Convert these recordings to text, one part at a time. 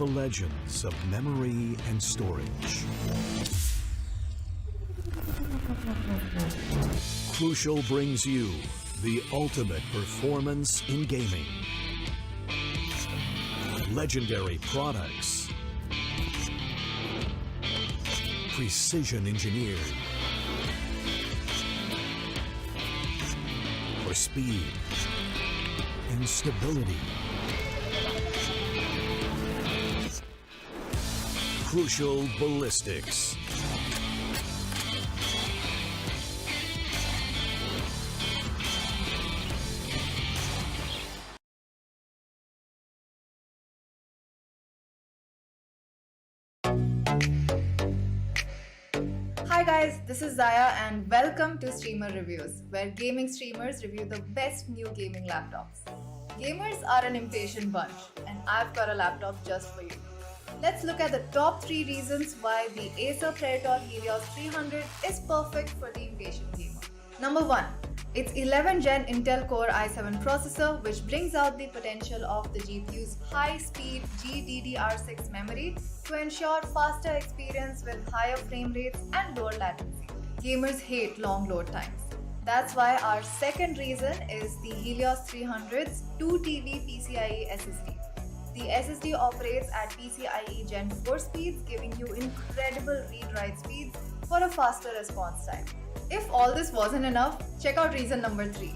the legends of memory and storage. Crucial brings you the ultimate performance in gaming. Legendary products. Precision engineered. For speed and stability. Crucial ballistics. Hi guys, this is Zaya and welcome to Streamer Reviews, where gaming streamers review the best new gaming laptops. Gamers are an impatient bunch and I've got a laptop just for you. Let's look at the top 3 reasons why the Acer Predator Helios 300 is perfect for the impatient gamer. Number 1. Its 11th Gen Intel Core i7 processor, which brings out the potential of the GPU's high-speed GDDR6 memory to ensure faster experience with higher frame rates and lower latency. Gamers hate long load times. That's why our second reason is the Helios 300's 2TB PCIe SSD. The SSD operates at PCIe Gen 4 speeds, giving you incredible read-write speeds for a faster response time. If all this wasn't enough, check out reason number 3.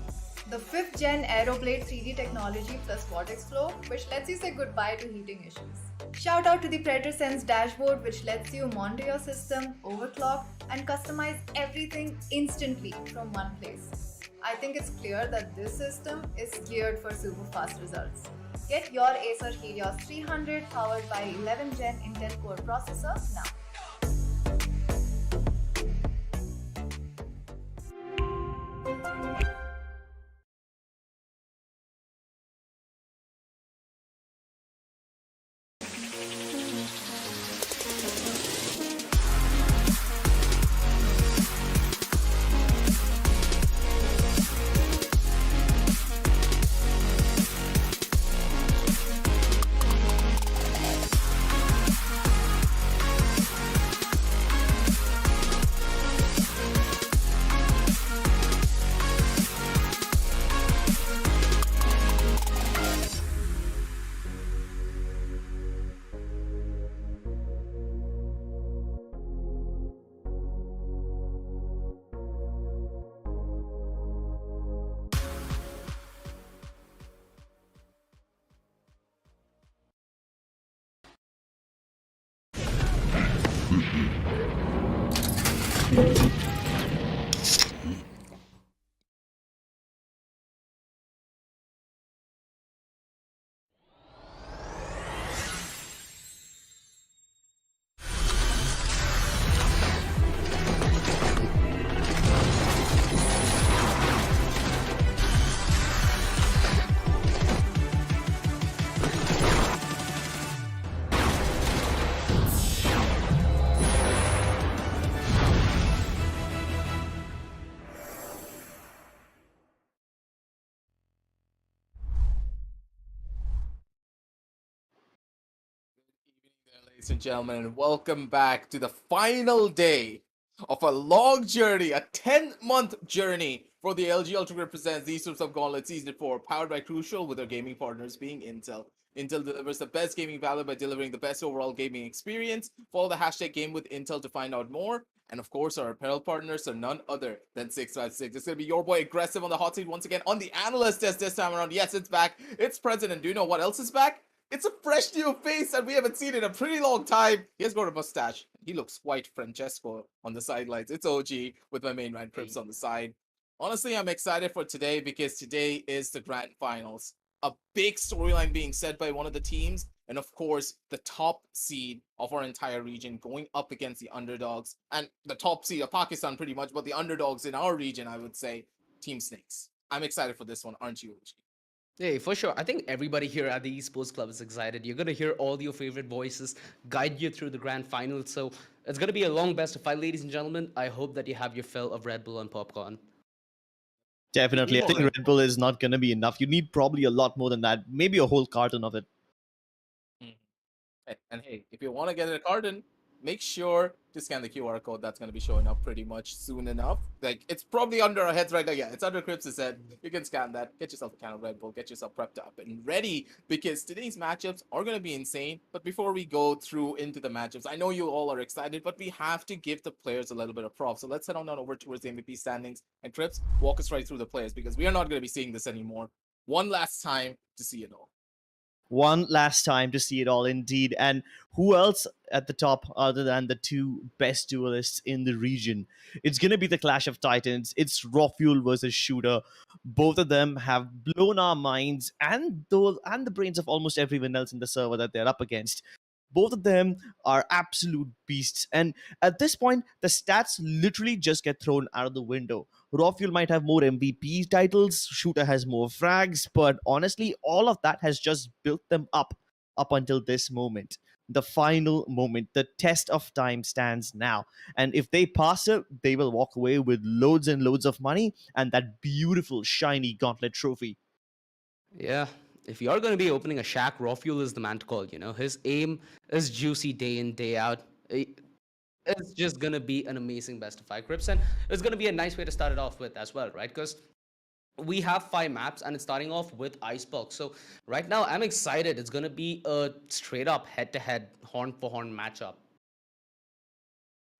The 5th Gen Aeroblade 3D technology plus Vortex Flow, which lets you say goodbye to heating issues. Shout out to the Predator Sense dashboard, which lets you monitor your system, overclock, and customize everything instantly from one place. I think it's clear that this system is geared for super fast results. Get your Acer Helios 300 powered by 11th Gen Intel Core processor now. Ladies and gentlemen, and welcome back to the final day of a long journey, a 10-month journey for the LG Ultragear presents the Esports Gauntlet Season 4, powered by Crucial, with our gaming partners being Intel. Intel delivers the best gaming value by delivering the best overall gaming experience. Follow the hashtag Game with Intel to find out more. And of course, our apparel partners are none other than 656. It's going to be your boy Aggressive on the hot seat once again on the analyst test this time around. Yes, it's back. It's President. Do you know what else is back? It's a fresh new face that we haven't seen in a pretty long time. He has got a mustache. He looks quite Francesco on the sidelines. It's OG with my main man Crips on the side. Honestly, I'm excited for today because today is the grand finals. A big storyline being set by one of the teams, and of course, the top seed of our entire region going up against the underdogs, and the top seed of Pakistan pretty much, but the underdogs in our region, I would say, Team Snakes. I'm excited for this one, aren't you, OG? Hey, for sure. I think everybody here at the Esports Club is excited. You're going to hear all your favorite voices guide you through the grand final. So it's going to be a long best of 5, ladies and gentlemen. I hope that you have your fill of Red Bull and popcorn. Definitely. I think Red Bull is not going to be enough. You need probably a lot more than that. Maybe a whole carton of it. And hey, if you want to get a carton, make sure to scan the QR code that's going to be showing up pretty much soon enough. Like, it's probably under our heads right now. Yeah, it's under Crips' head. You can scan that, get yourself a can of Red Bull, get yourself prepped up and ready because today's matchups are going to be insane. But before we go through into the matchups, I know you all are excited, but we have to give the players a little bit of props. So let's head on down over towards the MVP standings. And Crips, walk us right through the players because we are not going to be seeing this anymore. One last time to see it all. One last time to see it all, indeed. And who else at the top other than the two best duelists in the region? It's going to be the Clash of Titans. It's Raw Fuel versus Shooter. Both of them have blown our minds and the brains of almost everyone else in the server that they're up against. Both of them are absolute beasts. And at this point, the stats literally just get thrown out of the window. Raw Fuel might have more MVP titles, Shooter has more frags, but honestly, all of that has just built them up until this moment. The final moment, the test of time stands now. And if they pass it, they will walk away with loads and loads of money and that beautiful, shiny gauntlet trophy. Yeah, if you're going to be opening a shack, Raw Fuel is the man to call. His aim is juicy day in, day out. It's just going to be an amazing best of five grips, and it's going to be a nice way to start it off with as well, right? Because we have 5 maps and it's starting off with Icebox. So right now I'm excited. It's going to be a straight up head to head, horn for horn matchup.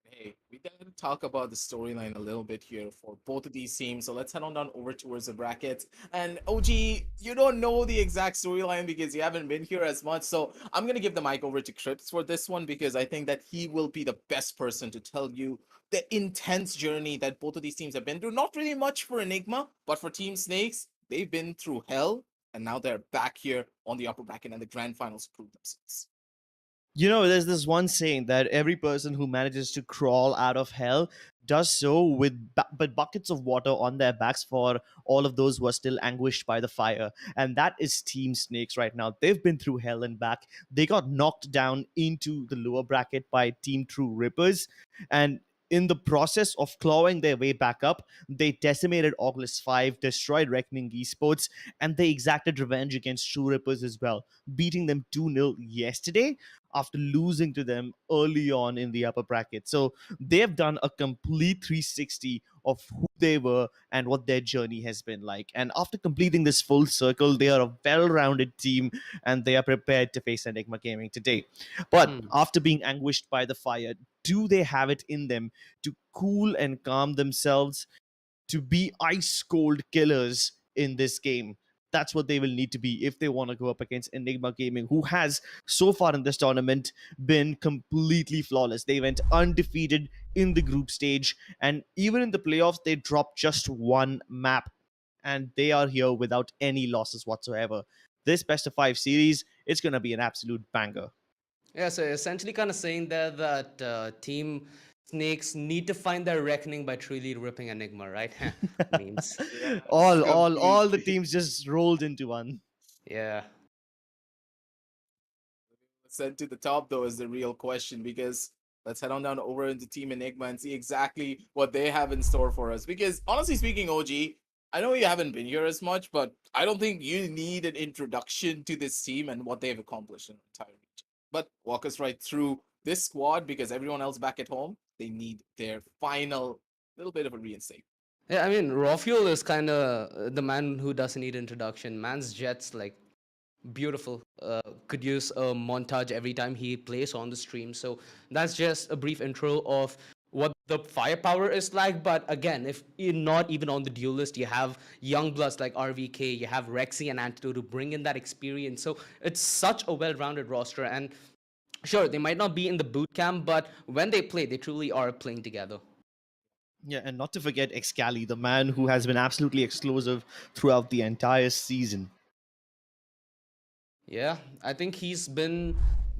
Hey, we got to talk about the storyline a little bit here for both of these teams. So let's head on down over towards the brackets. And OG, you don't know the exact storyline because you haven't been here as much. So I'm going to give the mic over to Crips for this one because I think that he will be the best person to tell you the intense journey that both of these teams have been through. Not really much for Enigma, but for Team Snakes, they've been through hell. And now they're back here on the upper bracket and the grand finals prove themselves. There's this one saying that every person who manages to crawl out of hell does so with but buckets of water on their backs for all of those who are still anguished by the fire. And that is Team Snakes right now. They've been through hell and back. They got knocked down into the lower bracket by Team True Rippers. And in the process of clawing their way back up, they decimated Oculus 5, destroyed Reckoning Esports, and they exacted revenge against True Rippers as well, beating them 2-0 yesterday after losing to them early on in the upper bracket. So they've done a complete 360 of who they were and what their journey has been like. And after completing this full circle, they are a well rounded team and they are prepared to face Enigma Gaming today. But after being anguished by the fire, do they have it in them to cool and calm themselves, to be ice cold killers in this game? That's what they will need to be if they want to go up against Enigma Gaming, who has so far in this tournament been completely flawless. They went undefeated in the group stage, and even in the playoffs, they dropped just one map, and they are here without any losses whatsoever. This best of 5 series, it's going to be an absolute banger. Yeah, so essentially kind of saying there that Team Snakes need to find their reckoning by truly ripping Enigma, right? Memes. Yeah, all the completely. teams just rolled into one. Yeah. Sent to the top though is the real question because let's head on down over into Team Enigma and see exactly what they have in store for us. Because honestly speaking, OG, I know you haven't been here as much, but I don't think you need an introduction to this team and what they've accomplished in the entire region. But walk us right through this squad because everyone else back at home, they need their final little bit of a reinstate. Yeah, I mean, Raw Fuel is kind of the man who doesn't need introduction. Man's jets, like, beautiful. Could use a montage every time he plays on the stream. So that's just a brief intro of what the firepower is like. But again, if you're not even on the duel list, you have young bloods like RVK, you have Rexy and Antidote to bring in that experience. So it's such a well-rounded roster. And sure, they might not be in the boot camp, but when they play, they truly are playing together. Yeah, and not to forget Excali, the man who has been absolutely explosive throughout the entire season. Yeah, I think he's been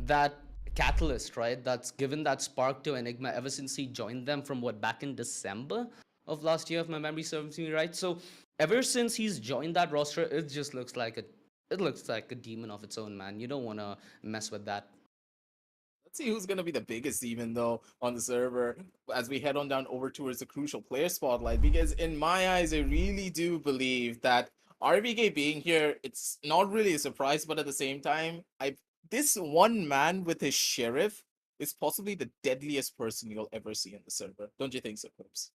that catalyst, right? That's given that spark to Enigma ever since he joined them from back in December of last year, if my memory serves me right. So ever since he's joined that roster, it just looks like a demon of its own, man. You don't want to mess with that. Let's see who's going to be the biggest even though on the server as we head on down over towards the crucial player spotlight because in my eyes I really do believe that RVK being here it's not really a surprise but at the same time I this one man with his sheriff is possibly the deadliest person you'll ever see in the server. Don't you think so, Clips?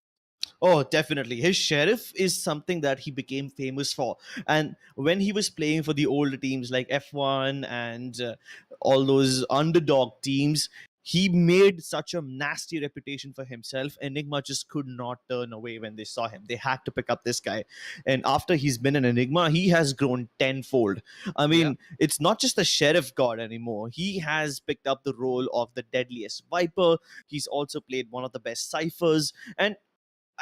Oh, definitely. His sheriff is something that he became famous for. And when he was playing for the older teams like F1 and all those underdog teams, he made such a nasty reputation for himself. Enigma just could not turn away when they saw him. They had to pick up this guy. And after he's been in Enigma, he has grown tenfold. I Yeah. mean, it's not just the sheriff god anymore. He has picked up the role of the deadliest Viper. He's also played one of the best ciphers. And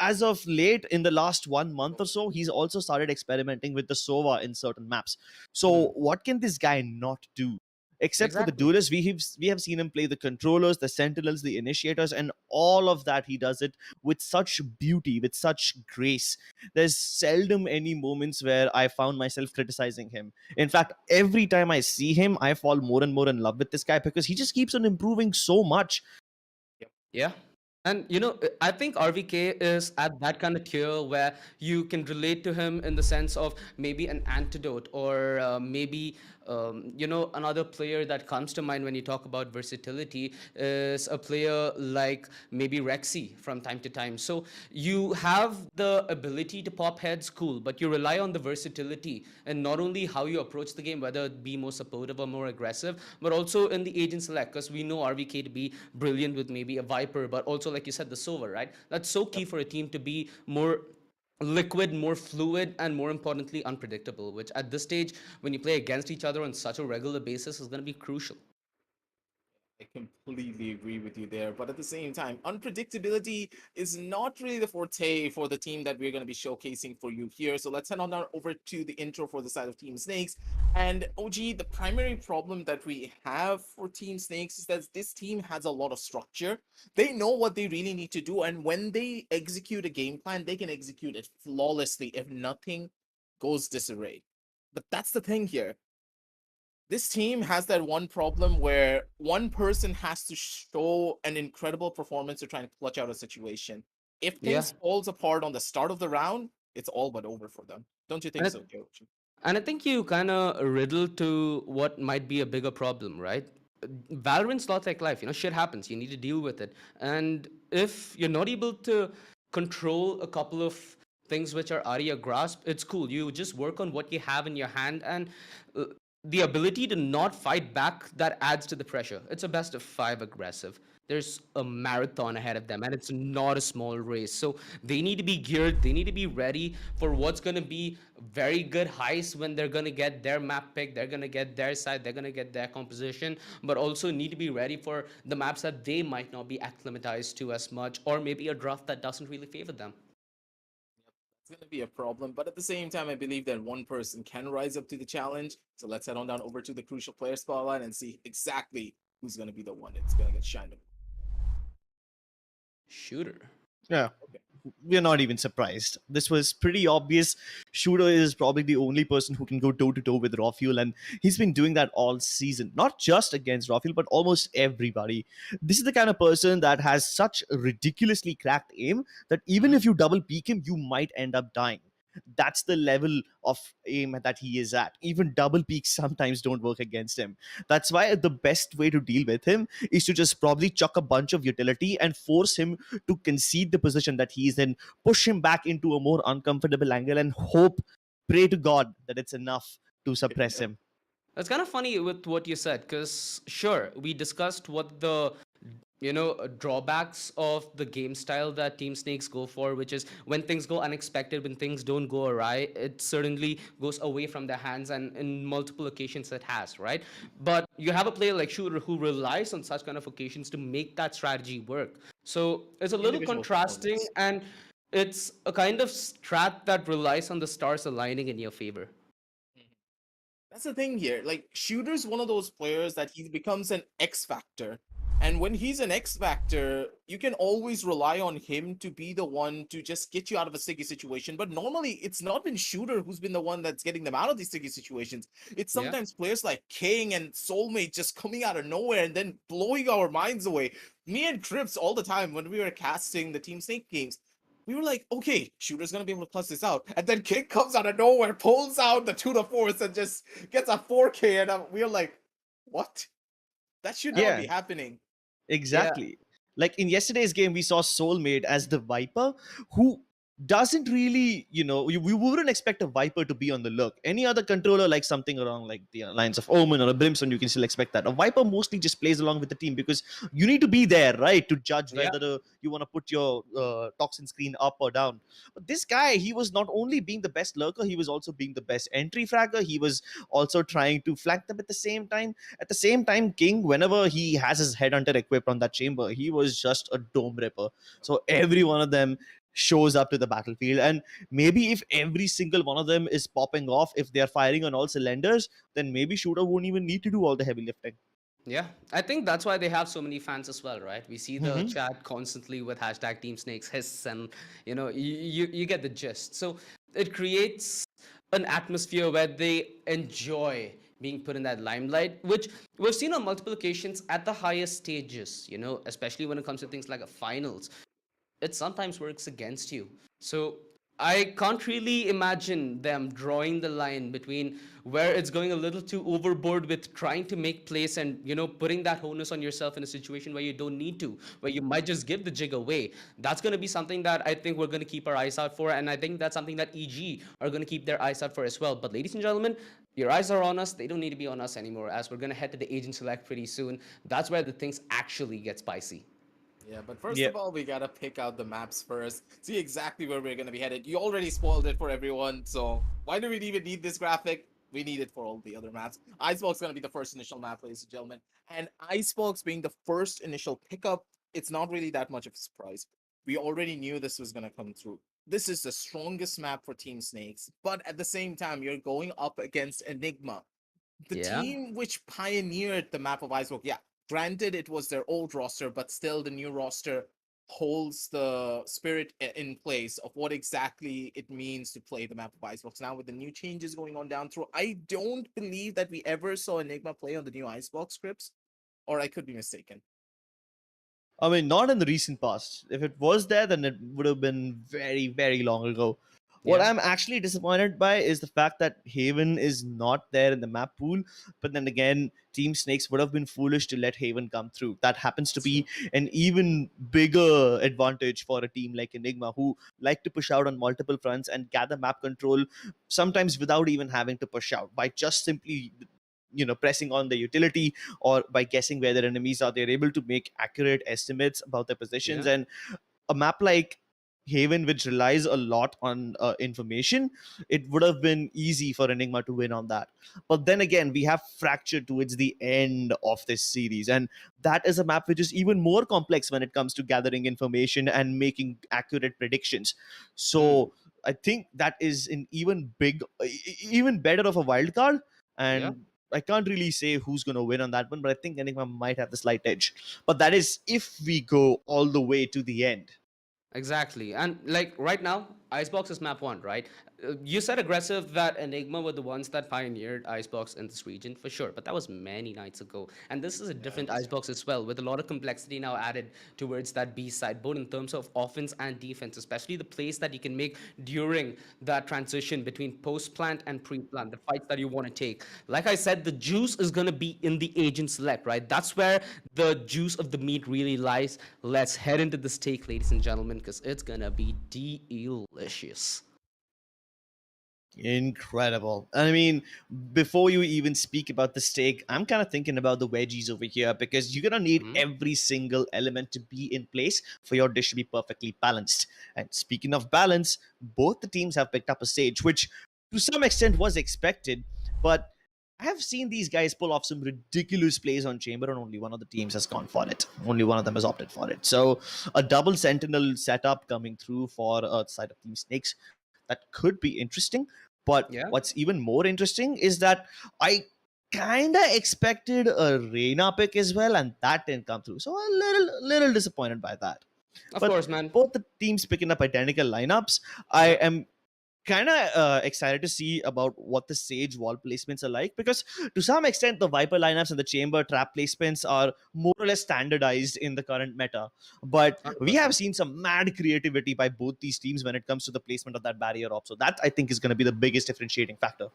as of late in the last 1 month or so, he's also started experimenting with the Sova in certain maps. So Hmm. what can this guy not do? Except for the Exactly. duelists, we have seen him play the controllers, the sentinels, the initiators, and all of that. He does it with such beauty, with such grace. There's seldom any moments where I found myself criticizing him. In fact, every time I see him, I fall more and more in love with this guy because he just keeps on improving so much. Yeah. And I think RVK is at that kind of tier where you can relate to him in the sense of maybe an antidote or maybe another player that comes to mind when you talk about versatility is a player like maybe Rexy from time to time. So you have the ability to pop heads, cool, but you rely on the versatility and not only how you approach the game, whether it be more supportive or more aggressive, but also in the agent select, because we know RVK to be brilliant with maybe a Viper, but also, like you said, the Sova, right? That's so key for a team to be more liquid, more fluid, and more importantly, unpredictable, which at this stage, when you play against each other on such a regular basis, is going to be crucial. I completely agree with you there. But at the same time, unpredictability is not really the forte for the team that we're going to be showcasing for you here. So let's head on down over to the intro for the side of Team Snakes. And OG, the primary problem that we have for Team Snakes is that this team has a lot of structure. They know what they really need to do. And when they execute a game plan, they can execute it flawlessly if nothing goes disarray. But that's the thing here, this team has that one problem where one person has to show an incredible performance to try and clutch out a situation. If Yeah. things falls apart on the start of the round, it's all but over for them. Don't you think And so, Coach? And I think you kind of riddle to what might be a bigger problem, right? Valorant's not like life, shit happens. You need to deal with it. And if you're not able to control a couple of things which are out of your grasp, it's cool. You just work on what you have in your hand, and uh, the ability to not fight back, that adds to the pressure. It's a best of five aggressive. There's a marathon ahead of them, and it's not a small race. So they need to be geared, they need to be ready for what's going to be very good heist when they're going to get their map pick, they're going to get their side, they're going to get their composition, but also need to be ready for the maps that they might not be acclimatized to as much, or maybe a draft that doesn't really favor them. It's going to be a problem, but at the same time, I believe that one person can rise up to the challenge. So let's head on down over to the crucial player spotlight and see exactly who's going to be the one that's going to get shined. Shooter. Yeah, Okay. we're not even surprised. This was pretty obvious. Shooter is probably the only person who can go toe to toe with Rafuel, and he's been doing that all season. Not just against Rafuel, but almost everybody. This is the kind of person that has such ridiculously cracked aim that even if you double peek him, you might end up dying. That's the level of aim that he is at. Even double peaks sometimes don't work against him. That's why the best way to deal with him is to just probably chuck a bunch of utility and force him to concede the position that he's in, push him back into a more uncomfortable angle, and hope, pray to God that it's enough to suppress him. It's kind of funny with what you said, because sure, we discussed what the drawbacks of the game style that Team Snakes go for, which is when things go unexpected, when things don't go awry, it certainly goes away from their hands, and in multiple occasions it has, right? But you have a player like Shooter who relies on such kind of occasions to make that strategy work. So it's a little Individual contrasting, performance. and it's a kind of strat that relies on the stars aligning in your favor. That's the thing here. Like, Shooter's one of those players that he becomes an X factor. And when he's an X factor, you can always rely on him to be the one to just get you out of a sticky situation. But normally, it's not been Shooter who's been the one that's getting them out of these sticky situations. It's Yeah. sometimes players like King and Soulmate just coming out of nowhere and then blowing our minds away. Me and Crips all the time when we were casting the Team Snake games, we were like, okay, Shooter's gonna be able to plus this out. And then King comes out of nowhere, pulls out the 2 to 4s, and just gets a 4K. And we were like, What? That should not Yeah. be happening. Exactly. Like in yesterday's game, we saw Soulmate as the Viper, who doesn't really, we wouldn't expect a Viper to be on the look. Any other controller, like something around like the lines of Omen or a Brimstone, you can still expect that. A Viper mostly just plays along with the team because you need to be there, right, to judge Yeah. whether you want to put your toxin screen up or down. But this guy, he was not only being the best lurker, he was also being the best entry fragger. He was also trying to flank them at the same time. At the same time, King, whenever he has his headhunter equipped on that chamber, he was just a dome ripper. So every one of them shows up to the battlefield. And maybe if every single one of them is popping off, if they're firing on all cylinders, then maybe Shooter won't even need to do all the heavy lifting. Yeah, I think that's why they have so many fans as well, right? We see the Hmm. chat constantly with hashtag Team Snakes hiss, and you get the gist. So it creates an atmosphere where they enjoy being put in that limelight, which we've seen on multiple occasions at the highest stages. Especially when it comes to things like a finals, it sometimes works against you. So I can't really imagine them drawing the line between where it's going a little too overboard with trying to make plays and putting that onus on yourself in a situation where you don't need to, where you might just give the jig away. That's going to be something that I think we're going to keep our eyes out for, and I think that's something that EG are going to keep their eyes out for as well. But ladies and gentlemen, your eyes are on us. They don't need to be on us anymore, as we're going to head to the agent select pretty soon. That's where the things actually get spicy. Yeah, but first Yeah. of all, we gotta pick out the maps first. See exactly where we're gonna be headed. You already spoiled it for everyone, so why do we even need this graphic? We need it for all the other maps. Icebox gonna be the first initial map, ladies and gentlemen. And Icebox being the first initial pickup, it's not really that much of a surprise. We already knew this was gonna come through. This is the strongest map for Team Snakes, but at the same time, you're going up against Enigma, the Yeah. team which pioneered the map of Icebox. Yeah, granted it was their old roster, but still the new roster holds the spirit in place of what exactly it means to play the map of Icebox. Now with the new changes going on down through, I don't believe that we ever saw Enigma play on the new Icebox scripts, or I could be mistaken. I mean, not in the recent past. If it was there, then it would have been very, very long ago. What Yeah. I'm actually disappointed by is the fact that Haven is not there in the map pool. But then again, Team Snakes would have been foolish to let Haven come through. That happens to That's true. be an even bigger advantage for a team like Enigma, who like to push out on multiple fronts and gather map control, sometimes without even having to push out, by just simply pressing on the utility or by guessing where their enemies are. They're able to make accurate estimates about their positions. Yeah. And a map like Haven, which relies a lot on information, it would have been easy for Enigma to win on that. But then again, we have Fracture towards the end of this series, and that is a map which is even more complex when it comes to gathering information and making accurate predictions. Hmm. So I think that is an even better of a wild card. Yeah. And I can't really say who's going to win on that one, but I think Enigma might have the slight edge. But that is if we go all the way to the end. Exactly. And like right now, Icebox is map one, right? You said aggressive that Enigma were the ones that pioneered Icebox in this region for sure, but that was many nights ago. And this is a Yeah, different that's true. Icebox as well, with a lot of complexity now added towards that B side, both in terms of offense and defense, especially the plays that you can make during that transition between post plant and pre plant, the fights that you want to take. Like I said, the juice is going to be in the agent select, right? That's where the juice of the meat really lies. Let's head into the steak, ladies and gentlemen, because it's going to be delicious. Incredible. I mean, before you even speak about the steak, I'm kind of thinking about the veggies over here because you're going to need Mhm. every single element to be in place for your dish to be perfectly balanced. And speaking of balance, both the teams have picked up a sage, which to some extent was expected, but I have seen these guys pull off some ridiculous plays on Chamber, and only one of the teams has gone for it. Only one of them has opted for it. So, a double Sentinel setup coming through for the side of Team Snakes, that could be interesting. But Yeah, what's even more interesting is that I kind of expected a Reina pick as well, and that didn't come through. So a little disappointed by that. of But course, man. both the teams picking up identical lineups, I Yeah. am kind of excited to see about what the Sage wall placements are like, because to some extent the Viper lineups and the Chamber trap placements are more or less standardized in the current meta, but we have 100%. seen some mad creativity by both these teams when it comes to the placement of that barrier op. So that I think is going to be the biggest differentiating factor.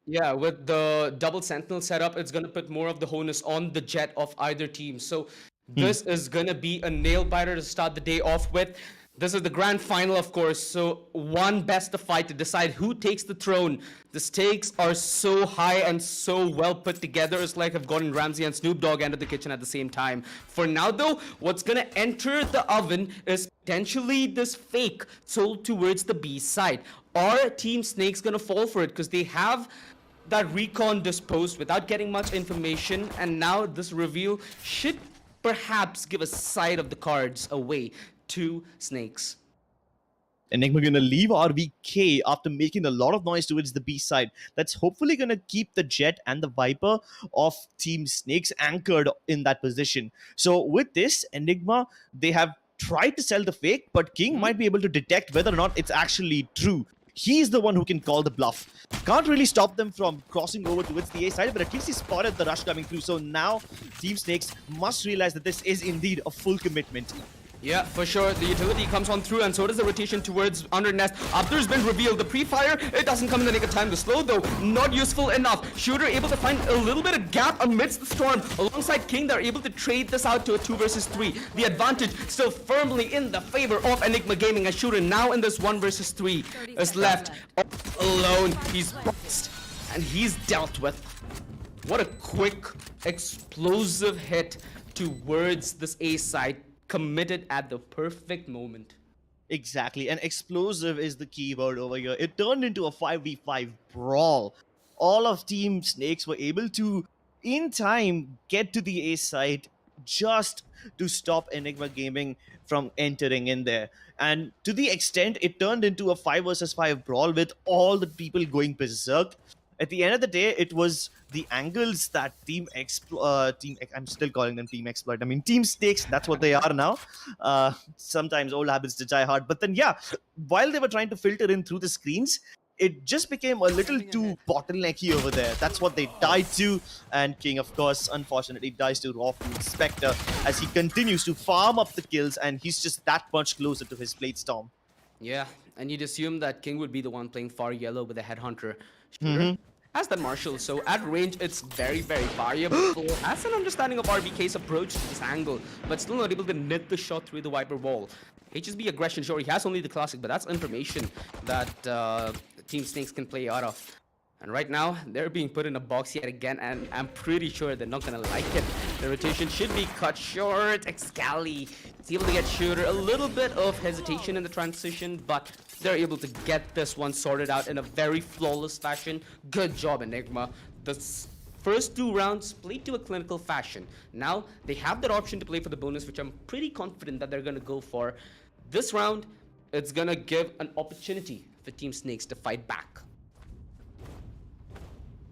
Yeah, with the double sentinel setup, it's gonna put more of the onus on the jet of either team. So this is gonna be a nail biter to start the day off with. This is the grand final, of course. So one best of fight to decide who takes the throne. The stakes are so high and so well put together. It's like if Gordon Ramsay and Snoop Dogg entered the kitchen at the same time. For now, though, what's gonna enter the oven is potentially this fake sold towards the B side. Are Team Snake's gonna fall for it? Because they have that recon disposed without getting much information, and now this reveal should perhaps give a side of the cards away to Snakes. Enigma gonna leave RVK after making a lot of noise towards the B side. That's hopefully gonna keep the Jet and the Viper of Team Snakes anchored in that position. So with this, Enigma, they have tried to sell the fake, but King might be able to detect whether or not it's actually true. He's the one who can call the bluff. Can't really stop them from crossing over towards the A side, but at least he spotted the rush coming through. So now Team Snakes must realize that this is indeed a full commitment. Yeah, for sure. The utility comes on through, and so does the rotation towards under nest. After it's been revealed, the pre-fire, it doesn't come in the nick of time. The slow, though, not useful enough. Shooter able to find a little bit of gap amidst the storm. Alongside King, they're able to trade this out to a 2 versus 3. The advantage still firmly in the favor of Enigma Gaming, as Shooter now in this 1 versus 3 is left alone. He's boxed, and he's dealt with. What a quick, explosive hit towards this A side. Committed at the perfect moment. Exactly, and explosive is the key word over here. It turned into a 5v5 brawl. All of Team Snakes were able to, in time, get to the A side just to stop Enigma Gaming from entering in there. And to the extent it turned into a 5 versus 5 brawl with all the people going berserk. At the end of the day, it was the angles that I'm still calling them Team Exploit. I mean, Team Snakes, that's what they are now. Sometimes old habits die hard. But then, yeah, while they were trying to filter in through the screens, it just became a little too bottlenecky over there. That's what they died to. And King, of course, unfortunately dies to Raw Food Spectre as he continues to farm up the kills, and he's just that much closer to his Blade Storm. Yeah, and you'd assume that King would be the one playing far yellow with a headhunter. Shooter has that Marshall, so at range it's very, very variable. Has an understanding of RBK's approach to this angle, but still not able to knit the shot through the Viper wall. HSB aggression, sure, he has only the classic, but that's information that Team Snakes can play out of. And right now, they're being put in a box yet again, and I'm pretty sure they're not gonna like it. The rotation should be cut short. Excali is able to get Shooter a little bit of hesitation in the transition, but they're able to get this one sorted out in a very flawless fashion. Good job, Enigma. The first 2 rounds played to a clinical fashion. Now, they have that option to play for the bonus, which I'm pretty confident that they're gonna go for. This round, it's gonna give an opportunity for Team Snakes to fight back.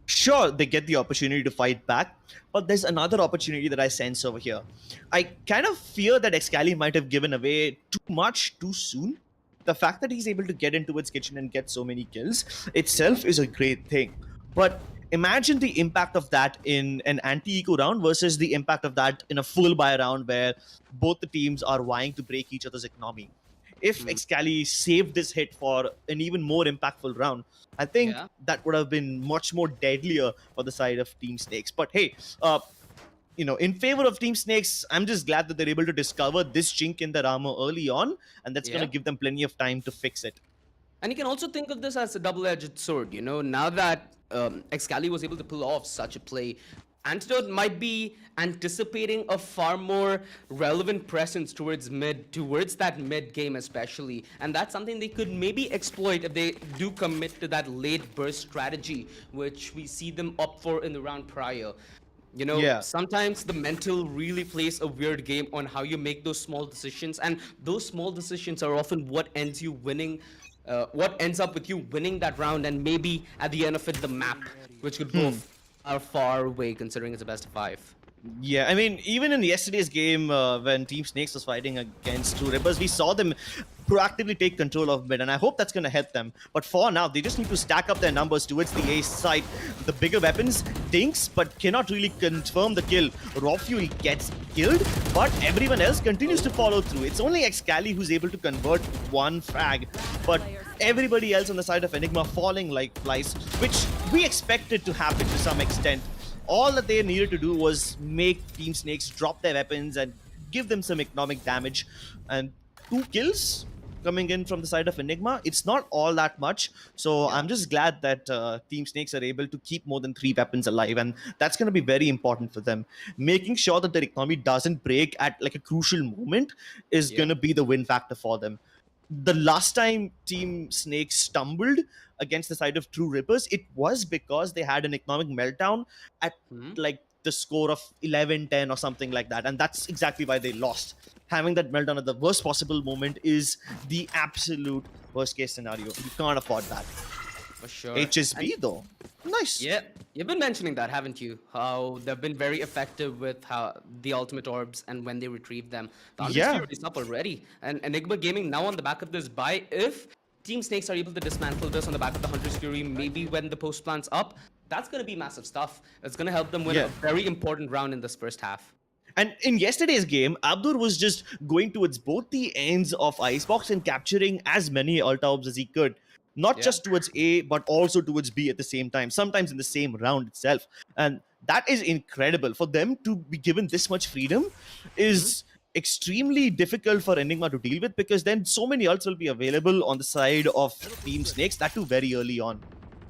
Sure, they get the opportunity to fight back, but there's another opportunity that I sense over here. I kind of fear that Excali might have given away too much too soon. The fact that he's able to get into its kitchen and get so many kills itself is a great thing. But imagine the impact of that in an anti-eco round versus the impact of that in a full buy round where both the teams are vying to break each other's economy. If Excali saved this hit for an even more impactful round, I think that would have been much more deadlier for the side of Team Snakes. But hey, in favor of Team Snakes, I'm just glad that they're able to discover this chink in their armor early on, and that's going to give them plenty of time to fix it. And you can also think of this as a double-edged sword, now that Excali was able to pull off such a play, Antidote might be anticipating a far more relevant presence towards that mid game especially. And that's something they could maybe exploit if they do commit to that late burst strategy, which we see them opt for in the round prior. Sometimes the mental really plays a weird game on how you make those small decisions, and those small decisions are often what ends up with you winning that round, and maybe at the end of it, the map, which could go far away considering it's a best of 5. Yeah, I mean, even in yesterday's game when Team Snakes was fighting against True Rippers, we saw them proactively take control of mid, and I hope that's going to help them. But for now, they just need to stack up their numbers towards the ace side. The bigger weapons, dinks, but cannot really confirm the kill. Raw Fuel gets killed, but everyone else continues to follow through. It's only Excali who's able to convert 1 frag, but everybody else on the side of Enigma falling like flies, which we expect it to happen to some extent. All that they needed to do was make Team Snakes drop their weapons and give them some economic damage. And 2 kills coming in from the side of Enigma, it's not all that much. So I'm just glad that Team Snakes are able to keep more than 3 weapons alive, and that's going to be very important for them. Making sure that their economy doesn't break at like a crucial moment is going to be the win factor for them. The last time Team Snakes stumbled against the side of True Rippers, it was because they had an economic meltdown at like the score of 11-10 or something like that, and that's exactly why they lost. Having that meltdown at the worst possible moment is the absolute worst case scenario. You can't afford that. For sure. HSB though, nice. Yeah, you've been mentioning that, haven't you? How they've been very effective with how the ultimate orbs and when they retrieve them. The Yeah. is up already, and Enigma Gaming now on the back of this buy. If Team Snakes are able to dismantle this on the back of the Hunter's Fury, maybe when the post plant's up, that's going to be massive stuff. It's going to help them win a very important round in this first half. And in yesterday's game, Abdur was just going towards both the ends of Icebox and capturing as many Ultra Orbs as he could. Not just towards A, but also towards B at the same time, sometimes in the same round itself. And that is incredible. For them to be given this much freedom is extremely difficult for Enigma to deal with, because then so many ults will be available on the side of Team Snakes, that too very early on.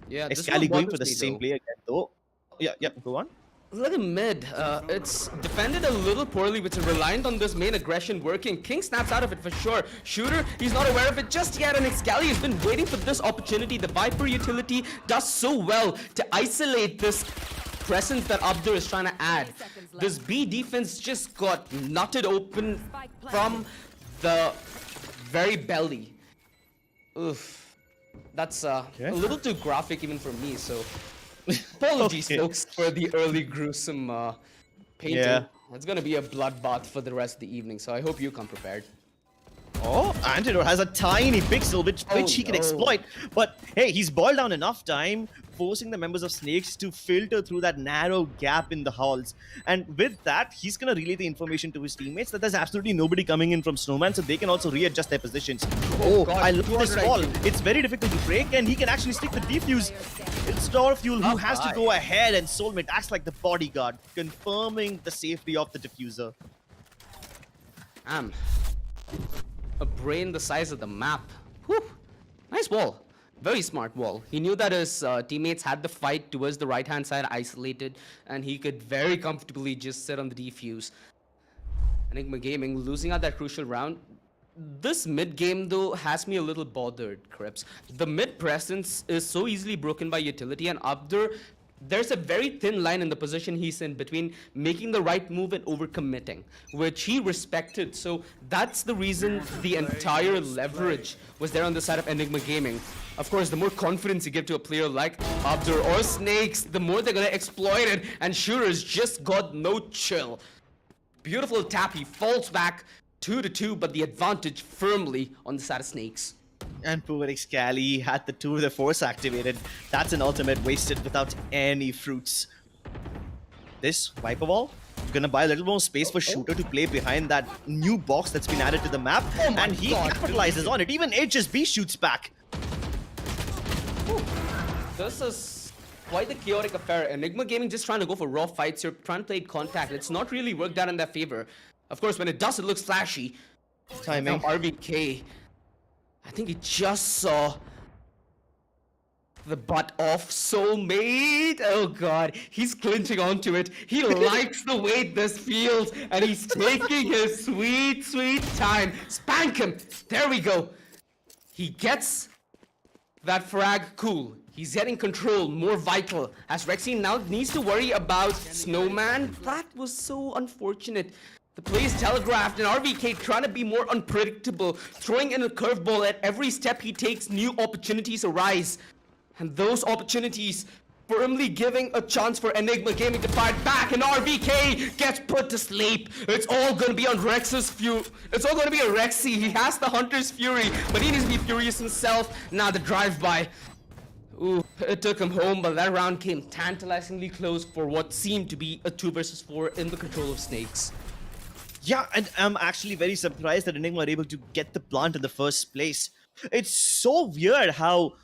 Yeah, this Escali one going for the bothers me, same though. play again though. Yeah, go on. Look at mid. It's defended a little poorly, which is reliant on this main aggression working. King snaps out of it for sure. Shooter, he's not aware of it just yet, and Excali has been waiting for this opportunity. The Viper utility does so well to isolate this presence that Abdur is trying to add. This B defense just got nutted open from the very belly. Oof. That's a little too graphic even for me, so apologies, folks, for the early gruesome painting. Yeah. It's gonna be a bloodbath for the rest of the evening, so I hope you come prepared. Oh, Antidote has a tiny pixel which he can exploit. But hey, he's boiled down enough time, forcing the members of Snakes to filter through that narrow gap in the halls. And with that, he's going to relay the information to his teammates that there's absolutely nobody coming in from Snowman, so they can also readjust their positions. Oh, God, I love this 200 wall. IQ. It's very difficult to break, and he can actually stick the defuse. It's Starfuel who has to go ahead, and Soulmate acts like the bodyguard, confirming the safety of the diffuser. A brain the size of the map. Whew. Nice wall. Very smart wall. He knew that his teammates had the fight towards the right-hand side isolated, and he could very comfortably just sit on the defuse. Enigma Gaming losing out that crucial round. This mid game though has me a little bothered, Crips. The mid presence is so easily broken by utility, and Abdur, there's a very thin line in the position he's in between making the right move and overcommitting, which he respected. So that's the reason the entire leverage was there on the side of Enigma Gaming. Of course, the more confidence you give to a player like Abdur or Snakes, the more they're gonna exploit it, and Shooter's just got no chill. Beautiful tap, he falls back 2-2, but the advantage firmly on the side of Snakes. And poor Excali had the tour de force activated. That's an ultimate wasted without any fruits. This Viper Wall gonna buy a little more space for Shooter to play behind that new box that's been added to the map, and he capitalizes on it. Even HSB shoots back. This is quite the chaotic affair. Enigma Gaming just trying to go for raw fights here, trying to play contact. It's not really worked out in their favor. Of course, when it does, it looks flashy. Timing. Now RVK, I think he just saw the butt off Soulmate. Oh god, he's clinching onto it. He likes the way this feels, and he's taking his sweet, sweet time. Spank him. There we go. He gets that frag cool. He's getting control, more vital. As Rexy now needs to worry about Snowman. That was so unfortunate. The play is telegraphed, and RVK trying to be more unpredictable, throwing in a curveball at every step he takes. New opportunities arise, and those opportunities firmly giving a chance for Enigma Gaming to fight back, and RVK gets put to sleep. It's all gonna be on Rex's fury. It's all gonna be on Rexy. He has the Hunter's Fury, but he needs to be furious himself. Now the drive-by. Ooh, it took him home, but that round came tantalizingly close for what seemed to be a 2 versus 4 in the control of Snakes. Yeah, and I'm actually very surprised that Enigma are able to get the plant in the first place. It's so weird how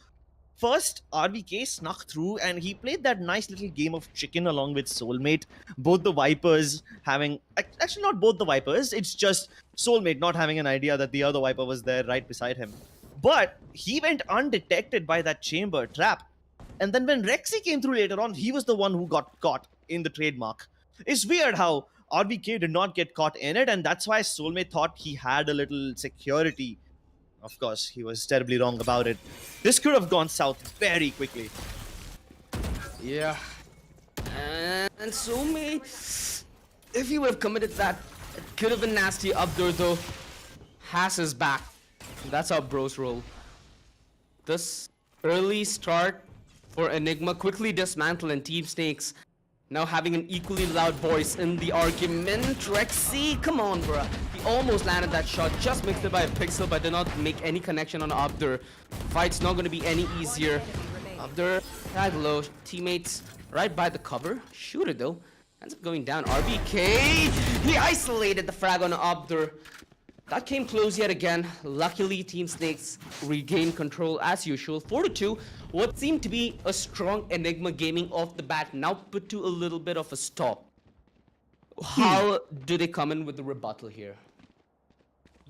first, RBK snuck through and he played that nice little game of chicken along with Soulmate. Both the Vipers having. Actually, not both the Vipers, it's just Soulmate not having an idea that the other Viper was there right beside him. But he went undetected by that chamber trap. And then when Rexy came through later on, he was the one who got caught in the trademark. It's weird how RBK did not get caught in it, and that's why Soulmate thought he had a little security. Of course, he was terribly wrong about it. This could have gone south very quickly. Yeah. And Soulmate, if he would have committed that, it could have been nasty. Up there though, has his back. That's how bros roll. This early start for Enigma quickly dismantled, and Team Snakes now having an equally loud voice in the argument. Rexy, come on, bruh. He almost landed that shot, just mixed it by a pixel, but did not make any connection on Abdur. Fight's not going to be any easier. Abdur, tag low, teammates right by the cover. Shooter though, ends up going down. RBK, he isolated the frag on Abdur. That came close yet again. Luckily, Team Snakes regained control as usual. 4-2. What seemed to be a strong Enigma Gaming off the bat now put to a little bit of a stop. How do they come in with the rebuttal here?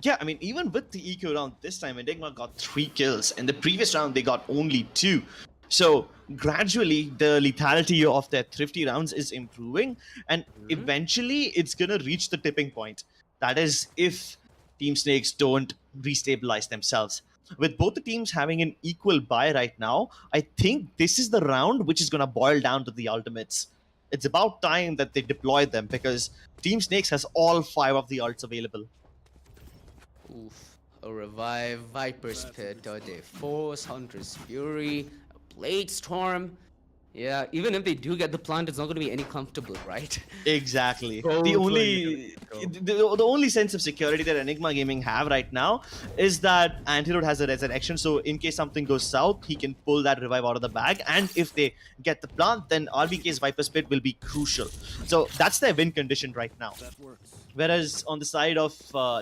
Yeah, I mean, even with the eco round this time, Enigma got 3 kills. In the previous round, they got only 2. So gradually, the lethality of their thrifty rounds is improving. And eventually, it's going to reach the tipping point. That is, if Team Snakes don't restabilize themselves. With both the teams having an equal buy right now, I think this is the round which is going to boil down to the ultimates. It's about time that they deploy them because Team Snakes has all 5 of the ults available. Oof. A revive, Viper's Pit, Dode Force, Hunter's Fury, a Blade Storm. Yeah, even if they do get the plant, it's not going to be any comfortable, right? Exactly. Totally The only sense of security that Enigma Gaming have right now is that Antidote has a resurrection, so in case something goes south, he can pull that revive out of the bag, and if they get the plant, then RBK's Viper Spit will be crucial. So that's their win condition right now. That works. Whereas on the side of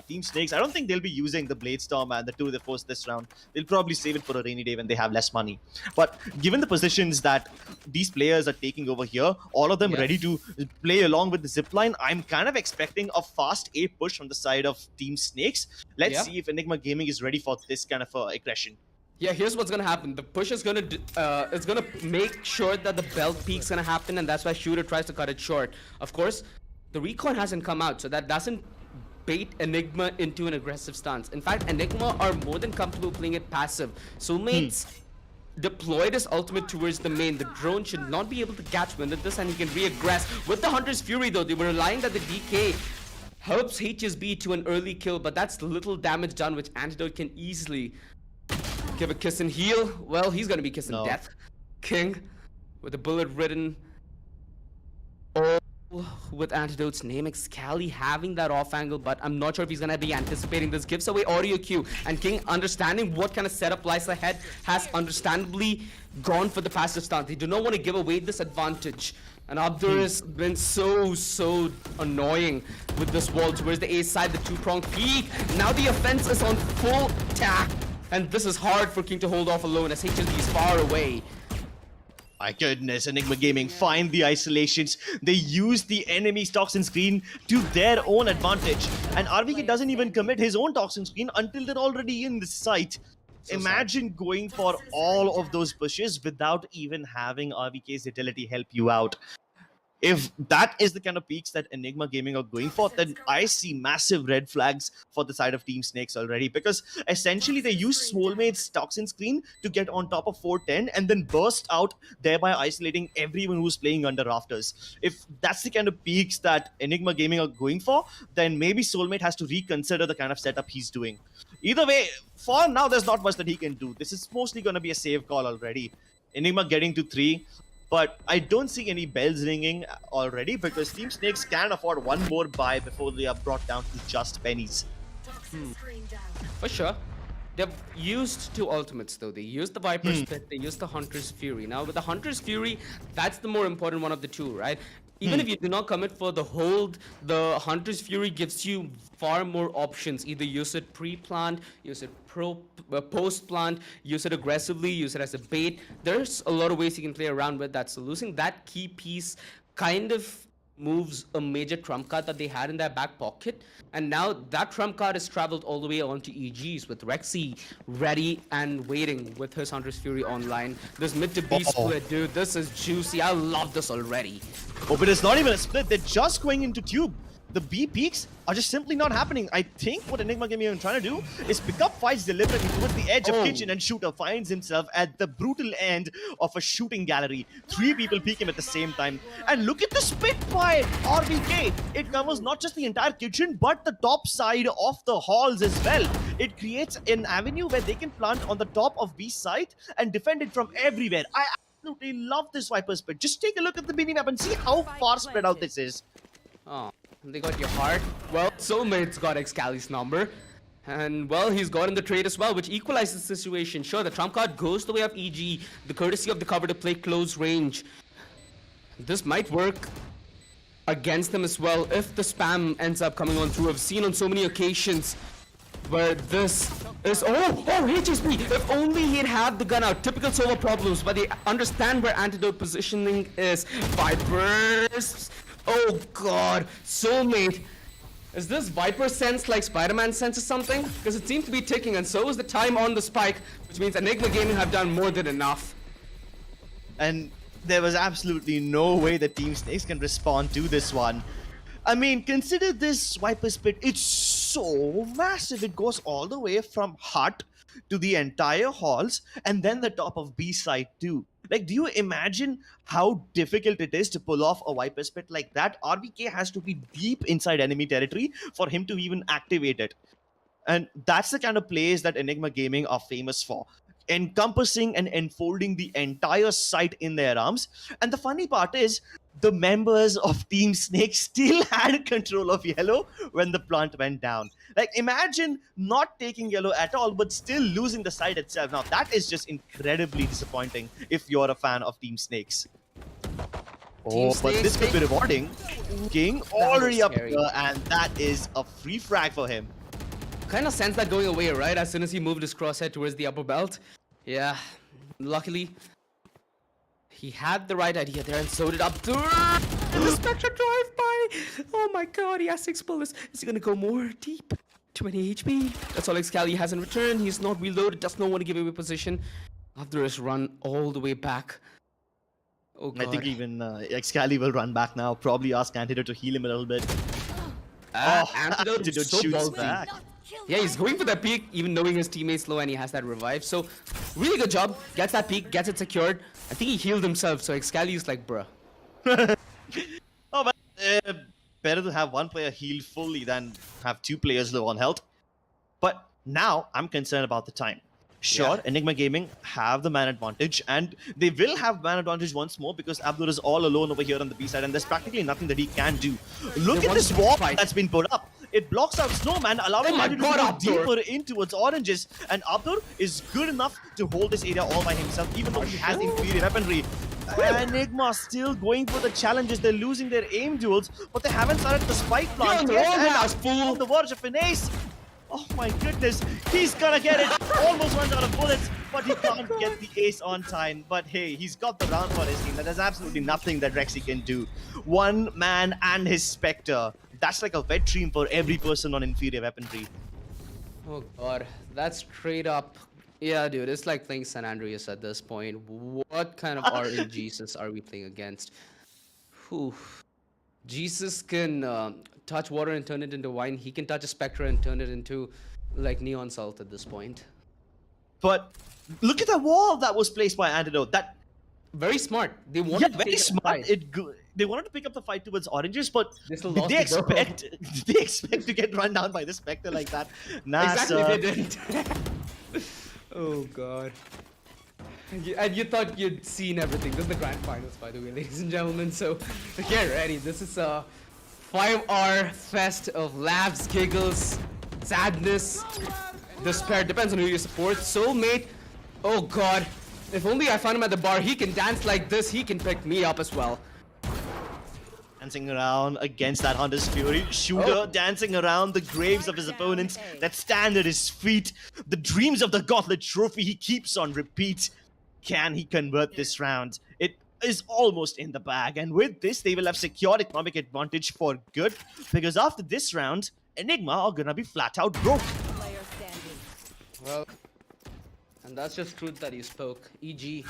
Team Snakes, I don't think they'll be using the Blade Storm and the 2 they force this round. They'll probably save it for a rainy day when they have less money. But given the positions that these players are taking over here, all of them ready to play along with the zipline, I'm kind of expecting a fast A push from the side of Team Snakes. Let's see if Enigma Gaming is ready for this kind of aggression. Yeah, here's what's gonna happen. The push is gonna it's gonna make sure that the belt peak's gonna happen, and that's why Shooter tries to cut it short. Of course, the recon hasn't come out, so that doesn't bait Enigma into an aggressive stance. In fact, Enigma are more than comfortable playing it passive. Soulmates deployed his ultimate towards the main. The drone should not be able to catch wind of this, and he can re-aggress. With the Hunter's Fury though, they were relying that the DK helps HSB to an early kill, but that's little damage done, which Antidote can easily give a kiss and heal. Well, he's gonna be kissing death. King with a bullet ridden. All with Antidote's name, Excali having that off angle, but I'm not sure if he's gonna be anticipating this. Gives away audio cue, and King, understanding what kind of setup lies ahead, has understandably gone for the passive stance. They do not want to give away this advantage. And Abdur has been so annoying with this wall towards the A side, the 2-prong peak. Now the offense is on full tack, and this is hard for King to hold off alone as HSB is far away. My goodness, Enigma Gaming find the isolations. They use the enemy's toxin screen to their own advantage. And RVK doesn't even commit his own toxin screen until they're already in the site. Imagine going for all of those pushes without even having RVK's utility help you out. If that is the kind of peaks that Enigma Gaming are going for, then I see massive red flags for the side of Team Snakes already, because essentially they use Soulmate's toxin screen to get on top of 410 and then burst out, thereby isolating everyone who's playing under rafters. If that's the kind of peaks that Enigma Gaming are going for, then maybe Soulmate has to reconsider the kind of setup he's doing. Either way, for now, there's not much that he can do. This is mostly going to be a save call already. Enigma getting to 3. But I don't see any bells ringing already because Team Snakes can afford one more buy before they are brought down to just pennies. For sure. They've used 2 ultimates though. They used the Viper's Pit, they used the Hunter's Fury. Now with the Hunter's Fury, that's the more important one of the 2, right? Even if you do not commit for the hold, the Hunter's Fury gives you far more options. Either use it pre-plant, use it post-plant, use it aggressively, use it as a bait. There's a lot of ways you can play around with that. So losing that key piece kind of moves a major trump card that they had in their back pocket. And now that trump card has traveled all the way onto EGs with Rexy ready and waiting with his Hunter's Fury online. This mid to B split, dude, this is juicy. I love this already. Oh, but it's not even a split. They're just going into tube. The B peaks are just simply not happening. I think what Enigma Gaming are trying to do is pick up fights deliberately towards the edge of kitchen, and Shooter finds himself at the brutal end of a shooting gallery. 3 people peek him at the same time. And look at the spit by RBK. It covers not just the entire kitchen, but the top side of the halls as well. It creates an avenue where they can plant on the top of B site and defend it from everywhere. I absolutely love this Viper split. Just take a look at the mini map and see how far spread out this is. Oh, they got your heart. Well, Soulmate's got Excali's number. And, well, he's gotten the trade as well, which equalizes the situation. Sure, the trump card goes the way of EG, the courtesy of the cover to play close range. This might work against them as well if the spam ends up coming on through. I've seen on so many occasions where this is... Oh, HSP! If only he'd have the gun out. Typical solo problems, but they understand where antidote positioning is. Vipers... Oh god, Soulmate. Is this Viper sense like Spider-Man sense or something? Because it seems to be ticking, and so is the time on the spike, which means Enigma Gaming have done more than enough. And there was absolutely no way that Team Snakes can respond to this one. I mean, consider this Viper split. It's so massive. It goes all the way from hut to the entire halls and then the top of B side too. Like, do you imagine how difficult it is to pull off a Viper split like that? RBK has to be deep inside enemy territory for him to even activate it. And that's the kind of plays that Enigma Gaming are famous for. Encompassing and enfolding the entire site in their arms. And the funny part is, the members of Team Snake still had control of yellow when the plant went down. Like, imagine not taking yellow at all, but still losing the site itself. Now, that is just incredibly disappointing if you're a fan of Team Snakes. Oh, but this could be rewarding. King already up here, and that is a free frag for him. Kind of sense that going away, right? As soon as he moved his crosshair towards the upper belt. Yeah, luckily, he had the right idea there, and so did Abdur. And the Spectre drive by. Oh my god, he has 6 bullets. Is he gonna go more deep? 20 HP. That's all Excali has in return. He's not reloaded, does not want to give away position. Abdur has run all the way back. Oh god. I think even Excali will run back now. Probably ask Antidote to heal him a little bit. Antidote so shoots bulky. back. Yeah, he's going for that peak, even knowing his teammate's low, and he has that revive. So, really good job. Gets that peak, gets it secured. I think he healed himself, so Excali is like, bruh. Oh, but better to have one player healed fully than have 2 players low on health. But now, I'm concerned about the time. Sure, yeah. Enigma Gaming have the man advantage, and they will have man advantage once more because Abdur is all alone over here on the B side, and there's practically nothing that he can do. Look at this wall that's been put up. It blocks out Snowman, allowing him to go deeper in towards oranges, and Abdur is good enough to hold this area all by himself, even though he has inferior weaponry. Enigma still going for the challenges. They're losing their aim duels, but they haven't started the spike plant yet. And on the verge of an ace. Oh my goodness, he's gonna get it. Almost runs out of bullets, but he can't get the ace on time. But hey, he's got the round for his team. There's absolutely nothing that Rexy can do. One man and his Spectre. That's like a wet dream for every person on inferior weaponry. Oh god, that's straight up. Yeah, dude, it's like playing San Andreas at this point. What kind of RNGs are we playing against? Whew. Jesus can touch water and turn it into wine. He can touch a Spectre and turn it into like neon salt at this point. But look at the wall that was placed by Antidote. That very smart. They wanted to very smart. They wanted to pick up the fight towards oranges, but did they expect to get run down by the Spectre like that? Nah, exactly, they didn't. Oh god. And you thought you'd seen everything. This is the grand finals, by the way, ladies and gentlemen. So get ready. This is a 5-hour fest of laughs, giggles, sadness, despair. Depends on who you support. Soulmate. Oh god. If only I found him at the bar. He can dance like this. He can pick me up as well. dancing around against that Hunter's Fury. Shooter dancing around the graves of his opponents that stand at his feet. The dreams of the Gauntlet trophy he keeps on repeat. Can he convert this round? It is almost in the bag, and with this, they will have secured economic advantage for good, because after this round, Enigma are gonna be flat out broke. Well, and that's just truth that you spoke. EG,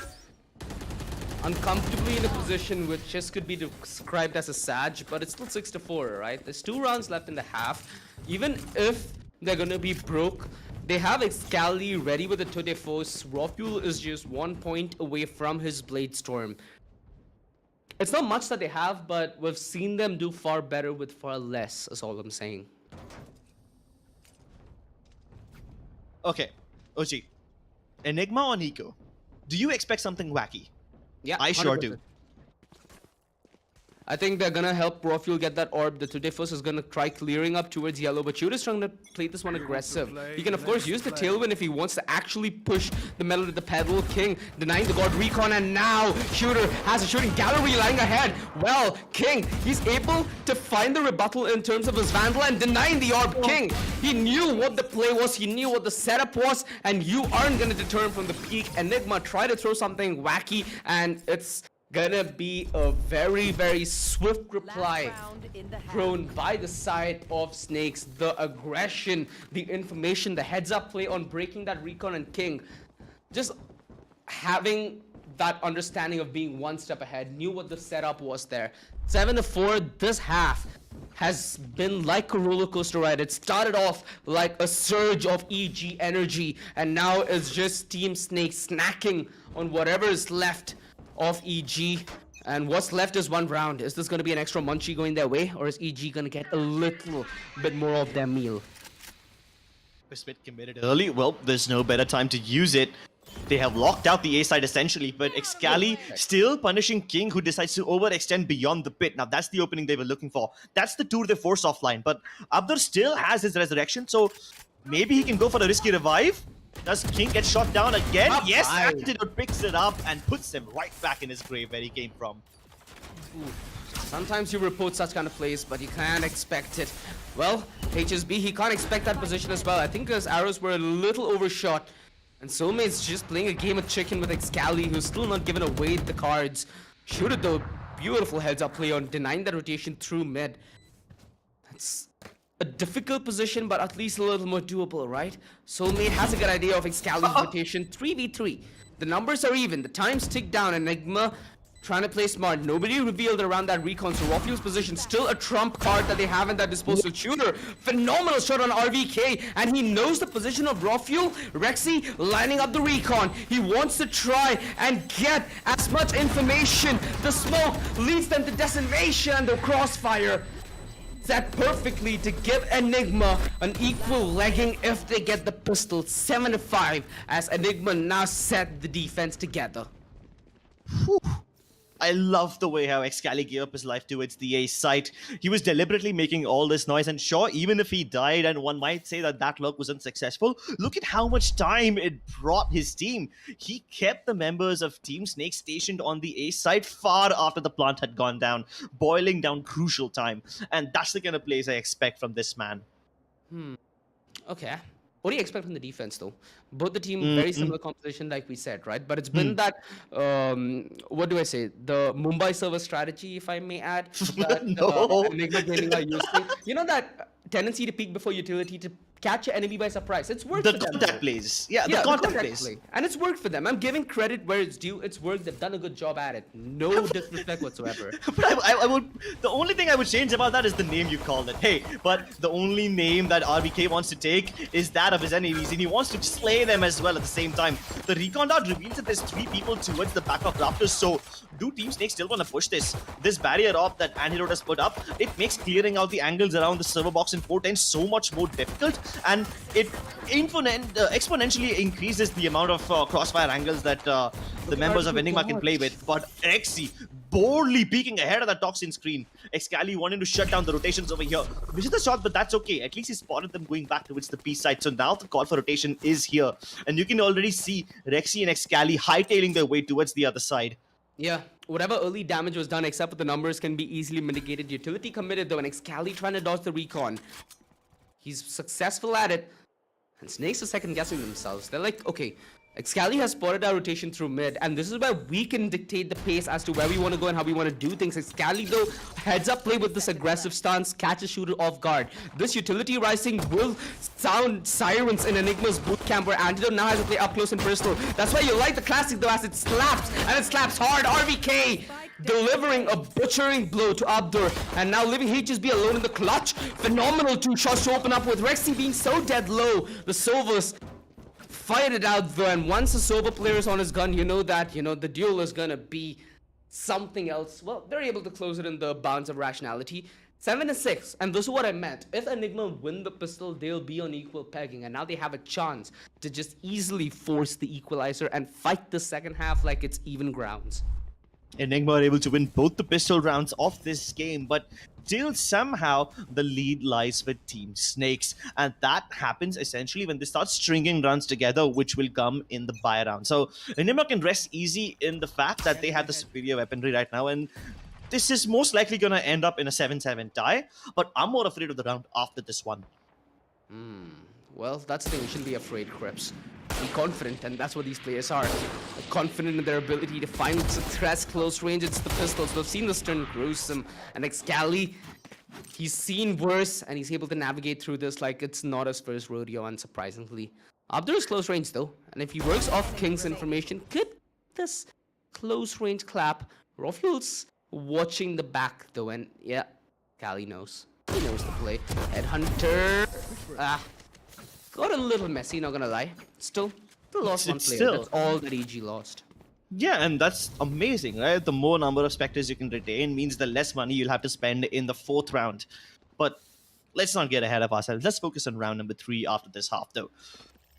uncomfortably in a position which just could be described as a sag, but it's still 6-4, right? There's 2 rounds left in the half. Even if they're gonna be broke, they have Excali ready with the Tote Force. Rofuel is just 1 point away from his Blade Storm. It's not much that they have, but we've seen them do far better with far less, is all I'm saying. Okay, OG. Enigma or Nico? Do you expect something wacky? Yeah, I sure 100%. do. I think they're gonna help Rofuel get that orb. The Tudefos is gonna try clearing up towards yellow, but Shooter's trying to play this one aggressive. He can of course use the tailwind if he wants to actually push the metal to the pedal. King denying the god recon, and now Shooter has a shooting gallery lying ahead. Well, King, he's able to find the rebuttal in terms of his Vandal and denying the orb. King, he knew what the play was, he knew what the setup was, and you aren't gonna deter him from the peak. Enigma try to throw something wacky, and it's gonna be a very, very swift reply thrown by the side of Snakes. The aggression, the information, the heads-up play on breaking that recon, and King just having that understanding of being 1 step ahead, knew what the setup was there. 7-4, this half has been like a roller coaster ride. It started off like a surge of EG energy, and now it's just Team Snake snacking on whatever is left of EG, and what's left is 1 round. Is this going to be an extra munchie going their way, or is EG going to get a little bit more of their meal? Bit committed early. Well, there's no better time to use it. They have locked out the A side essentially, but Excali still punishing King, who decides to overextend beyond the pit. Now that's the opening they were looking for. That's the tour they force offline, but Abdur still has his resurrection, so maybe he can go for a risky revive. Does King get shot down again? Yes, Antidote picks it up and puts him right back in his grave where he came from. Sometimes you report such kind of plays, but you can't expect it. Well, HSB, he can't expect that position as well. I think his arrows were a little overshot. And Soulmate's just playing a game of chicken with Excali, who's still not giving away the cards. Shooter though, beautiful heads-up play on denying that rotation through mid. That's a difficult position, but at least a little more doable, right? Soulmate has a good idea of Excali's rotation. 3v3. The numbers are even. The times tick down. Enigma trying to play smart. Nobody revealed around that recon, so Rofuel's position still a trump card that they have in their disposal. Shooter, phenomenal shot on RVK, and he knows the position of Rofuel. Rexy lining up the recon. He wants to try and get as much information. The smoke leads them to decimation, and the crossfire set perfectly to give Enigma an equal legging if they get the pistol. 7-5 as Enigma now set the defense together. Whew. I love the way how Excali gave up his life towards the A site. He was deliberately making all this noise, and sure, even if he died and one might say that that lurk was unsuccessful, look at how much time it brought his team. He kept the members of Team Snake stationed on the A site far after the plant had gone down, boiling down crucial time. And that's the kind of plays I expect from this man. Okay. What do you expect from the defense, though? Both the team, very similar composition, like we said, right? But it's been that, what do I say? The Mumbai server strategy, if I may add. That, No. Enigma Gaming are using. You know that tendency to peek before utility to catch your enemy by surprise. It's worked The for them. contact plays. Yeah, the contact plays. play. And it's worked for them. I'm giving credit where it's due. It's worked. They've done a good job at it. No disrespect whatsoever. But I would. The only thing I would change about that is the name you called it. Hey, but the only name that RBK wants to take is that of his enemies, and he wants to slay them as well at the same time. The recon dart reveals that there's 3 people towards the back of Raptors, so do Team Snake still want to push this? This barrier op that Antidote has put up, it makes clearing out the angles around the server box in 410 so much more difficult, and it exponentially increases the amount of crossfire angles that the members of Enigma can play with. But Rexy boldly peeking ahead of the toxin screen. Excali wanting to shut down the rotations over here. Misses the shot, but that's okay. At least he spotted them going back towards the P side. So now the call for rotation is here. And you can already see Rexy and Excali hightailing their way towards the other side. Yeah, whatever early damage was done, except for the numbers, can be easily mitigated. Utility committed though, and Excali trying to dodge the recon. He's successful at it, and Snakes are second guessing themselves. They're like, okay, Excali has spotted our rotation through mid, and this is where we can dictate the pace as to where we want to go and how we want to do things. Excali though, heads up play with this aggressive stance, catch a shooter off guard. This utility rising will sound sirens in Enigma's bootcamp, where Antidote now has to play up close and personal. That's why you like the classic though, as it slaps, and it slaps hard. RVK delivering a butchering blow to Abdur, and now leaving HSB alone in the clutch. Phenomenal 2 shots to open up with. Rexy being so dead low. The Silvers fired it out though, and once a Silver player is on his gun, you know that, the duel is gonna be something else. Well, they're able to close it in the bounds of rationality. 7-6, and this is what I meant. If Enigma win the pistol, they'll be on equal pegging, and now they have a chance to just easily force the equalizer and fight the second half like it's even grounds. Enigma are able to win both the pistol rounds of this game, but still somehow the lead lies with Team Snakes. And that happens essentially when they start stringing runs together, which will come in the buy round. So Enigma can rest easy in the fact that they have the superior weaponry right now, and this is most likely going to end up in a 7-7 tie, but I'm more afraid of the round after this one. Well, that's the thing. You shouldn't be afraid, Crips. Be confident, and that's what these players are. Confident in their ability to find success close range. It's the pistols. We've seen this turn gruesome, and Excali, he's seen worse, and he's able to navigate through this like it's not his first rodeo, unsurprisingly. Abdur is close range though, and if he works off King's information, could this close range clap. Rofuel's watching the back though, and yeah, Cali knows. He knows the play. Headhunter. Got a little messy, not gonna lie. Still lost one player. That's all that EG lost. Yeah, and that's amazing, right? The more number of Spectres you can retain means the less money you'll have to spend in the 4th round. But let's not get ahead of ourselves. Let's focus on round number 3 after this half, though.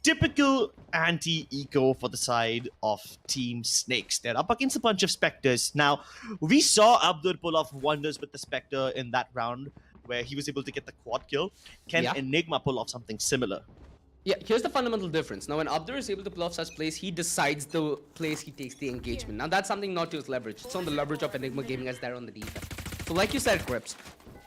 Typical anti-eco for the side of Team Snakes. They're up against a bunch of Spectres. Now, we saw Abdur pull off wonders with the Spectre in that round, where he was able to get the quad kill. Can Enigma pull off something similar? Yeah, here's the fundamental difference. Now, when Abdur is able to pull off such plays, he decides the place he takes the engagement. Now, that's something not to his leverage. It's on the leverage of Enigma Gaming as they're on the defense. So, like you said, Crips,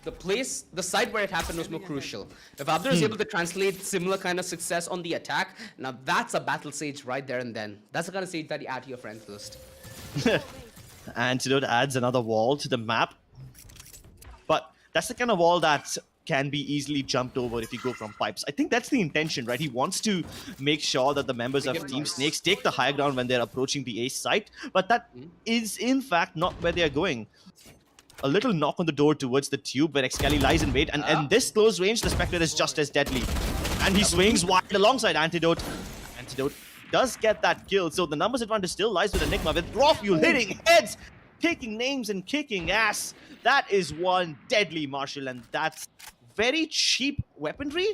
the side where it happened was more crucial. If Abdur is able to translate similar kind of success on the attack, now that's a battle stage right there and then. That's the kind of stage that you add to your friends list. Antidote adds another wall to the map. But that's the kind of wall that can be easily jumped over if you go from pipes. I think that's the intention, right? He wants to make sure that the members of Team Snakes take the high ground when they're approaching the ace site, but that is in fact not where they're going. A little knock on the door towards the tube where Excali lies in wait, and this close range, the Spectre is just as deadly. And he swings wide alongside Antidote. Antidote does get that kill, so the numbers advantage still lies with Enigma, with Rofuel hitting heads, taking names and kicking ass. That is one deadly Marshall, and that's very cheap weaponry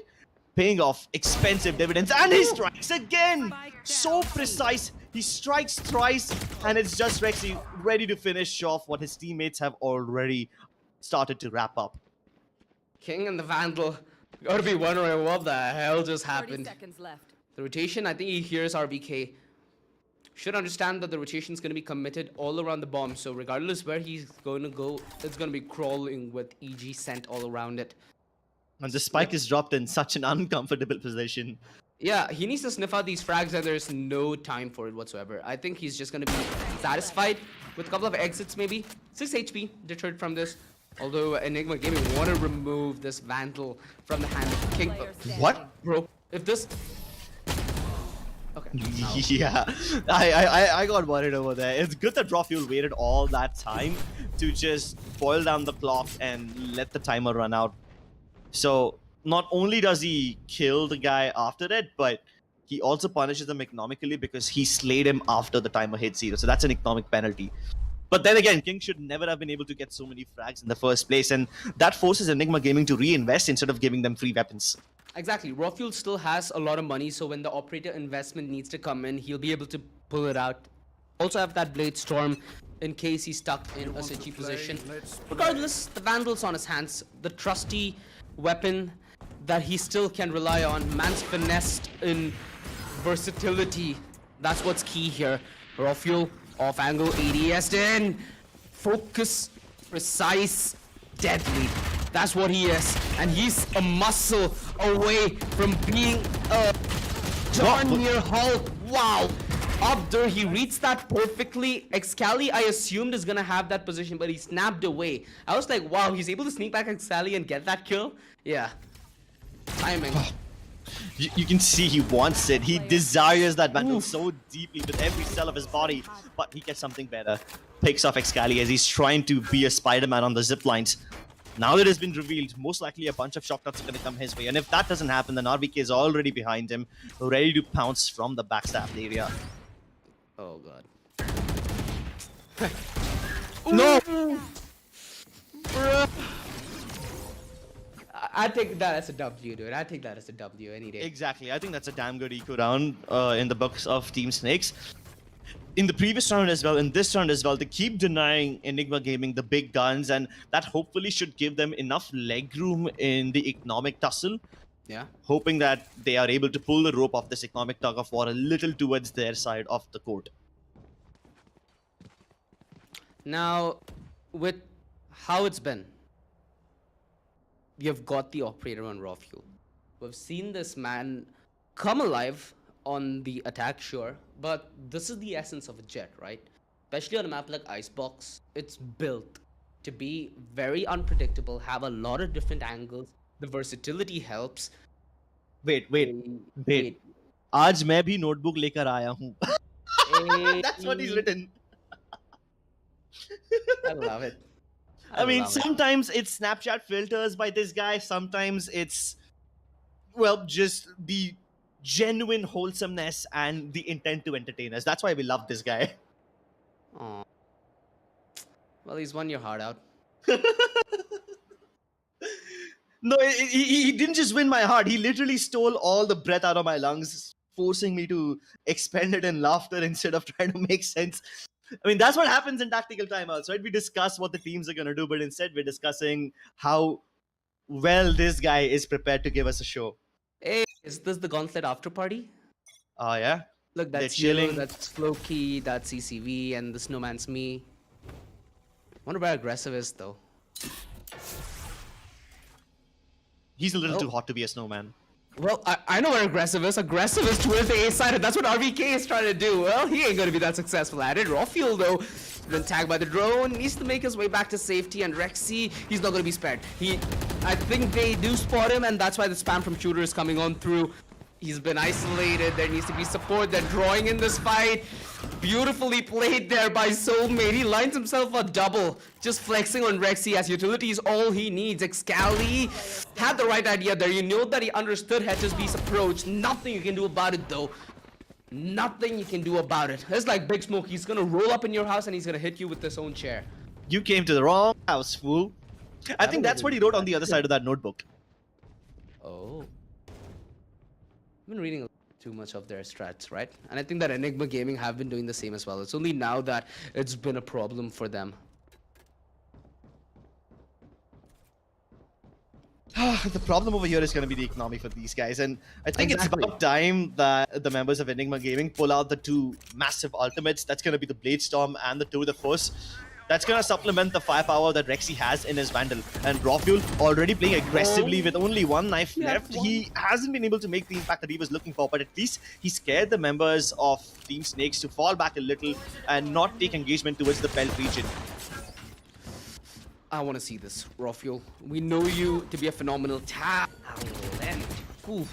paying off expensive dividends. And he strikes again! So precise. He strikes thrice, and it's just Rexy ready to finish off what his teammates have already started to wrap up. King and the Vandal gotta be wondering what the hell just happened. 30 seconds left. The rotation, I think he hears RBK. Should understand that the rotation is going to be committed all around the bomb, so regardless where he's going to go, it's going to be crawling with EG sent all around it. And the spike is dropped in such an uncomfortable position. Yeah, he needs to sniff out these frags and there's no time for it whatsoever. I think he's just going to be satisfied with a couple of exits maybe. 6 HP deterred from this. Although Enigma Gaming want to remove this Vandal from the hand of King. What? Bro, if this... Okay. Yeah, I got worried over there. It's good that Rofuel waited all that time to just boil down the clock and let the timer run out. So not only does he kill the guy after it, but he also punishes him economically because he slayed him after the timer hit 0. So that's an economic penalty. But then again, King should never have been able to get so many frags in the first place, and that forces Enigma Gaming to reinvest instead of giving them free weapons. Exactly. Rofuel still has a lot of money, so when the operator investment needs to come in, he'll be able to pull it out. Also have that Blade Storm in case he's stuck in a sitchy position. Regardless, the Vandal's on his hands. The trusty weapon that he still can rely on. Man's finessed in versatility. That's what's key here. Rofuel off angle, ADS in. Focus, precise, deadly. That's what he is. And he's a muscle away from being a darn near Hulk. Wow. Up there, he reads that perfectly. Excali, I assumed, is gonna have that position, but he snapped away. I was like, wow, he's able to sneak back Excali and get that kill? Yeah. Timing. You can see he wants it. He desires that battle so deeply with every cell of his body, but he gets something better. Picks off Excali as he's trying to be a Spider-Man on the zip lines. Now that it's been revealed, most likely a bunch of shock darts are going to come his way. And if that doesn't happen, then RBK is already behind him, ready to pounce from the backstabbed area. Oh, God. No! Bruh. I take that as a W, dude. I take that as a W any day. Exactly. I think that's a damn good eco round in the books of Team Snakes. In the previous round as well, in this round as well, they keep denying Enigma Gaming the big guns, and that hopefully should give them enough leg room in the economic tussle. Yeah. Hoping that they are able to pull the rope off this economic tug of war a little towards their side of the court. Now, with how it's been, you've got the operator on raw fuel. We've seen this man come alive on the attack, sure, but this is the essence of a jet, right? Especially on a map like Icebox, it's built to be very unpredictable, have a lot of different angles. The versatility helps. Wait. आज मैं भी notebook लेकर आया हूँ. That's what he's written. I love it. I mean, sometimes it's Snapchat filters by this guy. Sometimes it's, well, just the genuine wholesomeness and the intent to entertain us. That's why we love this guy. Aww. Well, he's won your heart out. No, he didn't just win my heart. He literally stole all the breath out of my lungs, forcing me to expend it in laughter instead of trying to make sense. I mean, that's what happens in tactical timeouts, right? We discuss what the teams are going to do, but instead we're discussing how well this guy is prepared to give us a show. Hey, is this the Gauntlet after party? Oh, yeah? Look, that's chilling. That's Floki, that's CCV, and the Snowman's me. Wonder where aggressive is, though. He's a little too hot to be a snowman. Well, I know where aggressive is. Aggressive is towards the A side, and that's what RVK is trying to do. Well, he ain't gonna be that successful at it. Raw fuel, though, been tagged by the drone, needs to make his way back to safety, and Rexy, he's not gonna be spared. I think they do spot him, and that's why the spam from shooter is coming on through. He's been isolated. There needs to be support. They're drawing in this fight. Beautifully played there by Soulmate. He lines himself a double. Just flexing on Rexy as utility is all he needs. Excali had the right idea there. You know that he understood HSB's approach. Nothing you can do about it, though. Nothing you can do about it. It's like Big Smoke. He's going to roll up in your house and he's going to hit you with his own chair. You came to the wrong house, fool. I think that's what he wrote on the other side of that notebook. Oh. I've been reading too much of their strats, right? And I think that Enigma Gaming have been doing the same as well. It's only now that it's been a problem for them. The problem over here is going to be the economy for these guys, and I think it's about time that the members of Enigma Gaming pull out the two massive ultimates. That's going to be the Blade Storm and the Tour de Force. That's going to supplement the firepower that Rexy has in his Vandal. And Raw Fuel already playing aggressively with only one knife left. He hasn't been able to make the impact that he was looking for, but at least he scared the members of Team Snakes to fall back a little and not take engagement towards the belt region. I want to see this, Raw Fuel. We know you to be a phenomenal talent. Oof.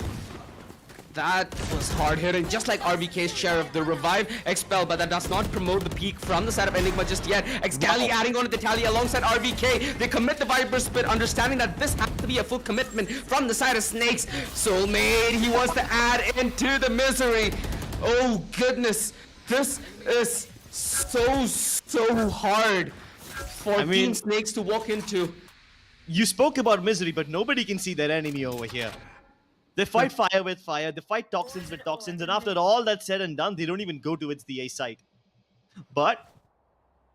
That was hard hitting, just like RVK's share of the revive expel, but that does not promote the peak from the side of Enigma just yet. Excali adding on to the tally alongside RVK. They commit the Viper Spit, understanding that this has to be a full commitment from the side of Snakes. Soulmate, he wants to add into the misery. Oh goodness, this is so hard for Team Snakes to walk into. You spoke about misery, but nobody can see their enemy over here. They fight fire with fire, they fight toxins with toxins, and after all that's said and done, they don't even go towards the A side. But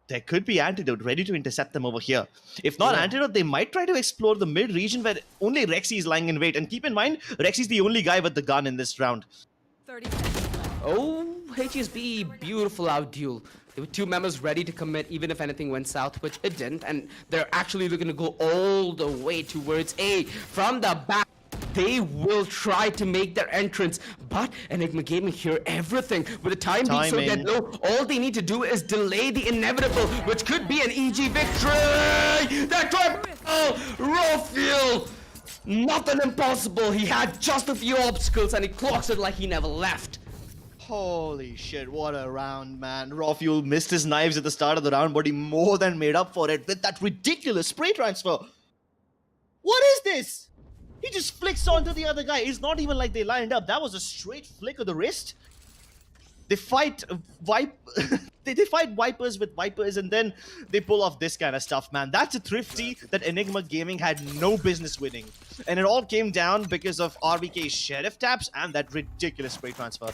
there could be Antidote ready to intercept them over here. If not Antidote, they might try to explore the mid region where only Rexy is lying in wait. And keep in mind, Rexy's the only guy with the gun in this round. 30 seconds left. Oh, HSB, beautiful out duel. There were two members ready to commit even if anything went south, which it didn't, and they're actually looking to go all the way towards A. From the back, they will try to make their entrance, but Enigma Gaming hear everything. With the time being so dead low, all they need to do is delay the inevitable, which could be an EG victory! That triple! Raw fuel! Nothing impossible. He had just a few obstacles and he clocks it like he never left. Holy shit, what a round, man. Raw Fuel missed his knives at the start of the round, but he more than made up for it with that ridiculous spray transfer. What is this? He just flicks onto the other guy. It's not even like they lined up. That was a straight flick of the wrist. They fight they fight Vipers with Vipers, and then they pull off this kind of stuff, man. That's a thrifty that Enigma Gaming had no business winning. And it all came down because of RVK's Sheriff taps and that ridiculous spray transfer.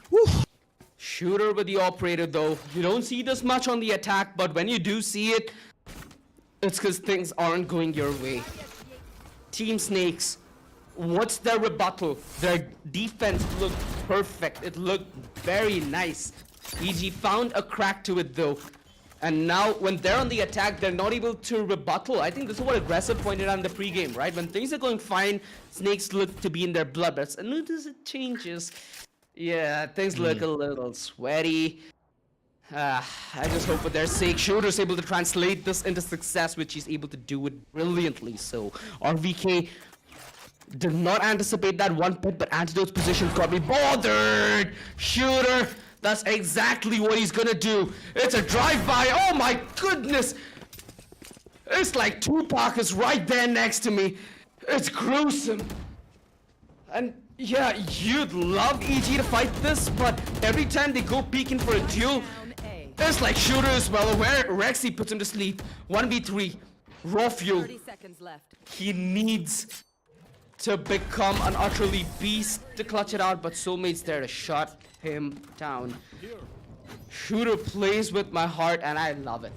Whew. Shooter with the operator though. You don't see this much on the attack, but when you do see it, it's because things aren't going your way. Team Snakes, what's their rebuttal? Their defense looked perfect. It looked very nice. EG found a crack to it though. And now when they're on the attack, they're not able to rebuttal. I think this is what Aggressive pointed out in the pregame, right? When things are going fine, Snakes look to be in their blood. But as soon as it changes, yeah, things look a little sweaty. I just hope for their sake, Shooter's able to translate this into success, which he's able to do it brilliantly. So RVK did not anticipate that one pit, but Antidote's position got me bothered. Shooter, that's exactly what he's gonna do. It's a drive-by. Oh my goodness. It's like Tupac is right there next to me. It's gruesome. And yeah, you'd love EG to fight this, but every time they go peeking for a duel, it's like Shooter is well aware. Rexy puts him to sleep. 1v3. Raw fuel. 30 seconds left. He needs to become an utterly beast to clutch it out, but Soulmate's there to shut him down. Shooter plays with my heart, and I love it.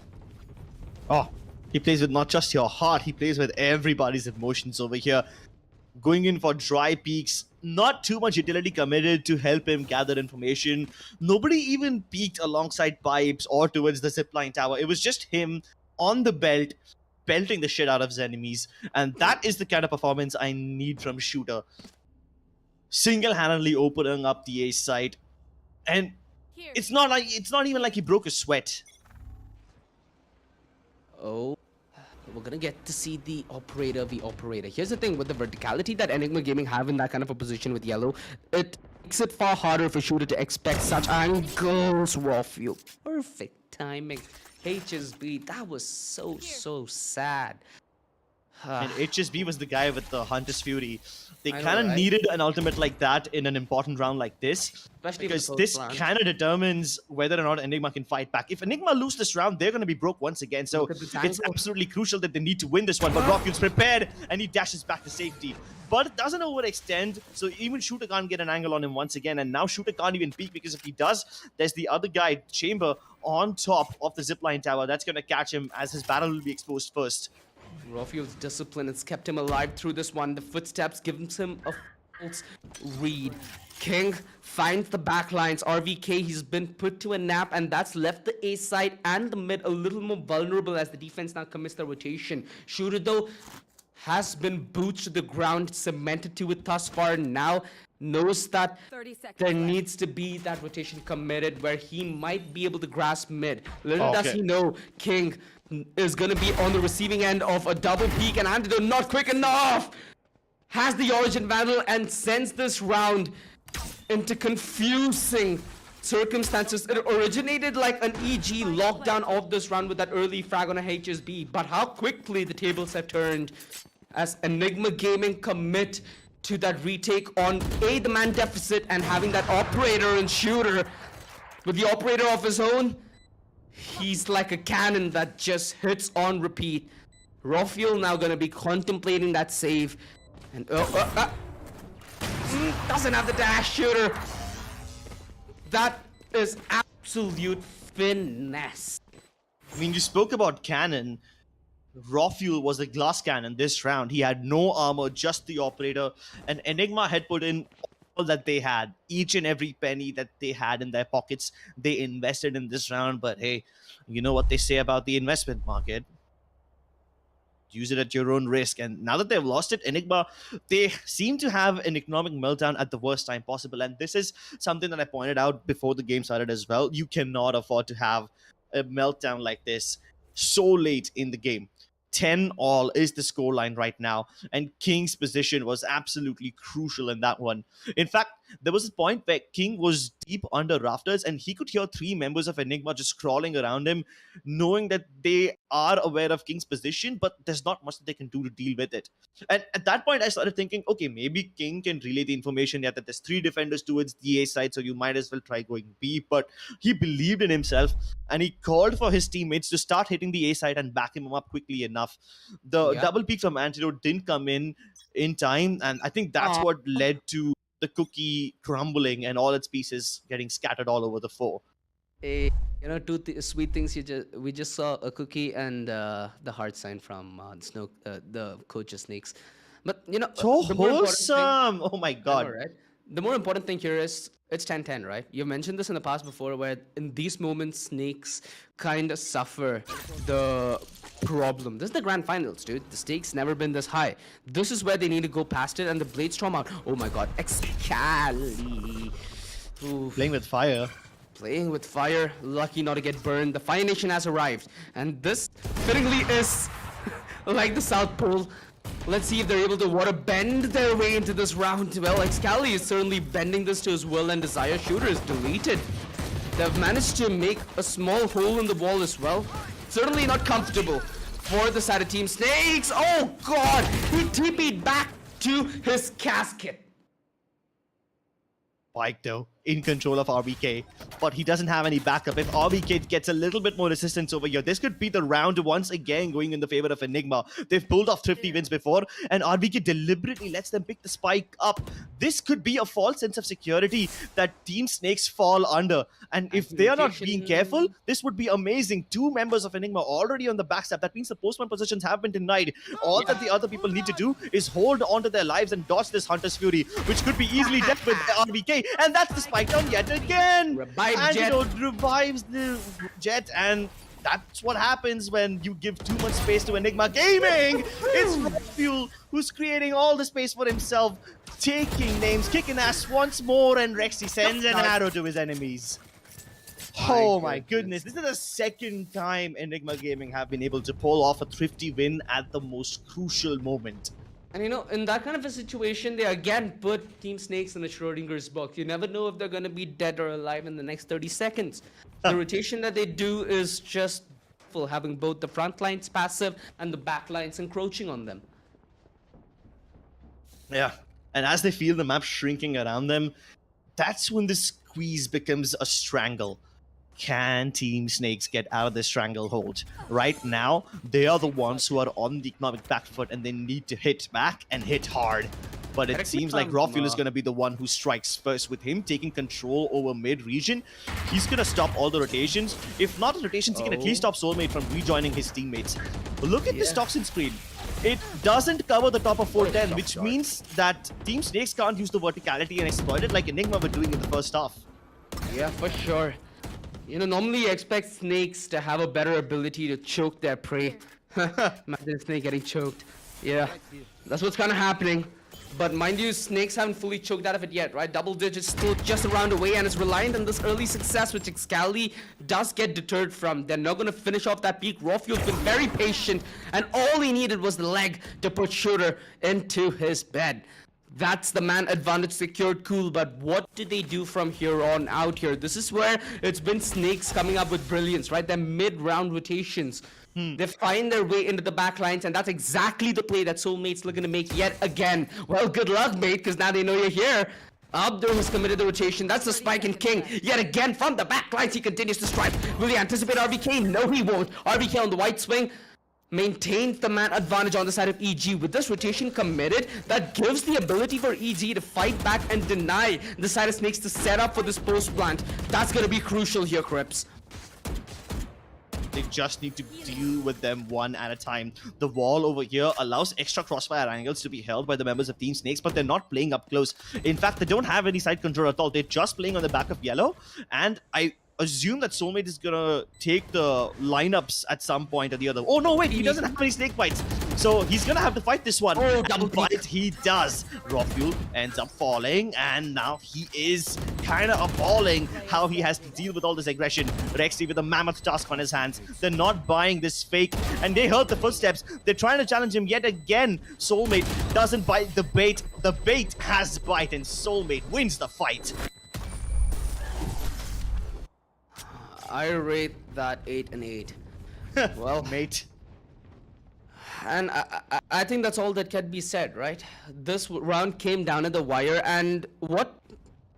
Oh, he plays with not just your heart, he plays with everybody's emotions over here. Going in for dry peaks, not too much utility committed to help him gather information. Nobody even peeked alongside pipes or towards the zipline tower. It was just him on the belt, belting the shit out of his enemies. And that is the kind of performance I need from Shooter. Single-handedly opening up the ace side. And it's not even like he broke a sweat. Oh, we're gonna get to see the operator. Here's the thing with the verticality that Enigma Gaming have in that kind of a position with yellow, it makes it far harder for Shooter to expect such angles. Raw fuel, perfect timing. HSB, that was so sad. And HSB was the guy with the Hunter's Fury. They I know, kind of right? needed an ultimate like that in an important round like this. Especially Because with this close round. kind of determines whether or not Enigma can fight back. If Enigma lose this round, they're going to be broke once again. So Look at the tank it's roll. absolutely crucial that they need to win this one. But Rockfield's prepared and he dashes back to safety. But it doesn't overextend, so even Shooter can't get an angle on him once again. And now Shooter can't even peek, because if he does, there's the other guy, Chamber, on top of the zipline tower. That's going to catch him as his battle will be exposed first. Rawfield's discipline has kept him alive through this one. The footsteps gives him a false read. King finds the backlines. RVK, he's been put to a nap, and that's left the A side and the mid a little more vulnerable as the defense now commits the rotation. Shooter, though, has been boots to the ground, cemented to it thus far. Now knows that 30 seconds there left. needs to be that rotation committed where he might be able to grasp mid. Little does Okay. he know, King is going to be on the receiving end of a double peak, and Antidote not quick enough! Has the Origin Vandal and sends this round into confusing circumstances. It originated like an EG lockdown of this round with that early frag on a HSB, but how quickly the tables have turned as Enigma Gaming commit to that retake on A, the man deficit, and having that operator and Shooter with the operator of his own. He's like a cannon that just hits on repeat. Rafiel now gonna be contemplating that save. And doesn't have the dash. Shooter. That is absolute finesse. I mean, you spoke about cannon. Raw Fuel was a glass cannon this round. He had no armor, just the operator. And Enigma had put in that they had, each and every penny that they had in their pockets, they invested in this round. But hey, you know what they say about the investment market. Use it at your own risk. And now that they've lost it, Enigma, they seem to have an economic meltdown at the worst time possible. And this is something that I pointed out before the game started as well. You cannot afford to have a meltdown like this so late in the game. 10-all is the scoreline right now, and King's position was absolutely crucial in that one. In fact, there was a point where King was deep under rafters and he could hear 3 members of Enigma just crawling around him, knowing that they are aware of King's position, but there's not much that they can do to deal with it. And at that point, I started thinking, okay, maybe King can relay the information that there's 3 defenders towards the A side, so you might as well try going B. But he believed in himself and he called for his teammates to start hitting the A side and back him up quickly enough. The double peak from Antidote didn't come in time, and I think that's what led to the cookie crumbling and all its pieces getting scattered all over the floor. Two sweet things we just saw a cookie and the heart sign from the coach's snakes. But So the more important thing- wholesome! Oh my I know, god. right? The more important thing here is it's 10-10, right? You've mentioned this in the past before, where in these moments snakes kind of suffer the problem. This is the grand finals, dude. The stakes never been this high. This is where they need to go past it, and the blade storm out. Oh my god, Excali. Playing with fire. Playing with fire, lucky not to get burned. The Fire Nation has arrived, and this fittingly is like the South Pole. Let's see if they're able to water bend their way into this round. Well, Excali is certainly bending this to his will, and Desire Shooter is deleted. They've managed to make a small hole in the wall as well. Certainly not comfortable for the side of Team Snakes. Oh god, he TP'd back to his casket. Spike though, in control of RBK, but he doesn't have any backup. If RBK gets a little bit more resistance over here, this could be the round once again going in the favor of Enigma. They've pulled off 50 wins before, and RBK deliberately lets them pick the spike up. This could be a false sense of security that Team Snakes fall under, and if they are not being careful, this would be amazing. 2 members of Enigma already on the backstab. That means the postman positions have been denied. All that the other people need to do is hold on to their lives and dodge this Hunter's Fury, which could be easily dealt with RBK. And that's the spike down yet again. Revive Antidote revives the Jet, and that's what happens when you give too much space to Enigma Gaming. It's Fuel who's creating all the space for himself, taking names, kicking ass once more, and Rexy sends an arrow to his enemies. Oh my goodness, this is the second time Enigma Gaming have been able to pull off a thrifty win at the most crucial moment. And in that kind of a situation, they again put Team Snakes in a Schrodinger's box. You never know if they're going to be dead or alive in the next 30 seconds. The rotation that they do is just full, having both the front lines passive and the back lines encroaching on them. Yeah, and as they feel the map shrinking around them, that's when the squeeze becomes a strangle. Can Team Snakes get out of this stranglehold? Right now, they are the ones who are on the economic back foot, and they need to hit back and hit hard. But it seems like Rawfuel is going to be the one who strikes first. With him taking control over mid-region, he's going to stop all the rotations. If not the rotations, he can at least stop Soulmate from rejoining his teammates. Look at this toxin screen. It doesn't cover the top of 410, which means that Team Snakes can't use the verticality and exploit it like Enigma were doing in the first half. Yeah, for sure. Normally you expect snakes to have a better ability to choke their prey. Imagine a snake getting choked. Yeah, that's what's kind of happening. But mind you, snakes haven't fully choked out of it yet, right? Double digits still just around away, and is reliant on this early success, which Excali does get deterred from. They're not going to finish off that peak. Rawfuel's been very patient, and all he needed was the leg to put Shooter into his bed. That's the man advantage secured, cool, but what do they do from here on out here? This is where it's been Snakes coming up with brilliance, right? Their mid-round rotations. They find their way into the back lines, and that's exactly the play that Soulmate's looking to make yet again. Well, good luck, mate, because now they know you're here. Abdur has committed the rotation. That's the spike in King. Yet again, from the back lines, he continues to strike. Will he anticipate RVK? No, he won't. RVK on the white swing maintains the man advantage on the side of EG. With this rotation committed, that gives the ability for EG to fight back and deny the side of Snakes to set up for this post plant. That's going to be crucial here, Crips. They just need to deal with them one at a time. The wall over here allows extra crossfire angles to be held by the members of Team Snakes, but they're not playing up close. In fact, they don't have any side control at all. They're just playing on the back of yellow, and I assume that Soulmate is gonna take the lineups at some point or the other. Oh no, wait, he doesn't have any snake bites. So he's gonna have to fight this one. Oh, double bite, he does. Rofuel ends up falling, and now he is kind of appalling how he has to deal with all this aggression. Rexy with a mammoth task on his hands. They're not buying this fake, and they heard the footsteps. They're trying to challenge him yet again. Soulmate doesn't bite the bait. The bait has bite, and Soulmate wins the fight. I rate that 8 and 8. Well, Mate. and I think that's all that can be said, right? This round came down at the wire, and what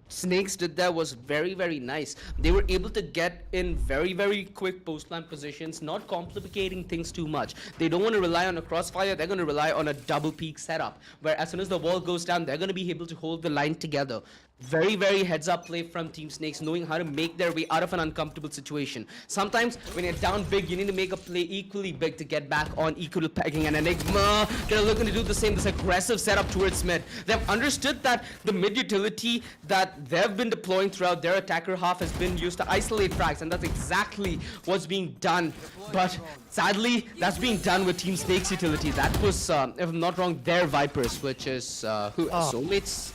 Snakes did there was very, very nice. They were able to get in very, very quick post-plant positions, not complicating things too much. They don't want to rely on a crossfire, they're going to rely on a double peak setup, where as soon as the wall goes down, they're going to be able to hold the line together. Very, very heads-up play from Team Snakes, knowing how to make their way out of an uncomfortable situation. Sometimes, when you're down big, you need to make a play equally big to get back on equal pegging. And Enigma, they're looking to do the same, this aggressive setup towards mid. They've understood that the mid utility that they've been deploying throughout their attacker half has been used to isolate frags, and that's exactly what's being done. But sadly, that's being done with Team Snakes utility. That was, if I'm not wrong, their Vipers, which is Soulmates.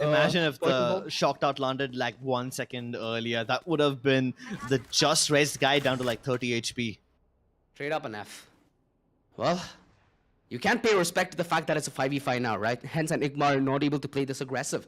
Imagine if the shocked out landed like 1 second earlier. That would have been the just raised guy down to like 30 HP. Trade up an F. Well, you can't pay respect to the fact that it's a 5v5 now, right? Hence, Enigma are not able to play this aggressive.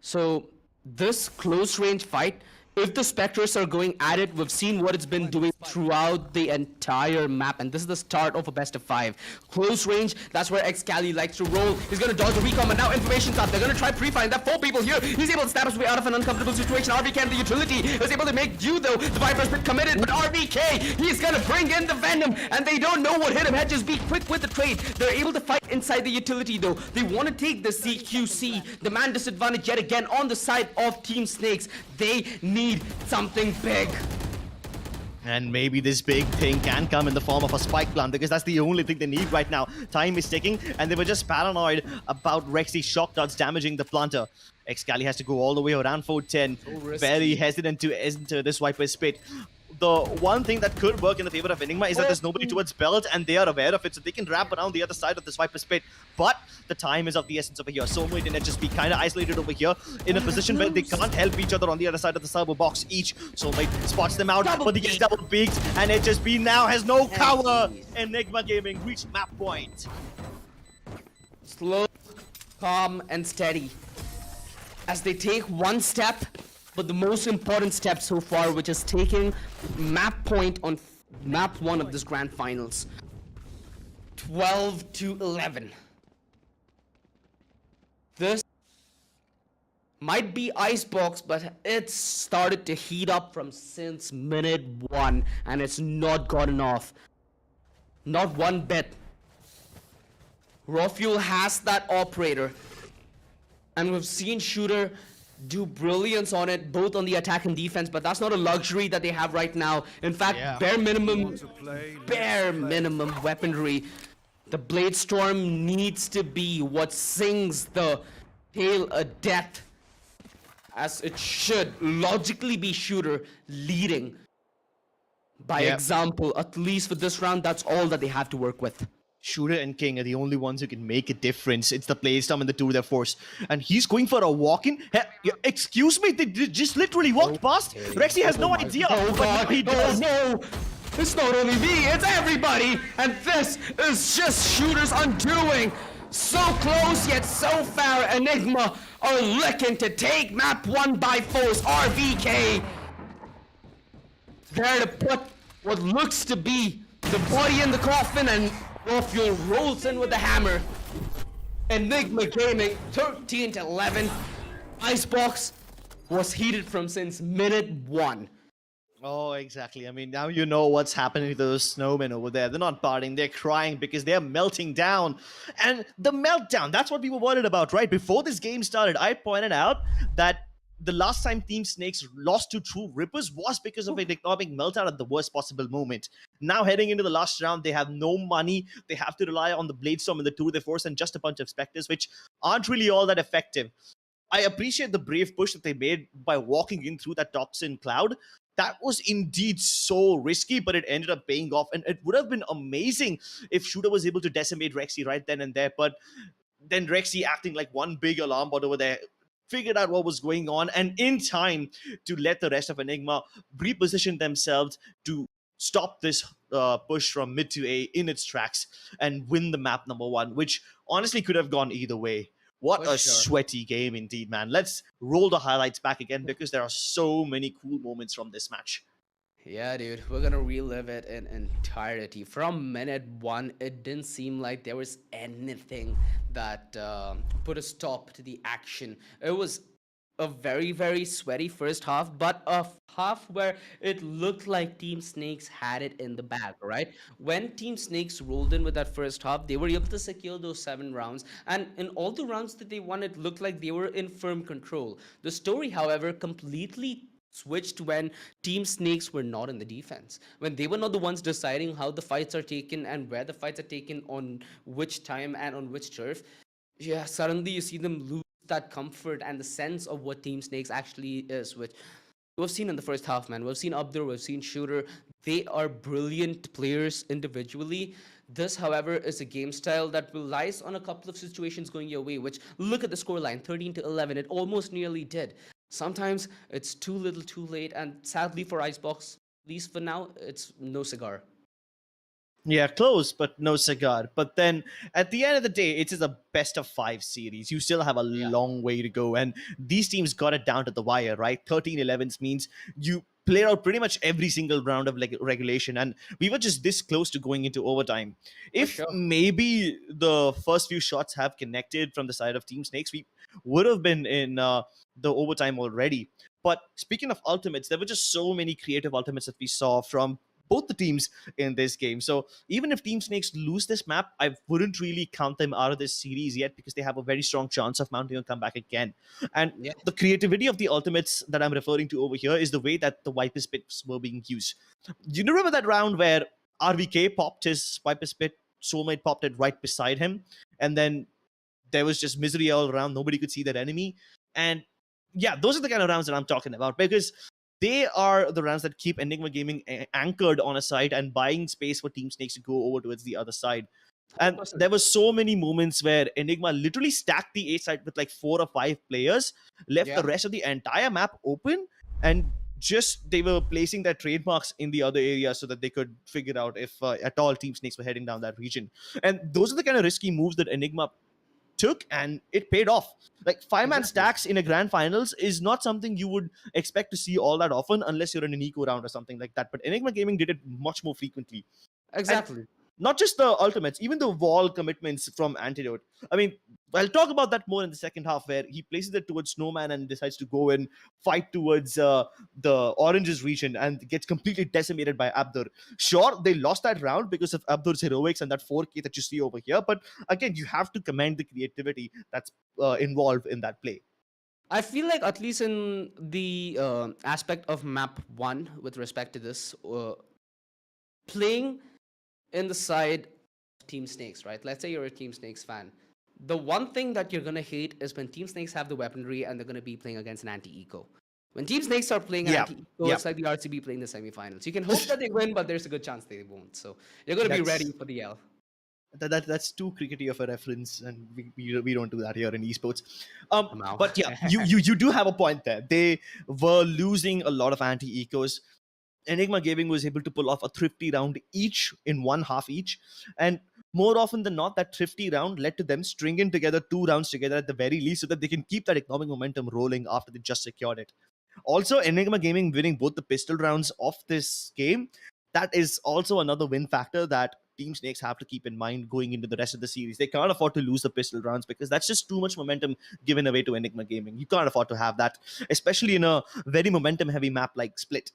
So, this close range fight, if the Spectres are going at it, we've seen what it's been doing throughout the entire map, and this is the start of a best of 5. Close range, that's where Excali likes to roll. He's gonna dodge the recon, but now information's up. They're gonna try pre-find. There are 4 people here. He's able to stab his way out of an uncomfortable situation. RVK, the utility, was able to make do though. The Viper's been committed, but RVK, he's gonna bring in the Venom, and they don't know what hit him. Hedges be quick with the trade. They're able to fight inside the utility though. They want to take the CQC. The man disadvantage yet again on the side of Team Snakes. They need something big. And maybe this big thing can come in the form of a spike plant, because that's the only thing they need right now. Time is ticking, and they were just paranoid about Rexy's shock darts damaging the planter. Excali has to go all the way around 410. Very hesitant to enter this Viper's pit. The one thing that could work in the favor of Enigma is that there's nobody towards belt, and they are aware of it, so they can wrap around the other side of this Viper's pit. But the time is of the essence over here. Soulmate and just be kind of isolated over here in a position where they can't help each other on the other side of the servo box each. Soulmate spots them out, but they get double peaked, and HSB now has no cover. Enigma Gaming reached map point. Slow, calm, and steady. As they take one step, but the most important step so far, which is taking map point on map 1 of this grand finals. 12-11. This might be Icebox, but it's started to heat up from since minute 1, and it's not gotten off. Not one bit. Raw Fuel has that operator, and we've seen Shooter do brilliance on it, both on the attack and defense, but that's not a luxury that they have right now. In fact, bare minimum weaponry. The Blade Storm needs to be what sings the Hail a Death, as it should logically be Shooter leading by example. At least for this round, that's all that they have to work with. Shooter and King are the only ones who can make a difference. It's the Playstorm and the two of their force. And he's going for a walk-in. Excuse me, they just literally walked past. Rexy has no idea. Oh god, he does. no! It's not only me, it's everybody! And this is just Shooter's undoing! So close yet so far, Enigma are looking to take map 1 by force. RVK there to put what looks to be the body in the coffin, and Raw Fuel rolls in with the hammer. Enigma Gaming 13-11. Icebox was heated from since minute 1. Oh, exactly. I mean, now you know what's happening to those snowmen over there. They're not partying, they're crying because they're melting down. And the meltdown, that's what we were worried about, right? Before this game started, I pointed out that the last time Team Snakes lost to True Rippers was because of an economic meltdown at the worst possible moment. Now heading into the last round, they have no money. They have to rely on the Bladestorm and the Tour de Force and just a bunch of Spectres, which aren't really all that effective. I appreciate the brave push that they made by walking in through that toxin cloud. That was indeed so risky, but it ended up paying off. And it would have been amazing if Shooter was able to decimate Rexy right then and there. But then Rexy, acting like one big alarm bot over there, figured out what was going on, and in time to let the rest of Enigma reposition themselves to stop this push from mid to A in its tracks and win the map number one, which honestly could have gone either way. What For a sure. sweaty game indeed, man. Let's roll the highlights back again because there are so many cool moments from this match. Yeah, dude, we're gonna relive it in entirety. From minute one, it didn't seem like there was anything that put a stop to the action. It was a very, very sweaty first half, but a half where it looked like Team Snakes had it in the bag, right? When Team Snakes rolled in with that first half, they were able to secure those 7 rounds, and in all the rounds that they won, it looked like they were in firm control. The story, however, completely switched when Team Snakes were not in the defense, when they were not the ones deciding how the fights are taken and where the fights are taken on which time and on which turf. Yeah, suddenly you see them lose that comfort and the sense of what Team Snakes actually is, which we've seen in the first half, man. We've seen Abdur, we've seen Shooter. They are brilliant players individually. This, however, is a game style that relies on a couple of situations going your way, which look at the scoreline, 13 to 11. It almost nearly did. Sometimes it's too little too late, and sadly for Icebox, at least for now, it's no cigar. Yeah, close, but no cigar. But then at the end of the day, it is a best of 5 series. You still have a Yeah. long way to go. And these teams got it down to the wire, right? 13-11s means you play out pretty much every single round of regulation. And we were just this close to going into overtime. For If sure. maybe the first few shots have connected from the side of Team Snakes, we would have been in the overtime already. But speaking of ultimates, there were just so many creative ultimates that we saw from both the teams in this game. So even if Team Snakes lose this map, I wouldn't really count them out of this series yet because they have a very strong chance of mounting a comeback again. And Yeah. the creativity of the ultimates that I'm referring to over here is the way that the Viper Spits were being used. You remember that round where RVK popped his Viper Spit, Soulmate popped it right beside him, and then there was just misery all around. Nobody could see that enemy. And yeah, those are the kind of rounds that I'm talking about because they are the rounds that keep Enigma Gaming anchored on a side and buying space for Team Snakes to go over towards the other side. And 100%. there were so many moments where Enigma literally stacked the A side with like 4 or 5 players, left Yeah. the rest of the entire map open, and just they were placing their trademarks in the other area so that they could figure out if at all Team Snakes were heading down that region. And those are the kind of risky moves that Enigma took, and it paid off. Like 5-man Exactly. stacks in a grand finals is not something you would expect to see all that often unless you're in an eco round or something like that. But Enigma Gaming did it much more frequently. And Exactly. not just the ultimates, even the wall commitments from Antidote. I mean, I'll talk about that more in the second half, where he places it towards Snowman and decides to go and fight towards the Oranges region and gets completely decimated by Abdur. Sure, they lost that round because of Abdur's heroics and that 4K that you see over here, but again, you have to commend the creativity that's involved in that play. I feel like at least in the aspect of map one with respect to this, playing in the side of Team Snakes, right? Let's say you're a Team Snakes fan. The one thing that you're gonna hate is when Team Snakes have the weaponry and they're gonna be playing against an anti-eco. When Team Snakes are playing an Yeah, anti-eco, yeah. it's like the RCB playing the semifinals. You can hope that they win, but there's a good chance they won't. So you're gonna be That's- ready for the L. That's too crickety of a reference, and we don't do that here in esports. Somehow. But yeah, you do have a point there. They were losing a lot of anti-ecos. Enigma Gaming was able to pull off a thrifty round each in one half each. And more often than not, that thrifty round led to them stringing together 2 rounds together at the very least so that they can keep that economic momentum rolling after they just secured it. Also, Enigma Gaming winning both the pistol rounds of this game, that is also another win factor that Team Snakes have to keep in mind going into the rest of the series. They can't afford to lose the pistol rounds because that's just too much momentum given away to Enigma Gaming. You can't afford to have that, especially in a very momentum heavy map like Split.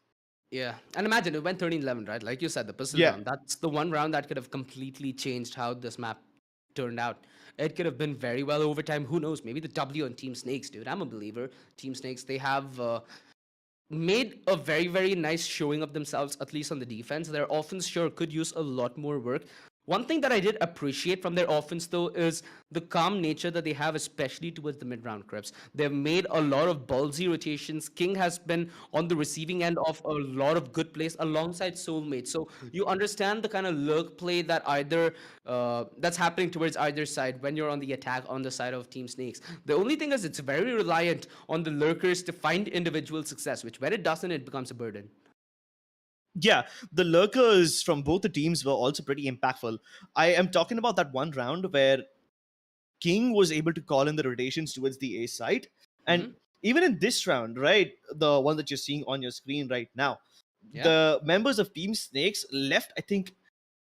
Yeah, and imagine it went 13-11, right? Like you said, the pistol Yeah. round. That's the one round that could have completely changed how this map turned out. It could have been very well overtime. Who knows? Maybe the W on Team Snakes, dude. I'm a believer. Team Snakes, they have made a very, very nice showing of themselves, at least on the defense. Their offense sure could use a lot more work. One thing that I did appreciate from their offense, though, is the calm nature that they have, especially towards the mid-round creeps. They've made a lot of ballsy rotations. King has been on the receiving end of a lot of good plays alongside Soulmate. So you understand the kind of lurk play that either that's happening towards either side when you're on the attack on the side of Team Snakes. The only thing is it's very reliant on the lurkers to find individual success, which when it doesn't, it becomes a burden. Yeah, the lurkers from both the teams were also pretty impactful. I am talking about that one round where King was able to call in the rotations towards the A side. And even in this round, right, the one that you're seeing on your screen right now, Yeah. the members of Team Snakes left, I think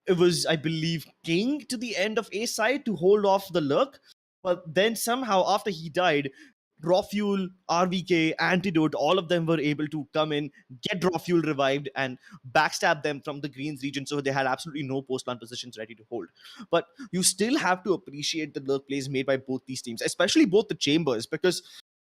it was, I believe, King to the end of A side to hold off the lurk. But then somehow, after he died, Raw Fuel, RVK, Antidote, all of them were able to come in, get Raw Fuel revived, and backstab them from the Greens region. So they had absolutely no post plant positions ready to hold. But you still have to appreciate the lurk plays made by both these teams, especially both the Chambers, because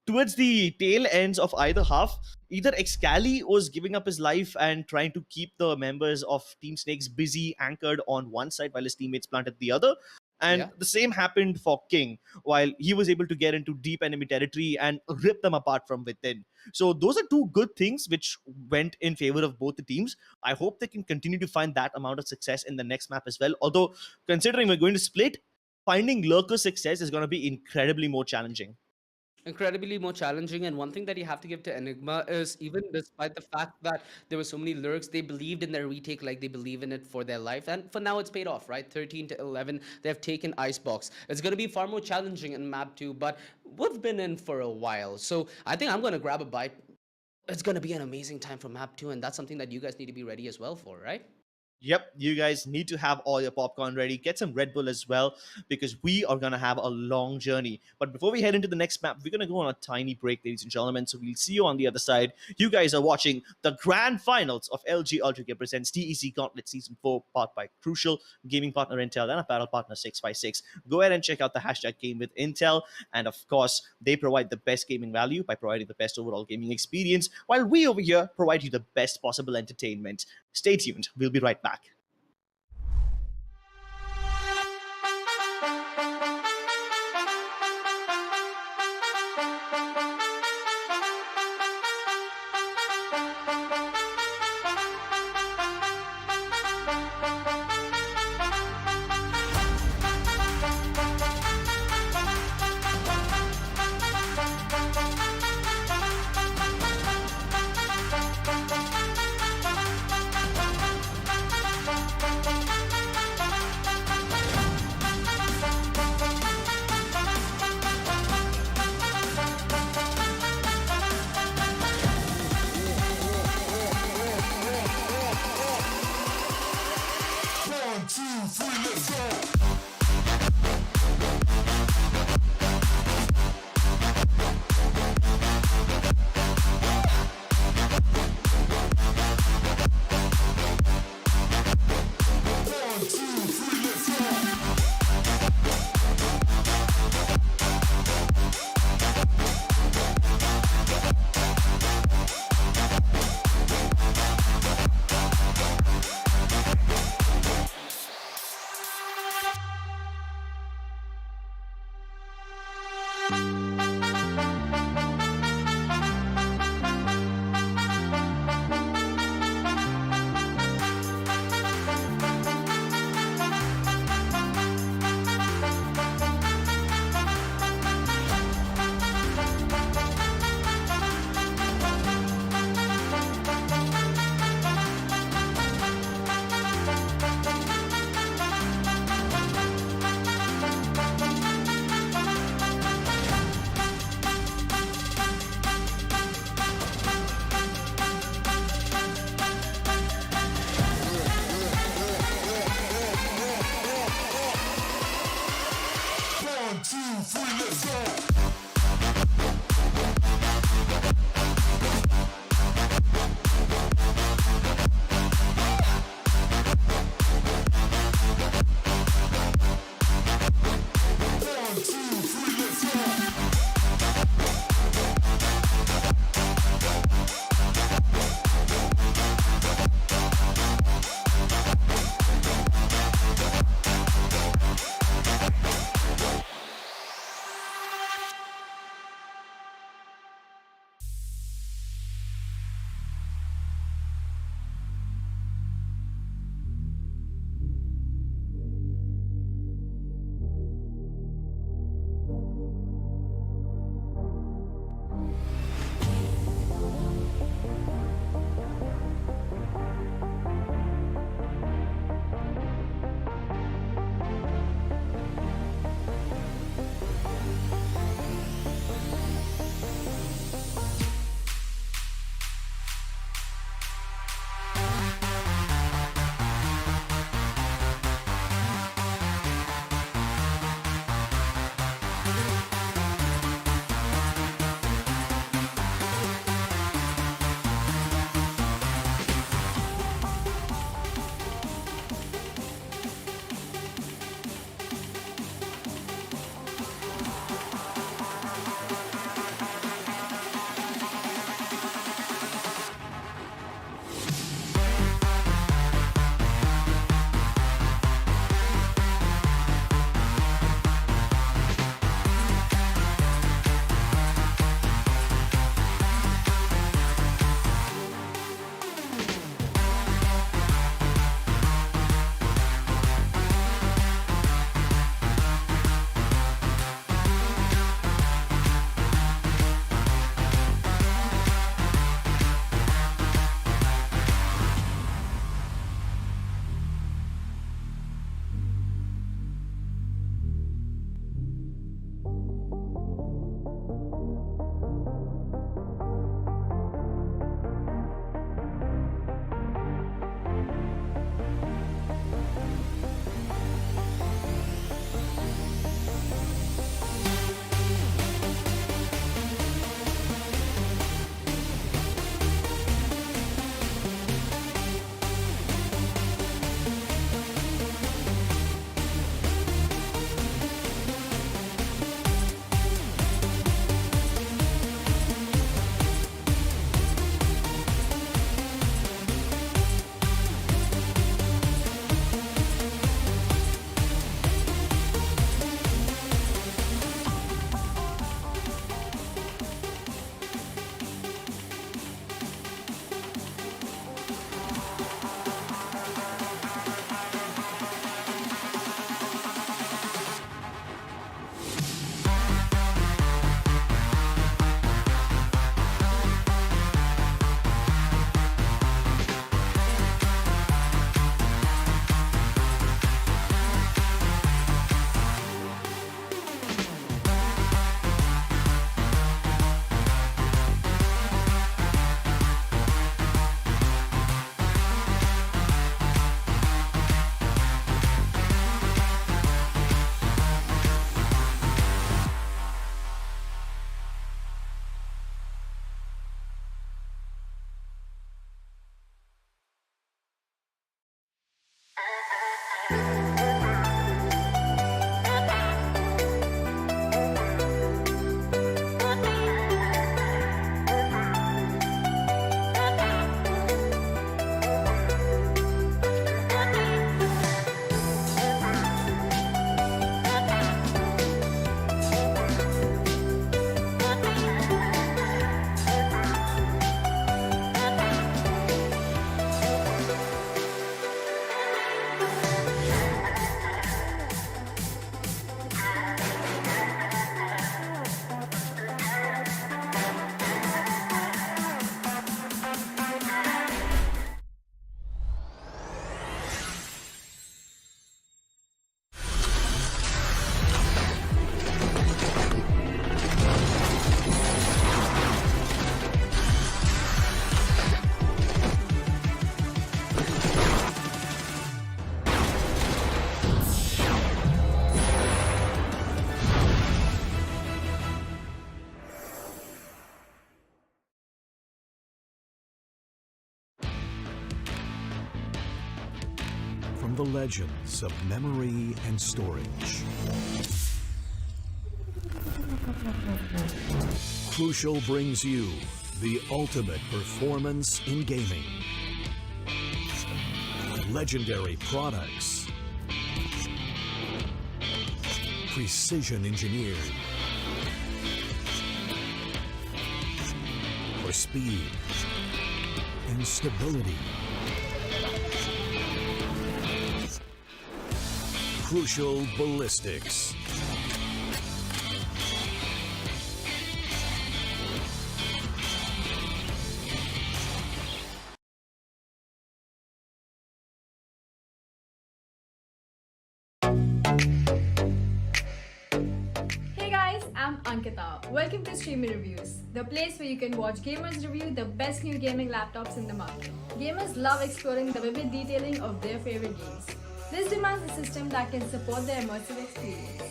towards the tail ends of either half, either Excali was giving up his life and trying to keep the members of Team Snakes busy, anchored on one side while his teammates planted the other. And Yeah. the same happened for King, while he was able to get into deep enemy territory and rip them apart from within. So those are two good things which went in favor of both the teams. I hope they can continue to find that amount of success in the next map as well. Although, considering we're going to split, finding lurker success is going to be incredibly more challenging. Incredibly more challenging. And one thing that you have to give to Enigma is, even despite the fact that there were so many lurks, they believed in their retake like they believe in it for their life. And for now, it's paid off, right? 13 to 11, they've taken Icebox. It's going to be far more challenging in map 2, but we've been in for a while. So I think I'm going to grab a bite. It's going to be an amazing time for map 2, and that's something that you guys need to be ready as well for, right? Yep, you guys need to have all your popcorn ready. Get some Red Bull as well, because we are going to have a long journey. But before we head into the next map, we're going to go on a tiny break, ladies and gentlemen. So we'll see you on the other side. You guys are watching the grand finals of LG Ultragear presents TEC Gauntlet Season 4, powered by Crucial, Gaming Partner Intel, and apparel partner 656. Go ahead and check out the hashtag Game with Intel. And of course, they provide the best gaming value by providing the best overall gaming experience, while we over here provide you the best possible entertainment. Stay tuned. We'll be right back. the legends of memory and storage. Crucial brings you the ultimate performance in gaming. Legendary products. Precision engineered. For speed and stability. Crucial ballistics. Hey guys, I'm Ankita. Welcome to Streamer Reviews, the place where you can watch gamers review the best new gaming laptops in the market. Gamers love exploring the vivid detailing of their favorite games. This demands a system that can support their immersive experience.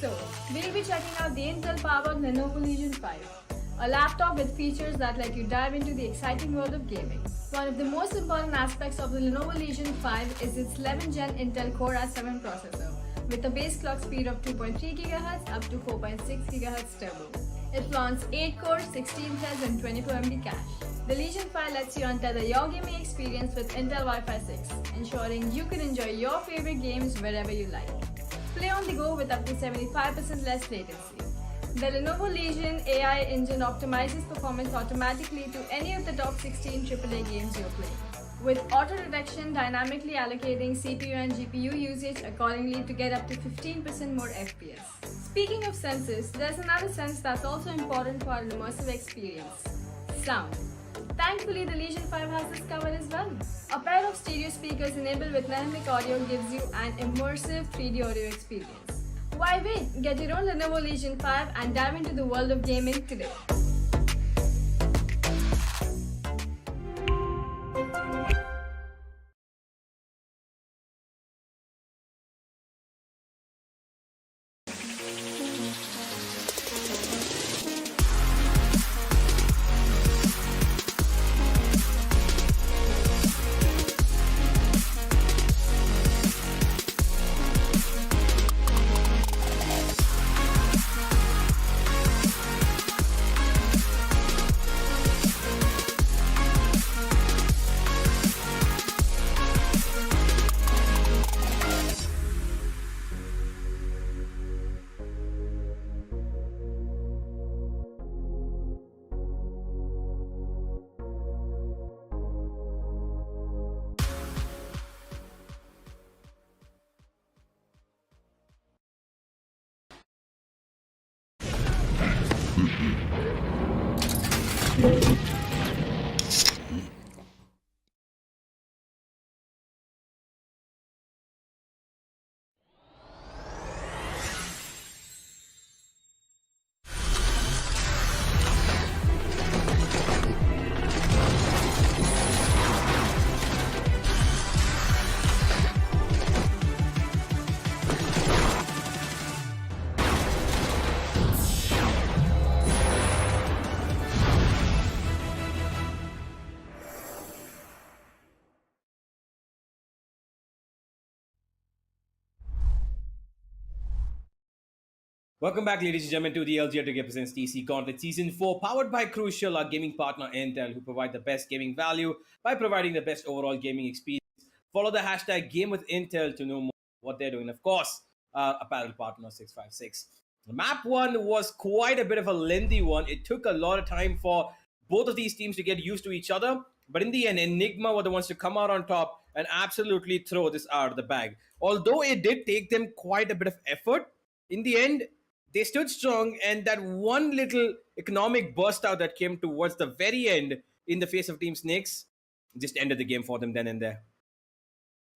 So, we'll be checking out the Intel-powered Lenovo Legion 5, a laptop with features that let you dive into the exciting world of gaming. One of the most important aspects of the Lenovo Legion 5 is its 11th Gen Intel Core i7 processor, with a base clock speed of 2.3 GHz up to 4.6 GHz turbo. It flaunts 8 cores, 16 threads and 24 MB cache. The Legion 5 lets you untether your gaming experience with Intel Wi-Fi 6, ensuring you can enjoy your favorite games wherever you like. Play on the go with up to 75% less latency. The Lenovo Legion AI engine optimizes performance automatically to any of the top 16 AAA games you're playing, with auto detection dynamically allocating CPU and GPU usage accordingly to get up to 15% more FPS. Speaking of senses, there's another sense that's also important for an immersive experience: sound. Thankfully, the Legion 5 has this covered as well. A pair of stereo speakers enabled with dynamic audio gives you an immersive 3D audio experience. Why wait? Get your own Lenovo Legion 5 and dive into the world of gaming today. Welcome back, ladies and gentlemen, to the LGR to presents Tec Gauntlet Season 4, powered by Crucial, our gaming partner Intel, who provide the best gaming value by providing the best overall gaming experience. Follow the hashtag Game with Intel to know more what they're doing. Of course, apparel partner 656. Map 1 was quite a bit of a lengthy one. It took a lot of time for both of these teams to get used to each other. But in the end, Enigma were the ones to come out on top and absolutely throw this out of the bag. Although it did take them quite a bit of effort, in the end, they stood strong, and that one little economic burst out that came towards the very end in the face of Team Snakes just ended the game for them then and there.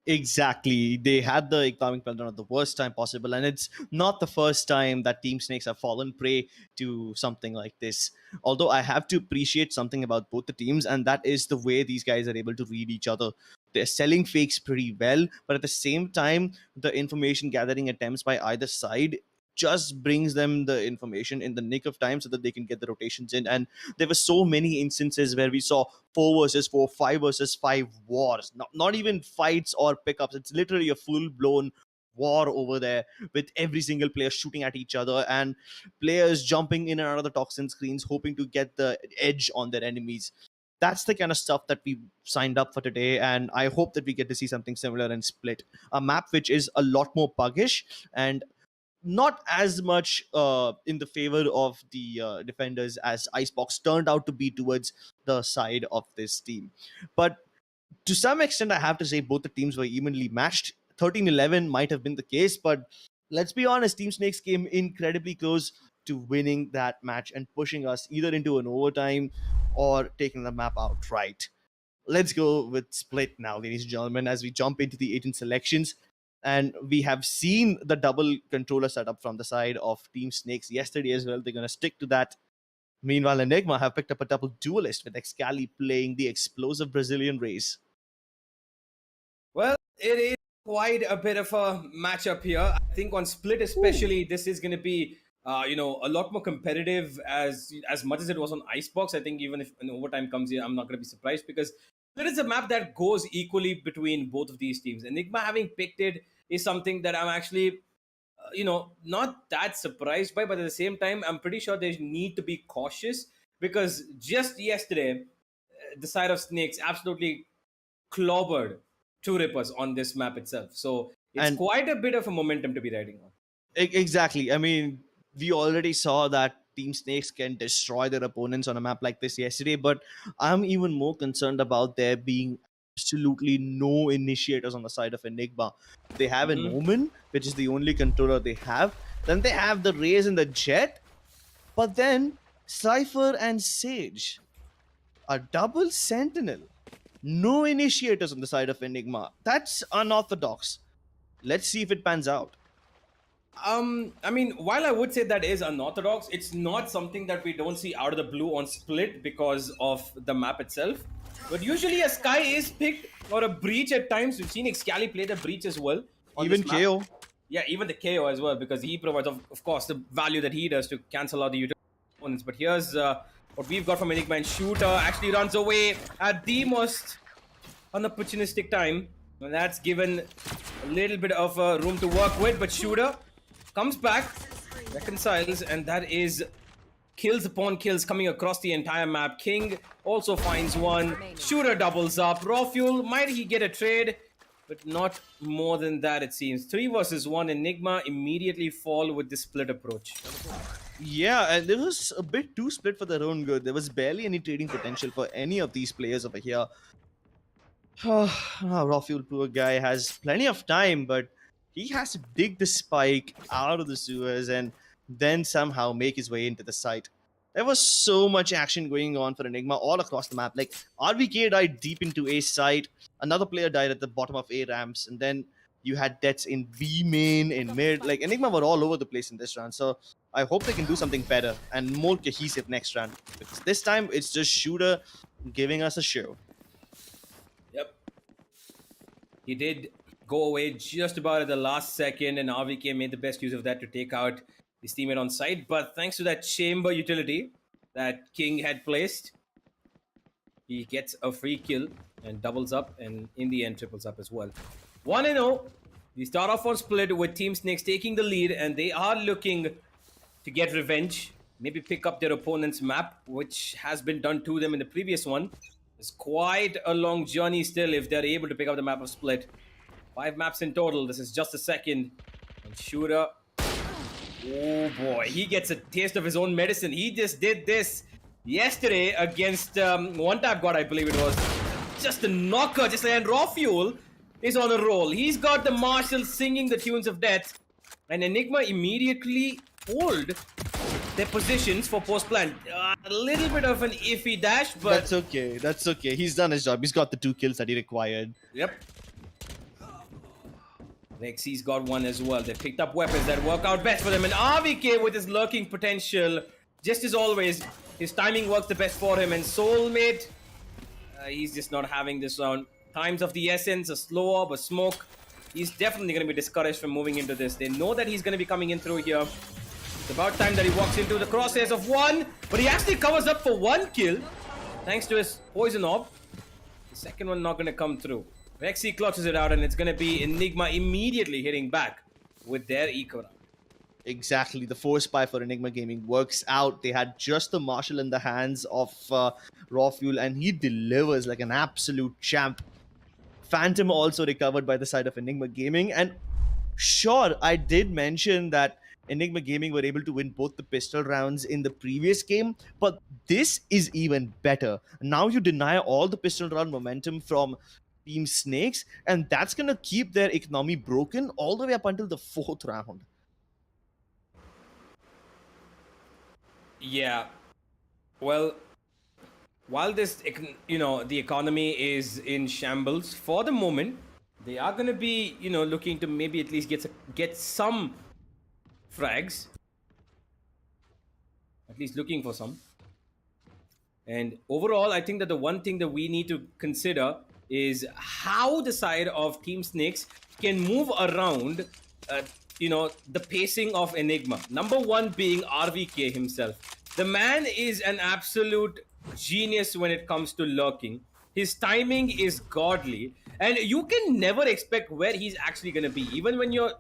Exactly. They had the economic meltdown at the worst time possible, and it's not the first time that Team Snakes have fallen prey to something like this. Although I have to appreciate something about both the teams, and that is the way these guys are able to read each other. They're selling fakes pretty well, but at the same time, the information gathering attempts by either side just brings them the information in the nick of time so that they can get the rotations in. And there were so many instances where we saw 4 versus 4, 5 versus 5 wars, not even fights or pickups. It's literally a full blown war over there, with every single player shooting at each other and players jumping in and out of the toxin screens hoping to get the edge on their enemies. That's the kind of stuff that we signed up for today, and I hope that we get to see something similar in Split, a map which is a lot more puggish and not as much in the favor of the defenders as Icebox turned out to be towards the side of this team. But to some extent, I have to say both the teams were evenly matched. 13-11 might have been the case, but let's be honest, Team Snakes came incredibly close to winning that match and pushing us either into an overtime or taking the map outright. Let's go with Split now, ladies and gentlemen, as we jump into the 18 selections. And we have seen the double controller setup from the side of Team Snakes yesterday as well. They're going to stick to that. Meanwhile, Enigma have picked up a double duelist with Excali playing the explosive Brazilian race. Well, it is quite a bit of a matchup here. I think on Split especially, this is going to be a lot more competitive as much as it was on Icebox. I think even if an overtime comes here, I'm not going to be surprised because Split is a map that goes equally between both of these teams. Enigma having picked it is something that I'm actually not that surprised by, but at the same time, I'm pretty sure they need to be cautious because just yesterday, the side of Snakes absolutely clobbered Two Rippers on this map itself. So it's quite a bit of a momentum to be riding on. Exactly. I mean, we already saw that Team Snakes can destroy their opponents on a map like this yesterday, but I'm even more concerned about there being absolutely no initiators on the side of Enigma. They have an Omen, which is the only controller they have. Then they have the Raze and the Jet, but then Cypher and Sage. A double Sentinel. No initiators on the side of Enigma. That's unorthodox. Let's see if it pans out. I mean, while I would say that is unorthodox, it's not something that we don't see out of the blue on Split because of the map itself. But usually a Sky is picked or a Breach at times. We've seen Excali play the Breach as well. Even KO. Yeah, even the KO as well, because he provides, of course, the value that he does to cancel out the utility opponents. But here's what we've got from Enigma, and Shooter actually runs away at the most unopportunistic time. And that's given a little bit of room to work with, but Shooter comes back, reconciles, and that is kills upon kills coming across the entire map. King also finds one. Shooter doubles up. Raw Fuel, might he get a trade? But not more than that, it seems. 3 versus 1. Enigma immediately fall with the split approach. Yeah, and it was a bit too split for their own good. There was barely any trading potential for any of these players over here. Raw Fuel, poor guy, has plenty of time, but he has to dig the spike out of the sewers and then somehow make his way into the site. There was so much action going on for Enigma all across the map. Like, RVK died deep into A site, another player died at the bottom of A ramps, and then you had deaths in B main, in mid. Like, Enigma were all over the place in this round, so I hope they can do something better and more cohesive next round. Because this time, it's just Shooter giving us a show. Yep. He did go away just about at the last second, and RVK made the best use of that to take out his teammate on site. But thanks to that chamber utility that King had placed, he gets a free kill and doubles up, and in the end triples up as well. 1-0. We start off on Split with Team Snakes taking the lead, and they are looking to get revenge. Maybe pick up their opponent's map, which has been done to them in the previous one. It's quite a long journey still if they're able to pick up the map of Split. 5 maps in total. This is just the second. And Shooter. Oh boy, he gets a taste of his own medicine. He just did this yesterday against One Tap God, I believe it was. Just a knocker, and Raw Fuel is on a roll. He's got the Marshal singing the tunes of death. And Enigma immediately hold their positions for post-plant. A little bit of an iffy dash, but... That's okay, that's okay. He's done his job. He's got the 2 kills that he required. Yep. Lexi's got one as well. They picked up weapons that work out best for them. And RVK with his lurking potential, just as always, his timing works the best for him. And Soulmate, he's just not having this round. Times of the essence, a slow orb, a smoke. he's definitely going to be discouraged from moving into this. They know that he's going to be coming in through here. It's about time that he walks into the crosshairs of one, but he actually covers up for one kill thanks to his poison orb. The second one not going to come through. Rexy clutches it out, and it's going to be Enigma immediately hitting back with their eco round. Exactly, the force spy for Enigma Gaming works out. They had just the Marshal in the hands of Raw Fuel, and he delivers like an absolute champ. Phantom also recovered by the side of Enigma Gaming, and sure, I did mention that Enigma Gaming were able to win both the pistol rounds in the previous game, but this is even better. Now you deny all the pistol round momentum from Team Snakes, and that's gonna keep their economy broken all the way up until the 4th round. Yeah. Well, while this, the economy is in shambles for the moment, they are going to be, looking to maybe at least get some frags. At least looking for some. And overall, I think that the one thing that we need to consider is how the side of Team Snakes can move around the pacing of Enigma. Number one being RVK himself. The man is an absolute genius when it comes to lurking. His timing is godly, and you can never expect where he's actually going to be. Even when you're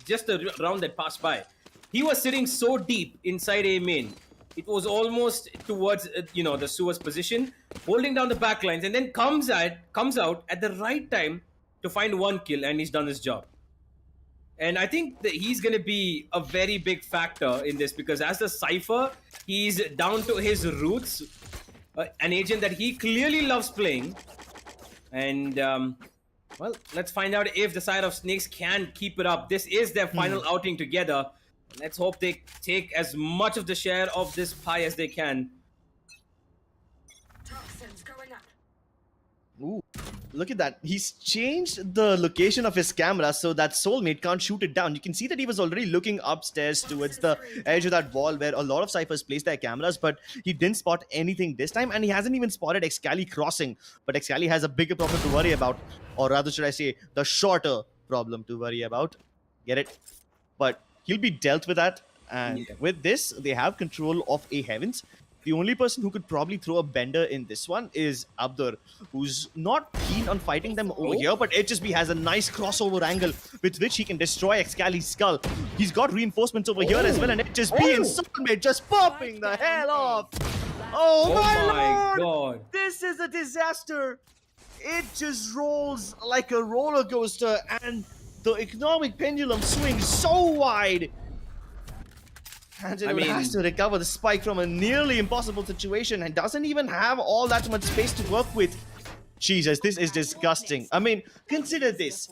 just a round that passed by, he was sitting so deep inside A main. It was almost towards the Suez position, holding down the backlines, and then comes out at the right time to find one kill, and he's done his job. And I think that he's going to be a very big factor in this, because as the Cypher, he's down to his roots, an agent that he clearly loves playing. And, well, let's find out if the side of Snakes can keep it up. This is their final outing together. Let's hope they take as much of the share of this pie as they can. Toxins going up. Ooh, look at that. He's changed the location of his camera so that Soulmate can't shoot it down. You can see that he was already looking upstairs towards the edge of that wall where a lot of Cyphers place their cameras, but he didn't spot anything this time, and he hasn't even spotted Excali crossing. But Excali has a bigger problem to worry about, or rather should I say, the shorter problem to worry about. Get it? But he'll be dealt with that, and with this, they have control of A Heavens. The only person who could probably throw a bender in this one is Abdur, who's not keen on fighting them over here, but HSB has a nice crossover angle with which he can destroy Excali's skull. He's got reinforcements over here as well, and HSB and Soulmate just popping the hell off. Oh my lord! God. This is a disaster. It just rolls like a roller coaster, and the economic pendulum swings so wide. Angelo has to recover the spike from a nearly impossible situation and doesn't even have all that much space to work with. Jesus, this is disgusting. I mean, consider this.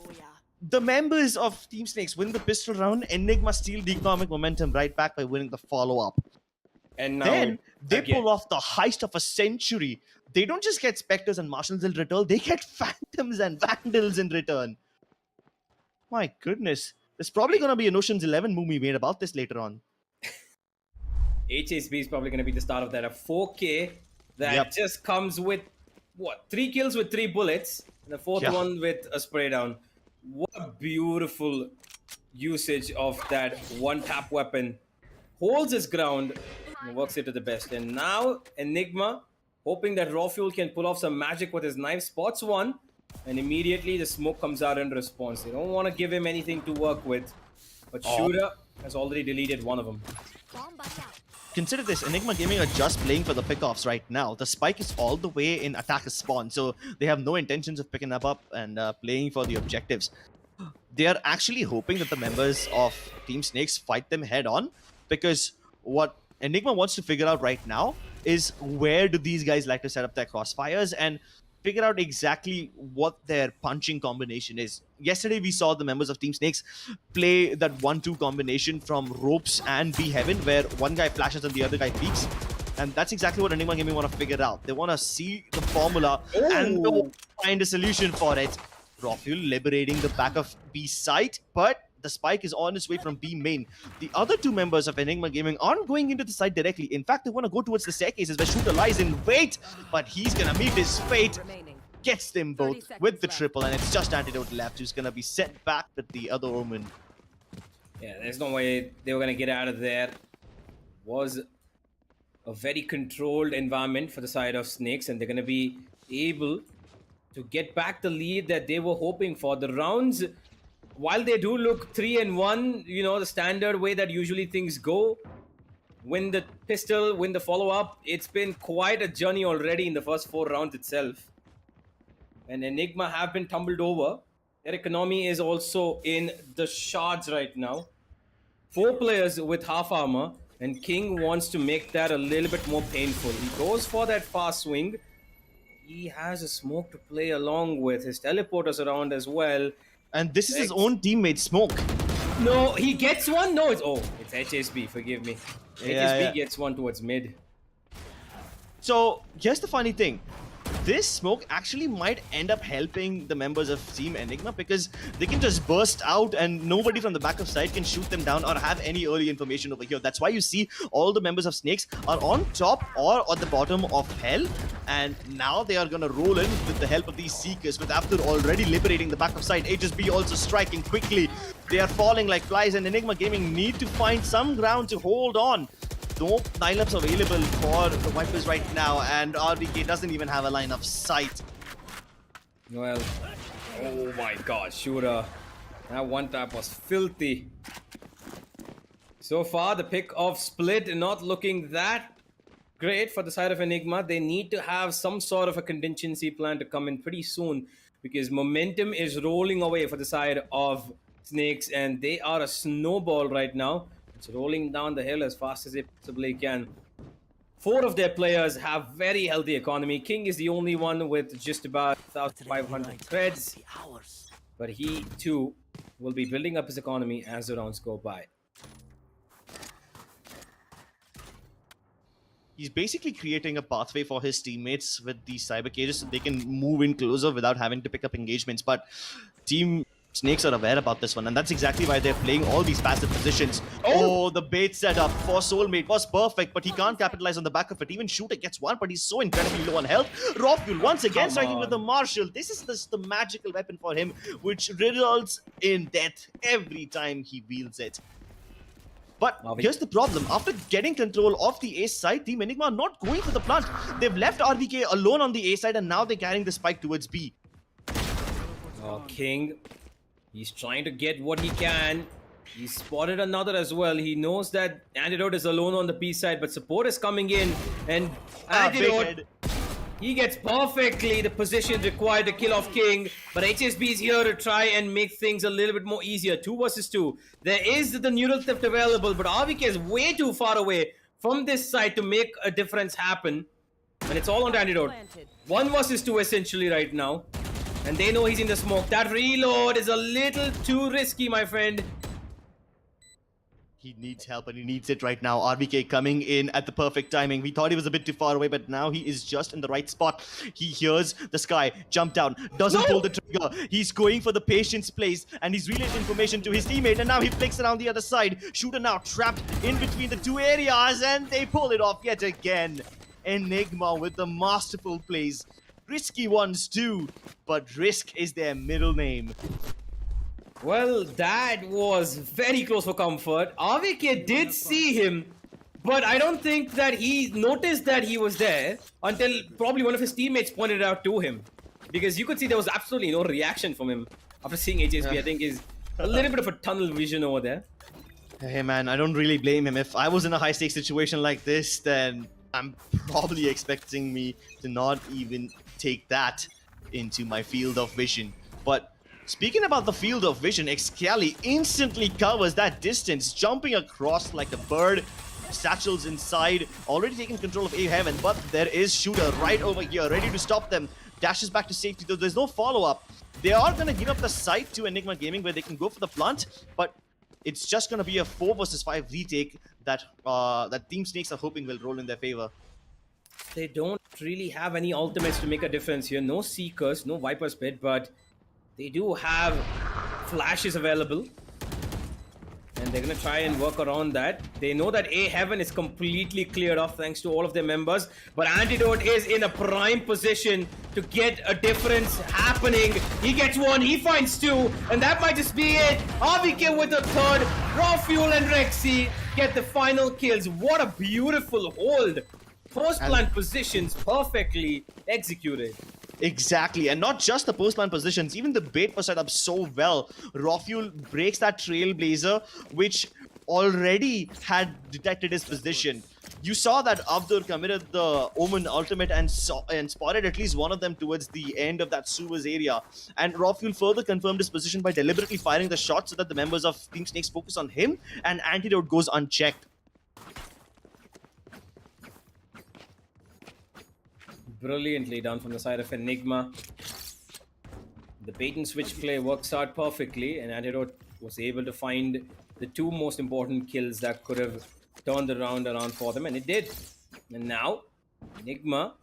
The members of Team Snakes win the pistol round, Enigma steal the economic momentum right back by winning the follow-up. And now Then they again, pull off the heist of a century. They don't just get Spectres and Marshals in return, they get Phantoms and Vandals in return. My goodness. There's probably going to be an Ocean's 11 movie made about this later on. HSB is probably going to be the start of that. A 4K that just comes with, 3 kills with 3 bullets, and the 4th one with a spray down. What a beautiful usage of that one-tap weapon. Holds his ground and works it to the best. And now Enigma, hoping that Raw Fuel can pull off some magic with his knife, spots one, and immediately the smoke comes out in response. They don't want to give him anything to work with, but Shooter has already deleted one of them. Consider this, Enigma Gaming are just playing for the pickoffs right now. The spike is all the way in attacker spawn, so they have no intentions of picking up and playing for the objectives. They are actually hoping that the members of Team Snakes fight them head on, because what Enigma wants to figure out right now is where do these guys like to set up their crossfires and figure out exactly what their punching combination is. Yesterday, we saw the members of Team Snakes play that 1-2 combination from ropes and B Heaven, where one guy flashes and the other guy peeks. And that's exactly what Enigma Gaming want to figure out. They want to see the formula and find a solution for it. Raw Fuel liberating the back of B site, but the spike is on its way from B main. The other 2 members of Enigma Gaming aren't going into the site directly. In fact, they want to go towards the staircases where Shooter lies in wait, but he's gonna meet his fate. gets them 30 both seconds with the left. triple, and it's just Antidote left who's gonna be set back with the other Omen. Yeah, there's no way they were gonna get out of there. Was a very controlled environment for the side of Snakes, and they're gonna be able to get back the lead that they were hoping for. The rounds, while they do look 3-1, you know, the standard way that usually things go, win the pistol, win the follow-up, it's been quite a journey already in the first 4 rounds itself. And Enigma have been tumbled over. Their economy is also in the shards right now. 4 players with half armor, and King wants to make that a little bit more painful. He goes for that fast swing. He has a smoke to play along with. His teleporters around as well. And this is his own teammate, Smoke. No, he gets one? No, it's HSB, forgive me. HSB gets one towards mid. So, here's the funny thing. This smoke actually might end up helping the members of Team Enigma because they can just burst out and nobody from the back of side can shoot them down or have any early information over here. That's why you see all the members of Snakes are on top or at the bottom of Hell, and now they are going to roll in with the help of these Seekers, with after already liberating the back of side. HSB also striking quickly. They are falling like flies, and Enigma Gaming need to find some ground to hold on. No lineups available for the Vipers right now, and RBK doesn't even have a line of sight. Well, oh my god, shooter. That one tap was filthy. So far, the pick of Split not looking that great for the side of Enigma. They need to have some sort of a contingency plan to come in pretty soon, because momentum is rolling away for the side of Snakes, and they are a snowball right now. It's rolling down the hill as fast as it possibly can. 4 of their players have very healthy economy. King is the only one with just about 1,500 creds. But he too will be building up his economy as the rounds go by. He's basically creating a pathway for his teammates with these cyber cages so they can move in closer without having to pick up engagements. But Team Snakes are aware about this one, and that's exactly why they're playing all these passive positions. Oh, the bait setup for Soulmate was perfect, but he can't capitalize on the back of it. Even Shooter gets one, but he's so incredibly low on health. Raw Fuel once again striking with the Marshall. This is the magical weapon for him, which results in death every time he wields it. But here's the problem. After getting control of the A side, Team Enigma are not going for the plant. They've left RBK alone on the A side, and now they're carrying the spike towards B. Oh, King. He's trying to get what he can. He spotted another as well. He knows that Antidote is alone on the B side, but support is coming in. And Antidote, he gets perfectly the position required to kill off King. But HSB is here to try and make things a little bit more easier. 2 versus 2. There is the neural theft available, but RVK is way too far away from this side to make a difference happen. And it's all on Antidote. 1 versus 2 essentially right now. And they know he's in the smoke. That reload is a little too risky, my friend. He needs help, and he needs it right now. RBK coming in at the perfect timing. We thought he was a bit too far away, but now he is just in the right spot. He hears the sky, jump down, doesn't pull the trigger. He's going for the patience place, and he's relayed information to his teammate, and now he flicks around the other side. Shooter now trapped in between the 2 areas, and they pull it off yet again. Enigma with the masterful plays. Risky ones too, but Risk is their middle name. Well, that was very close for comfort. RVK did see him, but I don't think that he noticed that he was there until probably one of his teammates pointed it out to him. Because you could see there was absolutely no reaction from him after seeing HSB. I think is a little bit of a tunnel vision over there. Hey man, I don't really blame him. If I was in a high-stakes situation like this, then I'm probably expecting me to not even take that into my field of vision. But speaking about the field of vision, Excali instantly covers that distance, jumping across like a bird. Satchel's inside, already taking control of A Heaven, but there is Shooter right over here, ready to stop them. Dashes back to safety, though there's no follow-up. They are going to give up the site to Enigma Gaming where they can go for the plant, but it's just going to be a 4 versus 5 retake that that Team Snakes are hoping will roll in their favor. They don't really have any ultimates to make a difference here. No Seekers, no Viper Spit, but they do have flashes available. And they're going to try and work around that. They know that A Heaven is completely cleared off thanks to all of their members. But Antidote is in a prime position to get a difference happening. He gets one, he finds two, and that might just be it. RVK with the third. Raw Fuel and Rexy get the final kills. What a beautiful hold. Post-plant positions perfectly executed. Exactly, and not just the post-plant positions, even the bait was set up so well. Raw Fuel breaks that Trailblazer, which already had detected his position. You saw that Abdur committed the Omen ultimate and spotted at least one of them towards the end of that sewers area. And Raw Fuel further confirmed his position by deliberately firing the shot so that the members of Team Snakes focus on him, and Antidote goes unchecked. Brilliantly done from the side of Enigma. The bait and switch play works out perfectly, and Antidote was able to find the two most important kills that could have turned the round around for them, and it did. And now, Enigma,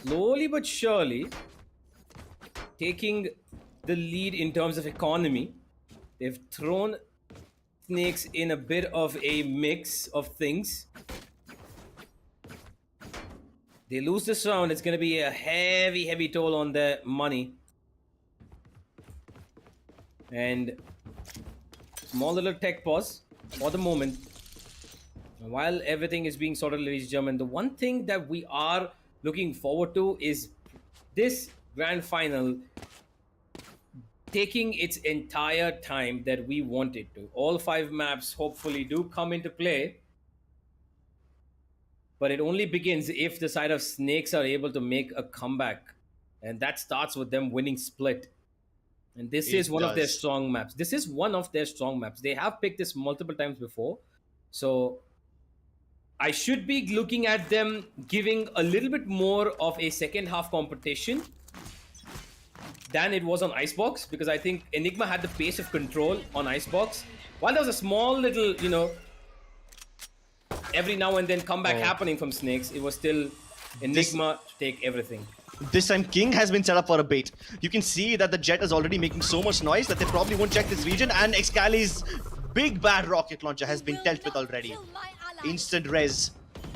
slowly but surely, taking the lead in terms of economy. They've thrown Snakes in a bit of a mix of things. They lose this round, it's going to be a heavy toll on their money. And small little tech pause for the moment. While everything is being sorted, ladies and gentlemen, the one thing that we are looking forward to is this grand final taking its entire time that we want it to. All 5 maps hopefully do come into play. But it only begins if the side of Snakes are able to make a comeback. And that starts with them winning split. And this is one of their strong maps. This is one of their strong maps. They have picked this multiple times before. So I should be looking at them giving a little bit more of a second half competition than it was on Icebox. Because I think Enigma had the pace of control on Icebox. While there was a small little, every now and then comeback happening from Snakes, it was still Enigma to take everything. This time King has been set up for a bait. You can see that the Jet is already making so much noise that they probably won't check this region, and Excali's big bad rocket launcher has been dealt with already. Instant res.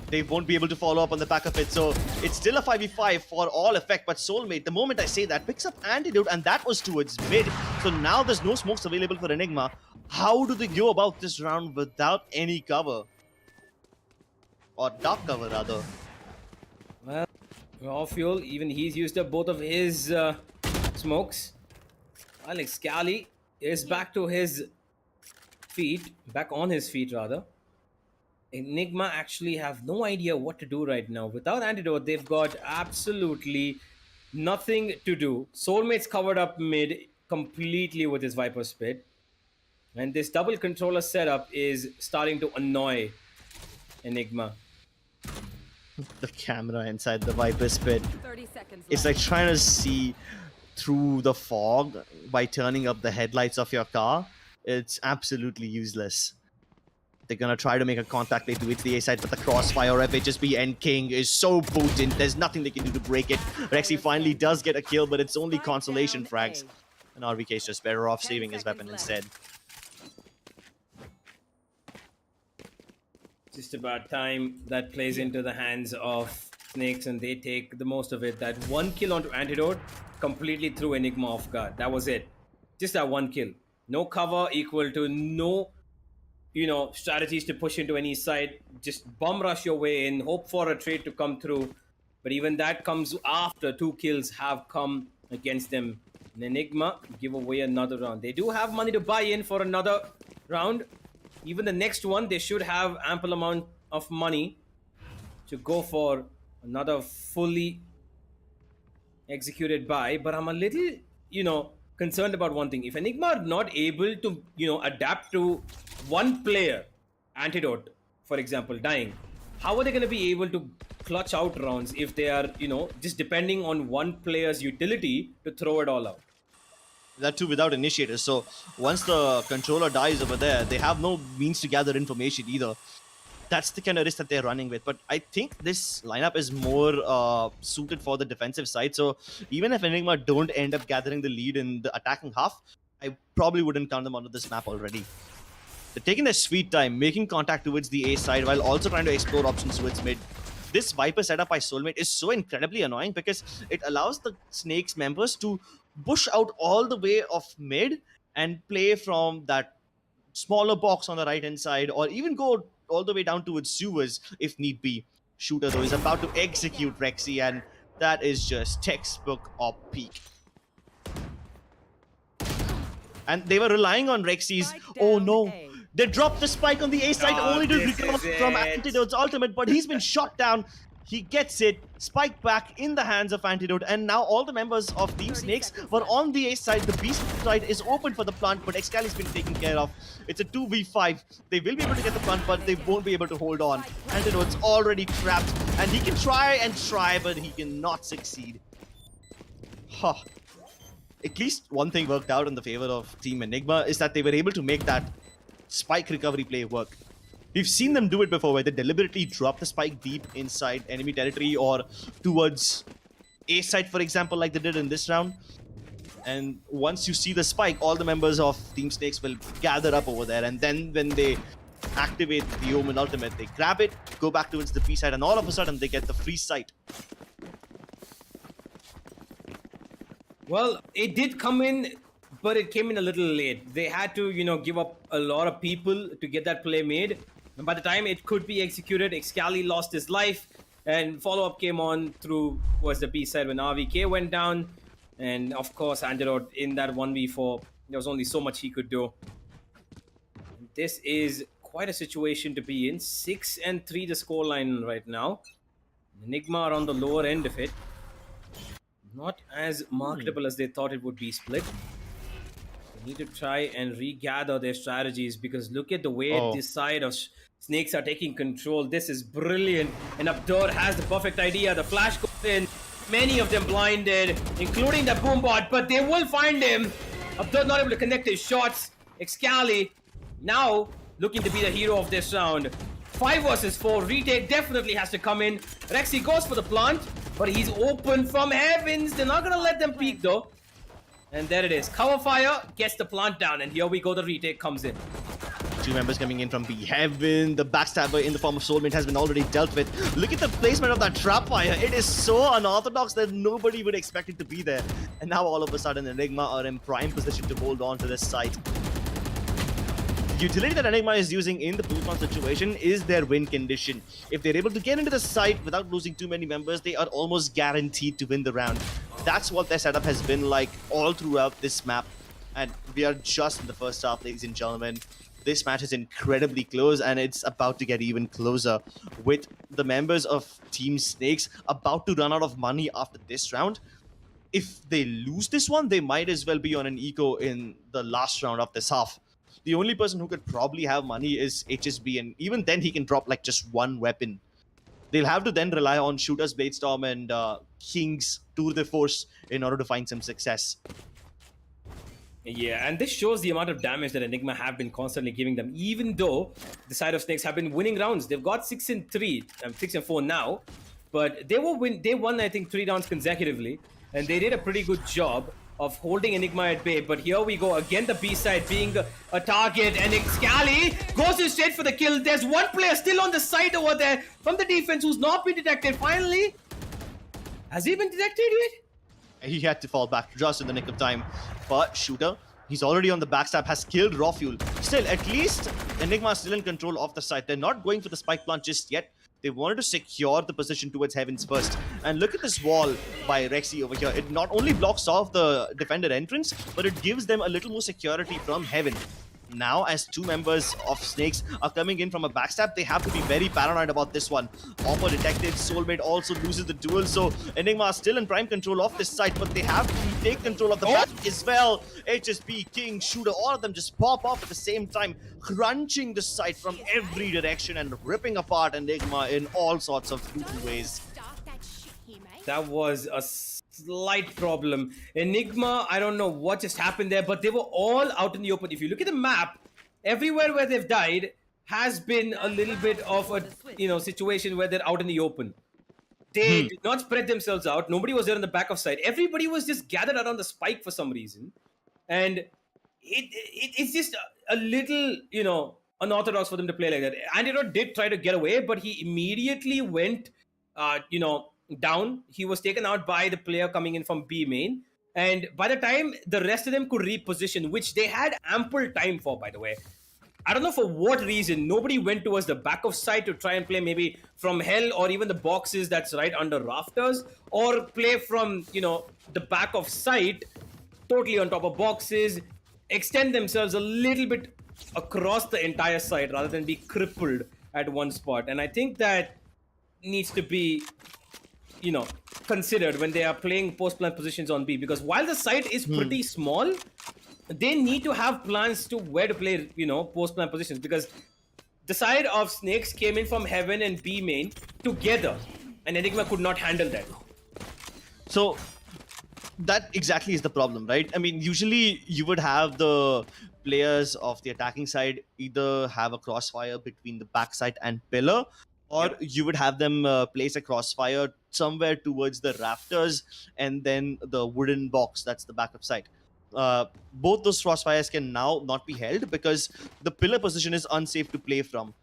They won't be able to follow up on the back of it, so it's still a 5v5 for all effect, but Soulmate, the moment I say that, picks up Antidote, and that was towards mid. So now there's no smokes available for Enigma. How do they go about this round without any cover? Or dark cover, rather. Well, Raw Fuel, even he's used up both of his smokes. Alex Scally is back to his feet, back on his feet, rather. Enigma actually have no idea what to do right now. Without Antidote, they've got absolutely nothing to do. Soulmate's covered up mid completely with his Viper Spit. And this double controller setup is starting to annoy Enigma. The camera inside the Viper Spit. It's like trying to see through the fog by turning up the headlights of your car. It's absolutely useless. They're gonna try to make a contact play towards the A side, but the crossfire FHSB and King is so potent. There's nothing they can do to break it. Rexy finally does get a kill, but it's only consolation frags. And RVK is just better off saving his weapon instead. Just about time that plays into the hands of Snakes, and they take the most of it. That one kill onto Antidote completely threw Enigma off guard. That was it. Just that one kill. No cover equal to no, strategies to push into any side. Just bum rush your way in, hope for a trade to come through. But even that comes after 2 kills have come against them. And Enigma give away another round. They do have money to buy in for another round. Even the next one, they should have ample amount of money to go for another fully executed buy. But I'm a little, concerned about one thing. If Enigma are not able to, adapt to one player, Antidote, for example, dying, how are they going to be able to clutch out rounds if they are, just depending on one player's utility to throw it all out? That too without initiators. So once the controller dies over there, they have no means to gather information either. That's the kind of risk that they're running with. But I think this lineup is more suited for the defensive side. So even if Enigma don't end up gathering the lead in the attacking half, I probably wouldn't count them onto this map already. They're taking their sweet time, making contact towards the A side while also trying to explore options towards mid. This Viper setup by Soulmate is so incredibly annoying because it allows the Snakes members to push out all the way off mid and play from that smaller box on the right hand side, or even go all the way down towards sewers if need be. Shooter though is about to execute Rexy, and that is just textbook op peak. And they were relying on Rexy's. Oh no, they dropped the spike on the A side only to recover from Antidote's ultimate, but he's been shot down. He gets it, spike back in the hands of Antidote, and now all the members of Team Snakes were on the A side. The B side is open for the plant, but Excali's been taken care of. It's a 2v5. They will be able to get the plant, but they won't be able to hold on. Antidote's already trapped, and he can try, but he cannot succeed. Huh. At least one thing worked out in the favor of Team Enigma is that they were able to make that spike recovery play work. We've seen them do it before, where they deliberately drop the spike deep inside enemy territory or towards A side, for example, like they did in this round. And once you see the spike, all the members of Team Snakes will gather up over there. And then when they activate the Omen ultimate, they grab it, go back towards the B side, and all of a sudden they get the free sight. Well, it did come in, but it came in a little late. They had to, give up a lot of people to get that play made. And by the time it could be executed, Excali lost his life, and follow-up came on through was the B side when RVK went down. And of course, Antidote in that 1v4, there was only so much he could do. This is quite a situation to be in. 6-3 the scoreline right now. Enigma are on the lower end of it. Not as marketable as they thought it would be split. They need to try and regather their strategies, because look at the way this side of Snakes are taking control. This is brilliant. And Abdur has the perfect idea. The flash goes in. Many of them blinded, including the boombot, but they will find him. Abdur not able to connect his shots. Excali now looking to be the hero of this round. 5 versus 4. Retake definitely has to come in. Rexy goes for the plant, but he's open from heavens. They're not going to let them peek though. And there it is. Cover fire gets the plant down, and here we go. The retake comes in. 2 members coming in from B Heaven. The backstabber in the form of Soulmate has been already dealt with. Look at the placement of that trap fire. It is so unorthodox that nobody would expect it to be there. And now all of a sudden Enigma are in prime position to hold on to this site. The utility that Enigma is using in the pool situation is their win condition. If they're able to get into the site without losing too many members, they are almost guaranteed to win the round. That's what their setup has been like all throughout this map. And we are just in the first half, ladies and gentlemen. This match is incredibly close, and it's about to get even closer, with the members of Team Snakes about to run out of money after this round. If they lose this one, they might as well be on an eco in the last round of this half. The only person who could probably have money is HSB, and even then he can drop like just one weapon. They'll have to then rely on Shooters, Bladestorm, and King's Tour de Force in order to find some success. Yeah, and this shows the amount of damage that Enigma have been constantly giving them, even though the side of Snakes have been winning rounds. They've got 6-3, 6-4 now, but they won, I think, 3 rounds consecutively, and they did a pretty good job of holding Enigma at bay. But here we go again, the B side being a target, and Excali goes in straight for the kill. There's one player still on the side over there from the defense who's not been detected. Finally, has he been detected yet? He had to fall back just in the nick of time. But Shooter, he's already on the backstab, has killed Raw Fuel. Still, at least Enigma is still in control of the site. They're not going for the spike plant just yet. They wanted to secure the position towards Heavens first. And look at this wall by Rexy over here. It not only blocks off the defender entrance, but it gives them a little more security from Heaven. Now, as 2 members of Snakes are coming in from a backstab, they have to be very paranoid about this one. Oppo detected, Soulmate also loses the duel, so Enigma are still in prime control of this site, but they have to take control of the back as well. HSP, King, Shooter, all of them just pop off at the same time, crunching the site from every direction and ripping apart Enigma in all sorts of brutal ways. That was a slight problem. Enigma, I don't know what just happened there, but they were all out in the open. If you look at the map, everywhere where they've died has been a little bit of a situation where they're out in the open. They did not spread themselves out. Nobody was there on the back of side. Everybody was just gathered around the spike for some reason. And it's just a little, unorthodox for them to play like that. Antidote did try to get away, but he immediately went, down. He was taken out by the player coming in from B main. And by the time the rest of them could reposition, which they had ample time for, by the way, I don't know for what reason, nobody went towards the back of site to try and play maybe from hell or even the boxes that's right under rafters, or play from, the back of site totally on top of boxes, extend themselves a little bit across the entire site rather than be crippled at one spot. And I think that needs to be, considered when they are playing post-plant positions on B, because while the site is pretty small, they need to have plans to where to play, post-plant positions, because the side of Snakes came in from Heaven and B main together, and Enigma could not handle that. So that exactly is the problem, right? I mean, usually you would have the players of the attacking side either have a crossfire between the backside and pillar, or you would have them place a crossfire somewhere towards the rafters and then the wooden box that's the backup side. Both those crossfires can now not be held because the pillar position is unsafe to play from,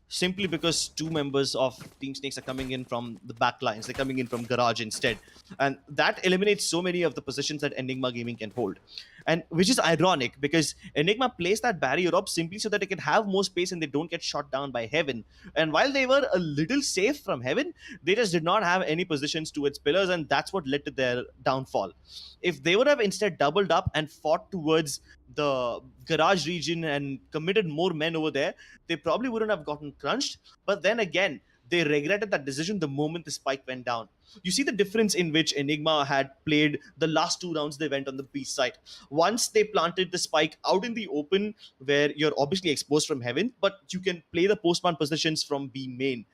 simply because two members of Team Snakes are coming in from the back lines. They're coming in from garage instead. And that eliminates so many of the positions that Enigma Gaming can hold. And which is ironic because Enigma placed that barrier up simply so that they can have more space and they don't get shot down by Heaven. And while they were a little safe from Heaven, they just did not have any positions towards pillars, and that's what led to their downfall. If they would have instead doubled up and fought towards the garage region and committed more men over there, they probably wouldn't have gotten crunched. But then again, they regretted that decision the moment the spike went down. You see the difference in which Enigma had played the last 2 rounds they went on the B side. Once they planted the spike out in the open where you're obviously exposed from Heaven, but you can play the post-plant positions from B main.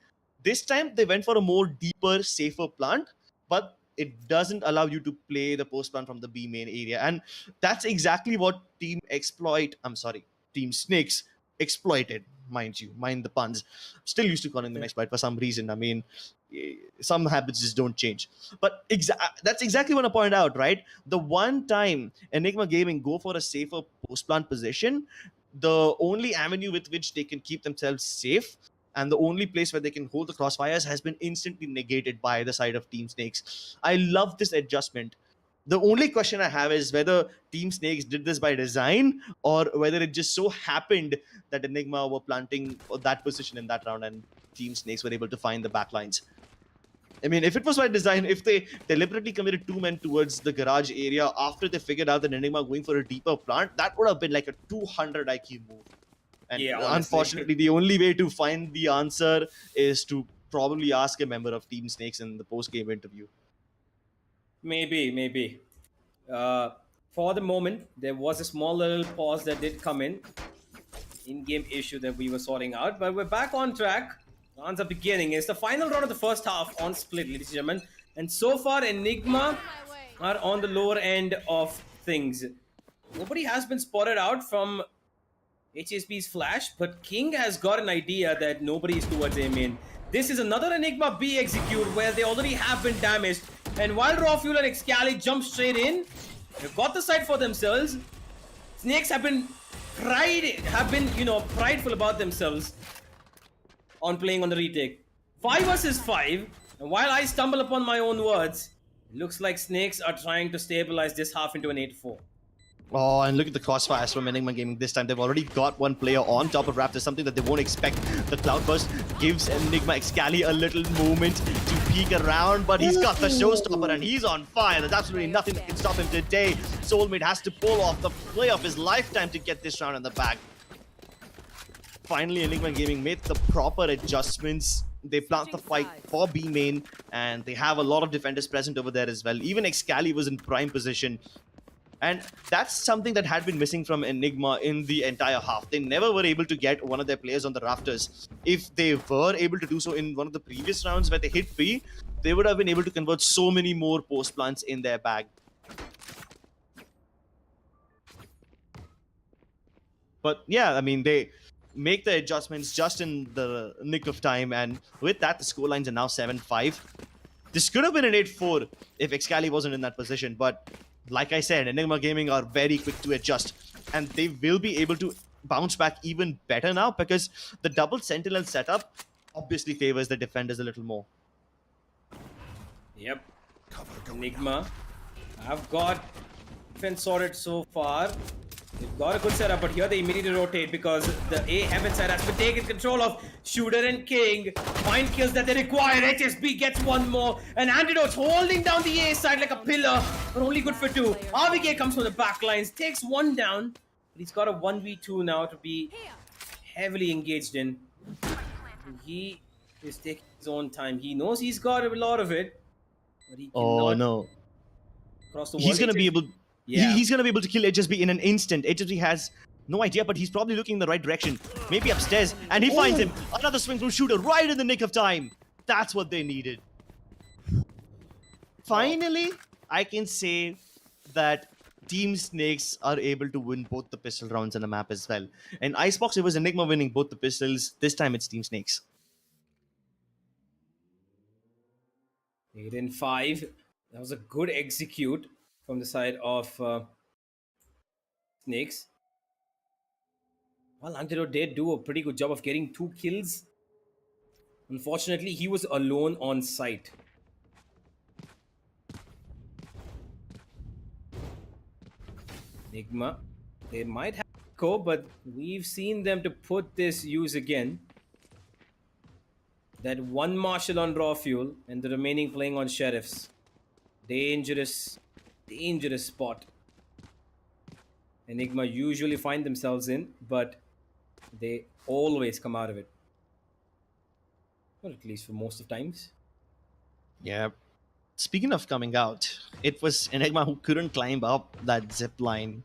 This time they went for a more deeper, safer plant, but it doesn't allow you to play the post plant from the B main area. And that's exactly what Team Snakes exploited, mind the puns. Still used to call them exploit for some reason. I mean, some habits just don't change. But that's exactly what I point out, right? The one time Enigma Gaming go for a safer post plant position, the only avenue with which they can keep themselves safe and the only place where they can hold the crossfires has been instantly negated by the side of Team Snakes. I love this adjustment. The only question I have is whether Team Snakes did this by design or whether it just so happened that Enigma were planting that position in that round and Team Snakes were able to find the backlines. I mean, if it was by design, if they deliberately committed 2 men towards the garage area after they figured out that Enigma going for a deeper plant, that would have been like a 200 IQ move. And unfortunately, the only way to find the answer is to probably ask a member of Team Snakes in the post-game interview. Maybe. For the moment, there was a small little pause that did come in-game issue that we were sorting out, but we're back on track. Rounds are beginning. It's the final round of the first half on split, ladies and gentlemen. And so far, Enigma are on the lower end of things. Nobody has been spotted out from HSB's flash, but King has got an idea that nobody is towards A main. This is another Enigma B execute where they already have been damaged. And while Raw Fuel and Excali jump straight in, they've got the side for themselves. Snakes have been prideful about themselves on playing on the retake. 5 versus 5. And while I stumble upon my own words, it looks like Snakes are trying to stabilize this half into an 8-4. Oh, and look at the crossfires from Enigma Gaming this time. They've already got one player on top of Raptor, something that they won't expect. The Cloudburst gives Enigma Excali a little moment to peek around, but he's got the showstopper and he's on fire. There's absolutely nothing that can stop him today. Soulmate has to pull off the play of his lifetime to get this round in the bag. Finally, Enigma Gaming made the proper adjustments. They plant the fight for B main, and they have a lot of defenders present over there as well. Even Excali was in prime position. And that's something that had been missing from Enigma in the entire half. They never were able to get one of their players on the rafters. If they were able to do so in one of the previous rounds where they hit B, they would have been able to convert so many more post plants in their bag. But yeah, I mean, they make the adjustments just in the nick of time. And with that, the scorelines are now 7-5. This could have been an 8-4 if Excali wasn't in that position. But like I said, Enigma Gaming are very quick to adjust, and they will be able to bounce back even better now because the double sentinel setup obviously favors the defenders a little more. Yep. Enigma. I've got defense sorted so far. They've got a good setup, but here they immediately rotate because the A heaven side has been taken control of. Shooter and King find kills that they require. HSB gets one more, and Antidote's holding down the A side like a pillar, but only good for 2. RVK comes from the back lines, takes one down, but he's got a 1v2 now to be heavily engaged in. He is taking his own time. He knows he's got a lot of it, but he Oh cannot no. cross the wall. He's going to be able... Yeah. He's going to be able to kill HSB in an instant. HSB has no idea, but he's probably looking in the right direction. Maybe upstairs, and he finds him. Another swing from Shooter right in the nick of time. That's what they needed. Finally, I can say that Team Snakes are able to win both the pistol rounds on the map as well. And Icebox, it was Enigma winning both the pistols. This time it's Team Snakes. 8 and 5. That was a good execute from the side of Snakes. Well, Antidote did do a pretty good job of getting 2 kills. Unfortunately, he was alone on site. Enigma. They might have go, but we've seen them to put this use again. That one Marshal on raw fuel and the remaining playing on Sheriffs. Dangerous spot. Enigma usually find themselves in, but they always come out of it. Or at least for most of times. Yeah. Speaking of coming out, it was Enigma who couldn't climb up that zip line.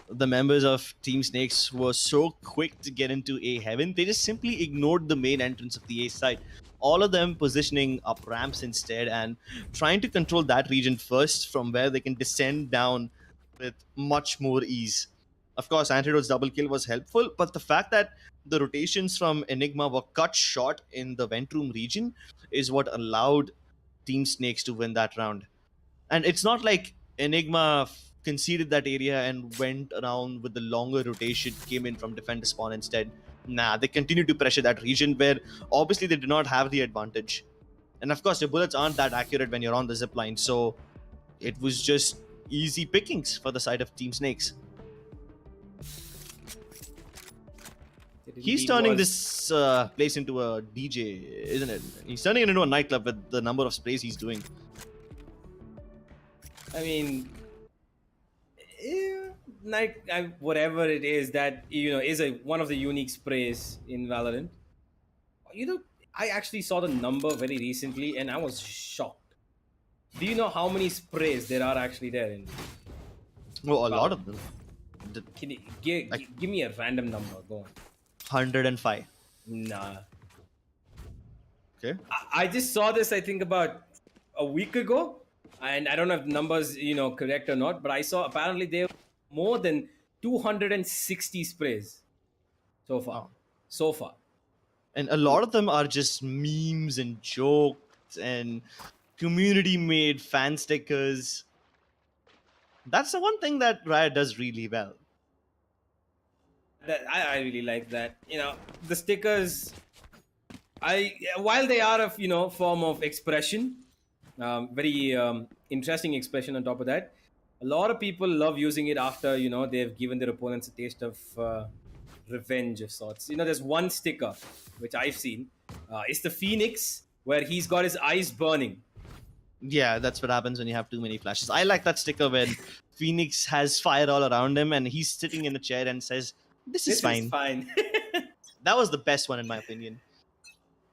The members of Team Snakes were so quick to get into A heaven, they just simply ignored the main entrance of the A side. All of them positioning up ramps instead and trying to control that region first from where they can descend down with much more ease. Of course, Antidote's double kill was helpful, but the fact that the rotations from Enigma were cut short in the vent room region is what allowed Team Snakes to win that round. And it's not like Enigma conceded that area and went around with the longer rotation, came in from defender spawn instead. Nah, they continued to pressure that region where obviously they did not have the advantage. And of course, your bullets aren't that accurate when you're on the zip line, so it was just easy pickings for the side of Team Snakes. He's turning this place into a DJ, isn't it? He's turning it into a nightclub with the number of sprays he's doing. I mean, whatever it is that is one of the unique sprays in Valorant. I actually saw the number very recently and I was shocked. Do you know how many sprays there are actually there in? Oh, a lot of them. Can you give me a random number? Go on. 105. Nah. Okay. I just saw this, I think, about a week ago. And I don't know if the numbers, correct or not. But I saw apparently there were more than 260 sprays so far. Wow. So far. And a lot of them are just memes and jokes and community-made fan stickers. That's the one thing that Riot does really well. I really like that. The stickers, while they are a form of expression, very interesting expression on top of that. A lot of people love using it after they've given their opponents a taste of revenge of sorts. There's one sticker which I've seen. It's the Phoenix where he's got his eyes burning. Yeah, that's what happens when you have too many flashes. I like that sticker when Phoenix has fire all around him and he's sitting in a chair and says, This is fine. That was the best one in my opinion.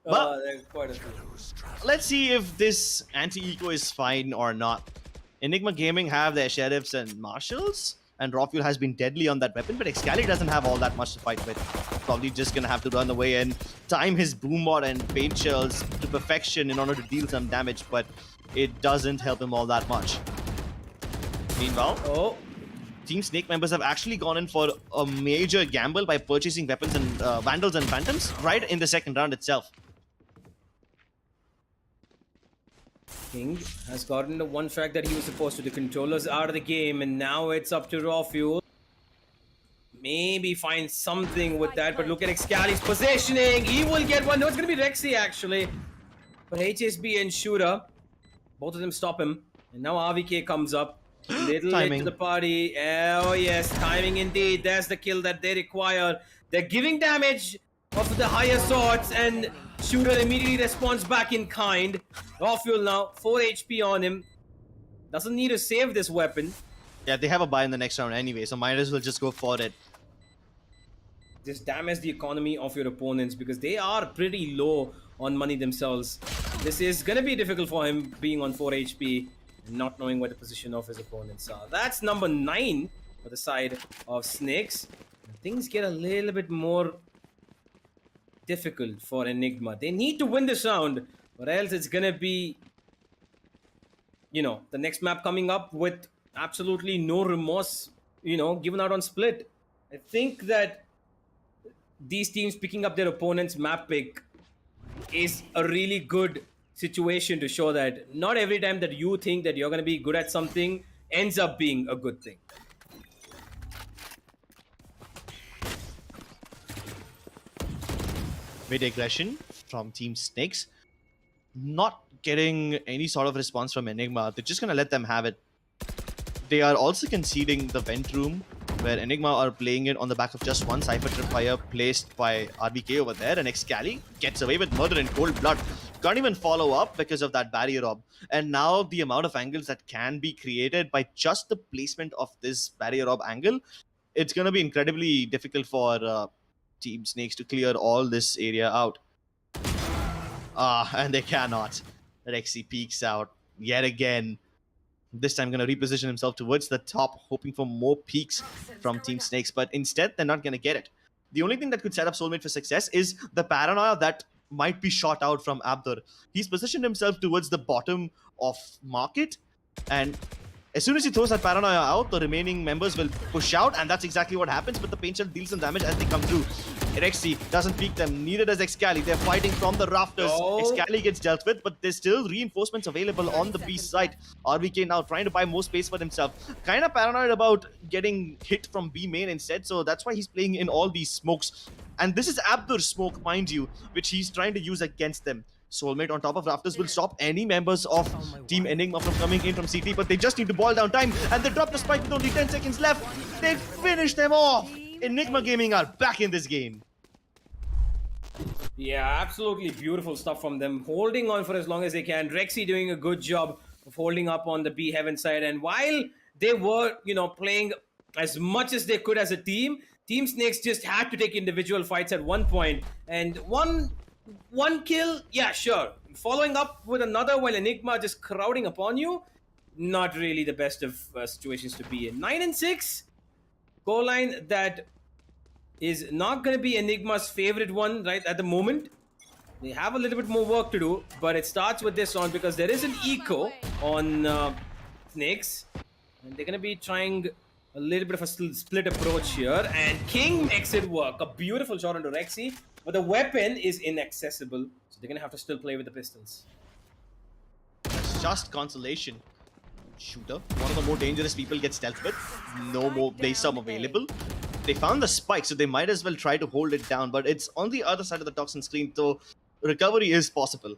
But quite a few. let's see if this anti-eco is fine or not. Enigma Gaming have their sheriffs and marshals, and Raw has been deadly on that weapon, but Excali doesn't have all that much to fight with. Probably just gonna have to run away and time his boombot and paint shells to perfection in order to deal some damage, but it doesn't help him all that much. Meanwhile, Team Snake members have actually gone in for a major gamble by purchasing weapons and Vandals and Phantoms right in the second round itself. King has gotten the one track that he was supposed to. The controllers out of the game, and now it's up to Raw Fuel. maybe find something with that. But look at Excali's positioning. He will get one. No, it's going to be Rexy actually. But HSB and Shooter, both of them stop him. And now RVK comes up. Little late to the party. Oh yes, timing indeed. There's the kill that they require. They're giving damage of the higher swords, and Shooter immediately responds back in kind. Off fuel now, 4 HP on him. Doesn't need to save this weapon. Yeah, they have a buy in the next round anyway, so might as well just go for it. Just damage the economy of your opponents because they are pretty low on money themselves. This is gonna be difficult for him being on 4 HP and not knowing where the position of his opponents are. That's number 9 for the side of Snakes. And things get a little bit more difficult for Enigma. They need to win this round, or else it's gonna be, you know, the next map coming up with absolutely no remorse, you know, given out on split. I think that these teams picking up their opponent's map pick is a really good situation to show that not every time that you think that you're going to be good at something ends up being a good thing. Mid aggression from Team Snakes. Not getting any sort of response from Enigma. They're just going to let them have it. They are also conceding the vent room, where Enigma are playing it on the back of just one Cypher Tripwire placed by RBK over there, and Excali gets away with murder in cold blood. Can't even follow up because of that barrier orb. And now the amount of angles that can be created by just the placement of this barrier orb angle, it's going to be incredibly difficult for Team Snakes to clear all this area out. And they cannot. Rexy peeks out yet again. This time going to reposition himself towards the top, hoping for more peaks from Team Snakes, but instead they're not going to get it. The only thing that could set up Soulmate for success is the paranoia that might be shot out from Abdur. He's positioned himself towards the bottom of market, and as soon as he throws that paranoia out, the remaining members will push out, and that's exactly what happens, but the paint shell deals some damage as they come through. Rexy doesn't peek them, neither does Excali. They're fighting from the rafters. Excali gets dealt with, but there's still reinforcements available on the B side. RVK now trying to buy more space for himself. Kind of paranoid about getting hit from B main instead, so that's why he's playing in all these smokes. And this is Abdur's smoke, mind you, which he's trying to use against them. Soulmate on top of rafters will stop any members of Team Enigma from coming in from CT, but they just need to boil down time, and they drop the spike with only 10 seconds left. They finish them off. Enigma Gaming are back in this game. Yeah, absolutely beautiful stuff from them. Holding on for as long as they can. Rexy doing a good job of holding up on the B Heaven side. And while they were, you know, playing as much as they could as a team, Team Snakes just had to take individual fights at one point. And one kill, yeah, sure. Following up with another while Enigma just crowding upon you, not really the best of situations to be in. 9 and 6. Goal line that is not going to be Enigma's favorite one right at the moment. They have a little bit more work to do, but it starts with this on because there is an eco on Snakes, and they're going to be trying a little bit of a split approach here, and King makes it work. A beautiful shot onto Rexy, but the weapon is inaccessible, so they're going to have to still play with the pistols. That's just consolation. Shooter, one of the more dangerous people, gets dealt with. No more Blaze available. They found the spike, so they might as well try to hold it down, but it's on the other side of the toxin screen, so recovery is possible.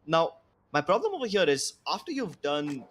Now, my problem over here is after you've done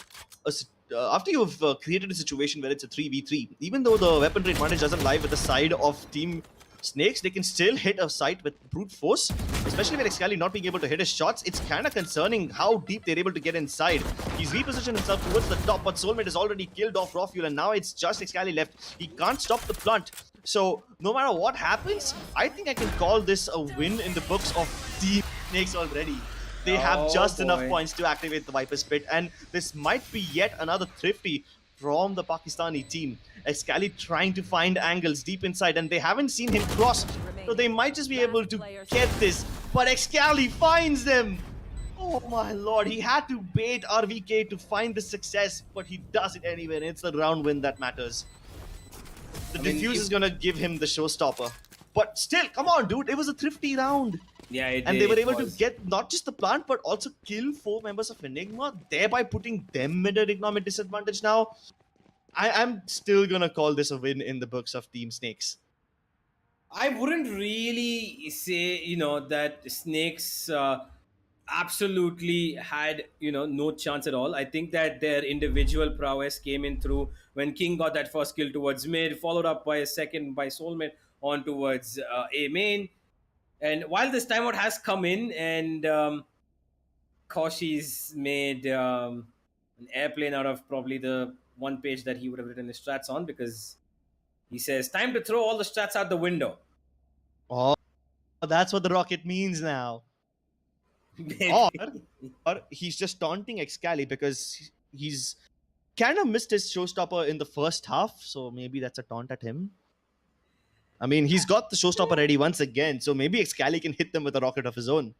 created a situation where it's a 3v3, even though the weaponry advantage doesn't lie with the side of Team Snakes, they can still hit a site with brute force, especially with Excali not being able to hit his shots. It's kind of concerning how deep they're able to get inside. He's repositioned himself towards the top, but Soulmate has already killed off Raw Fuel, and now it's just Excali left. He can't stop the plant. So no matter what happens, I think I can call this a win in the books of Team Snakes already. They have just enough points to activate the Viper Spit, and this might be yet another thrifty from the Pakistani team. Excali trying to find angles deep inside, and they haven't seen him cross, so they might just be able to get this, but Excali finds them! Oh my lord, he had to bait RVK to find the success, but he does it anyway, and it's the round win that matters. The defuse is gonna give him the showstopper. But still, come on dude, it was a thrifty round. Yeah, and they were able to get not just the plant, but also kill 4 members of Enigma, thereby putting them at an economic disadvantage now. I'm still gonna call this a win in the books of Team Snakes. I wouldn't really say, that Snakes absolutely had, no chance at all. I think that their individual prowess came in through when King got that first kill towards mid, followed up by a second by Soulmate on towards A main. And while this timeout has come in and Koshi's made an airplane out of probably the one page that he would have written his strats on, because he says, time to throw all the strats out the window. Oh, that's what the rocket means now. Maybe. Or he's just taunting Excali because he's kind of missed his showstopper in the first half, so maybe that's a taunt at him. I mean, he's got the showstopper ready once again, so maybe Excali can hit them with a rocket of his own.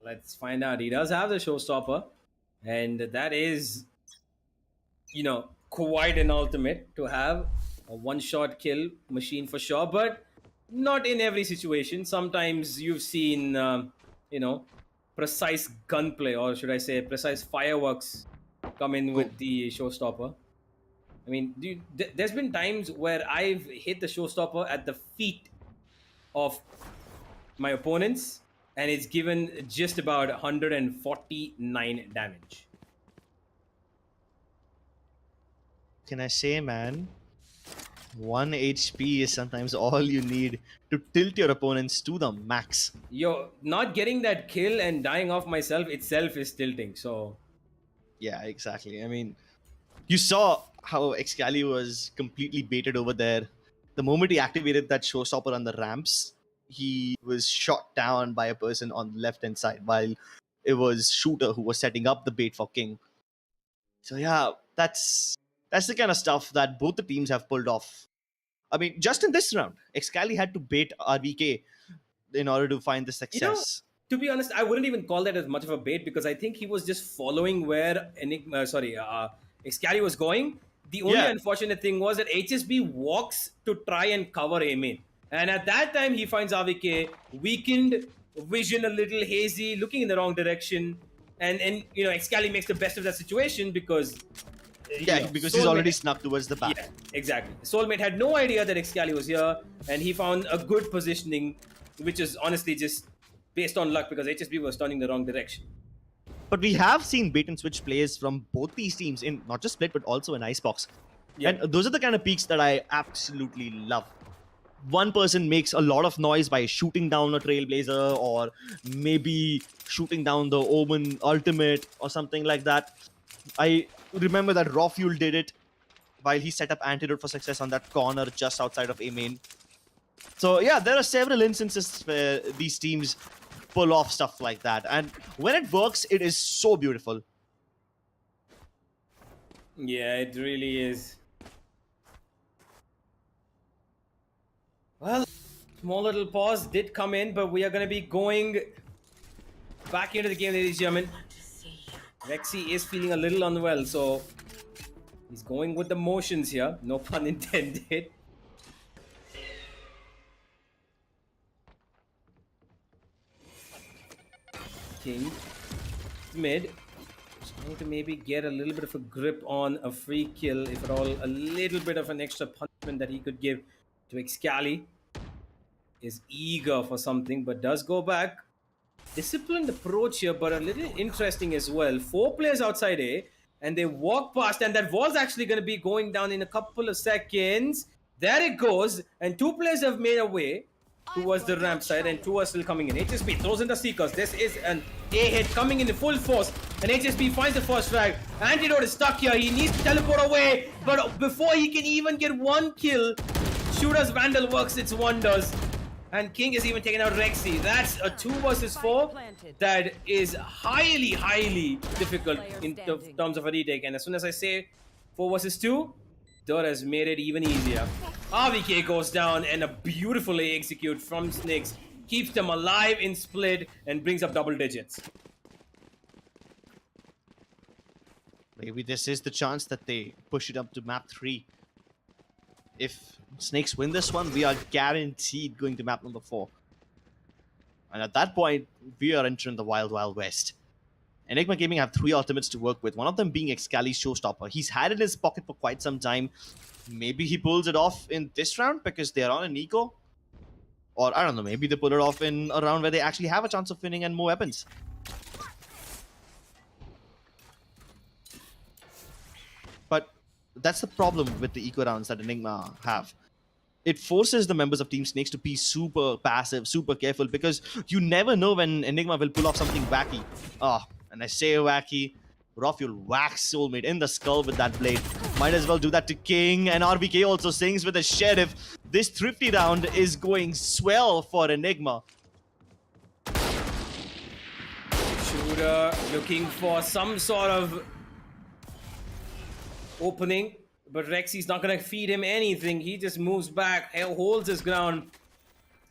Let's find out. He does have the showstopper, and that is, quite an ultimate to have. A one-shot kill machine for sure, but not in every situation. Sometimes you've seen, precise gunplay, or should I say precise fireworks, come in with the showstopper. I mean, there's been times where I've hit the showstopper at the feet of my opponents, and it's given just about 149 damage. Can I say, man? 1 HP is sometimes all you need to tilt your opponents to the max. Yo, not getting that kill and dying off myself itself is tilting, so... Yeah, exactly. I mean, you saw how Excali was completely baited over there. The moment he activated that showstopper on the ramps, he was shot down by a person on the left-hand side, while it was Shooter who was setting up the bait for King. So yeah, that's the kind of stuff that both the teams have pulled off. I mean, just in this round, Excali had to bait RVK in order to find the success. To be honest, I wouldn't even call that as much of a bait, because I think he was just following where Excali was going. The only unfortunate thing was that HSB walks to try and cover A main. And at that time, he finds RVK weakened, vision a little hazy, looking in the wrong direction. And Excali makes the best of that situation because... because he's already snuck towards the back. Yeah, exactly. Soulmate had no idea that Excali was here, and he found a good positioning, which is honestly just based on luck, because HSB was turning the wrong direction. But we have seen bait and switch plays from both these teams in not just Split, but also in Icebox. Yeah. And those are the kind of peaks that I absolutely love. One person makes a lot of noise by shooting down a Trailblazer, or maybe shooting down the Omen ultimate or something like that. I remember that Raw Fuel did it while he set up Antidote for Success on that corner just outside of A main. So yeah, there are several instances where these teams pull off stuff like that, and when it works, it is so beautiful. Yeah, it really is. Well, small little pause did come in, but we are going to be going back into the game, ladies and gentlemen. Rexy is feeling a little unwell, so he's going with the motions here. No pun intended. King mid, trying to maybe get a little bit of a grip on a free kill, if at all a little bit of an extra punishment that he could give to Excali. Is eager for something, but does go back. Disciplined approach here, but a little interesting as well. 4 players outside A, and they walk past, and that wall's actually going to be going down in a couple of seconds. There it goes, and 2 players have made a way towards the ramp side, and 2 are still coming in. HSB throws in the Seekers. This is an A hit coming in full force, and HSB finds the first frag. Antidote is stuck here. He needs to teleport away, but before he can even get one kill, Shooter's Vandal works its wonders. And King is even taking out Rexy. That's a 2 versus 4 that is highly, highly difficult in terms of a retake. And as soon as I say 4 versus 2, Dirt has made it even easier. RVK goes down, and a beautiful A execute from Snakes keeps them alive in Split and brings up double digits. Maybe this is the chance that they push it up to map 3. If Snakes win this one, we are guaranteed going to map number 4. And at that point, we are entering the Wild Wild West. Enigma Gaming have 3 ultimates to work with, one of them being Excali's Showstopper. He's had it in his pocket for quite some time. Maybe he pulls it off in this round because they're on an eco. Or, I don't know, maybe they pull it off in a round where they actually have a chance of winning and more weapons. But that's the problem with the eco rounds that Enigma have. It forces the members of Team Snakes to be super passive, super careful, because you never know when Enigma will pull off something wacky. And I say wacky, Rafuel whacks Soulmate in the skull with that blade. Might as well do that to King, and RBK also sings with the Sheriff. This thrifty round is going swell for Enigma. Shooter looking for some sort of opening, but Rexy's not going to feed him anything. He just moves back, holds his ground.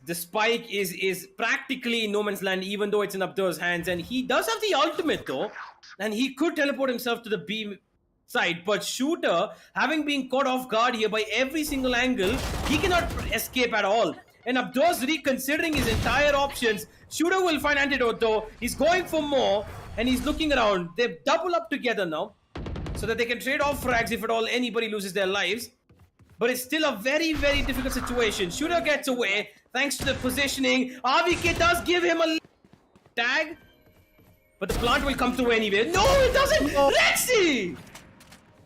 The spike is practically in no man's land, even though it's in Abdur's hands. And he does have the ultimate, though. And he could teleport himself to the B side. But Shooter, having been caught off guard here by every single angle, he cannot escape at all. And Abdur's reconsidering his entire options. Shooter will find antidote, though. He's going for more. And he's looking around. They double up together now, so that they can trade off frags if at all anybody loses their lives. But it's still a very, very difficult situation. Shooter gets away thanks to the positioning. RVK does give him a tag, but the plant will come through anyway. No, it doesn't! Rexy!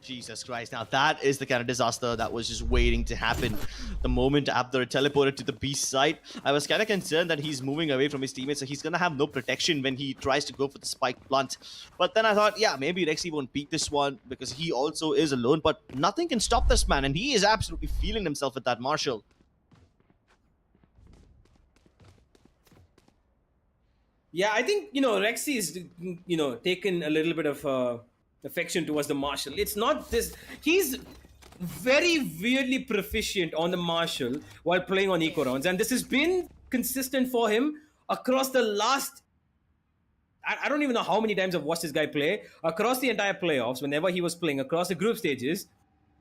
Jesus Christ, now that is the kind of disaster that was just waiting to happen. The moment Abdur teleported to the B side, I was kind of concerned that he's moving away from his teammates, so he's gonna have no protection when he tries to go for the spike plant. But then I thought, yeah, maybe Rexy won't peek this one because he also is alone, but nothing can stop this man, and he is absolutely feeling himself with that Marshall. Yeah, I think, Rexy is, taken a little bit of affection towards the Marshall. It's not this. He's very weirdly proficient on the Marshall while playing on eco rounds. And this has been consistent for him across the last... I don't even know how many times I've watched this guy play. Across the entire playoffs, whenever he was playing, across the group stages,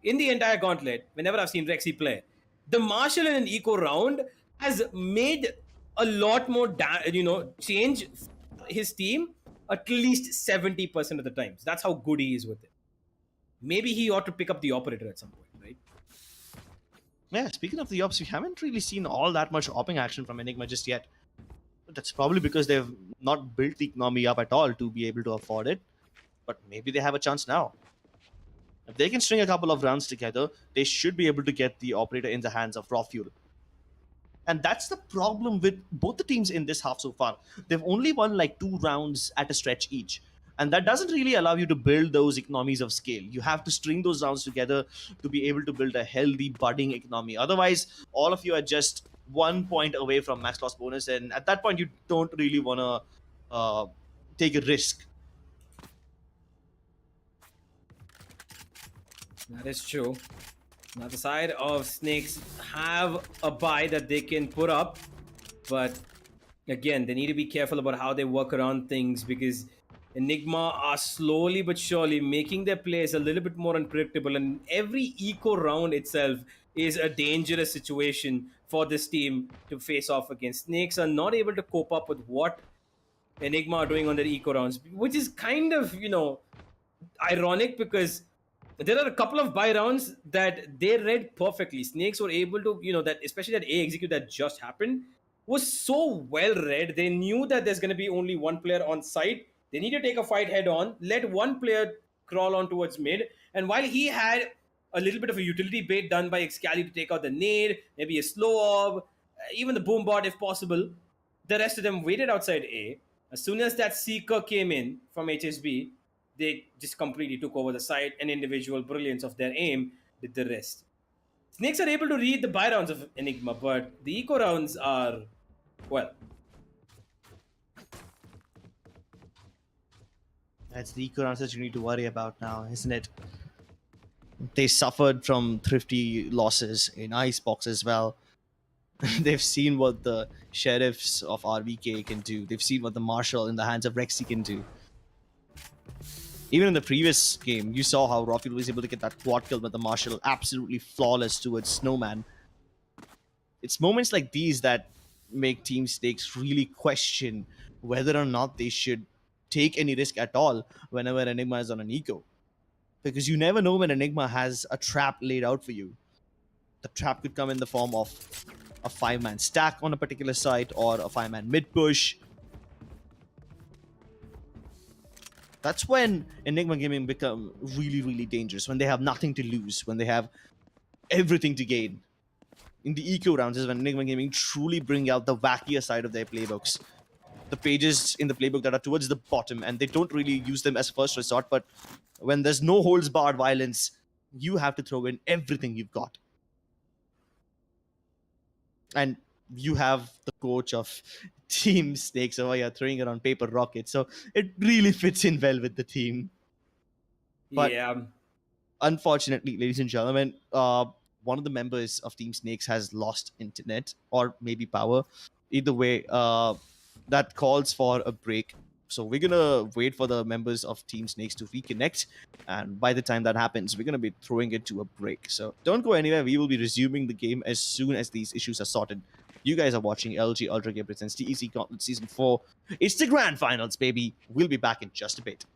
in the entire gauntlet, whenever I've seen Rexy play, the Marshall in an eco round has made a lot more, change his team at least 70% of the times. That's how good he is with it. Maybe he ought to pick up the operator at some point, right? Yeah, speaking of the ops, we haven't really seen all that much opping action from Enigma just yet. But that's probably because they've not built the economy up at all to be able to afford it. But maybe they have a chance now. If they can string a couple of rounds together, they should be able to get the operator in the hands of Rafuel. And that's the problem with both the teams in this half so far. They've only won like 2 rounds at a stretch each. And that doesn't really allow you to build those economies of scale. You have to string those rounds together to be able to build a healthy, budding economy. Otherwise, all of you are just 1 point away from max loss bonus. And at that point, you don't really want to take a risk. That is true. Now the side of Snakes have a buy that they can put up, but again, they need to be careful about how they work around things, because Enigma are slowly but surely making their plays a little bit more unpredictable, and every eco round itself is a dangerous situation for this team to face off against. Snakes are not able to cope up with what Enigma are doing on their eco rounds, which is kind of, ironic, because there are a couple of buy rounds that they read perfectly. Snakes were able to, that especially that A execute that just happened was so well read. They knew that there's going to be only one player on site. They need to take a fight head on, let one player crawl on towards mid. And while he had a little bit of a utility bait done by Excali to take out the nade, maybe a slow orb, even the boom bot if possible, the rest of them waited outside A. As soon as that Seeker came in from HSB, they just completely took over the site, and individual brilliance of their aim did the rest. Snakes are able to read the buy rounds of Enigma, but the eco rounds are, well... That's the eco rounds that you need to worry about now, isn't it? They suffered from thrifty losses in Icebox as well. They've seen what the Sheriffs of RVK can do. They've seen what the Marshal in the hands of Rexy can do. Even in the previous game, you saw how Rafuel was able to get that quad kill with the Marshal absolutely flawless towards Snowman. It's moments like these that make Team Snakes really question whether or not they should take any risk at all whenever Enigma is on an eco. Because you never know when Enigma has a trap laid out for you. The trap could come in the form of a 5-man stack on a particular site or a 5-man mid push. That's when Enigma Gaming become really, really dangerous, when they have nothing to lose, when they have everything to gain. In the eco rounds is when Enigma Gaming truly bring out the wackier side of their playbooks. The pages in the playbook that are towards the bottom, and they don't really use them as first resort, but when there's no holds barred violence, you have to throw in everything you've got. And you have the coach of Team Snakes over here throwing around paper rockets, so it really fits in well with the team. But yeah. Unfortunately, ladies and gentlemen, one of the members of Team Snakes has lost internet or maybe power. Either way, that calls for a break. So we're gonna wait for the members of Team Snakes to reconnect, and by the time that happens, we're gonna be throwing it to a break. So don't go anywhere. We will be resuming the game as soon as these issues are sorted. You guys are watching LG Ultragear presents TEC Gauntlet Season 4. It's the grand finals, baby. We'll be back in just a bit.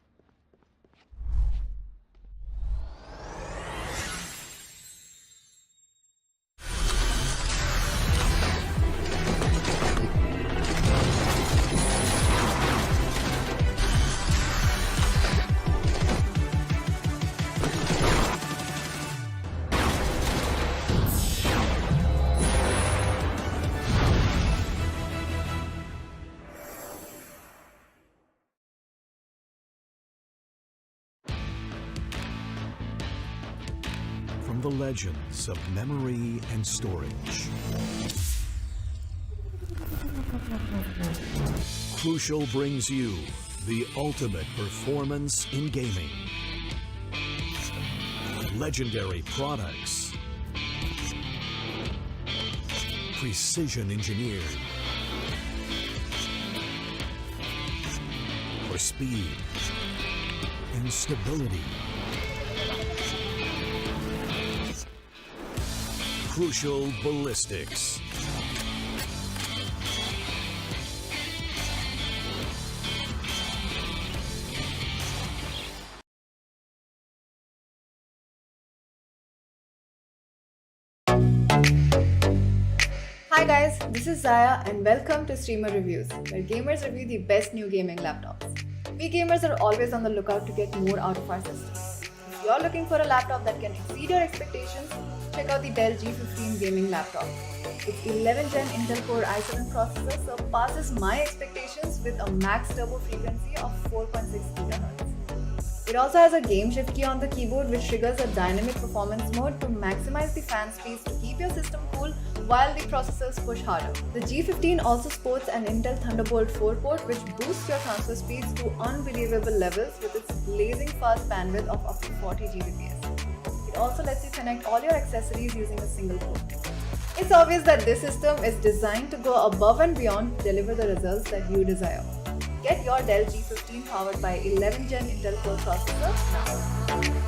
From the legends of memory and storage, Crucial brings you the ultimate performance in gaming. Legendary products, precision engineered for speed and stability. Crucial Ballistics. Hi guys, this is Zaya and welcome to Streamer Reviews, where gamers review the best new gaming laptops. We gamers are always on the lookout to get more out of our systems. If you're looking for a laptop that can exceed your expectations, check out the Dell G15 gaming laptop. Its 11th Gen Intel Core i7 processor surpasses my expectations with a max turbo frequency of 4.6 GHz. It also has a game shift key on the keyboard which triggers a dynamic performance mode to maximize the fan speeds to keep your system cool while the processors push harder. The G15 also sports an Intel Thunderbolt 4 port which boosts your transfer speeds to unbelievable levels with its blazing fast bandwidth of up to 40 Gbps. It also lets you connect all your accessories using a single port. It's obvious that this system is designed to go above and beyond to deliver the results that you desire. Get your Dell G15 powered by 11th Gen Intel Core processor now.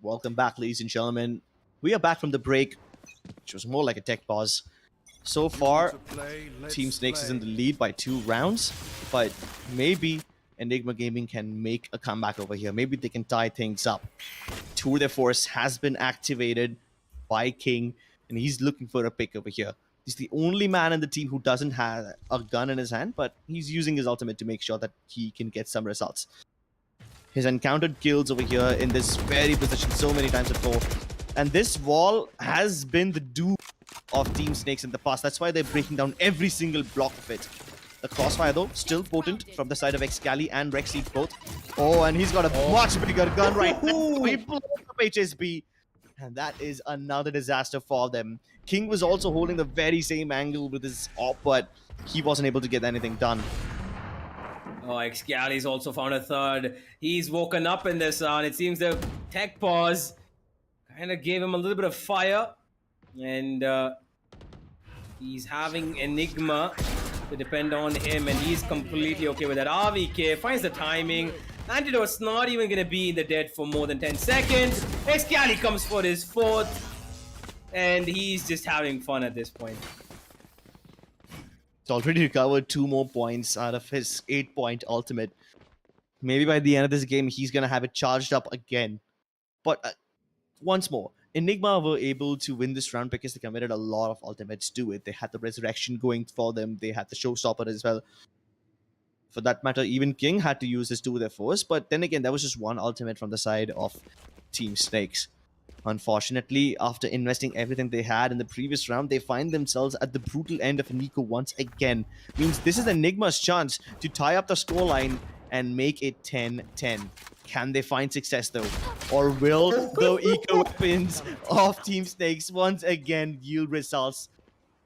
Welcome back, ladies and gentlemen. We are back from the break, which was more like a tech pause. So far, Team Snakes is in the lead by 2 rounds, but maybe Enigma Gaming can make a comeback over here. Maybe they can tie things up. Tour de Force has been activated by King, and he's looking for a pick over here. He's the only man in the team who doesn't have a gun in his hand, but he's using his ultimate to make sure that he can get some results. He's encountered kills over here in this very position so many times before. And this wall has been the doom of Team Snakes in the past. That's why they're breaking down every single block of it. The crossfire, though, still potent from the side of Excali and Rexy both. Oh, and he's got a much bigger gun right now. He blows up HSB. And that is another disaster for them. King was also holding the very same angle with his op, but he wasn't able to get anything done. Oh, Excali's also found a third. He's woken up in this round. It seems the tech pause kind of gave him a little bit of fire. And he's having Enigma to depend on him, and he's completely okay with that. RVK finds the timing. Antidote's not even going to be in the dead for more than 10 seconds. Excali comes for his 4th, and he's just having fun at this point. He's already recovered 2 more points out of his 8-point ultimate. Maybe by the end of this game, he's going to have it charged up again. But once more, Enigma were able to win this round because they committed a lot of ultimates to it. They had the Resurrection going for them. They had the Showstopper as well. For that matter, even King had to use his Tour de Force. But then again, that was just one ultimate from the side of Team Snakes. Unfortunately, after investing everything they had in the previous round, they find themselves at the brutal end of Nico once again. Means this is Enigma's chance to tie up the scoreline and make it 10-10. Can they find success though? Or will the eco weapons of Team Snakes once again yield results?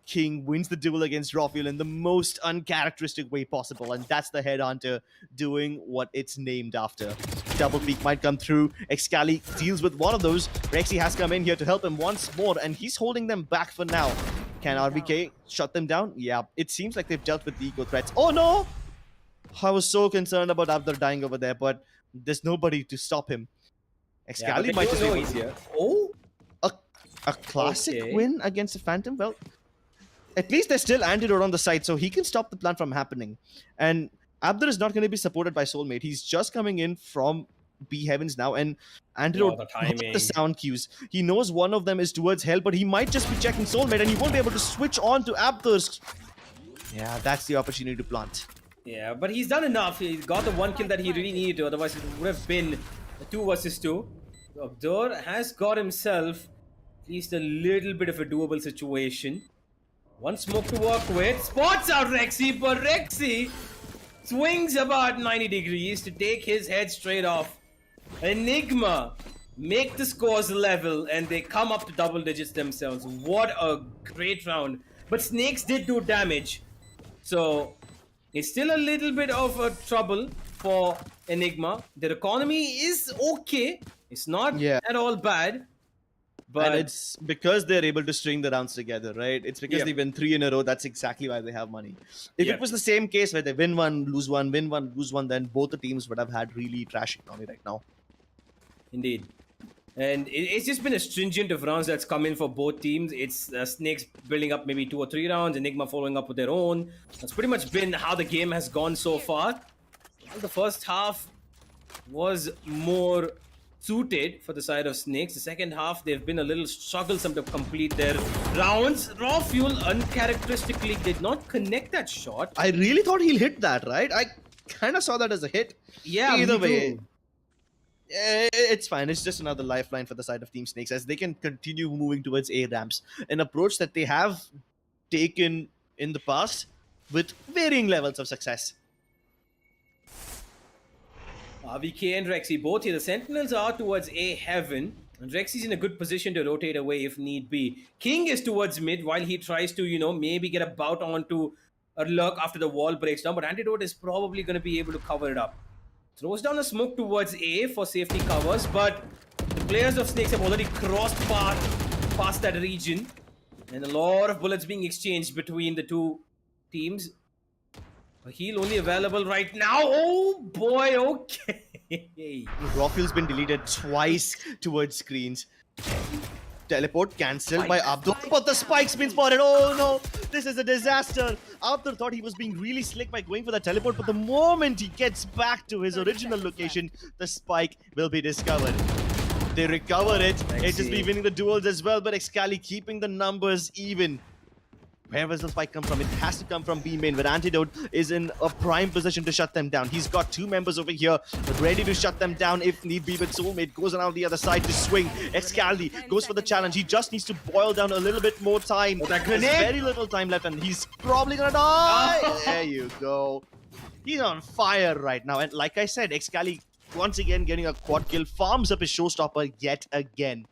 King wins the duel against Rafael in the most uncharacteristic way possible, and that's the Headhunter doing what it's named after. Double peek might come through. Excali deals with one of those. Rexy has come in here to help him once more, and he's holding them back for now. Can RBK shut them down? Yeah, it seems like they've dealt with the eco threats. Oh no! I was so concerned about Abdur dying over there, but there's nobody to stop him. Excali might just be easier. Oh, a classic win against the Phantom. Well, at least there's still Antidote on the side, so he can stop the plan from happening. And Abdur is not going to be supported by Soulmate. He's just coming in from B Heavens now, and Antidote got the sound cues. He knows one of them is towards Hell, but he might just be checking Soulmate, and he won't be able to switch on to Abdur's. Yeah, that's the opportunity to plant. Yeah, but he's done enough. He got the 1 kill that he really needed to, otherwise it would have been a 2 versus 2. So Abdur has got himself at least a little bit of a doable situation. One smoke to work with. Spots out Rexy, but Rexy swings about 90 degrees to take his head straight off. Enigma make the scores level, and they come up to double digits themselves. What a great round. But Snakes did do damage. So it's still a little bit of a trouble for Enigma. Their economy is okay. It's not at all bad. But and it's because they're able to string the rounds together, right? It's because they win 3 in a row. That's exactly why they have money. If it was the same case where they win 1, lose 1, win 1, lose 1, then both the teams would have had really trash economy right now. Indeed. And it's just been a stringent of rounds that's come in for both teams. It's Snakes building up maybe 2 or 3 rounds, Enigma following up with their own. That's pretty much been how the game has gone so far. Well, the first half was more suited for the side of Snakes. The second half, they've been a little strugglesome to complete their rounds. Raw Fuel uncharacteristically did not connect that shot. I really thought he'll hit that, right? I kind of saw that as a hit. Yeah, either way. It's fine. It's just another lifeline for the side of Team Snakes as they can continue moving towards A ramps, an approach that they have taken in the past with varying levels of success. RVK and Rexy both here. The Sentinels are towards A Heaven, and Rexy's in a good position to rotate away if need be. King is towards mid while he tries to, maybe get a bout onto a lurk after the wall breaks down, but Antidote is probably going to be able to cover it up. Throws down a smoke towards A for safety covers, but the players of Snakes have already crossed past that region, and a lot of bullets being exchanged between the two teams. A heal only available right now. Oh boy, okay. Rafiel's been deleted twice towards screens. Teleport cancelled by Abdur, but the spike's been spotted. Oh no, this is a disaster. Abdur thought he was being really slick by going for the teleport, but the moment he gets back to his original location, the spike will be discovered. They recover it. HSB winning the duels as well, but Excali keeping the numbers even. Where does the spike come from? It has to come from B main, where Antidote is in a prime position to shut them down. He's got two members over here, ready to shut them down if need be, but Soulmate goes around the other side to swing. Excali goes for the challenge. He just needs to boil down a little bit more time. There's very little time left, and he's probably gonna die. There you go. He's on fire right now, and like I said, Excali once again getting a quad kill, farms up his showstopper yet again.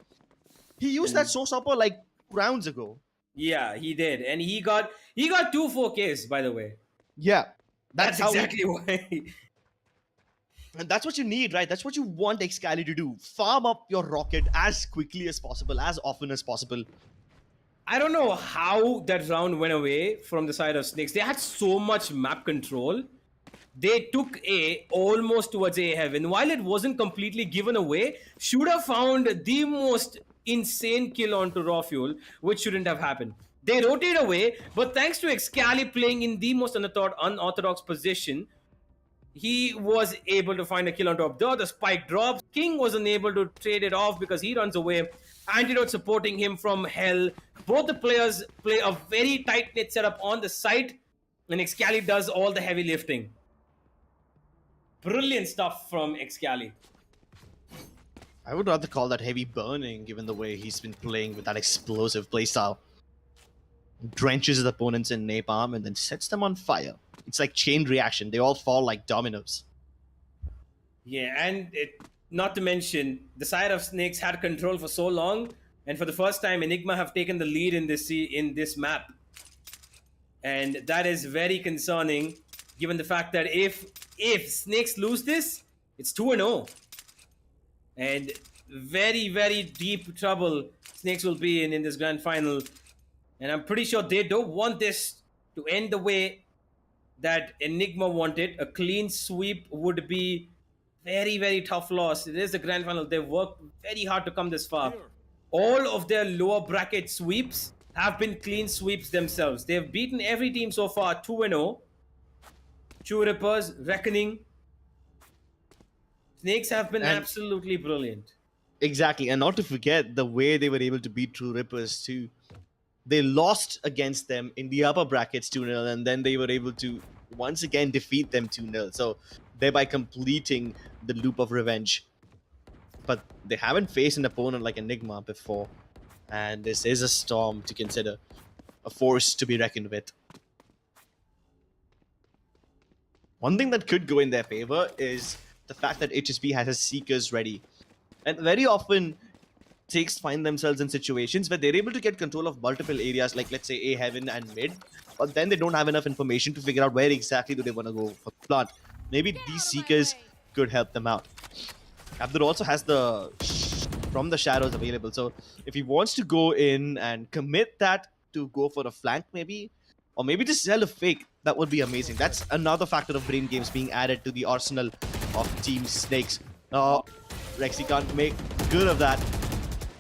He used that showstopper like rounds ago. Yeah, he did, and he got 2 4Ks, by the way. Yeah, That's exactly why. And that's what you need, right? That's what you want Excali to do. Farm up your rocket as quickly as possible, as often as possible. I don't know how that round went away from the side of Snakes. They had so much map control. They took A almost towards A heaven. While it wasn't completely given away, should have found the most insane kill onto Raw Fuel, which shouldn't have happened. They rotate away, but thanks to Excali playing in the most unorthodox position, he was able to find a kill onto Abdur. The spike drops. King was unable to trade it off because he runs away. Antidote supporting him from hell. Both the players play a very tight-knit setup on the site, and Excali does all the heavy lifting. Brilliant stuff from Excali. I would rather call that heavy burning, given the way he's been playing with that explosive playstyle. Drenches his opponents in napalm and then sets them on fire. It's like chain reaction. They all fall like dominoes. Yeah, and not to mention, the side of Snakes had control for so long, and for the first time, Enigma have taken the lead in this map. And that is very concerning, given the fact that if Snakes lose this, it's 2-0. And very, very deep trouble Snakes will be in this grand final. And I'm pretty sure they don't want this to end the way that Enigma wanted. A clean sweep would be very, very tough loss. It is the grand final. They've worked very hard to come this far. All of their lower bracket sweeps have been clean sweeps themselves. They've beaten every team so far 2-0. True Rippers, Reckoning. Snakes have been absolutely brilliant. Exactly, and not to forget the way they were able to beat True Rippers too. They lost against them in the upper brackets 2-0, and then they were able to once again defeat them 2-0. So thereby completing the loop of revenge. But they haven't faced an opponent like Enigma before, and this is a storm to consider, a force to be reckoned with. One thing that could go in their favor is the fact that HSB has his Seekers ready. And very often, Takes find themselves in situations where they're able to get control of multiple areas, like let's say A Heaven and Mid, but then they don't have enough information to figure out where exactly do they want to go for plant. Maybe these Seekers could help them out. Abdur also has the from the shadows available, so if he wants to go in and commit that to go for a flank maybe, or maybe just sell a fake, that would be amazing. That's another factor of brain games being added to the arsenal of Team Snakes. Rexy can't make good of that.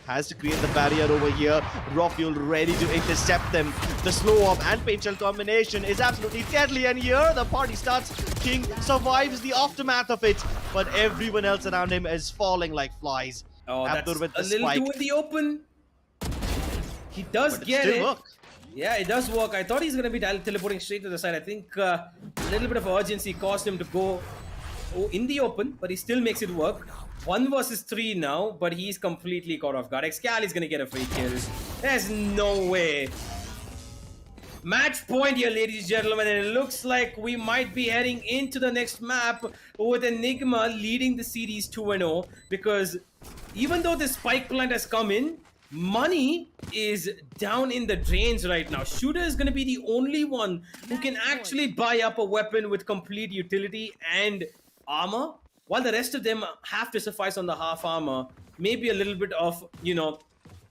Has to create the barrier over here. Raw Fuel ready to intercept them. The slow up and paint shell combination is absolutely deadly, and here the party starts. King survives the aftermath of it, but everyone else around him is falling like flies. Oh, Abdur that's with the a little spike. too in the open. He does But get still it. work. Yeah, it does work. I thought he's going to be teleporting straight to the side. I think a little bit of urgency caused him to go in the open, but he still makes it work. 1 versus 3 now, but he's completely caught off guard. Excali is going to get a free kill. There's no way. Match point here, ladies and gentlemen, and it looks like we might be heading into the next map with Enigma leading the series 2-0, because even though the spike plant has come in, money is down in the drains right now. Shooter is going to be the only one who can actually buy up a weapon with complete utility and armor, while the rest of them have to suffice on the half armor. Maybe a little bit of,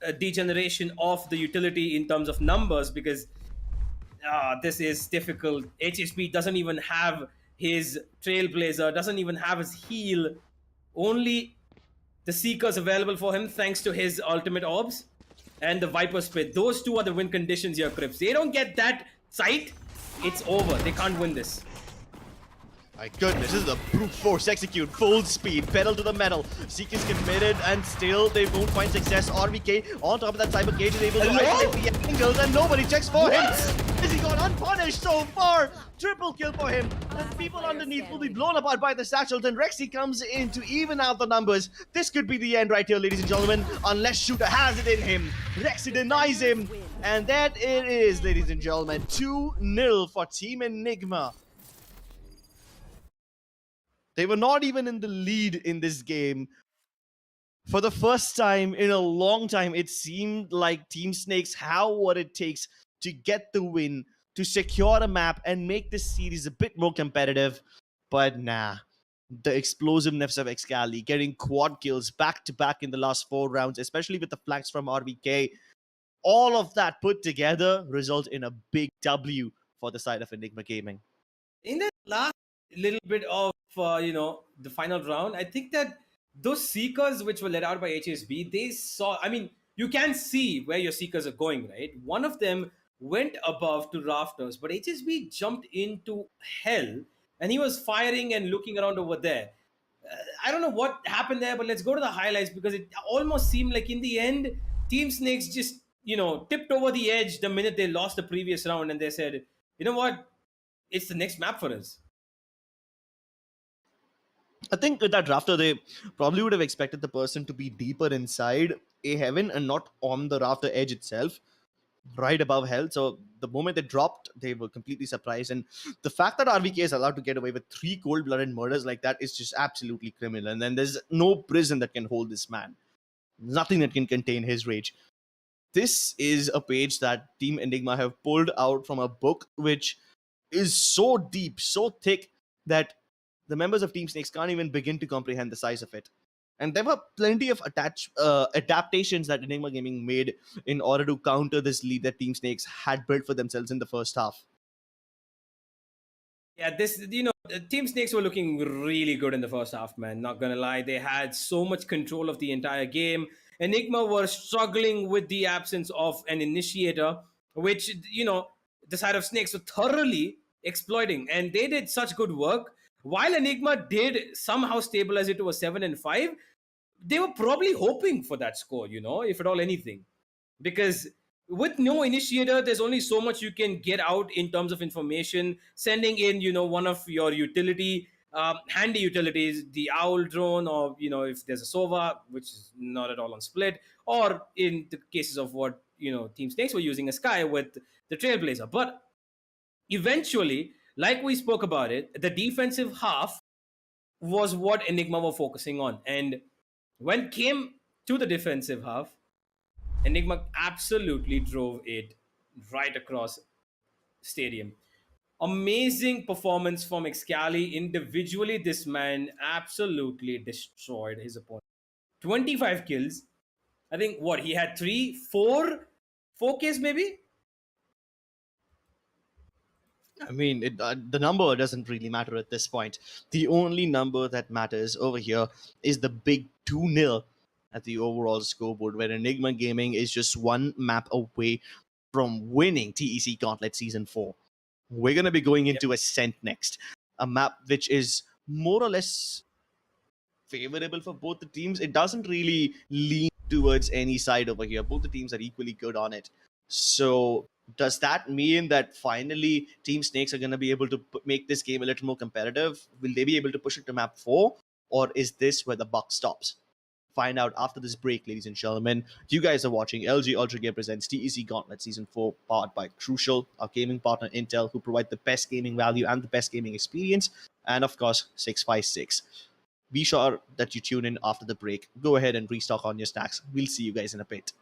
a degeneration of the utility in terms of numbers, because this is difficult. HSP doesn't even have his Trailblazer, doesn't even have his heal. only the Seekers available for him thanks to his ultimate orbs and the Viper Spit. Those two are the win conditions here, Crips. They don't get that sight, it's over. They can't win this. My goodness, this is a brute force execute, full speed, pedal to the metal. Seekers committed and still they won't find success. RVK on top of that Cyber Cage is able to isolate the angles and nobody checks for him. Is he gone unpunished so far? Triple kill for him. The people underneath will be blown apart by the satchels and Rexy comes in to even out the numbers. This could be the end right here, ladies and gentlemen, unless Shooter has it in him. Rexy denies him. And that it is, ladies and gentlemen, 2-0 for Team Enigma. They were not even in the lead in this game. For the first time in a long time, it seemed like Team Snakes have what it takes to get the win, to secure a map and make this series a bit more competitive. But nah, the explosiveness of Excali, getting quad kills back-to-back in the last 4 rounds, especially with the flanks from RVK, all of that put together result in a big W for the side of Enigma Gaming. In the last little bit of the final round, I think that those Seekers which were let out by HSB, they saw, I mean, you can see where your Seekers are going, right? One of them went above to rafters, but HSB jumped into hell and he was firing and looking around over there. I don't know what happened there, but let's go to the highlights because it almost seemed like in the end, Team Snakes just, tipped over the edge the minute they lost the previous round and they said, you know what? It's the next map for us. I think with that rafter, they probably would have expected the person to be deeper inside a heaven and not on the rafter edge itself, right above hell. So the moment they dropped, they were completely surprised. And the fact that RVK is allowed to get away with 3 cold-blooded murders like that is just absolutely criminal. And then there's no prison that can hold this man. Nothing that can contain his rage. This is a page that Team Enigma have pulled out from a book which is so deep, so thick that the members of Team Snakes can't even begin to comprehend the size of it. And there were plenty of adaptations that Enigma Gaming made in order to counter this lead that Team Snakes had built for themselves in the first half. Yeah, Team Snakes were looking really good in the first half, man. Not gonna lie. They had so much control of the entire game. Enigma were struggling with the absence of an initiator, which, the side of Snakes were thoroughly exploiting. And they did such good work. While Enigma did somehow stabilize it to a 7-5, they were probably hoping for that score, if at all anything. Because with no initiator, there's only so much you can get out in terms of information. Sending in, one of your handy utilities, the Owl drone, or, if there's a Sova, which is not at all on split, or in the cases of what, Team Snakes were using a Sky with the Trailblazer. But eventually, like we spoke about it, the defensive half was what Enigma were focusing on. And when it came to the defensive half, Enigma absolutely drove it right across stadium. Amazing performance from Excali. Individually, this man absolutely destroyed his opponent. 25 kills. I think, he had 4 Ks maybe? I mean, the number doesn't really matter at this point. The only number that matters over here is the big 2-0 at the overall scoreboard, where Enigma Gaming is just 1 map away from winning TEC Gauntlet Season 4. We're going to be going into Ascent next, a map which is more or less favorable for both the teams. It doesn't really lean towards any side over here. Both the teams are equally good on it. So does that mean that finally Team Snakes are going to be able to make this game a little more competitive? Will they be able to push it to map 4? Or is this where the buck stops? Find out after this break, ladies and gentlemen. You guys are watching LG Ultragear presents TEC Gauntlet Season 4, powered by Crucial, our gaming partner Intel, who provide the best gaming value and the best gaming experience, and of course, 656. Be sure that you tune in after the break. Go ahead and restock on your snacks. We'll see you guys in a bit.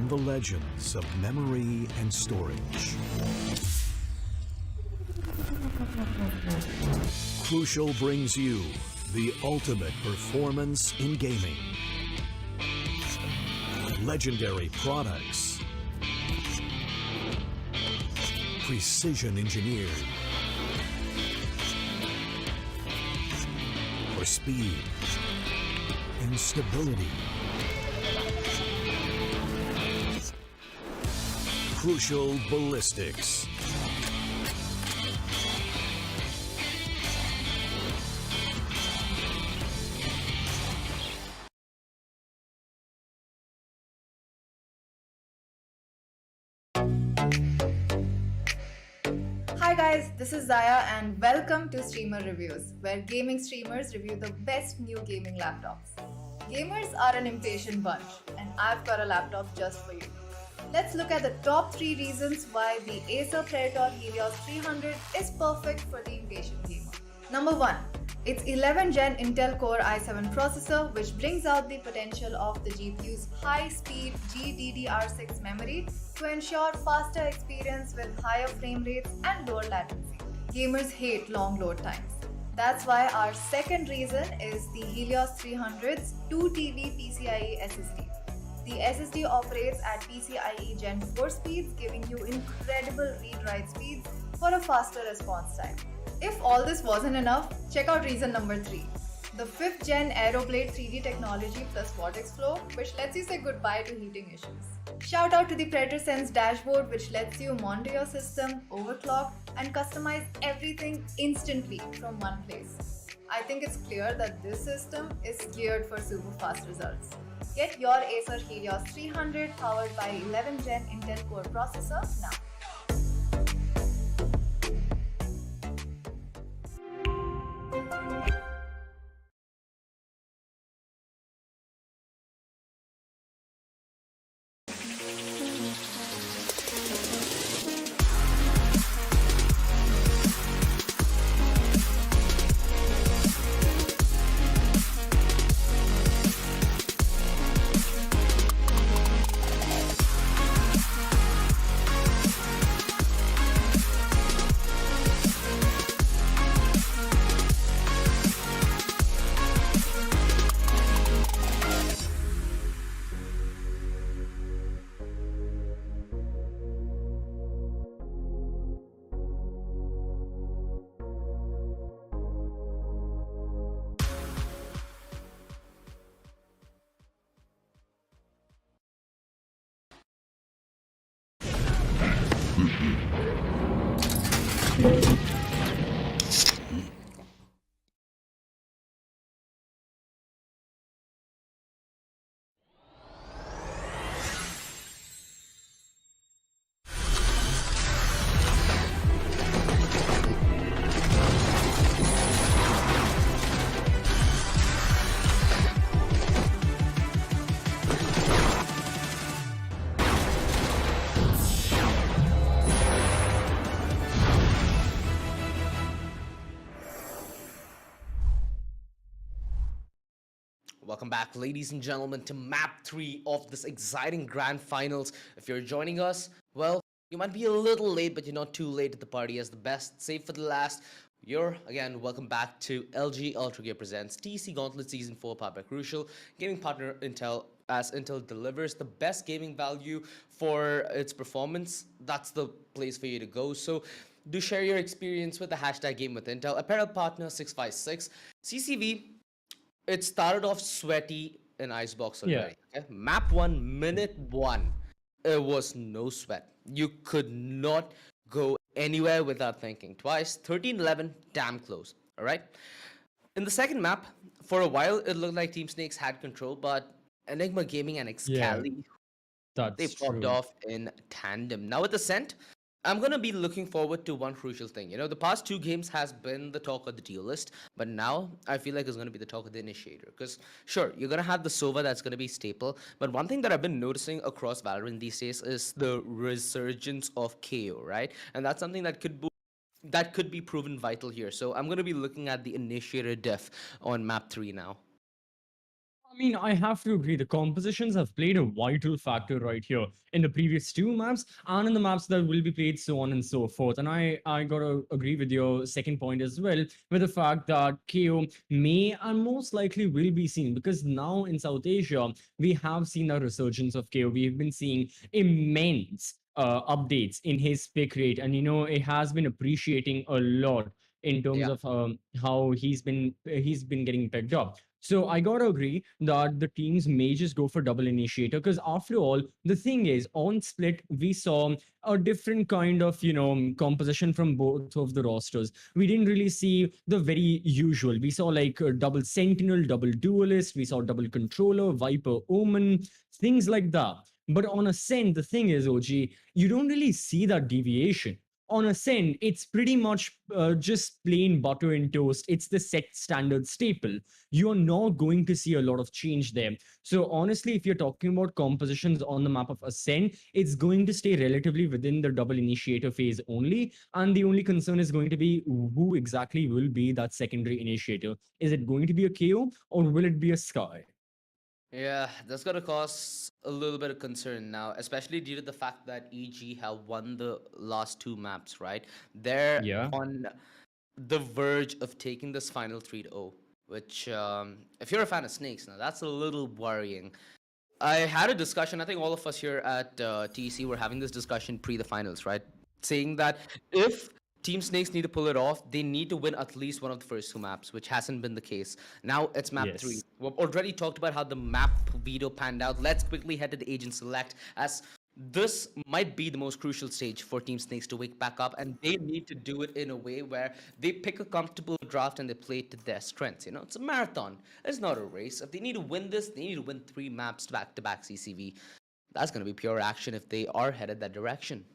from the legends of memory and storage. Crucial brings you the ultimate performance in gaming. Legendary products. Precision engineered. For speed and stability. Crucial ballistics. Hi guys, this is Zaya and welcome to Streamer Reviews, where gaming streamers review the best new gaming laptops. Gamers are an impatient bunch, and I've got a laptop just for you. Let's look at the top 3 reasons why the Acer Predator Helios 300 is perfect for the impatient gamer. Number 1. Its 11th Gen Intel Core i7 processor, which brings out the potential of the GPU's high-speed GDDR6 memory to ensure faster experience with higher frame rates and lower latency. Gamers hate long load times. That's why our second reason is the Helios 300's 2TB PCIe SSD. The SSD operates at PCIe Gen 4 speeds, giving you incredible read-write speeds for a faster response time. If all this wasn't enough, check out reason number 3. The 5th Gen Aeroblade 3D technology plus Vortex Flow, which lets you say goodbye to heating issues. Shout out to the Predator Sense dashboard, which lets you monitor your system, overclock, and customize everything instantly from one place. I think it's clear that this system is geared for super fast results. Get your Acer Helios 300 powered by 11th Gen Intel Core processor now. Welcome back, ladies and gentlemen, to map 3 of this exciting grand finals. If you're joining us, well, you might be a little late, but you're not too late at the party, as the best save for the last. Again, welcome back to LG Ultragear presents TC Gauntlet Season 4 powered by Crucial, gaming partner Intel. As Intel delivers the best gaming value for its performance, that's the place for you to go. So do share your experience with the hashtag Game with Intel, apparel partner 656, CCV. It started off sweaty in Icebox already. Okay? Map 1, minute 1. It was no sweat. You could not go anywhere without thinking twice. 13-11, damn close. All right. In the second map, for a while, it looked like Team Snakes had control, but Enigma Gaming and Excali, they popped off in tandem. Now with Ascent, I'm going to be looking forward to one crucial thing. You know, the past 2 games has been the talk of the tier list, but now I feel like it's going to be the talk of the initiator. Because, sure, you're going to have the Sova that's going to be staple, but one thing that I've been noticing across Valorant these days is the resurgence of KO, right? And that's something that could be proven vital here. So I'm going to be looking at the initiator def on map 3 now. I mean, I have to agree. The compositions have played a vital factor right here in the previous two maps and in the maps that will be played, so on and so forth. And I gotta agree with your second point as well, with the fact that KO may and most likely will be seen because now in South Asia we have seen a resurgence of KO. We've been seeing immense updates in his pick rate, and it has been appreciating a lot in terms Yeah. of how he's been getting picked up. So I gotta agree that the teams may just go for double initiator because after all, the thing is on split we saw a different kind of composition from both of the rosters. We didn't really see the very usual. We saw like double sentinel, double duelist. We saw double controller, viper, omen, things like that. But on Ascent, the thing is, OG, you don't really see that deviation on Ascend, it's pretty much just plain butter and toast. It's the set standard staple. You're not going to see a lot of change there. So honestly, if you're talking about compositions on the map of Ascend, it's going to stay relatively within the double initiator phase only. And the only concern is going to be who exactly will be that secondary initiator. Is it going to be a KO or will it be a Sky? Yeah, that's gonna cause a little bit of concern now, especially due to the fact that EG have won the last two maps, right? They're Yeah. on the verge of taking this final 3-0, which, if you're a fan of Snakes, now that's a little worrying. I had a discussion, I think all of us here at TC were having this discussion pre the finals, right? Saying that if Team Snakes need to pull it off, they need to win at least one of the first two maps, which hasn't been the case. Now it's map 3. Yes. We've already talked about how the map veto panned out. Let's quickly head to the Agent Select, as this might be the most crucial stage for Team Snakes to wake back up, and they need to do it in a way where they pick a comfortable draft and they play it to their strengths. It's a marathon. It's not a race. If they need to win this, they need to win 3 maps back to back CCV. That's going to be pure action if they are headed that direction.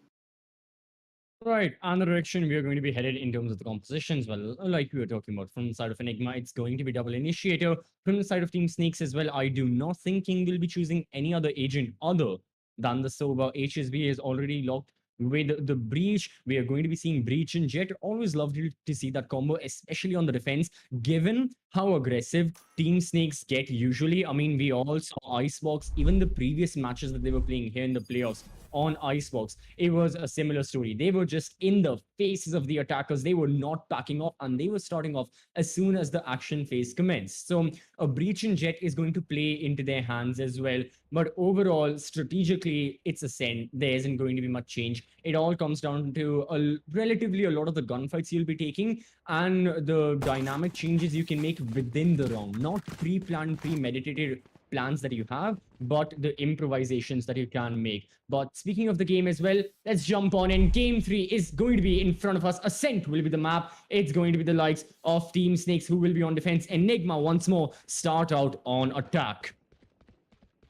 Right, and the direction we are going to be headed in terms of the compositions, well, like we were talking about, from the side of Enigma, it's going to be double initiator. From the side of Team Snakes as well, I do not think King will be choosing any other agent other than the Soba. HSB is already locked with the Breach. We are going to be seeing Breach and Jet. Always loved to see that combo, especially on the defense, given how aggressive Team Snakes get usually. I mean, we all saw Icebox, even the previous matches that they were playing here in the playoffs on Icebox, it was a similar story. They were just in the faces of the attackers. They were not backing off, and they were starting off as soon as the action phase commenced. So a Breach and Jet is going to play into their hands as well. But overall, strategically, it's a send. There isn't going to be much change. It all comes down to relatively a lot of the gunfights you'll be taking and the dynamic changes you can make within the round, not pre-planned, premeditated plans that you have, but the improvisations that you can make. But speaking of the game as well, let's jump on in. Game 3 is going to be in front of us. Ascent will be the map. It's going to be the likes of Team Snakes who will be on defense. Enigma once more start out on attack.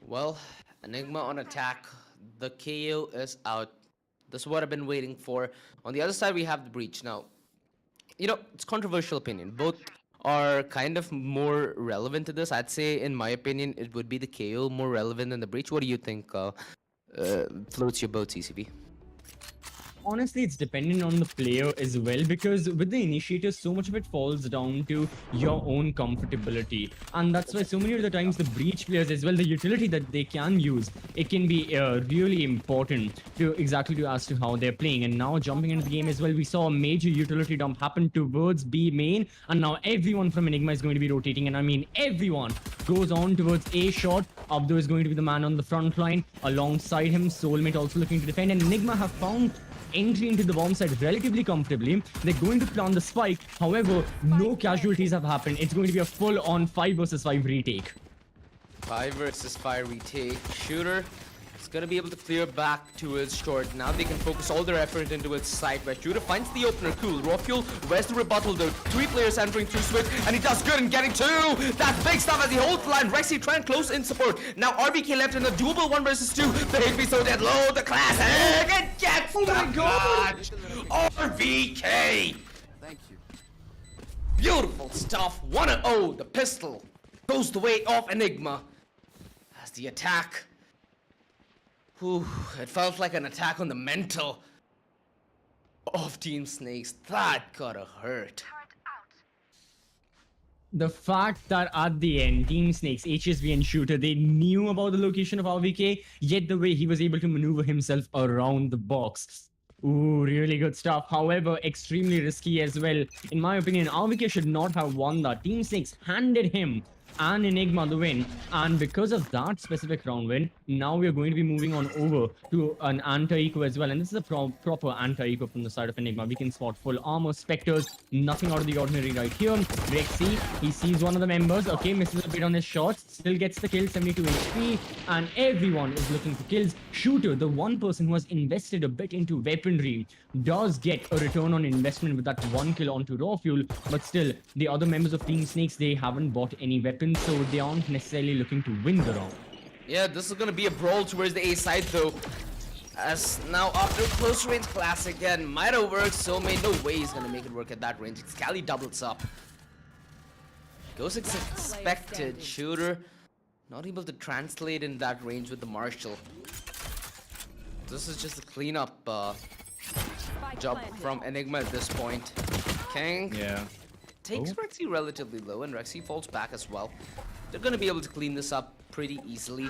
Well, Enigma on attack. The KO is out. This is what I've been waiting for. On the other side, we have the Breach. Now, it's controversial opinion. Both are kind of more relevant to this. I'd say, in my opinion, it would be the KO more relevant than the Breach. What do you think floats your boat, CCV? Honestly, it's dependent on the player as well, because with the initiator, so much of it falls down to your own comfortability, and that's why so many of the times the Breach players as well, the utility that they can use, it can be really important to as to how they're playing. And now jumping into the game as well, we saw a major utility dump happen towards B main, and now everyone from Enigma is going to be rotating, and I mean everyone goes on towards A shot. Abdu is going to be the man on the front line. Alongside him, Soulmate also looking to defend, and Enigma have found entry into the bomb site relatively comfortably. They're going to plant the spike. However, no casualties have happened. It's going to be a full-on 5 versus 5 retake. 5 versus 5 retake. Shooter is going to be able to clear back to his short. Now they can focus all their effort into its side, where Shooter finds the opener. Cool. Raw Fuel, where's the rebuttal though? 3 players entering through Switch, and he does good in getting 2. That's big stuff as he holds the line. Rexy trying close in support. Now RBK left in the doable 1 versus 2. The hit be so dead low. The classic. It gets the clutch. RBK. Thank you. Beautiful stuff. 1-0. The pistol goes the way of Enigma as the attack. Whew, it felt like an attack on the mental of Team Snakes. That gotta hurt. the fact that at the end, Team Snakes, HSV and Shooter, they knew about the location of RVK, yet the way he was able to maneuver himself around the box. Ooh, really good stuff. However, extremely risky as well. In my opinion, RVK should not have won that. Team Snakes handed him and Enigma the win. And because of that specific round win, now we are going to be moving on over to an anti-eco as well. And this is a proper anti-eco from the side of Enigma. We can spot full armor, specters, nothing out of the ordinary right here. Rexy, he sees one of the members. Okay, misses a bit on his shots. Still gets the kill, 72 HP. And everyone is looking for kills. Shooter, the one person who has invested a bit into weaponry, does get a return on investment with that one kill onto raw fuel. But still, the other members of Team Snakes, they haven't bought any weapons, so they aren't necessarily looking to win the round. Yeah, this is gonna be a brawl towards the A side though. As now after close range classic again, might have worked, so made no way he's gonna make it work at that range. Scally doubles up. Goes as expected. Shooter not able to translate in that range with the Marshall. This is just a cleanup job from Enigma at this point. Kang takes Rexy relatively low, and Rexy falls back as well. They're gonna be able to clean this up pretty easily.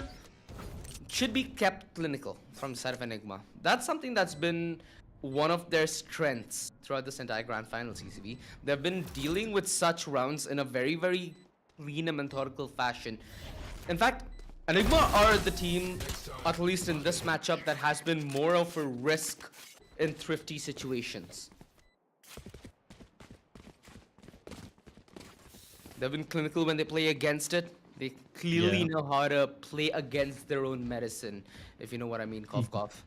Should be kept clinical from the side of Enigma. That's something that's been one of their strengths throughout this entire Grand Final CCV. They've been dealing with such rounds in a very, very clean and methodical fashion. In fact, Enigma are the team, at least in this matchup, that has been more of a risk in thrifty situations. They've been clinical when they play against it. They clearly know how to play against their own medicine, if you know what I mean. Cough, cough.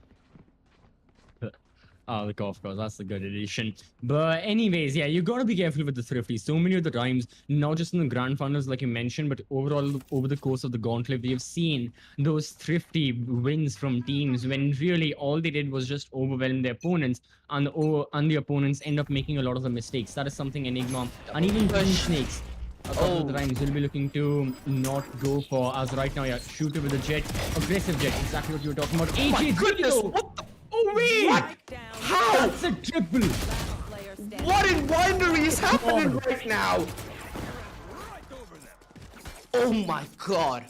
Oh, the cough, that's a good addition. But anyways, yeah, you gotta be careful with the thrifty. So many of the times, not just in the grand finals like you mentioned, but overall over the course of the gauntlet, we have seen those thrifty wins from teams when really all they did was just overwhelm their opponents, and the opponents end up making a lot of the mistakes. That is something Enigma and even Team Snakes a couple of the times will be looking to not go for. As right now, yeah, Shooter with a jet, aggressive jet, exactly what you were talking about. Oh my goodness, what the? Oh wait! What? How? That's a triple! What in bindery is happening right now? Oh my god.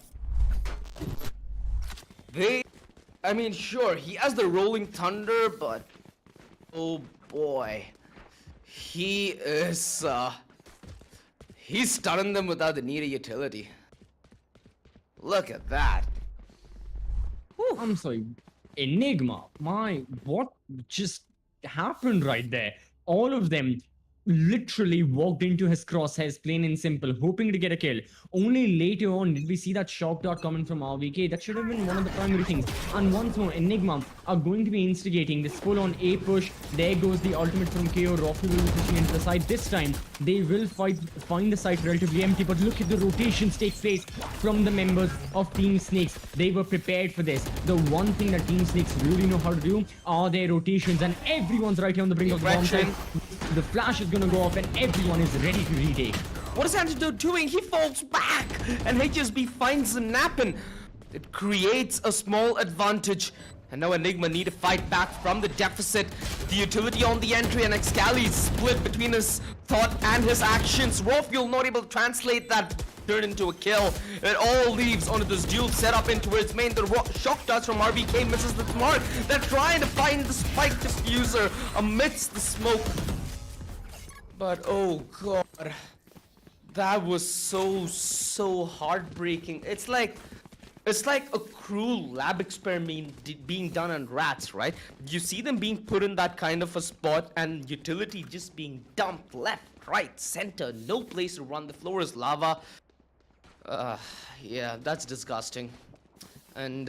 I mean, sure, he has the rolling thunder, but oh boy. He's stunning them without the need of utility. Look at that. I'm sorry, Enigma, what just happened right there? All of them literally walked into his crosshairs, plain and simple, hoping to get a kill. Only later on did we see that shock dart coming from RVK. That should have been one of the primary things. And once more, Enigma are going to be instigating this full-on A push. There goes the ultimate from KO. Rocky will be pushing into the side. This time, they will find the site relatively empty, but look at the rotations take place from the members of Team Snakes. They were prepared for this. The one thing that Team Snakes really know how to do are their rotations, and everyone's right here on the brink of the bomb site. The flash is gonna go off and everyone is ready to retake. What is Antidote doing? He falls back and HSB finds him napping. It creates a small advantage. And now Enigma need to fight back from the deficit. The utility on the entry, and Excali is split between his thought and his actions. Raw not able to translate that turn into a kill. It all leaves onto this duel setup in towards main. The shock touch from RBK misses the mark. They're trying to find the spike diffuser amidst the smoke. But oh god, that was so heartbreaking. It's like a cruel lab experiment being done on rats, right? You see them being put in that kind of a spot and utility just being dumped left, right, center, no place to run. The floor is lava. Yeah, that's disgusting. And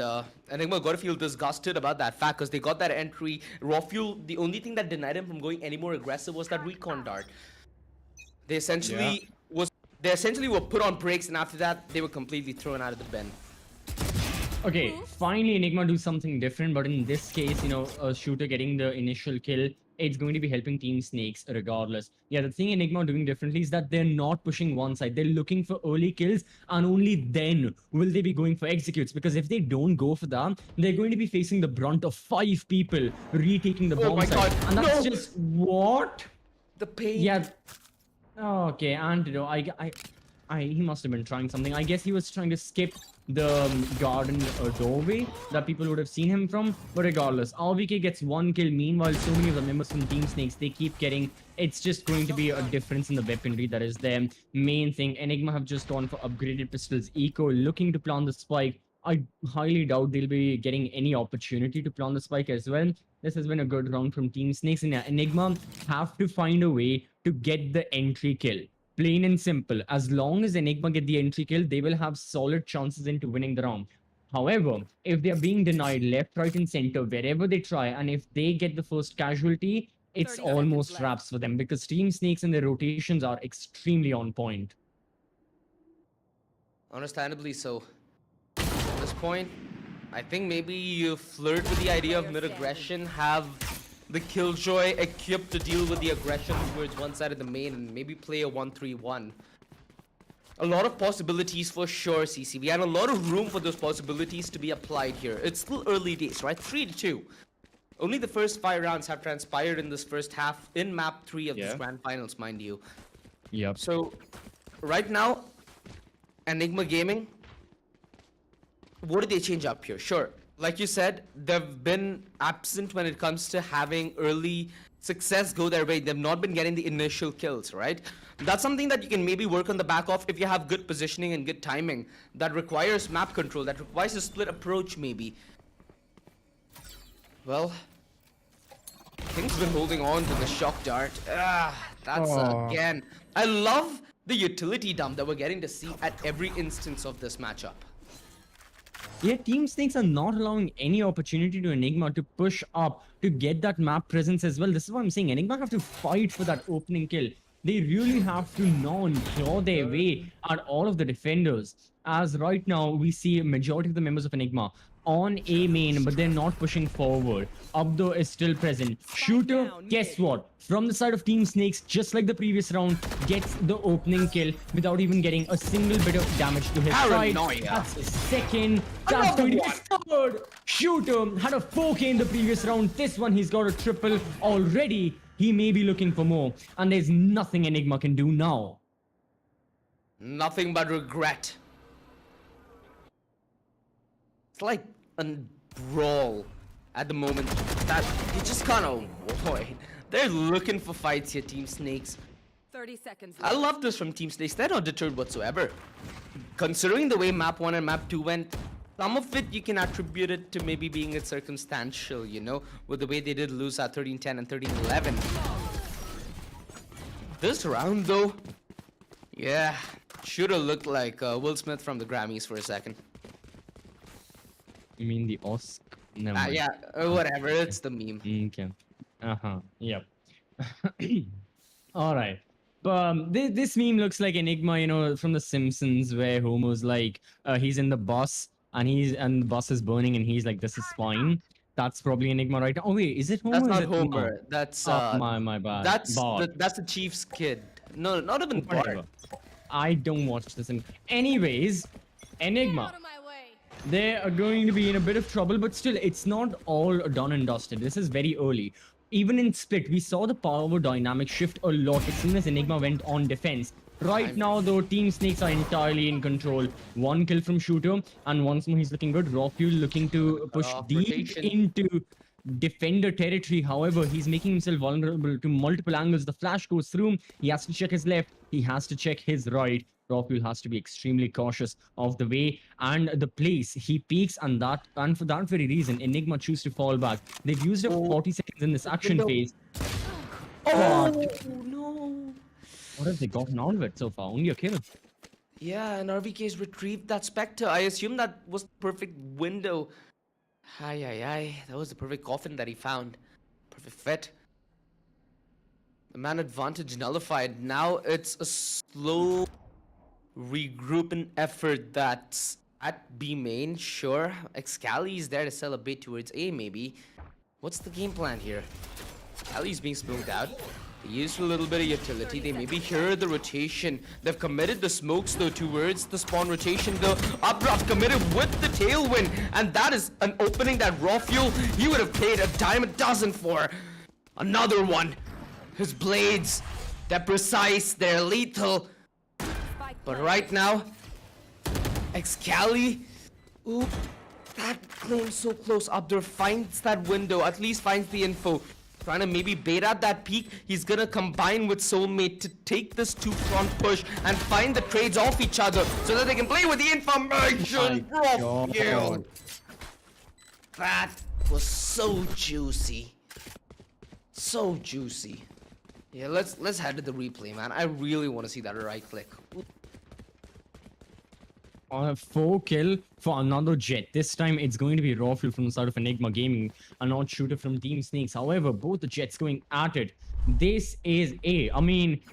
Enigma gotta feel disgusted about that fact, because they got that entry. Raw Fuel, the only thing that denied him from going any more aggressive was that recon dart. They essentially were put on brakes, and after that they were completely thrown out of the bin. Okay, finally Enigma do something different, but in this case, you know, a Shooter getting the initial kill, it's going to be helping Team Snakes regardless. Yeah, the thing Enigma doing differently is that they're not pushing one side. They're looking for early kills, and only then will they be going for executes. Because if they don't go for that, they're going to be facing the brunt of 5 people retaking the bomb site. And that's just what? The pain. Yeah. Okay, Antidote. he must have been trying something. I guess he was trying to skip the garden doorway that people would have seen him from. But regardless, RVK gets 1 kill. Meanwhile, so many of the members from Team Snakes, they keep getting... It's just going to be a difference in the weaponry that is there. Main thing, Enigma have just gone for upgraded pistols. Eco looking to plant the spike. I highly doubt they'll be getting any opportunity to plant the spike as well. This has been a good round from Team Snakes, and Enigma have to find a way to get the entry kill. Plain and simple. As long as Enigma get the entry kill, they will have solid chances into winning the round. However, if they are being denied left, right, and center, wherever they try, and if they get the first casualty, it's almost wraps for them, because Team Snakes and their rotations are extremely on point. Understandably so. At this point, I think maybe you flirt with the idea of mid-aggression, have the Killjoy equipped to deal with the aggression towards one side of the main, and maybe play a 1-3-1. A lot of possibilities for sure, CCV, and a lot of room for those possibilities to be applied here. It's still early days, right? 3-2. Only the first 5 rounds have transpired in this first half in map 3 of this grand finals, mind you. Yep. So, right now, Enigma Gaming, what did they change up here? Sure, like you said, they've been absent when it comes to having early success go their way. They've not been getting the initial kills, right? That's something that you can maybe work on the back of if you have good positioning and good timing. That requires map control, that requires a split approach maybe. Well, things been holding on to the shock dart. That's again. I love the utility dump that we're getting to see at every instance of this matchup. Yeah, Team Snakes are not allowing any opportunity to Enigma to push up to get that map presence as well. This is what I'm saying. Enigma have to fight for that opening kill. They really have to now claw their way at all of the defenders. As right now, we see a majority of the members of Enigma on A main, but they're not pushing forward. Abdo is still present. Shooter, guess what? From the side of Team Snakes, just like the previous round, gets the opening kill without even getting a single bit of damage to his side. That's his second. That's going to be his third. Shooter had a 4K in the previous round. This one, he's got a triple already. He may be looking for more, and there's nothing Enigma can do now. Nothing but regret. It's like a brawl at the moment that you just can't avoid. They're looking for fights here, Team Snakes. 30 seconds I love this from Team Snakes. They're not deterred whatsoever. Considering the way map 1 and map 2 went, some of it you can attribute it to maybe being circumstantial, you know, with the way they did lose at 13-10 and 13-11. This round though, yeah, should have looked like Will Smith from the Grammys for a second. You mean the Oscar? Never mind. Yeah, whatever, it's the meme. Okay. Yep. All right. This meme looks like Enigma, you know, from The Simpsons, where Homer's like, he's in the bus and the bus is burning, and he's like, "This is fine." That's probably Enigma, right? Oh wait, is it Homer? That's not it Homer. no? That's my bad. That's Bart. that's the Chief's kid. No, not even Whatever. Bart. I don't watch this. Anyways, Enigma. They are going to be in a bit of trouble, but still, it's not all done and dusted. This is very early. Even in Split, we saw the power dynamic shift a lot as soon as Enigma went on defense. Right now, though, Team Snakes are entirely in control. 1 kill from Shooter, and once more he's looking good. Raw Fuel looking to push deep rotation. into defender territory. However, he's making himself vulnerable to multiple angles. The flash goes through. He has to check his left. He has to check his right. Raw Fuel has to be extremely cautious of the way and the place he peaks, and for that very reason, Enigma choose to fall back. They've used up 40 seconds in this action phase. Oh no! What have they gotten out of it so far? Only a kill. Yeah, and RVK's retrieved that Spectre. I assume that was the perfect window. Aye. That was the perfect coffin that he found. Perfect fit. The man advantage nullified. Now it's a slow regrouping effort that's at B main. Sure, Excali is there to celebrate towards A maybe. What's the game plan here? Excali's being smoked out. They used a little bit of utility. They maybe hear the rotation. They've committed the smokes though towards the spawn rotation though. Abrupt committed with the tailwind, and that is an opening that Raw Fuel, he would have paid a dime a dozen for. Another one. His blades, they're precise, they're lethal. But right now, Excali, ooh, that claim so close. Abdur finds that window, at least finds the info. Trying to maybe bait out that peak. He's gonna combine with Soulmate to take this two-front push and find the trades off each other so that they can play with the information. Bro, that was so juicy. So juicy. Yeah, let's head to the replay, man. I really want to see that right click. On a 4 kill for another Jet. This time it's going to be raw fuel from the side of Enigma Gaming, a not shooter from Team Snakes. However, both the Jets going at it. This is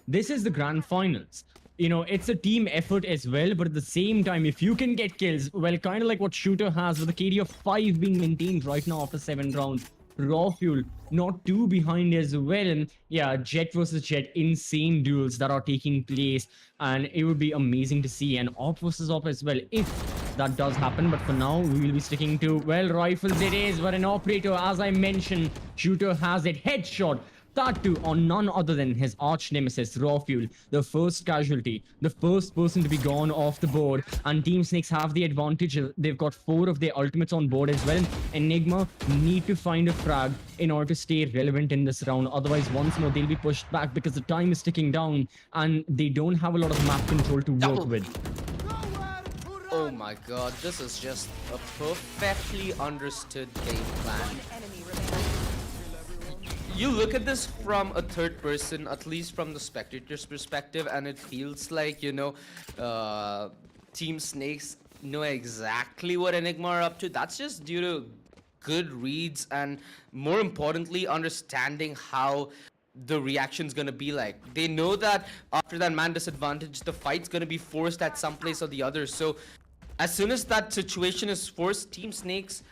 this is the grand finals. You know, it's a team effort as well, but at the same time, if you can get kills, well, kind of like what Shooter has with a KD of 5 being maintained right now after 7 rounds. Raw fuel not too behind as well. Yeah, Jet versus Jet, insane duels that are taking place, and it would be amazing to see an op versus op as well if that does happen. But for now, we will be sticking to, well, rifles it is, but an operator, as I mentioned, Shooter has it. Headshot. That too on none other than his arch nemesis, Raw Fuel, the first casualty, the first person to be gone off the board. And Team Snakes have the advantage. They've got 4 of their ultimates on board as well. Enigma need to find a frag in order to stay relevant in this round. Otherwise, once more, they'll be pushed back because the time is ticking down and they don't have a lot of map control to work with. Oh my god, this is just a perfectly understood game plan. You look at this from a third person, at least from the spectator's perspective, and it feels like, you know, Team Snakes know exactly what Enigma are up to. That's just due to good reads and, more importantly, understanding how the reaction's gonna be like. They know that after that man disadvantage, the fight's gonna be forced at some place or the other. So as soon as that situation is forced, Team Snakes,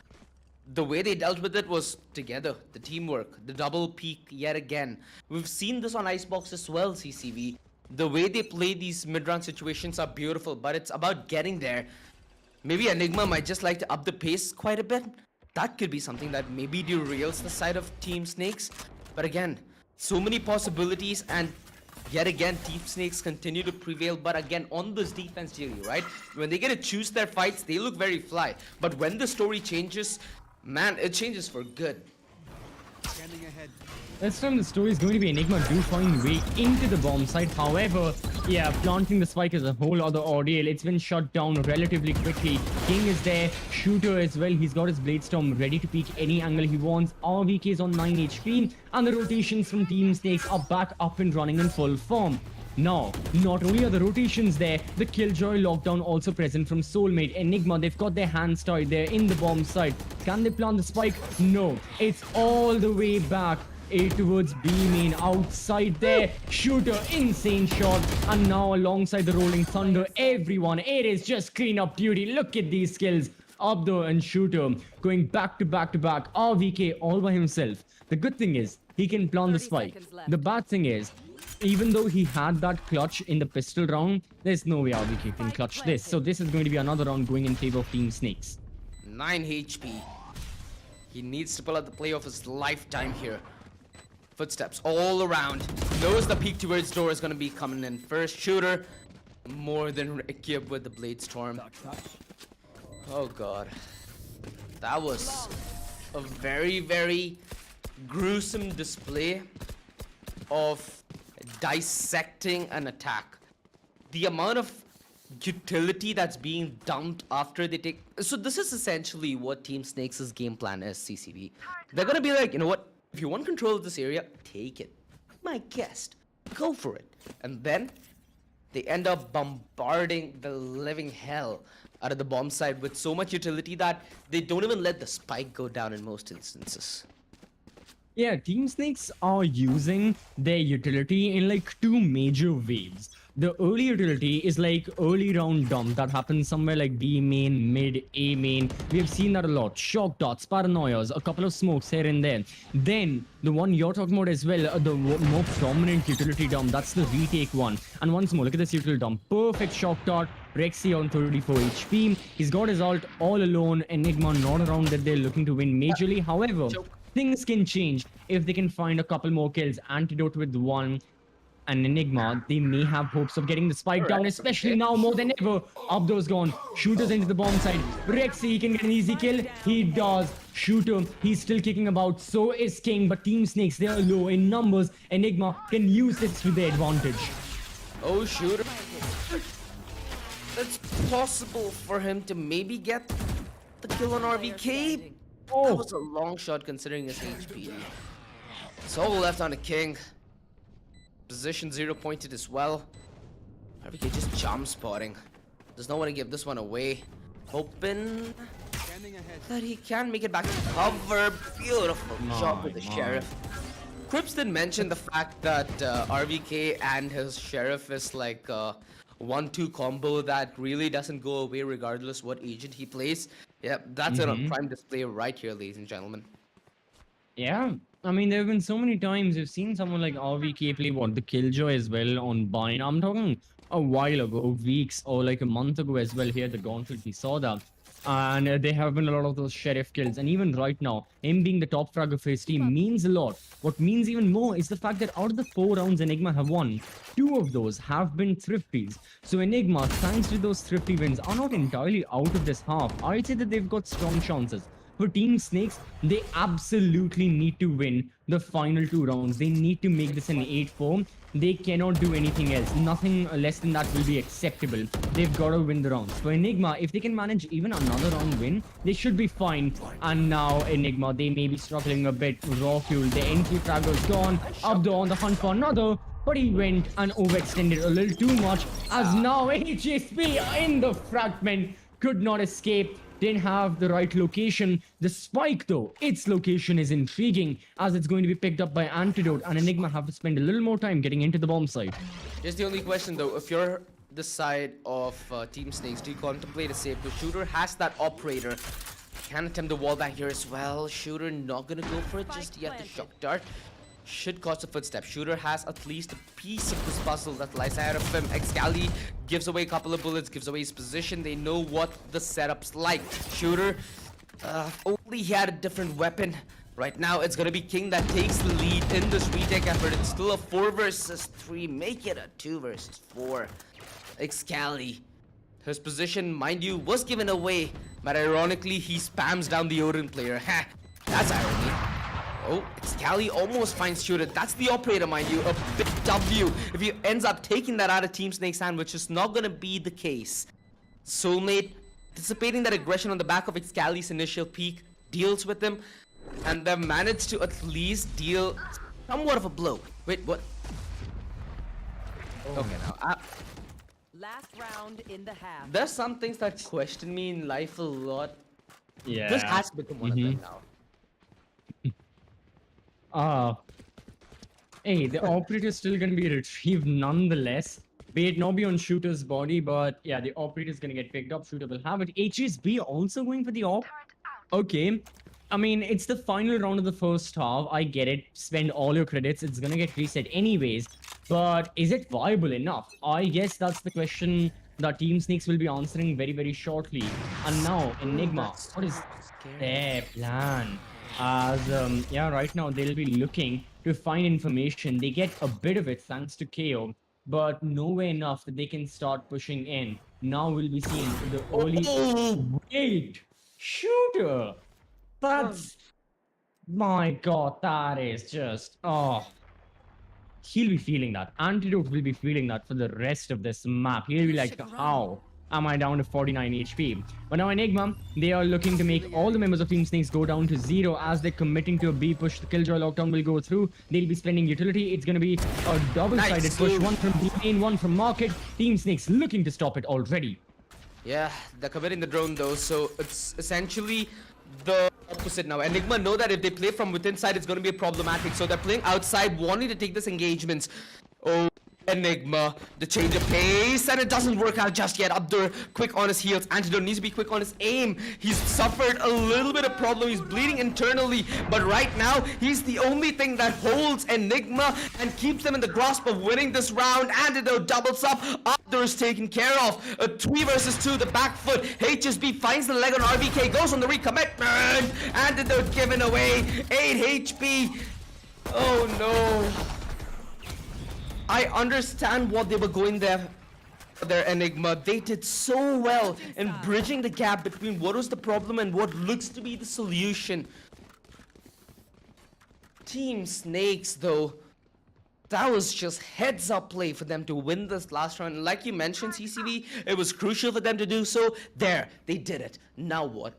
the way they dealt with it was together, the teamwork, the double peak yet again. We've seen this on Icebox as well, CCV. The way they play these mid-round situations are beautiful, but it's about getting there. Maybe Enigma might just like to up the pace quite a bit. That could be something that maybe derails the side of Team Snakes. But again, so many possibilities, and yet again, Team Snakes continue to prevail, but again, on this defense theory, right? When they get to choose their fights, they look very fly. But when the story changes, man, it changes for good. This time the story is going to be Enigma do find way into the bomb site. However, yeah, planting the spike is a whole other ordeal. It's been shut down relatively quickly. King is there, Shooter as well. He's got his Blade Storm ready to peek any angle he wants. RVK is on 9 HP, and the rotations from Team Snakes are back up and running in full form. Now, not only are the rotations there, the Killjoy lockdown also present from Soulmate. Enigma, they've got their hands tied there in the bomb site. Can they plant the spike? No. It's all the way back towards B main, outside there. Shooter, insane shot. And now alongside the Rolling Thunder, everyone, it is just clean up duty. Look at these skills. Abdur and Shooter going back to back to back. RVK all by himself. The good thing is, he can plant the spike. The bad thing is, even though he had that clutch in the pistol round, there's no way RVK can clutch this. So this is going to be another round going in favor of Team Snakes. 9 HP. He needs to pull out the play of his lifetime here. Footsteps all around. Knows the peek towards door is going to be coming in first. Shooter, more than equipped with the Blade Storm. Oh god. That was a very, very gruesome display of dissecting an attack. The amount of utility that's being dumped after they take... So this is essentially what Team Snakes' game plan is, CCV. They're gonna be like, you know what? If you want control of this area, take it. My guest. Go for it. And then they end up bombarding the living hell out of the bomb site with so much utility that they don't even let the spike go down in most instances. Yeah, Team Snakes are using their utility in like 2 major waves. The early utility is like early round dump that happens somewhere like B main, mid, A main. We have seen that a lot. Shock dots, paranoias, a couple of smokes here and there. Then the one you're talking about as well, the more prominent utility dump, that's the retake one. And once more, look at this utility dump. Perfect shock dot. Rexy on 34 HP. He's got his ult all alone. Enigma not around that they're looking to win majorly. However, things can change if they can find a couple more kills. Antidote with 1. and Enigma, they may have hopes of getting the spike down, especially now more than ever. Abdo's gone. Shooter's into the bomb side. Rexy, he can get an easy kill. He does. Shooter, he's still kicking about. So is King, but Team Snakes, they are low in numbers. Enigma can use this to their advantage. Oh, Shooter. It's possible for him to maybe get the kill on RVK. That was a long shot considering his HP. Soul left on the King. Position 0 pointed as well. RVK just jump spotting. Does not want to give this one away. Hoping that he can make it back to cover. Beautiful shot with the Sheriff. Crips did mention the fact that RVK and his Sheriff is like a 1-2 combo that really doesn't go away regardless what agent he plays. Yep, that's it on prime display right here, ladies and gentlemen. Yeah, I mean, there have been so many times we've seen someone like RVK play the Killjoy as well on Bind. I'm talking a while ago, weeks or like a month ago as well here at the Gauntlet, we saw that. And there have been a lot of those Sheriff kills. And even right now, him being the top frag of his team means a lot. What means even more is the fact that out of the 4 rounds Enigma have won, 2 of those have been thrifties. So Enigma, thanks to those thrifty wins, are not entirely out of this half. I'd say that they've got strong chances. For Team Snakes, they absolutely need to win the final 2 rounds. They need to make this an 8-4. They cannot do anything else. Nothing less than that will be acceptable. They've got to win the rounds. For Enigma, if they can manage even another round win, they should be fine. And now Enigma, they may be struggling a bit. Raw fuel, the entry fragger's gone. Abdo on the hunt for another. But he went and overextended a little too much. As now HSP in the fragment could not escape. Didn't have the right location. The spike though, its location is intriguing as it's going to be picked up by Antidote, and Enigma have to spend a little more time getting into the bomb site. Here's the only question though, if you're the side of Team Snakes, do you contemplate a save? The Shooter has that operator. Can attempt the wall back here as well. Shooter not gonna go for it just yet. The shock dart should cause a footstep. Shooter has at least a piece of this puzzle that lies ahead of him. Excali gives away a couple of bullets, gives away his position. They know what the setup's like. Shooter, only he had a different weapon. Right now, it's gonna be King that takes the lead in this retake effort. It's still a 4 versus 3. Make it a 2 versus 4. Excali, his position, mind you, was given away, but ironically, he spams down the Odin player. Ha! That's irony. Oh, Excali almost finds Shooter. That's the operator, mind you. A big W if he ends up taking that out of Team Snake's hand, which is not going to be the case. Soulmate, anticipating that aggression on the back of Excali's initial peak, deals with him, and they've managed to at least deal somewhat of a blow. Wait, what? Okay, now, Last round in the half. there's some things that question me in life a lot. Yeah. This has become one of them now. Hey, the operator's still gonna be retrieved nonetheless. May it not be on Shooter's body, but yeah, the operator's gonna get picked up. Shooter will have it. HSB also going for the op. Okay. I mean, it's the final round of the first half. I get it. Spend all your credits. It's gonna get reset anyways. But is it viable enough? I guess that's the question that Team Snakes will be answering very, very shortly. And now, Enigma, what is their plan? As yeah, right now they'll be looking to find information. They get a bit of it thanks to KO, but nowhere enough that they can start pushing in. Now we'll be seeing the early wait Shooter. That's my god, that is just he'll be feeling that. Antidote will be feeling that for the rest of this map. He'll be like, how am I down to 49 HP? But now Enigma, they are looking to make all the members of Team Snakes go down to 0 as they're committing to a B push. The Killjoy lockdown will go through. They'll be spending utility. It's going to be a double-sided push. One from B main, one from market. Team Snakes looking to stop it already. Yeah, they're committing the drone though, so it's essentially the opposite now. Enigma know that if they play from within side, it's going to be problematic. So they're playing outside, wanting to take this engagement. Oh, Enigma, the change of pace, and it doesn't work out just yet. Abdur, quick on his heels. Antidote needs to be quick on his aim. He's suffered a little bit of problem. He's bleeding internally, but right now, he's the only thing that holds Enigma and keeps them in the grasp of winning this round. Antidote doubles up. Abdur is taken care of. A 3 versus 2, the back foot. HSB finds the leg on RVK, goes on the recommitment. Antidote given away. 8 HP. Oh no. I understand what they were going there. Their Enigma, they did so well in bridging the gap between what was the problem and what looks to be the solution. Team Snakes, though, that was just heads up play for them to win this last round. Like you mentioned, CCV, it was crucial for them to do so. There, they did it. Now what?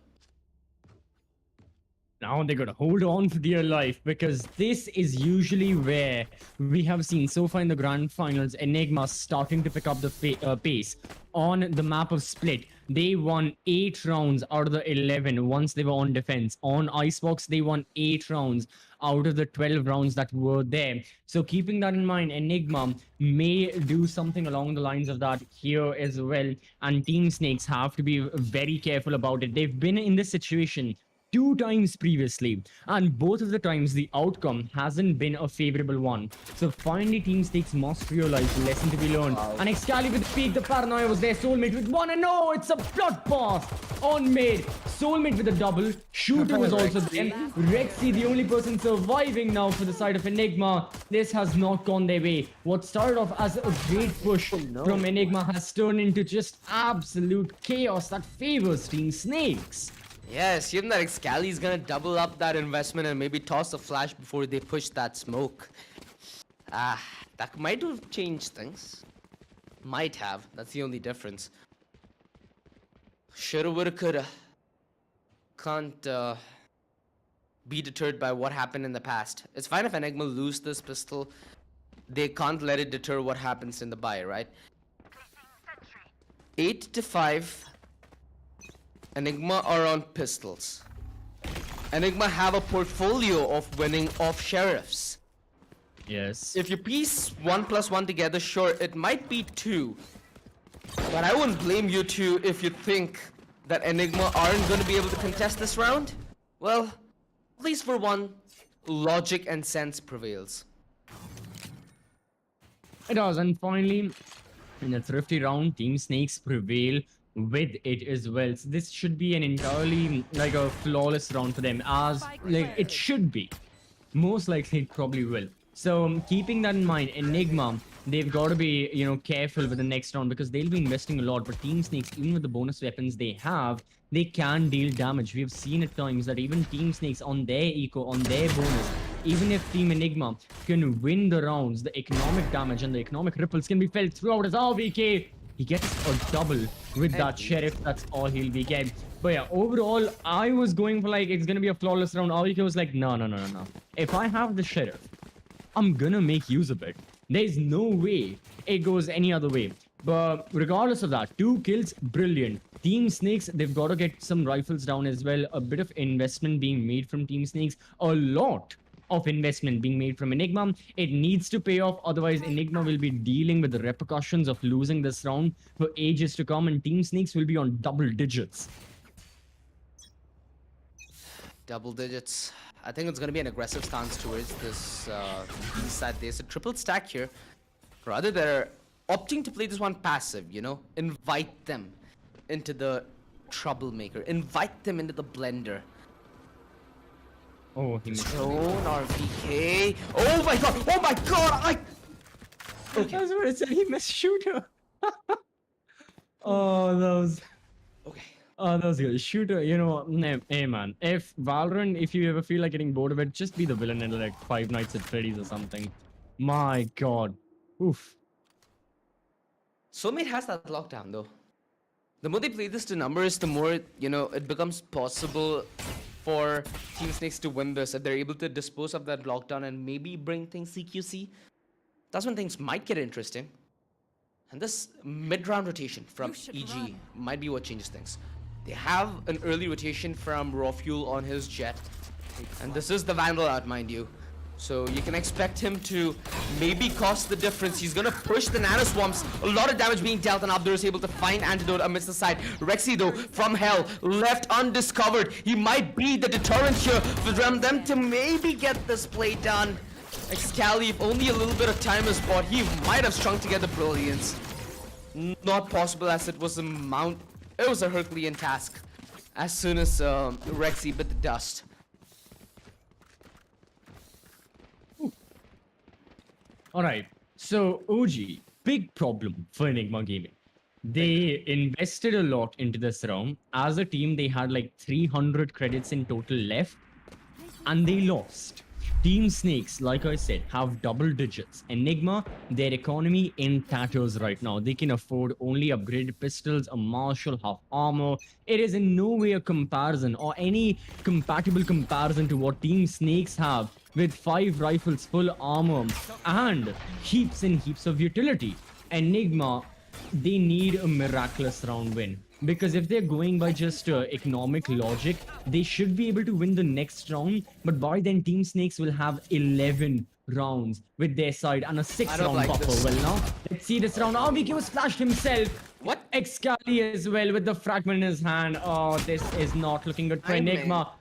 Now they gotta hold on for dear life, because this is usually where we have seen so far in the grand finals Enigma starting to pick up the pace on the map of Split. They won 8 rounds out of the 11 once they were on defense. On Icebox, they won 8 rounds out of the 12 rounds that were there. So keeping that in mind, Enigma may do something along the lines of that here as well. And Team Snakes have to be very careful about it. They've been in this situation 2 times previously, and both of the times the outcome hasn't been a favorable one. So finally Team Snakes must realize the lesson to be learned. And Excalibur with the peak, the paranoia was there, Soulmate with 1, and no, it's a bloodbath on mid. Soulmate with a double, Shooter was also there. Rexy, the only person surviving now for the side of Enigma. This has not gone their way. What started off as a great push from Enigma has turned into just absolute chaos that favors Team Snakes. Yeah, assume that Excali is gonna double up that investment and maybe toss a flash before they push that smoke. That might have changed things. Might have. That's the only difference. Shoulda, woulda, coulda. Can't be deterred by what happened in the past. It's fine if Enigma lose this pistol. They can't let it deter what happens in the buy, right? 8-5. Enigma are on pistols. Enigma have a portfolio of winning off sheriffs. Yes. If you piece 1 + 1 together, sure, it might be 2. But I wouldn't blame you two if you think that Enigma aren't going to be able to contest this round. Well, at least for one, logic and sense prevails. It does, and finally, in a thrifty round, Team Snakes prevail with it as well. So this should be an entirely like a flawless round for them, as like it should be. Most likely it probably will. So keeping that in mind, Enigma, they've got to be, you know, careful with the next round, because they'll be investing a lot. But Team Snakes, even with the bonus weapons they have, they can deal damage. We've seen at times that even Team Snakes on their eco, on their bonus, even if Team Enigma can win the rounds, the economic damage and the economic ripples can be felt throughout his RVK. He gets a double with that sheriff. That's all he'll be getting. But yeah, overall, I was going for like, it's going to be a flawless round. RVK was like, no. If I have the sheriff, I'm going to make use of it. There's no way it goes any other way. But regardless of that, 2 kills, brilliant. Team Snakes, they've got to get some rifles down as well. A bit of investment being made from Team Snakes. A lot of investment being made from Enigma. It needs to pay off, otherwise Enigma will be dealing with the repercussions of losing this round for ages to come, and Team Snakes will be on double digits. Double digits. I think it's going to be an aggressive stance towards this east side. There's a triple stack here. Rather, they're opting to play this one passive, you know? Invite them into the troublemaker. Invite them into the blender. Oh, he missed. Stone RPK. Oh my god! Oh my god! Okay. That's what it said. He missed Shooter. Oh, that was. Okay. Oh, that was good. Shooter, you know, hey man, if Valorant, if you ever feel like getting bored of it, just be the villain in like 5 Nights at Freddy's or something. My god. Oof. Soulmate has that lockdown though. The more they play this to numbers, the more, you know, it becomes possible for Team Snakes to win this. If they're able to dispose of that lockdown and maybe bring things CQC, that's when things might get interesting. And this mid-round rotation from EG might be what changes things. They have an early rotation from Raw Fuel on his jet. And this is the Vandal out, mind you. So you can expect him to maybe cost the difference. He's gonna push the nano swamps. A lot of damage being dealt, and Abdur is able to find antidote amidst the side. Rexy though, from hell, left undiscovered. He might be the deterrent here for them to maybe get this play done. Excali, if only a little bit of time is bought, he might have strung together brilliance. Not possible, as it was a Herculean task. As soon as Rexy bit the dust. Alright, So, OG, big problem for Enigma Gaming. They invested a lot into this round. As a team, they had like 300 credits in total left, and they lost. Team Snakes, like I said, have double digits. Enigma, their economy in tatters right now. They can afford only upgraded pistols, a martial, half armor. It is in no way a comparison or any compatible comparison to what Team Snakes have with 5 rifles, full armor, and heaps and heaps of utility. Enigma, they need a miraculous round win. Because if they're going by just economic logic, they should be able to win the next round. But by then, Team Snakes will have 11 rounds with their side and a 6-round like buffer. this. Well, now, let's see this round. RBQ splashed himself. What? Excali as well with the fragment in his hand. Oh, this is not looking good for I mean- Enigma.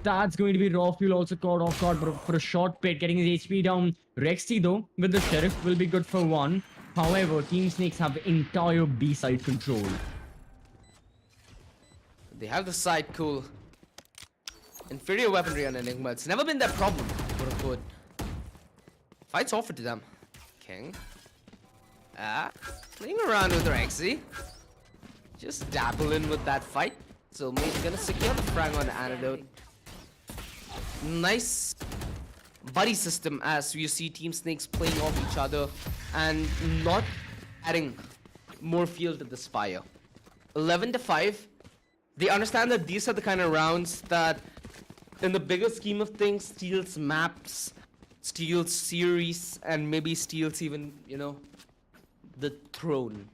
That's going to be raw fuel also caught off guard for a short pit, getting his HP down. Rexy, though, with the Sheriff will be good for one. However, Team Snakes have the entire B side control. They have the side cool. Inferior weaponry on Enigma. It's never been that problem, quote unquote. Fights offered to them. King. Playing around with Rexy. Just dabbling with that fight. So Mate's gonna secure the frag on Antidote. Nice buddy system as you see Team Snakes playing off each other and not adding more fuel to this fire. 11-5. They understand that these are the kind of rounds that, in the bigger scheme of things, steals maps, steals series, and maybe steals even, the throne.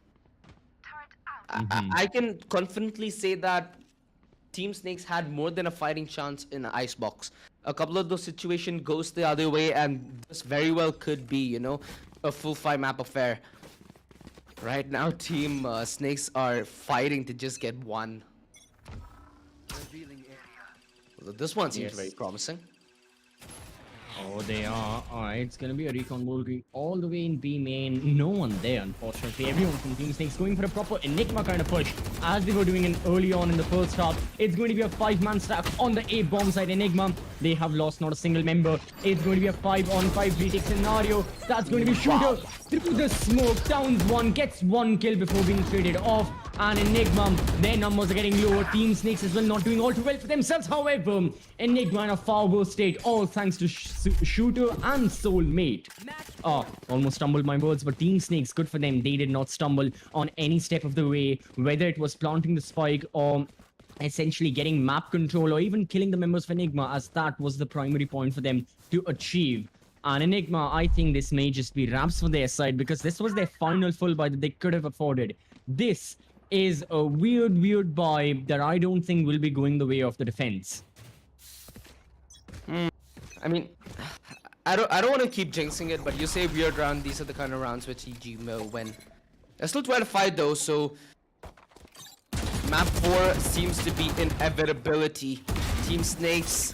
I can confidently say that Team Snakes had more than a fighting chance in an icebox. A couple of those situations goes the other way, and this very well could be, a full 5-map affair. Right now, Team Snakes are fighting to just get one. Well, this one seems Yes. very promising. Oh, they are. Alright, it's gonna be a recon ball going all the way in B main. No one there, unfortunately. Everyone from Team Snakes going for a proper Enigma kind of push, as they were doing it early on in the first half. It's going to be a 5-man stack on the A bomb side. Enigma, they have lost not a single member. It's going to be a 5-on-5 retake scenario. That's going to be Shooter through the smoke, downs one, gets one kill before being traded off. And Enigma, their numbers are getting lower. Team Snakes as well not doing all too well for themselves. However, Enigma in a far worse state, all thanks to Shooter and Soulmate. Almost stumbled my words, but Team Snakes, good for them. They did not stumble on any step of the way, whether it was planting the spike or essentially getting map control or even killing the members of Enigma, as that was the primary point for them to achieve. And Enigma, I think this may just be wraps for their side, because this was their final full buy that they could have afforded. This is a weird buy that I don't think will be going the way of the defense. I mean, I don't want to keep jinxing it, but you say weird round. These are the kind of rounds which EG will win. They're still trying to fight though, so map 4 seems to be inevitability. Team Snakes,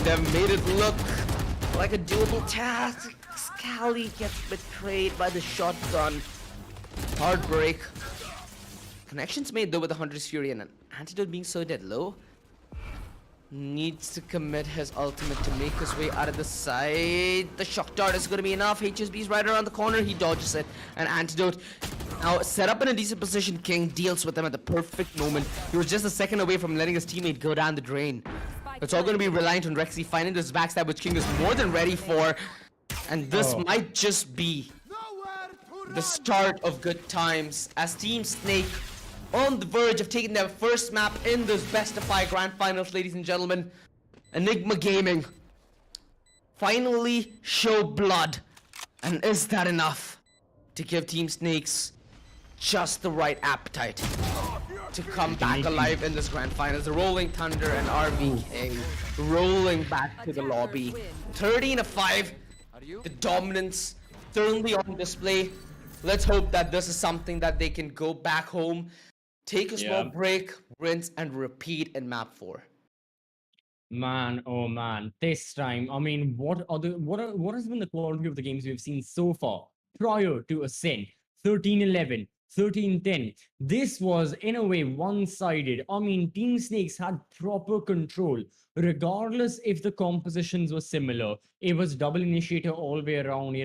they've made it look like a doable task. Scally gets betrayed by the shotgun. Heartbreak. Connections made though with the Hunter's Fury and an Antidote being so dead low. Needs to commit his ultimate to make his way out of the side. The shock dart is going to be enough. HSB's right around the corner. He dodges it. And Antidote now set up in a decent position. King deals with them at the perfect moment. He was just a second away from letting his teammate go down the drain. It's all going to be reliant on Rexy finding this backstab, which King is more than ready for. And this might just be the start of good times as Team Snake on the verge of taking their first map in this best of 5 grand finals, ladies and gentlemen. Enigma Gaming finally show blood. And is that enough to give Team Snakes just the right appetite to come back alive in this grand finals? The Rolling Thunder and RVK rolling back to the lobby. 13-5. The dominance certainly on display. Let's hope that this is something that they can go back home, take a small break, rinse and repeat in map 4. Man, oh man, this time, I mean, what has been the quality of the games we've seen so far prior to Ascent? 13-11, 13-10. This was, in a way, one-sided. I mean, Team Snakes had proper control, regardless if the compositions were similar. It was double initiator all the way around.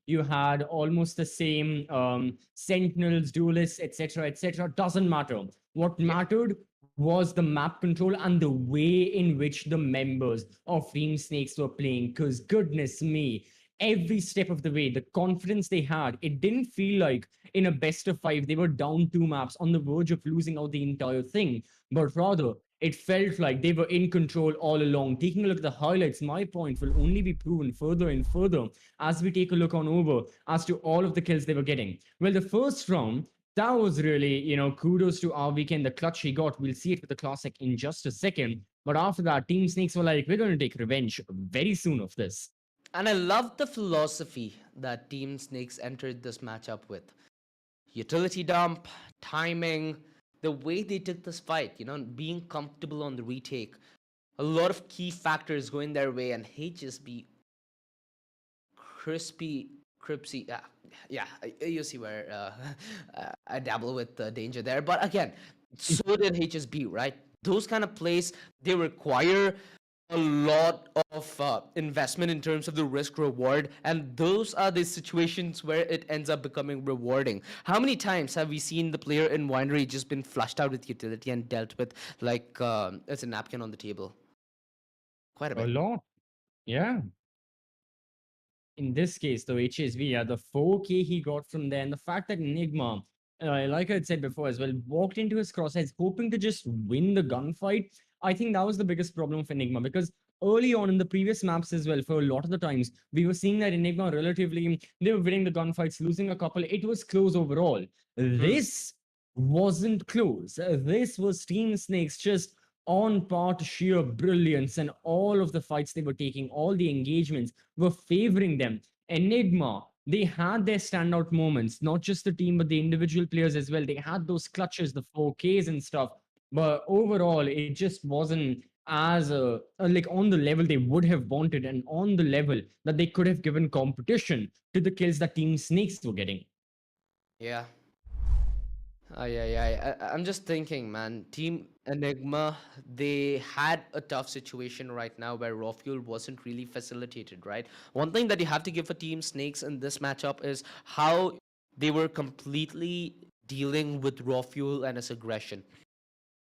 You had almost the same sentinels, duelists, etc., etc. Doesn't matter. What mattered was the map control and the way in which the members of Team Snakes were playing. Because goodness me, every step of the way, the confidence they had, it didn't feel like in a best of 5 they were down 2 maps on the verge of losing out the entire thing, but rather it felt like they were in control all along. Taking a look at the highlights, my point will only be proven further and further as we take a look on over as to all of the kills they were getting. Well, the first round, that was really, kudos to our weekend, the clutch he got. We'll see it with the classic in just a second. But after that, Team Snakes were like, we're going to take revenge very soon of this. And I love the philosophy that Team Snakes entered this matchup with. Utility dump, timing, the way they took this fight, being comfortable on the retake. A lot of key factors going their way, and HSB crispy, yeah, you see where I dabble with the danger there. But again, so did HSB, right? Those kind of plays, they require a lot of investment in terms of the risk reward, and those are the situations where it ends up becoming rewarding. How many times have we seen the player in Winery just been flushed out with utility and dealt with like it's a napkin on the table? Quite a bit. A lot. Yeah. In this case, though, HSV, yeah, the 4K he got from there, and the fact that Enigma, like I had said before as well, walked into his crosshairs hoping to just win the gunfight. I think that was the biggest problem for Enigma, because early on in the previous maps as well, for a lot of the times, we were seeing that Enigma relatively, they were winning the gunfights, losing a couple. It was close overall. This wasn't close. This was Team Snakes just on par to sheer brilliance, and all of the fights they were taking, all the engagements were favoring them. Enigma, they had their standout moments, not just the team, but the individual players as well. They had those clutches, the 4Ks and stuff. But overall, it just wasn't as like on the level they would have wanted, and on the level that they could have given competition to the kills that Team Snakes were getting. Yeah. I'm just thinking, man. Team Enigma, they had a tough situation right now where raw fuel wasn't really facilitated, right? One thing that you have to give for Team Snakes in this matchup is how they were completely dealing with raw fuel and his aggression.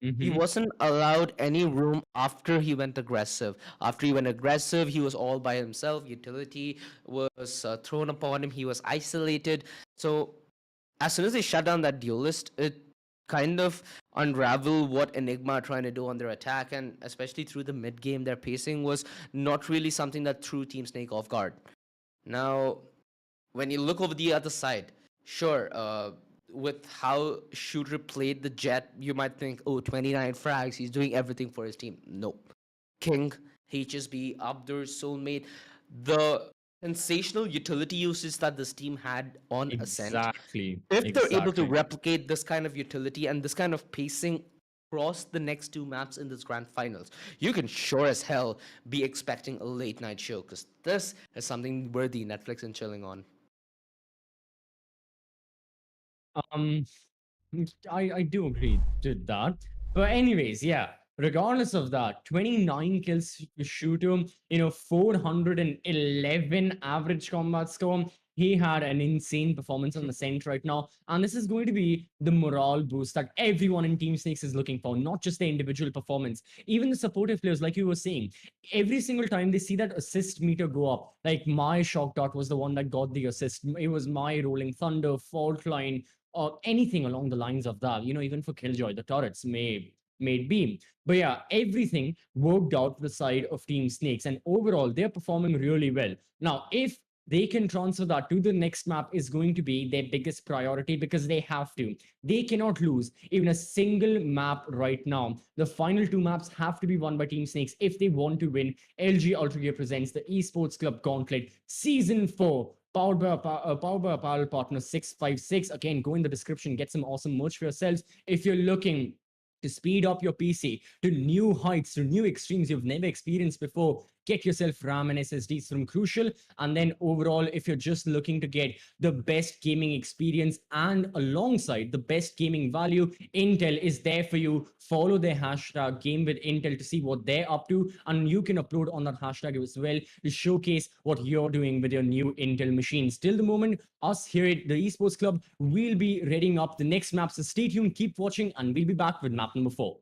He wasn't allowed any room after he went aggressive. After he went aggressive, he was all by himself. Utility was thrown upon him. He was isolated. So as soon as they shut down that duelist, it kind of unraveled what Enigma are trying to do on their attack, and especially through the mid game, their pacing was not really something that threw Team Snake off guard. Now, when you look over the other side, sure, with how Shooter played the Jet, you might think, oh, 29 frags, he's doing everything for his team. Nope. King, HSB, Abdur's soulmate, the sensational utility usage that this team had on Ascent. Exactly. If they're able to replicate this kind of utility and this kind of pacing across the next 2 maps in this grand finals, you can sure as hell be expecting a late night show, because this is something worthy Netflix and chilling on. I do agree to that. But anyways, yeah, regardless of that, 29 kills shooter, 411 average combat score. He had an insane performance on the Ascent right now. And this is going to be the morale boost that everyone in Team Snakes is looking for, not just the individual performance. Even the supportive players, like you were saying, every single time they see that assist meter go up, like my Shock Dot was the one that got the assist. It was my Rolling Thunder, Fault Line, or anything along the lines of that. Even for Killjoy, the turrets made beam. But yeah, everything worked out to the side of Team Snakes, and overall, they're performing really well. Now, if they can transfer that to the next map is going to be their biggest priority, because they have to. They cannot lose even a single map right now. The final 2 maps have to be won by Team Snakes if they want to win LG Ultragear presents the Esports Club Gauntlet Season 4. Powered by apparel partner 656. Again, go in the description, get some awesome merch for yourselves. If you're looking to speed up your PC to new heights, to new extremes you've never experienced before, get yourself RAM and SSDs from Crucial. And then overall, if you're just looking to get the best gaming experience and alongside the best gaming value, Intel is there for you. Follow their hashtag Game with Intel to see what they're up to, and you can upload on that hashtag as well to showcase what you're doing with your new Intel machines. Till the moment, us here at the Esports Club, we'll be readying up the next map, so stay tuned, keep watching, and we'll be back with map number 4.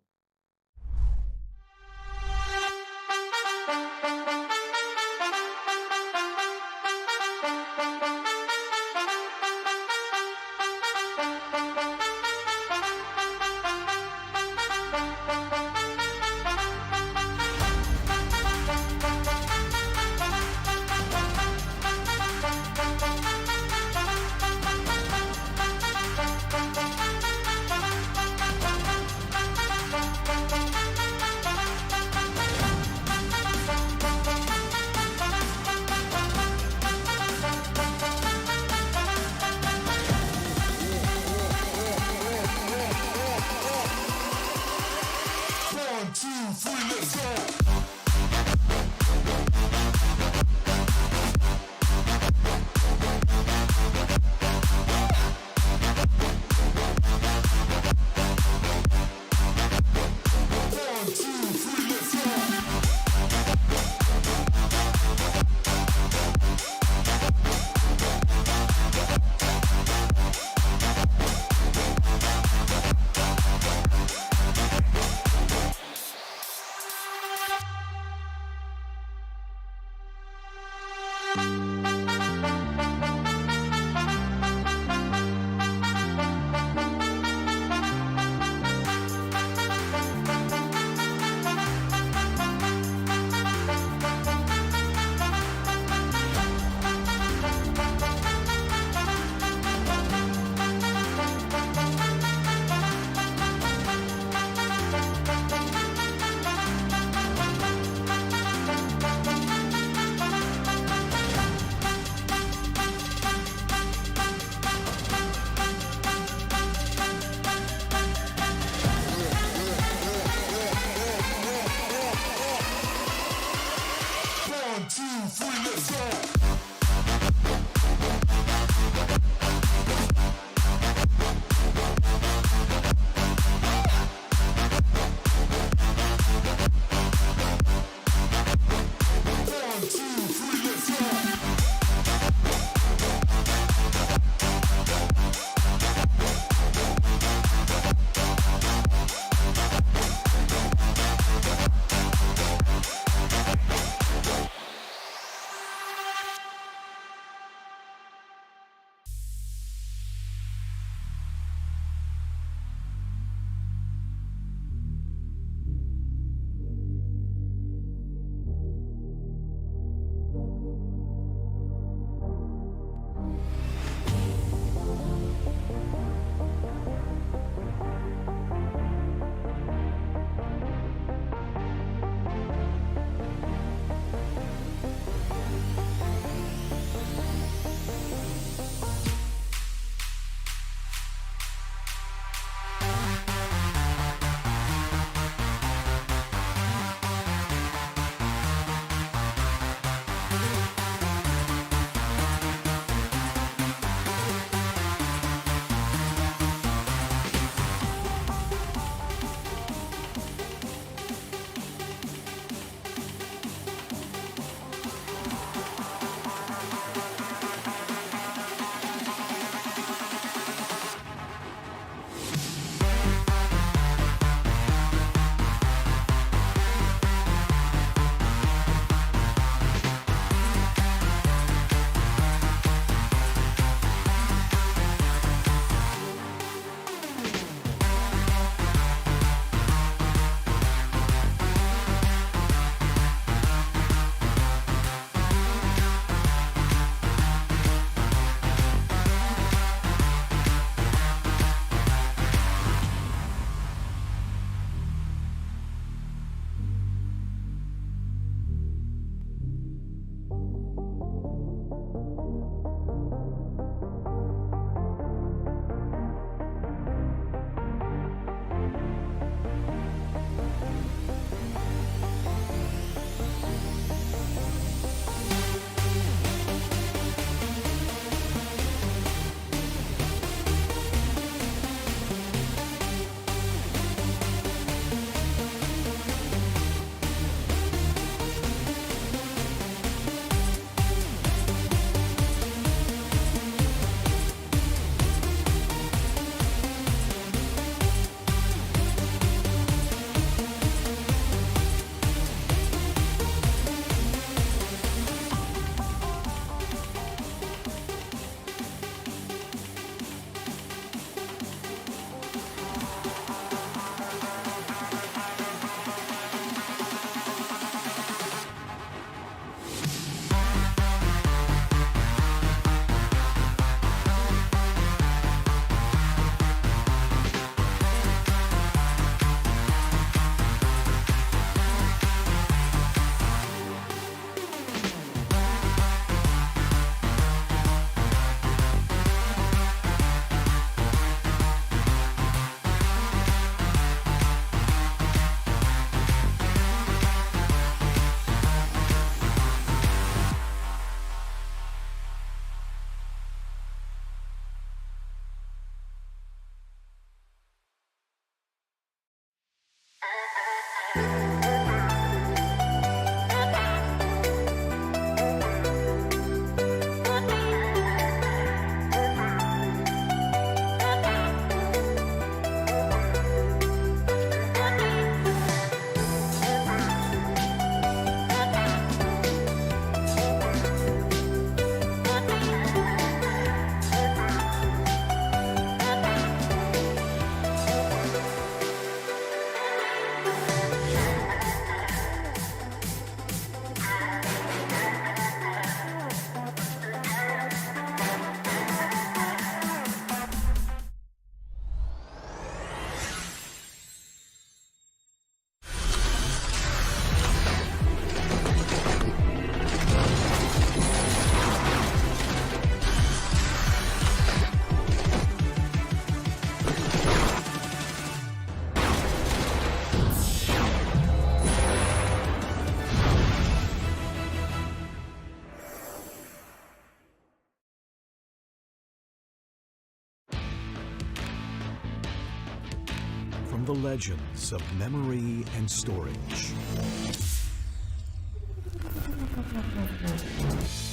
legends of memory and storage.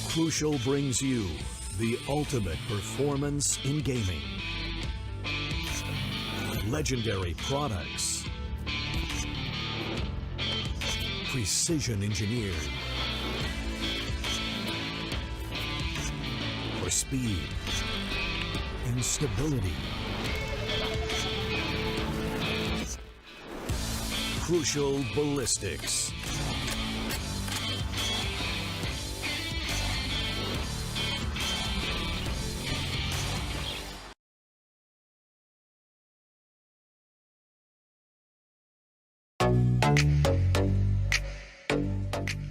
Crucial brings you the ultimate performance in gaming. Legendary products. Precision engineered. For speed and stability. Crucial ballistics.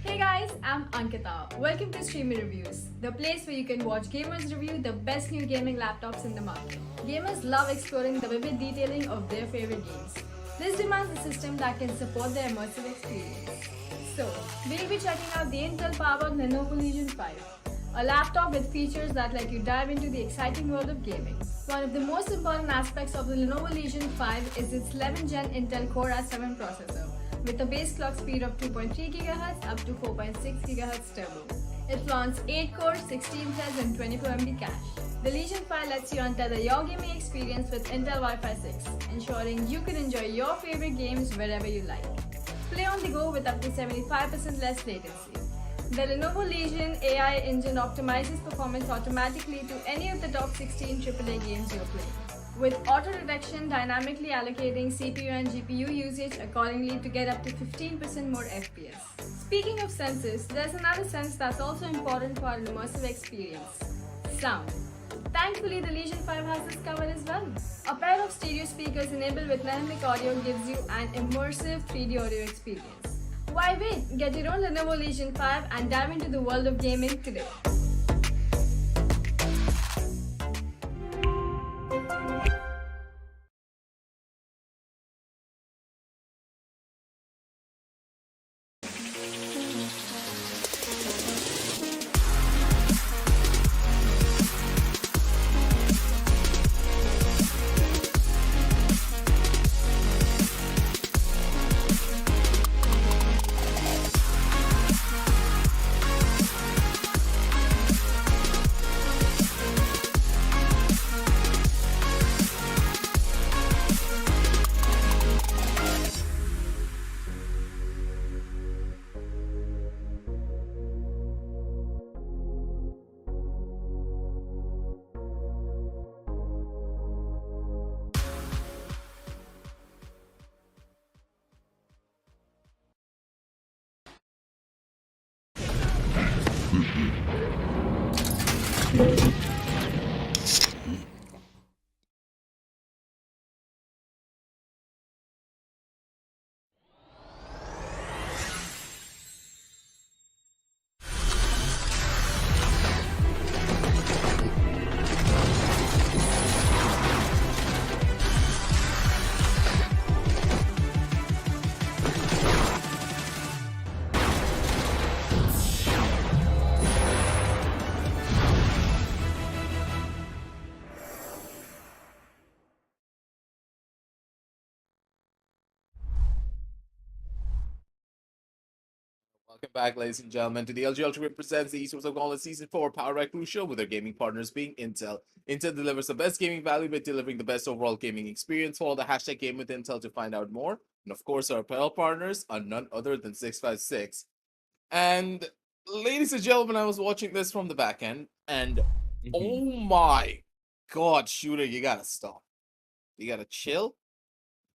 Hey guys, I'm Ankita. Welcome to Streamer Reviews, the place where you can watch gamers review the best new gaming laptops in the market. Gamers love exploring the vivid detailing of their favorite games. This demands a system that can support their immersive experience. So, we'll be checking out the Intel-powered Lenovo Legion 5, a laptop with features that let you dive into the exciting world of gaming. One of the most important aspects of the Lenovo Legion 5 is its 11th Gen Intel Core i7 processor, with a base clock speed of 2.3 GHz up to 4.6 GHz turbo. It flaunts 8 cores, 16 threads and 24 MB cache. The Legion 5 lets you untether your gaming experience with Intel Wi-Fi 6, ensuring you can enjoy your favorite games wherever you like. Play on the go with up to 75% less latency. The Lenovo Legion AI engine optimizes performance automatically to any of the top 16 AAA games you're playing, with auto detection dynamically allocating CPU and GPU usage accordingly to get up to 15% more FPS. Speaking of senses, there's another sense that's also important for an immersive experience: sound. Thankfully, the Legion 5 has this covered as well. A pair of stereo speakers enabled with dynamic audio gives you an immersive 3D audio experience. Why wait? Get your own Lenovo Legion 5 and dive into the world of gaming today. Welcome back, ladies and gentlemen, to the LG Ultragear presents the Esports of Gauntlet Season 4, powered by Crucial, with their gaming partners being Intel. Intel delivers the best gaming value by delivering the best overall gaming experience. Follow the hashtag Game with Intel to find out more. And of course, our apparel partners are none other than 656. And ladies and gentlemen, I was watching this from the back end, and oh my god, shooter, you gotta stop. You gotta chill.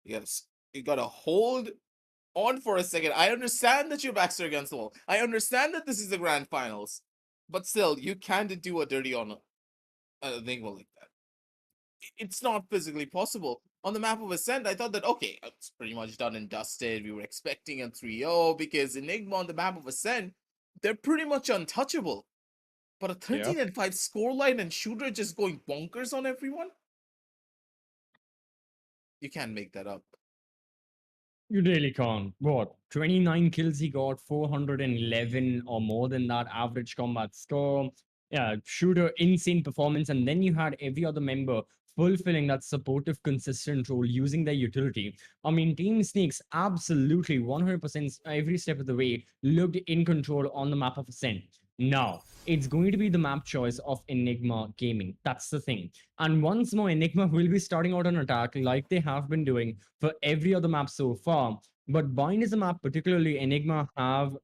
You gotta hold on for a second. I understand that your backs are against the wall. I understand that this is the grand finals, but still, you can't do a dirty on a Enigma like that. It's not physically possible. On the map of Ascent, I thought that, okay, it's pretty much done and dusted. We were expecting a 3-0 because Enigma on the map of Ascent, they're pretty much untouchable. But a 13-5 scoreline and shooter just going bonkers on everyone? You can't make that up. You really can't. What? 29 kills he got, 411 or more than that average combat score. Yeah, shooter, insane performance. And then you had every other member fulfilling that supportive, consistent role using their utility. I mean, Team Snakes absolutely 100% every step of the way looked in control on the map of Ascent. Now, it's going to be the map choice of Enigma Gaming. That's the thing. And once more, Enigma will be starting out an attack like they have been doing for every other map so far. But Bind is a map, particularly Enigma, have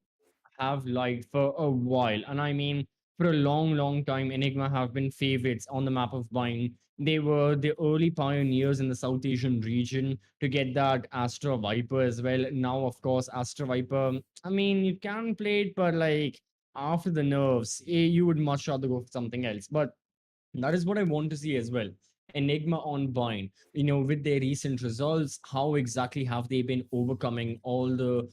liked for a while. And I mean, for a long, long time, Enigma have been favorites on the map of Bind. They were the early pioneers in the South Asian region to get that Astra Viper as well. Now, of course, Astra Viper, I mean, you can play it, but like after the nerves, you would much rather go for something else. But that is what I want to see as well. Enigma on Bind, with their recent results, how exactly have they been overcoming all the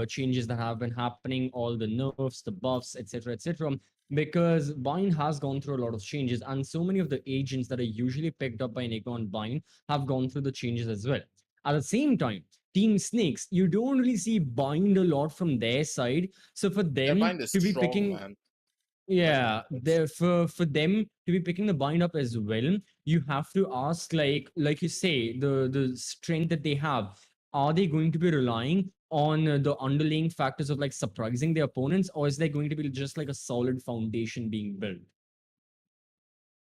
changes that have been happening, all the nerfs, the buffs, etc., etc. Because Bind has gone through a lot of changes, and so many of the agents that are usually picked up by Enigma on Bind have gone through the changes as well. At the same time, Team Snakes, you don't really see Bind a lot from their side. So for Their them bind is to be strong, picking man. yeah, there for them to be picking the bind up as well, you have to ask like you say the strength that they have. Are they going to be relying on the underlying factors of like surprising their opponents, or is there going to be just like a solid foundation being built?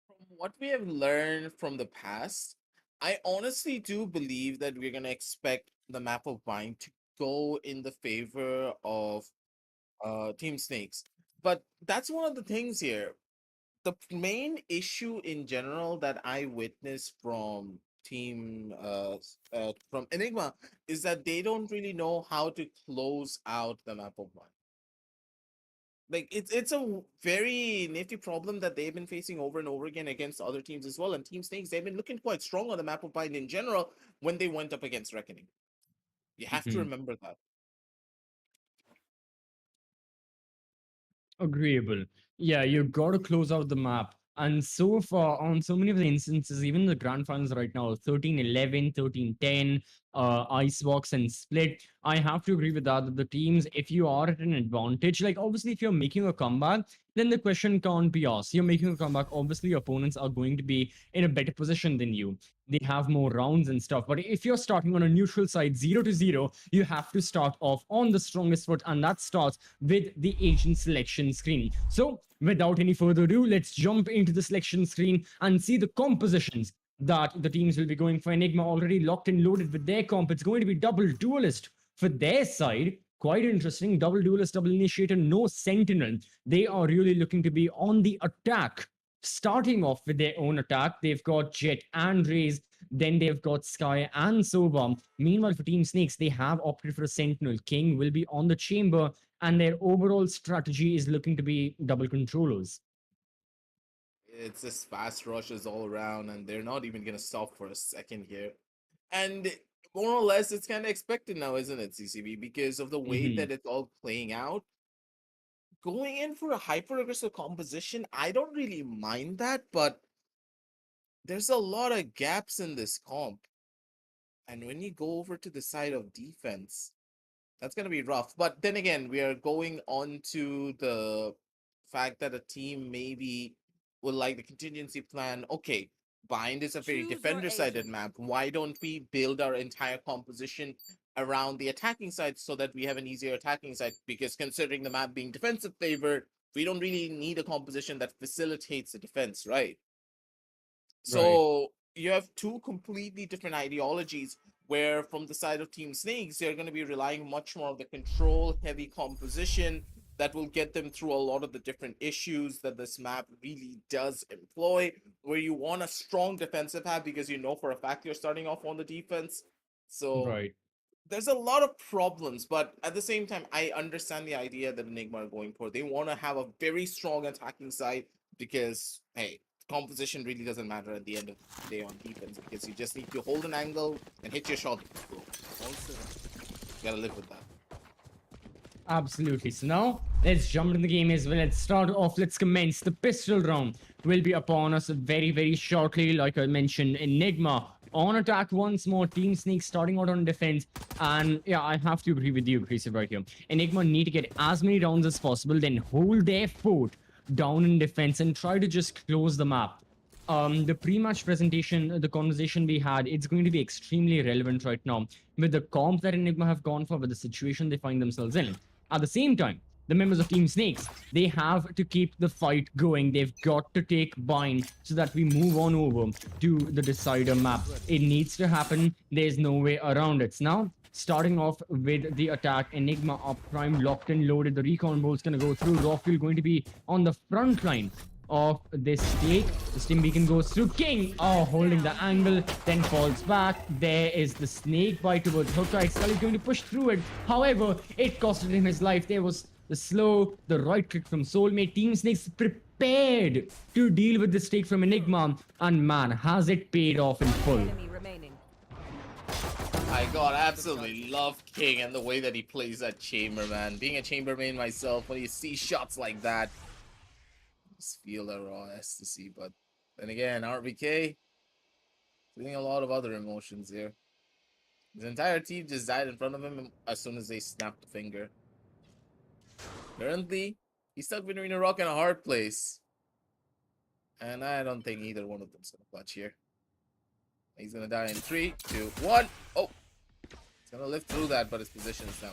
From what we have learned from the past, I honestly do believe that we're gonna expect the map of bind to go in the favor of Team Snakes. But that's one of the things here. The main issue in general that I witnessed from from Enigma is that they don't really know how to close out the map of bind. Like it's a very nifty problem that they've been facing over and over again against other teams as well. And Team Snakes, they've been looking quite strong on the map of bind in general when they went up against Reckoning. You have to Mhm. remember that. Agreeable. Yeah, you got to close out the map. And so far, on so many of the instances, even the grand finals right now, 13-11, 13-10, Icebox and Split, I have to agree with that the teams, if you are at an advantage, like obviously if you're making a comeback, then the question can't be asked. You're making a comeback, obviously your opponents are going to be in a better position than you. They have more rounds and stuff. But if you're starting on a neutral side, 0-0, you have to start off on the strongest foot, and that starts with the agent selection screen. So, without any further ado, let's jump into the selection screen and see the compositions that the teams will be going for. Enigma already locked and loaded with their comp. It's going to be double duelist for their side. Quite interesting. Double duelist, double initiator, no sentinel. They are really looking to be on the attack. Starting off with their own attack, they've got Jet and Raze, then they've got Sky and Sova. Meanwhile, for Team Snakes, they have opted for a Sentinel. King will be on the chamber, and their overall strategy is looking to be double controllers. It's just fast rushes all around, and they're not even gonna stop for a second here. And more or less, it's kind of expected now, isn't it, CCB? Because of the way Mhm. that it's all playing out. Going in for a hyper aggressive composition, I don't really mind that, but there's a lot of gaps in this comp. And when you go over to the side of defense, that's gonna be rough. But then again, we are going on to the fact that a team maybe will like the contingency plan. Okay, bind is a very Choose your defender-sided agent. map. Why don't we build our entire composition around the attacking side so that we have an easier attacking side? Because considering the map being defensive favored, we don't really need a composition that facilitates the defense, right? Right. So you have two completely different ideologies where from the side of Team Snakes, they're going to be relying much more on the control heavy composition that will get them through a lot of the different issues that this map really does employ, where you want a strong defensive half because you know for a fact you're starting off on the defense. So Right. there's a lot of problems, but at the same time, I understand the idea that Enigma are going for. They want to have a very strong attacking side because, hey, composition really doesn't matter at the end of the day on defense because you just need to hold an angle and hit your shot. Also, you gotta live with that. Absolutely. So now let's jump into the game as well. Let's start off. Let's commence. The pistol round will be upon us very, very shortly. Like I mentioned, Enigma on attack once more. Team Snake starting out on defense. And yeah, I have to agree with you, Aggressive, right here. Enigma need to get as many rounds as possible, then hold their fort down in defense and try to just close the map. the pre-match presentation, the conversation we had, it's going to be extremely relevant right now with the comp that Enigma have gone for, with the situation they find themselves in. At the same time, the members of Team Snakes, they have to keep the fight going. They've got to take bind so that we move on over to the decider map. It needs to happen. There's no way around it. Now, starting off with the attack, Enigma up prime, locked and loaded. The recon bolt's going to go through. Rockfield going to be on the front line of this stake. The steam beacon goes through. King, oh, holding the angle, then falls back. There is the snake bite towards Hookah. Scully is going to push through it. However, it costed him his life. There was the right click from Soulmate. Team Snakes prepared to deal with the stake from Enigma, and man, has it paid off in full. Enemy remaining. I God, absolutely love King and the way that he plays that chamber, man. Being a chamber main myself, when you see shots like that, you just feel the raw ecstasy. But then again, RBK feeling a lot of other emotions here. His entire team just died in front of him as soon as they snapped the finger. Currently, he's stuck between a rock and a hard place. And I don't think either one of them's gonna clutch here. He's gonna die in 3, 2, 1. Oh! He's gonna live through that, but his position is down.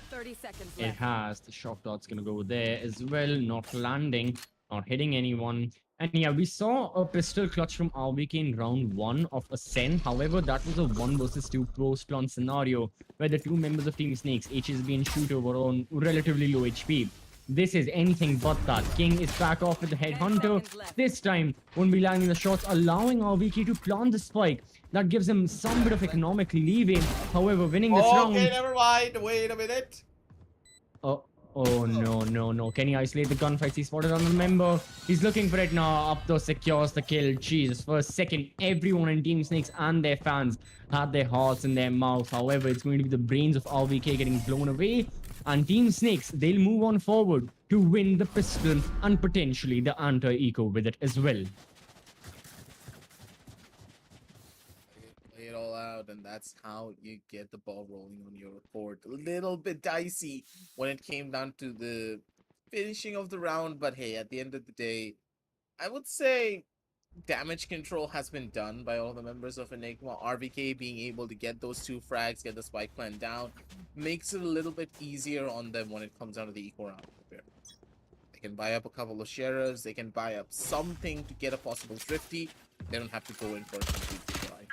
30 seconds It left. has. The shock dot's gonna go there as well, not landing, not hitting anyone. And yeah, we saw a pistol clutch from RBK in round 1 of Ascent. However, that was a 1 versus 2 post-launch scenario where the two members of Team Snakes, HSB and Shooter, were on relatively low HP. This is anything but that. King is back off with the Headhunter. This time, won't be landing the shots, allowing RBK to plant the spike. That gives him some bit of economic leeway. However, winning this round... Okay, never mind. Wait a minute. Oh, no. Can he isolate the gunfights? He spotted on the member. He's looking for it now. Up though, secures the kill. Jesus, for a second, everyone in Team Snakes and their fans had their hearts in their mouth. However, it's going to be the brains of RBK getting blown away. And Team Snakes, they'll move on forward to win the pistol and potentially the anti-eco with it as well. Play it all out, and that's how you get the ball rolling on your report. A little bit dicey when it came down to the finishing of the round, but hey, at the end of the day, I would say damage control has been done by all the members of Enigma. RBK being able to get those 2 frags, get the spike plant down, makes it a little bit easier on them when it comes down to the eco round. They can buy up a couple of sheriffs, they can buy up something to get a possible thrifty. They don't have to go in for a complete decline.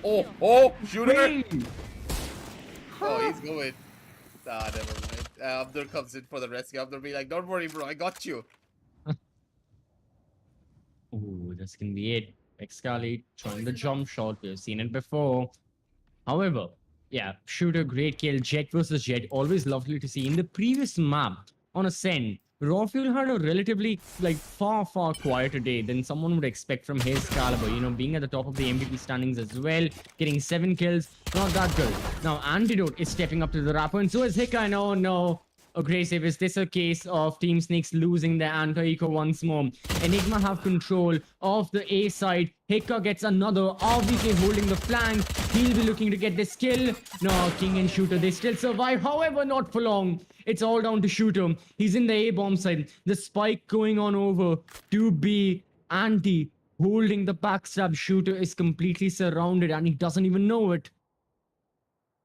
Oh, shooter! Oh, he's going. Ah, never mind. Abdur comes in for the rescue. Abdur be like, don't worry, bro, I got you. Oh, this can be it. Excali trying the jump shot. We've seen it before. However, yeah, Shooter, great kill. Jet versus Jet, always lovely to see. In the previous map on Ascent, Rawfield had a relatively, far quieter day than someone would expect from his caliber. You know, being at the top of the MVP standings as well, getting 7 kills, not that good. Now, Antidote is stepping up to the rapper, and so is Hika. And oh no, aggressive. Is this a case of Team Snakes losing their anti-eco once more? Enigma have control of the A side. Hika gets another. RBK holding the flank. He'll be looking to get this kill. No, King and Shooter, they still survive. However, not for long. It's all down to Shooter. He's in the A-bomb side. The spike going on over to B. Anti holding the backstab. Shooter is completely surrounded and he doesn't even know it.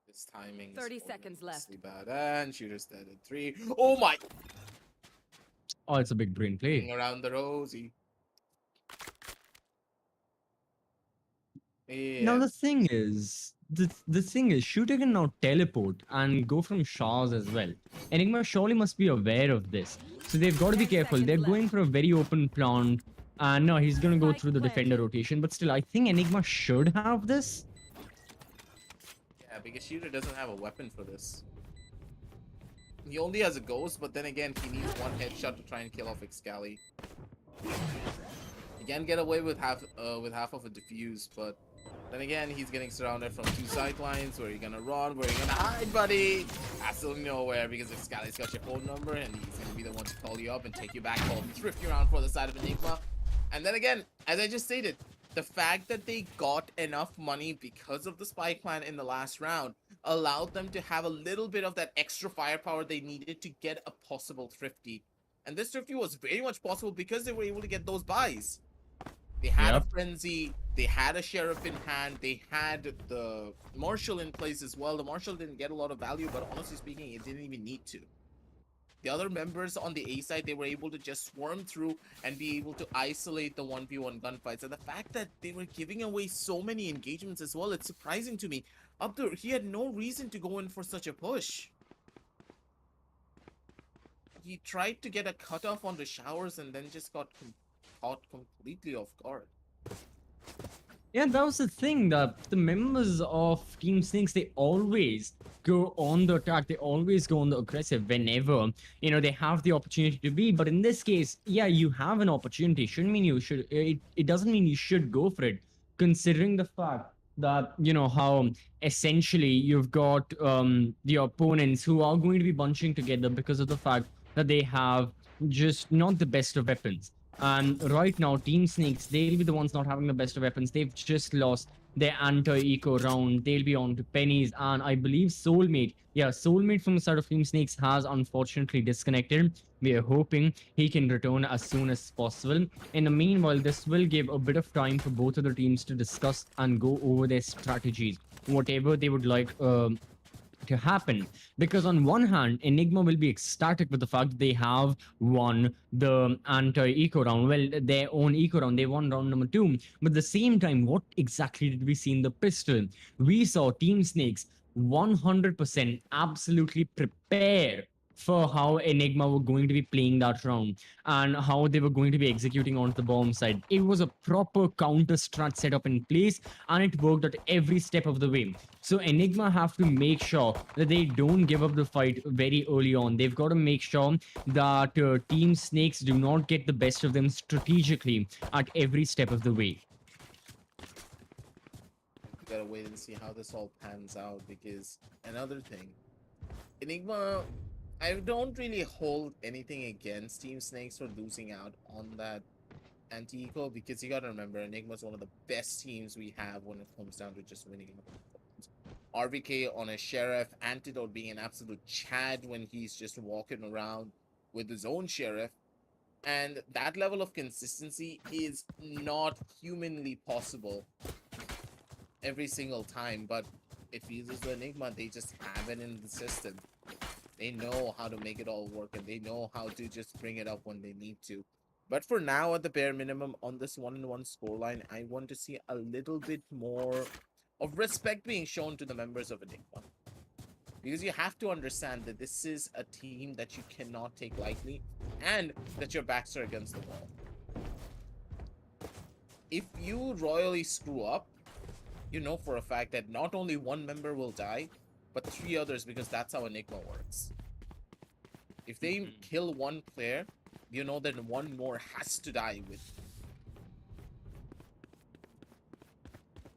This timing 30 is seconds left. bad. And Shooter's dead in 3. Oh my! Oh, it's a big brain play. Around the rosy. Yeah. Now the thing is, Shooter can now teleport and go from Shaw's as well. Enigma surely must be aware of this. So they've got to be careful. They're going for a very open plant. No, he's going to go through the defender rotation. But still, I think Enigma should have this. Yeah, because Shooter doesn't have a weapon for this. He only has a ghost, but then again, he needs 1 headshot to try and kill off Excali. He can get away with half of a diffuse, but then again, he's getting surrounded from 2 sidelines. Where are you gonna run? Where are you gonna hide, buddy? Absolutely nowhere, because Excali's got your phone number, and he's gonna be the one to call you up and take you back home, thrift you around for the side of Enigma. And then again, as I just stated, the fact that they got enough money because of the spike plan in the last round allowed them to have a little bit of that extra firepower they needed to get a possible thrifty. And this thrifty was very much possible because they were able to get those buys. They had a frenzy, they had a sheriff in hand, they had the marshal in place as well. The marshal didn't get a lot of value, but honestly speaking, it didn't even need to. The other members on the A side, they were able to just swarm through and be able to isolate the 1v1 gunfights. And the fact that they were giving away so many engagements as well, it's surprising to me. Abdur, he had no reason to go in for such a push. He tried to get a cutoff on the showers and then just got caught completely off guard. Yeah, that was the thing, that the members of Team Snakes, they always go on the attack, they always go on the aggressive whenever, they have the opportunity to be. But in this case, yeah, you have an opportunity. Shouldn't mean you should, it doesn't mean you should go for it, considering the fact that, how essentially you've got the opponents who are going to be bunching together because of the fact that they have just not the best of weapons. And right now, Team Snakes, they'll be the ones not having the best of weapons. They've just lost their anti-eco round. They'll be on to pennies. And I believe Soulmate, Soulmate from the side of Team Snakes has unfortunately disconnected. We are hoping he can return as soon as possible. In the meanwhile, this will give a bit of time for both of the teams to discuss and go over their strategies, whatever they would like to happen. Because on one hand, Enigma will be ecstatic with the fact that they have won the anti-eco round, well, their own eco round. They won round number 2. But at the same time, what exactly did we see in the pistol? We saw Team Snakes 100% absolutely prepare for how Enigma were going to be playing that round and how they were going to be executing onto the bomb side. It was a proper counter strat set up in place, and it worked at every step of the way. So Enigma have to make sure that they don't give up the fight very early on. They've got to make sure that Team Snakes do not get the best of them strategically at every step of the way. We gotta wait and see how this all pans out, because another thing, Enigma, I don't really hold anything against Team Snakes for losing out on that anti-eco, because you gotta remember, Enigma is one of the best teams we have when it comes down to just winning. RVK on a sheriff, Antidote being an absolute chad when he's just walking around with his own sheriff, and that level of consistency is not humanly possible every single time. But it feels as though Enigma, they just have it in the system. They know how to make it all work, and they know how to just bring it up when they need to. But for now, at the bare minimum, on this 1-1 scoreline, I want to see a little bit more of respect being shown to the members of Enigma. Because you have to understand that this is a team that you cannot take lightly, and that your backs are against the wall. If you royally screw up, you know for a fact that not only one member will die, but 3 others, because that's how Enigma works. If they kill one player, you know that one more has to die with.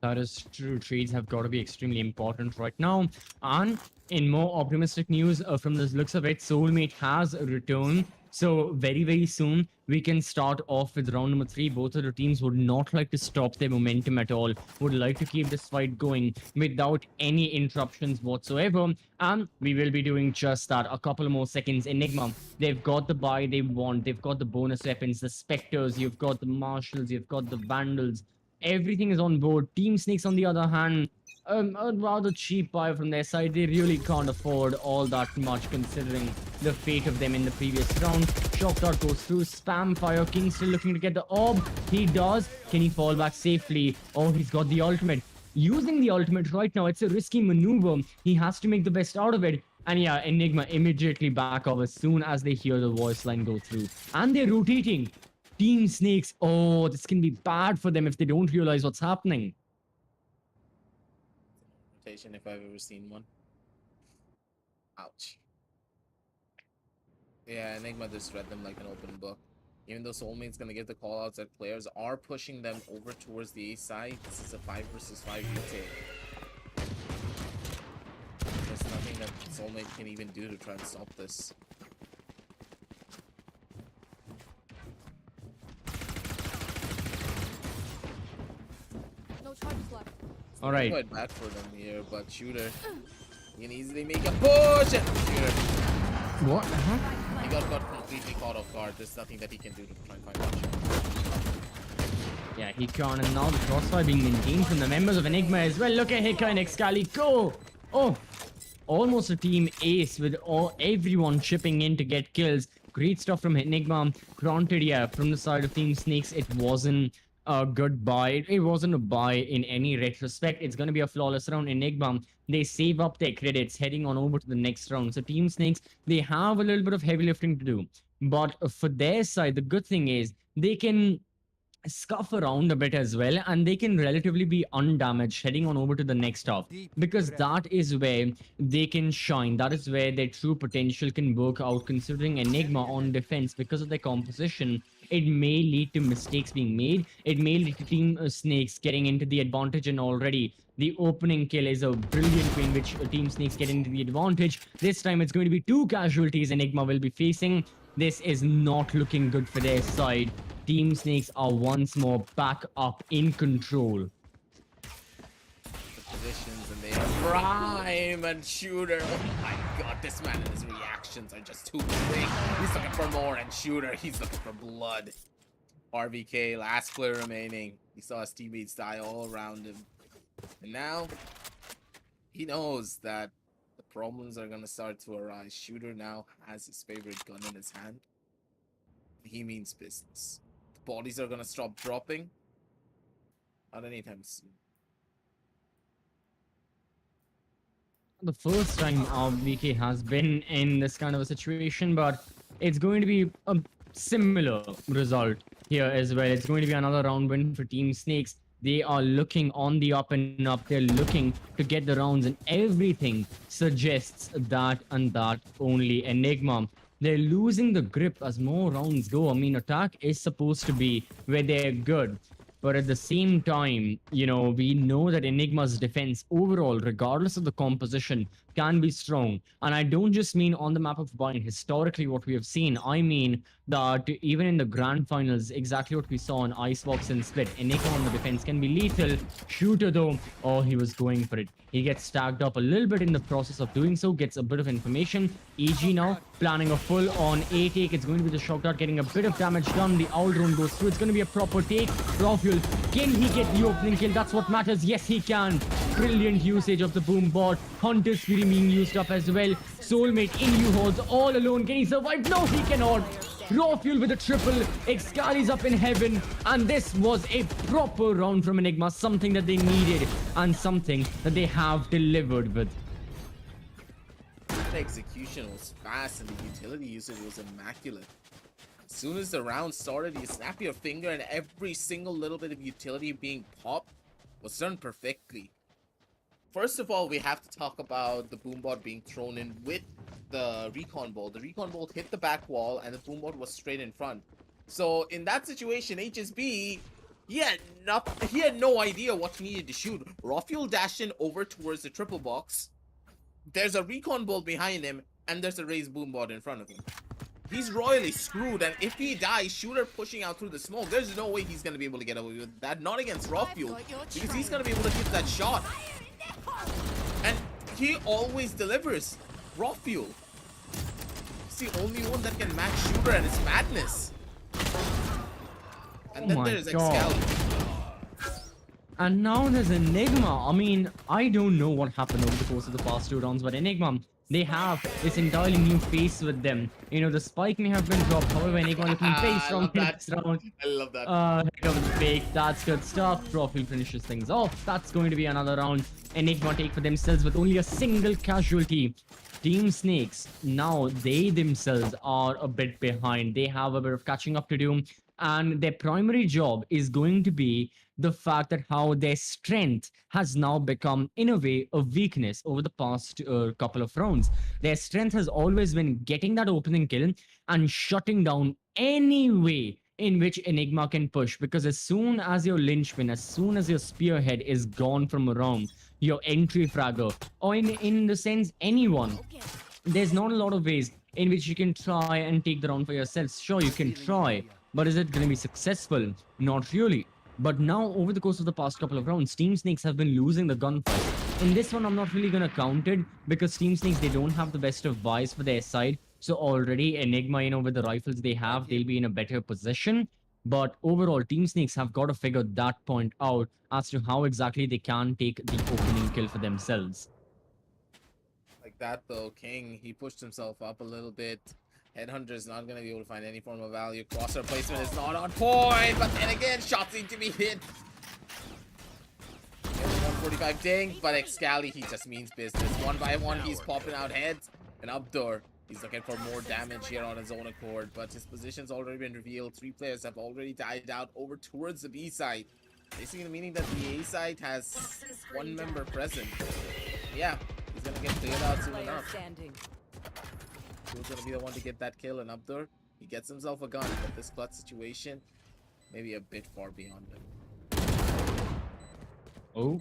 That is true. Trades have got to be extremely important right now. And in more optimistic news, from the looks of it, Soulmate has returned. So very, very soon, we can start off with round number 3. Both of the teams would not like to stop their momentum at all. Would like to keep this fight going without any interruptions whatsoever. And we will be doing just that. A couple more seconds. Enigma, they've got the buy they want. They've got the bonus weapons, the Spectres, you've got the Marshals, you've got the Vandals. Everything is on board. Team Snakes, on the other hand, a rather cheap buy from their side. They really can't afford all that much considering the fate of them in the previous round. Shock dart goes through. Spam fire. King still looking to get the orb. He does. Can he fall back safely? Oh, he's got the ultimate. Using the ultimate right now, it's a risky maneuver. He has to make the best out of it. And yeah, Enigma immediately back off as soon as they hear the voice line go through. And they're rotating. Team Snakes, oh, this can be bad for them if they don't realize what's happening. Rotation, if I've ever seen one. Ouch. Yeah, Enigma just read them like an open book. Even though Soulmate's gonna give the callouts that players are pushing them over towards the A side, this is a 5 versus 5 retake. There's nothing that Soulmate can even do to try and stop this. No charges left. All right. Quite bad for them here, but Shooter He can easily make a push. And Shooter, What the heck? he got completely caught off guard. There's nothing that he can do to try and find that shot. Yeah, Hika and now the crossfire being maintained from the members of Enigma as well. Look at Hika and Excali go! Oh, almost a team ace with everyone chipping in to get kills. Great stuff from Enigma. Granted, yeah, from the side of Team Snakes, it wasn't a good buy. It wasn't a buy in any retrospect. It's going to be a flawless round. Enigma, they save up their credits heading on over to the next round. So Team Snakes, they have a little bit of heavy lifting to do. But for their side, the good thing is they can scuff around a bit as well, and they can relatively be undamaged heading on over to the next half, because that is where they can shine. That is where their true potential can work out, considering Enigma on defense, because of their composition, it may lead to mistakes being made. It may lead to Team Snakes getting into the advantage, and already the opening kill is a brilliant way in which Team Snakes get into the advantage. This time it's going to be 2 casualties Enigma will be facing. This is not looking good for their side. Team Snakes are once more back up in control. The positions and they are prime and Shooter. Oh my god, this man and his reactions are just too quick. He's looking for more, and Shooter, he's looking for blood. RVK, last player remaining. He saw his teammates die all around him. And now, he knows that the problems are gonna start to arise. Shooter now has his favorite gun in his hand. He means business. The bodies are gonna stop dropping. Not anytime soon. The first time VK has been in this kind of a situation, but it's going to be a similar result here as well. It's going to be another round win for Team Snakes. They are looking on the up and up. They're looking to get the rounds, and everything suggests that and that only. Enigma, they're losing the grip as more rounds go. I mean, attack is supposed to be where they're good. But at the same time, you know, we know that Enigma's defense overall, regardless of the composition, can be strong. And I don't just mean on the map of Bind, historically what we have seen. I mean that even in the grand finals, exactly what we saw on Icebox and Split, Enigma on the defense can be lethal. Shooter though, oh, he was going for it. He gets stacked up a little bit in the process of doing so, gets a bit of information. EG now planning a full-on A take. It's going to be the shock dart getting a bit of damage done. The owl drone goes through. It's going to be a proper take. Rafuel, can he get the opening kill? That's what matters. Yes, he can. Brilliant usage of the boom bot. Hunter Spirit being used up as well. Soulmate in U-Halls all alone. Can he survive? No, he cannot. Rafuel with a triple. Excali's up in heaven. And this was a proper round from Enigma. Something that they needed and something that they have delivered with. The execution was fast and the utility usage was immaculate. As soon as the round started, you snap your finger and every single little bit of utility being popped was done perfectly. First of all, we have to talk about the boombot being thrown in with the recon bolt. The recon bolt hit the back wall and the boombot was straight in front. So in that situation, HSB, he had no idea what he needed to shoot. Rafuel dashed in over towards the triple box. There's a recon bolt behind him and there's a raised boombot in front of him. He's royally screwed, and if he dies, Shooter pushing out through the smoke, there's no way he's going to be able to get away with that. Not against Rafuel, because he's going to be able to hit that shot. And he always delivers. Rafuel. He's the only one that can match Shooter and his madness. And then there's Excalibur. And now there's Enigma. I mean, I don't know what happened over the course of the past 2 rounds, but Enigma, they have this entirely new face with them. You know, the spike may have been dropped, however, Enigma looking face from next round. I love that. Here comes the fake. That's good stuff. Rafuel finishes things off. That's going to be another round. Enigma take for themselves with only a single casualty. Team Snakes, now they themselves are a bit behind. They have a bit of catching up to do. And their primary job is going to be the fact that how their strength has now become, in a way, a weakness over the past couple of rounds. Their strength has always been getting that opening kill and shutting down any way in which Enigma can push. Because as soon as your linchpin, as soon as your spearhead is gone from a round, your entry fragger, or in the sense anyone, there's not a lot of ways in which you can try and take the round for yourself. Sure, you can try, but is it going to be successful? Not really. But now, over the course of the past couple of rounds, Team Snakes have been losing the gunfight. In this one, I'm not really going to count it because Team Snakes, they don't have the best of buys for their side. So already Enigma, with the rifles they have, they'll be in a better position. But overall, Team Snakes have got to figure that point out as to how exactly they can take the opening kill for themselves. Like that though, King, he pushed himself up a little bit. Headhunter is not going to be able to find any form of value. Crosshair placement is not on point, but then again, shots need to be hit. 145 ding, but Excali, he just means business. One by one, he's popping out heads. And Abdur, he's looking for more damage here on his own accord, but his position's already been revealed. 3 players have already died out over towards the B side. Basically meaning that the A side has 1 member present. Yeah, he's going to get cleared out soon enough. Who's gonna be the one to get that kill? And Abdur, he gets himself a gun, but this clutch situation maybe a bit far beyond him. Oh,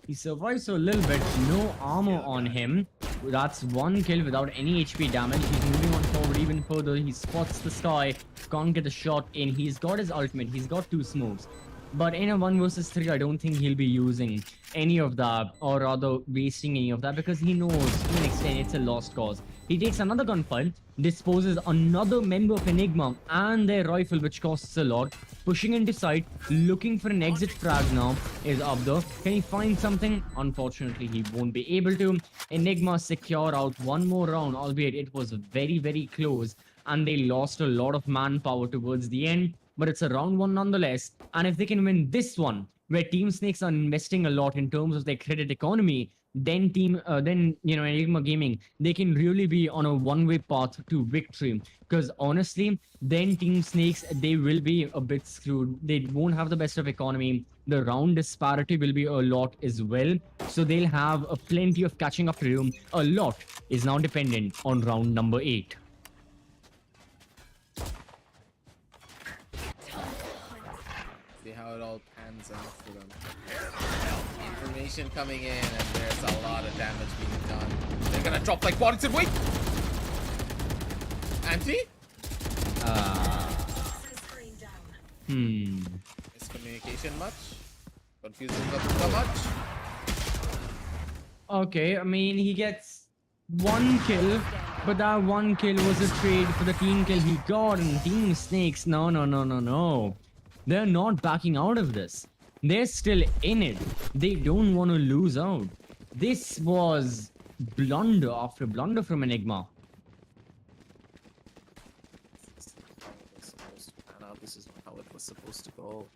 he survives a little bit. No armor on him. That's 1 kill without any HP damage. He's moving on forward even further. He spots the sky, can't get a shot in. He's got his ultimate. He's got 2 smokes. But in a 1 versus 3, I don't think he'll be using any of that, or rather wasting any of that, because he knows to an extent it's a lost cause. He takes another gunfight, disposes another member of Enigma and their rifle, which costs a lot. Pushing into sight, looking for an exit frag now is Abdur. Can he find something? Unfortunately, he won't be able to. Enigma secure out 1 more round, albeit it was very, very close, and they lost a lot of manpower towards the end. But it's a round 1 nonetheless, and if they can win this one, where Team Snakes are investing a lot in terms of their credit economy, then Enigma Gaming, they can really be on a one-way path to victory. Because honestly, then Team Snakes, they will be a bit screwed. They won't have the best of economy. The round disparity will be a lot as well, so they'll have a plenty of catching up to do. A lot is now dependent on round number 8. How it all pans out for them. Information coming in, and there's a lot of damage being done. They're gonna drop like bodies and wait. Anti? Miscommunication much? Confusion about much? Okay, I mean, he gets 1 kill, but that 1 kill was a trade for the team kill he got, and Team Snakes, no. They're not backing out of this. They're still in it. They don't want to lose out. This was blunder after blunder from Enigma. This is not how it was supposed to go.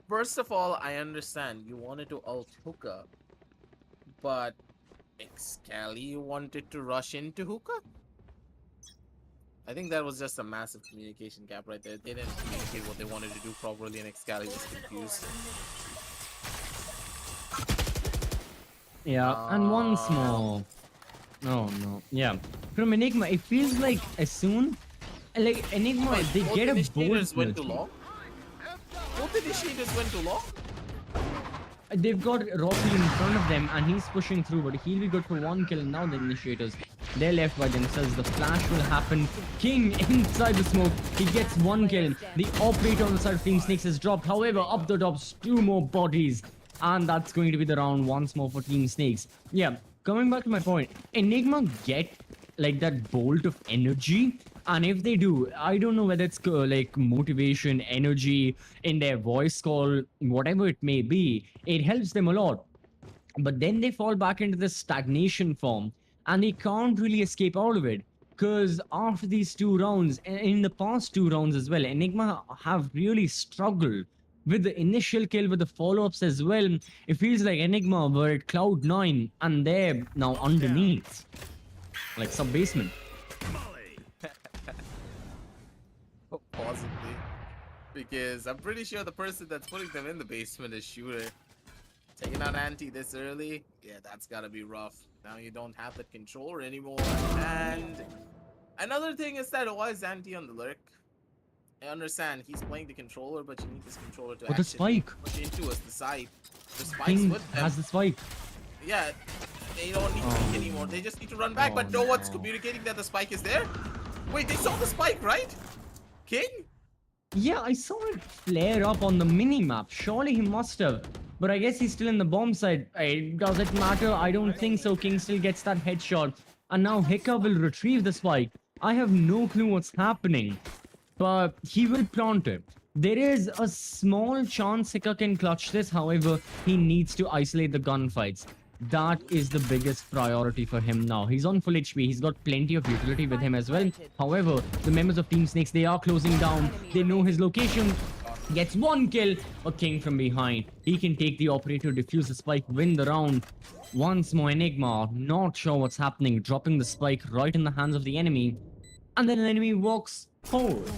First of all, I understand you wanted to ult hookah, but Excali wanted to rush into hookah? I think that was just a massive communication gap right there. They didn't communicate what they wanted to do properly, and Excali was confused. Yeah, and once more. Oh no. Yeah. From Enigma, it feels like as soon like Enigma, Wait, they get a initiators bold went too long? Both initiators went too long? They've got Rocky in front of them and he's pushing through, but he'll be good for 1 kill. Now the initiators, they're left by themselves. The flash will happen. King inside the smoke. He gets 1 kill. The operator on the side of Team Snakes is dropped. However, up the drops 2 more bodies. And that's going to be the round once more for Team Snakes. Yeah, coming back to my point. Enigma get like that bolt of energy. And if they do, I don't know whether it's like motivation, energy in their voice call, whatever it may be, it helps them a lot. But then they fall back into this stagnation form and they can't really escape out of it. Because after these 2 rounds, in the past 2 rounds as well, Enigma have really struggled with the initial kill, with the follow-ups as well. It feels like Enigma were at Cloud 9 and they're now underneath, like sub-basement. Possibly. Because I'm pretty sure the person that's putting them in the basement is Shooter. Taking out Anti this early, yeah, that's gotta be rough. Now you don't have that controller anymore. And another thing is that why is Anti on the lurk? I understand he's playing the controller, but you need this controller to the spike push into us the side. The spike's King with them. has the spike. Yeah, they don't need to peek anymore. They just need to run back, but no one's communicating that the spike is there. Wait, they saw the spike, right? King? Yeah, I saw it flare up on the mini-map. Surely he must have. But I guess he's still in the bomb side. Does it matter? I don't think so. King still gets that headshot. And now Hiccup will retrieve the spike. I have no clue what's happening. But he will plant it. There is a small chance Hiccup can clutch this. However, he needs to isolate the gunfights. That is the biggest priority for him now. He's on full HP. He's got plenty of utility with him as well. However, the members of Team Snakes, they are closing down. They know his location. Gets one kill. A King from behind. He can take the operator, defuse the spike, win the round. Once more Enigma. Not sure what's happening. Dropping the spike right in the hands of the enemy. And then an enemy walks forward.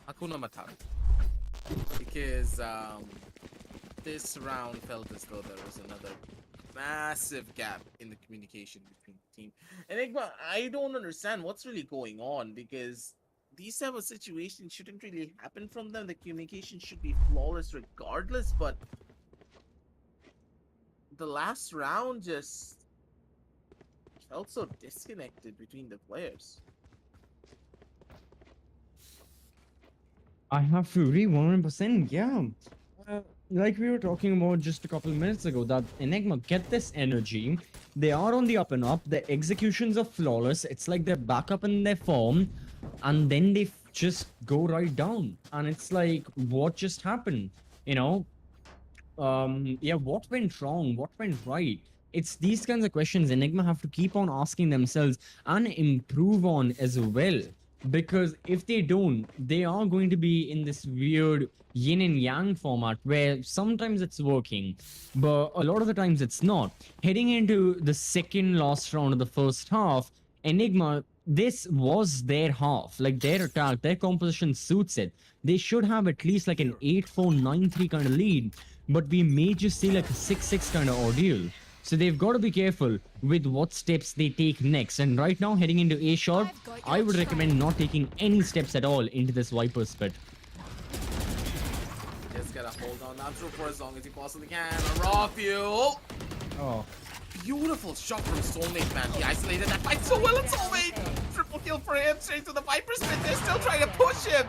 Hakuna Matata. Because this round felt as though there was another massive gap in the communication between the team. Enigma, I don't understand what's really going on, because these type of situations shouldn't really happen from them. The communication should be flawless regardless, but the last round just felt so disconnected between the players. I have to agree 100%. Yeah. Like we were talking about just a couple of minutes ago, that Enigma get this energy. They are on the up and up. The executions are flawless. It's like they're back up in their form. And then they just go right down. And it's like, what just happened? You know? Yeah, what went wrong? What went right? It's these kinds of questions Enigma have to keep on asking themselves and improve on as well. Because if they don't, they are going to be in this weird yin and yang format where sometimes it's working, but a lot of the times it's not. Heading into the second last round of the first half, Enigma, this was their half. Like their attack, their composition suits it. They should have at least like an 8-4, 9-3 kind of lead, but we may just see like a 6-6 kind of ordeal. So they've got to be careful with what steps they take next. And right now, heading into A shot, I would recommend not taking any steps at all into this Viper's pit. Just gotta hold on that through for as long as you possibly can. Raw fuel. Oh. Beautiful shot from Soulmate, man. He isolated that fight so well. It's Soulmate. Triple kill for him. Straight to the Viper's pit. They're still trying to push him.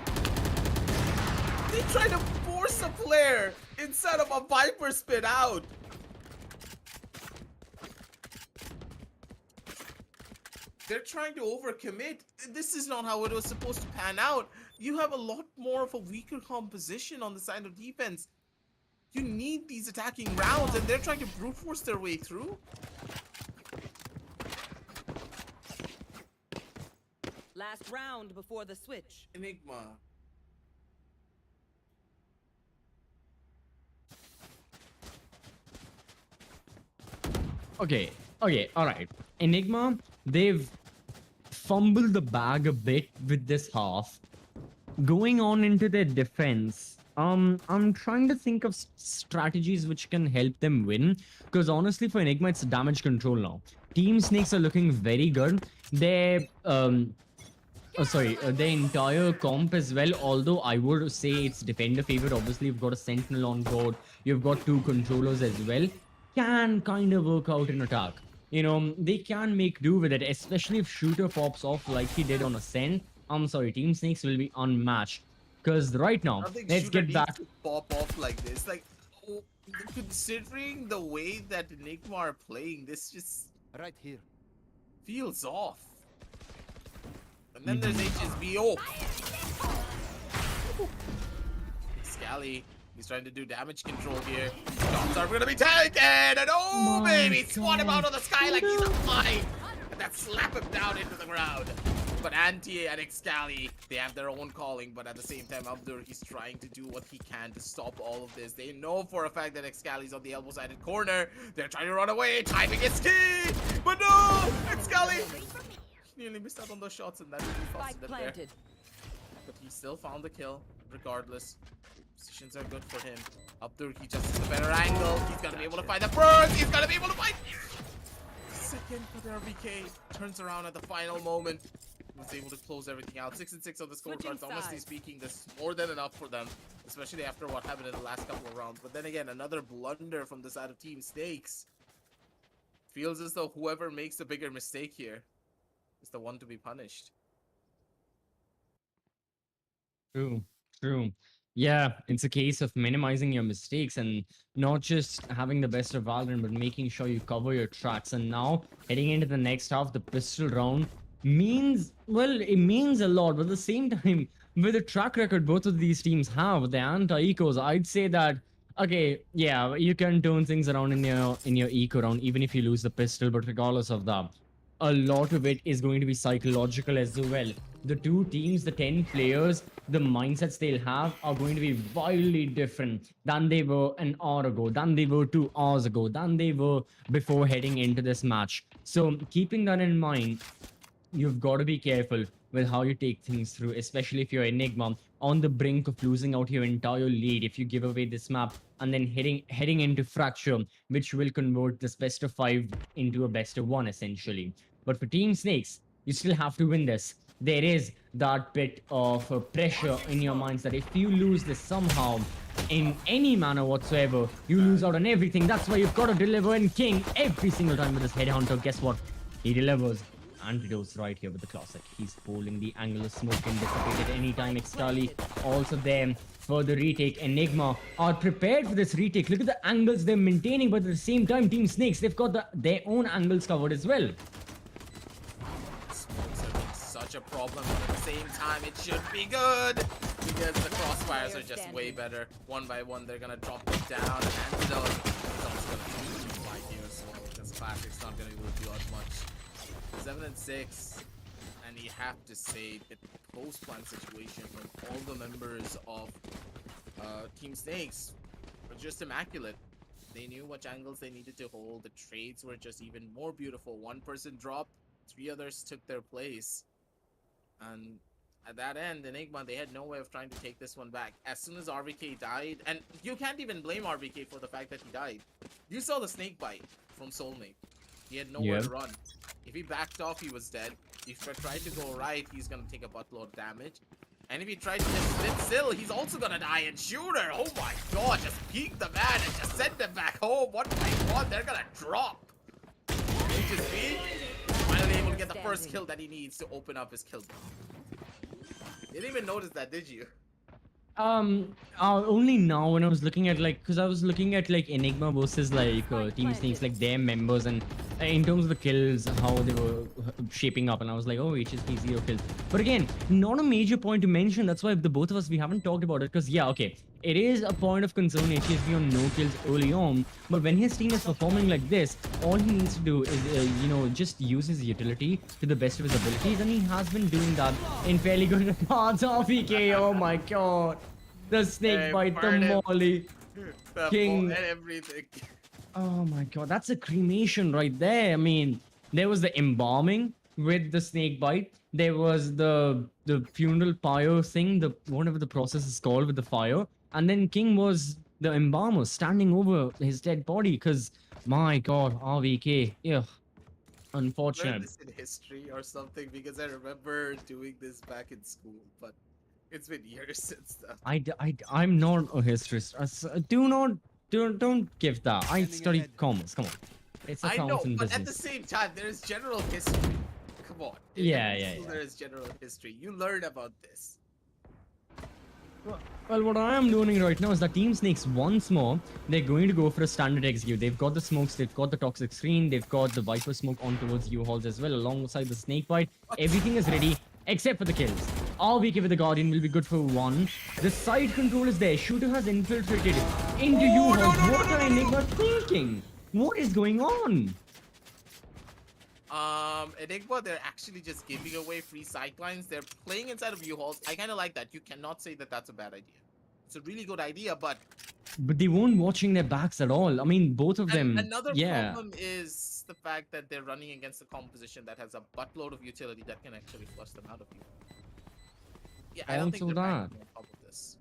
They try to force a player instead of a Viper spit out. They're trying to overcommit. This is not how it was supposed to pan out. You have a lot more of a weaker composition on the side of defense. You need these attacking rounds, and they're trying to brute force their way through. Last round before the switch. Enigma. Okay, alright. Enigma, they've fumbled the bag a bit with this half. Going on into their defense, I'm trying to think of strategies which can help them win. Because honestly, for Enigma, it's damage control now. Team Snakes are looking very good. Their their entire comp as well, although I would say it's defender favored. Obviously, you've got a Sentinel on board. You've got 2 controllers as well. Can kind of work out in attack. You know, they can make do with it, especially if Shooter pops off like he did on Ascent. I'm sorry, Team Snakes will be unmatched. Because right now, let's get back. To pop off like this. Like, considering the way that Enigma are playing, this just right here feels off. And then there's HSBO. Scally. He's trying to do damage control here. Shots are gonna be taken! And oh, baby! Swat him out of the sky like he's a fly! And then slap him down into the ground. But Anti and Excali, they have their own calling, but at the same time, Abdur, he's trying to do what he can to stop all of this. They know for a fact that Excali's on the elbow-sided corner. They're trying to run away. Timing is key! But no! Excali! He nearly missed out on those shots, and that really costed him there. But he still found the kill, regardless. Positions are good for him. Abdur, he just has a better angle. He's gonna be able to find the first. He's gonna be able to find second for the RBK. Turns around at the final moment. Was able to close everything out. 6-6 on the scorecards. Honestly speaking, this is more than enough for them, especially after what happened in the last couple of rounds. But then again, another blunder from the side of Team Snakes. Feels as though whoever makes the bigger mistake here is the one to be punished. True, true. Yeah, it's a case of minimizing your mistakes and not just having the best of Valorant, but making sure you cover your tracks. And now, heading into the next half, the pistol round means, well, it means a lot. But at the same time, with the track record both of these teams have, the anti-ecos, I'd say that, okay, yeah, you can turn things around in your eco round, even if you lose the pistol. But regardless of that, a lot of it is going to be psychological as well. The two teams, the 10 players, the mindsets they'll have are going to be wildly different than they were an hour ago, than they were 2 hours ago, than they were before heading into this match. So keeping that in mind, you've got to be careful with how you take things through, especially if you're Enigma on the brink of losing out your entire lead. If you give away this map and then heading into Fracture, which will convert this best of 5 into a best of 1 essentially. But for Team Snakes, you still have to win this. There is that bit of pressure in your minds that if you lose this somehow, in any manner whatsoever, you lose out on everything. That's why you've got to deliver. And King, every single time with his headhunter, guess what? He delivers. Antidotes right here with the classic. He's pulling the angle of smoke and dissipate at any time. Extali also there for the retake. Enigma are prepared for this retake. Look at the angles they're maintaining, but at the same time, Team Snakes, they've got their own angles covered as well. Smokes have been such a problem, but at the same time, it should be good because the crossfires are just way better. One by one, they're gonna drop them down, and Antidote is also gonna do fight here as well because Classic's not gonna be able to do as much. 7 and 6, and you have to say the post-plan situation from all the members of Team Snakes were just immaculate. They knew which angles they needed to hold. The trades were just even more beautiful. One person dropped, 3 others took their place, and at that end, Enigma, they had no way of trying to take this one back. As soon as RVK died, and you can't even blame RVK for the fact that he died. You saw the snake bite from Soulmate. He had nowhere to run. If he backed off, he was dead. If he tried to go right, he's gonna take a buttload of damage. And if he tried to just sit still, he's also gonna die. And Shooter, oh my god, just peeked the man and just sent them back home. What my god, they're gonna drop. HSB finally able to get the first kill that he needs to open up his kill. You didn't even notice that, did you? Only now when I was looking at because I was looking at Enigma versus Team Snakes, their members, and in terms of the kills, how they were shaping up, and I was like, oh, HSP 0 kills. But again, not a major point to mention. That's why the both of us, we haven't talked about it, because yeah, okay, it is a point of concern HSP on no kills early on, but when his team is performing like this, all he needs to do is just use his utility to the best of his abilities, and he has been doing that in fairly good parts of EK. Oh my god. The snake bite, the molly, the King, and everything. Oh my god, that's a cremation right there. I mean, there was the embalming with the snake bite. There was the funeral pyre thing, the whatever the process is called with the fire, and then King was the embalmer standing over his dead body. Because my god, RVK, yeah, unfortunate. Learned this in history or something because I remember doing this back in school, but. It's been years since then. I'm not a historist. Don't give that. I studied commerce. Come on, it's I know, and but business. at the same time, there is general history. Come on. Yeah. There is general history. You learn about this. Well, what I am learning right now is that Team Snakes once more, they're going to go for a standard execute. They've got the smokes, they've got the toxic screen, they've got the Viper smoke on towards U-Halls as well, alongside the snake bite. Everything is ready. Except for the kills. RVK with the Guardian will be good for 1. The side control is there. Shooter has infiltrated into U-Halls. What are Enigma thinking? What is going on? Enigma, they're actually just giving away free sidelines. They're playing inside of U-Halls. I kind of like that. You cannot say that that's a bad idea. It's a really good idea, but they weren't watching their backs at all. I mean, both of them. Another problem is the fact that they're running against a composition that has a buttload of utility that can actually flush them out of you. Yeah, I don't think they're ranking on top of this.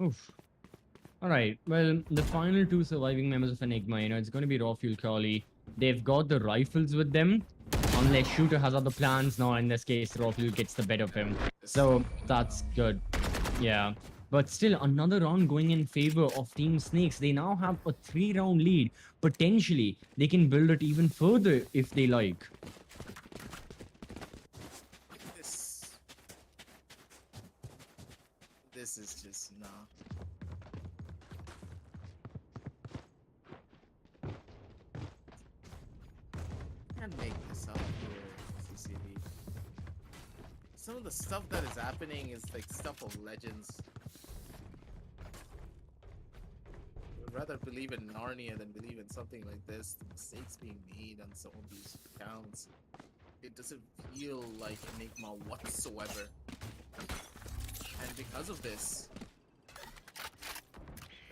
Oof. Alright, well, the final 2 surviving members of Enigma, it's going to be Raw Fuel Curly. They've got the rifles with them. Unless Shooter has other plans. Now, in this case, Raw Fuel gets the better of him. So, that's good. Yeah. But still, another round going in favor of Team Snakes. They now have a 3-round lead. Potentially, they can build it even further if they like. This is just nah. Can't make this up here, CCV. Some of the stuff that is happening is like stuff of legends. I would rather believe in Narnia than believe in something like this. The mistakes being made on some of these accounts. It doesn't feel like Enigma whatsoever. And because of this,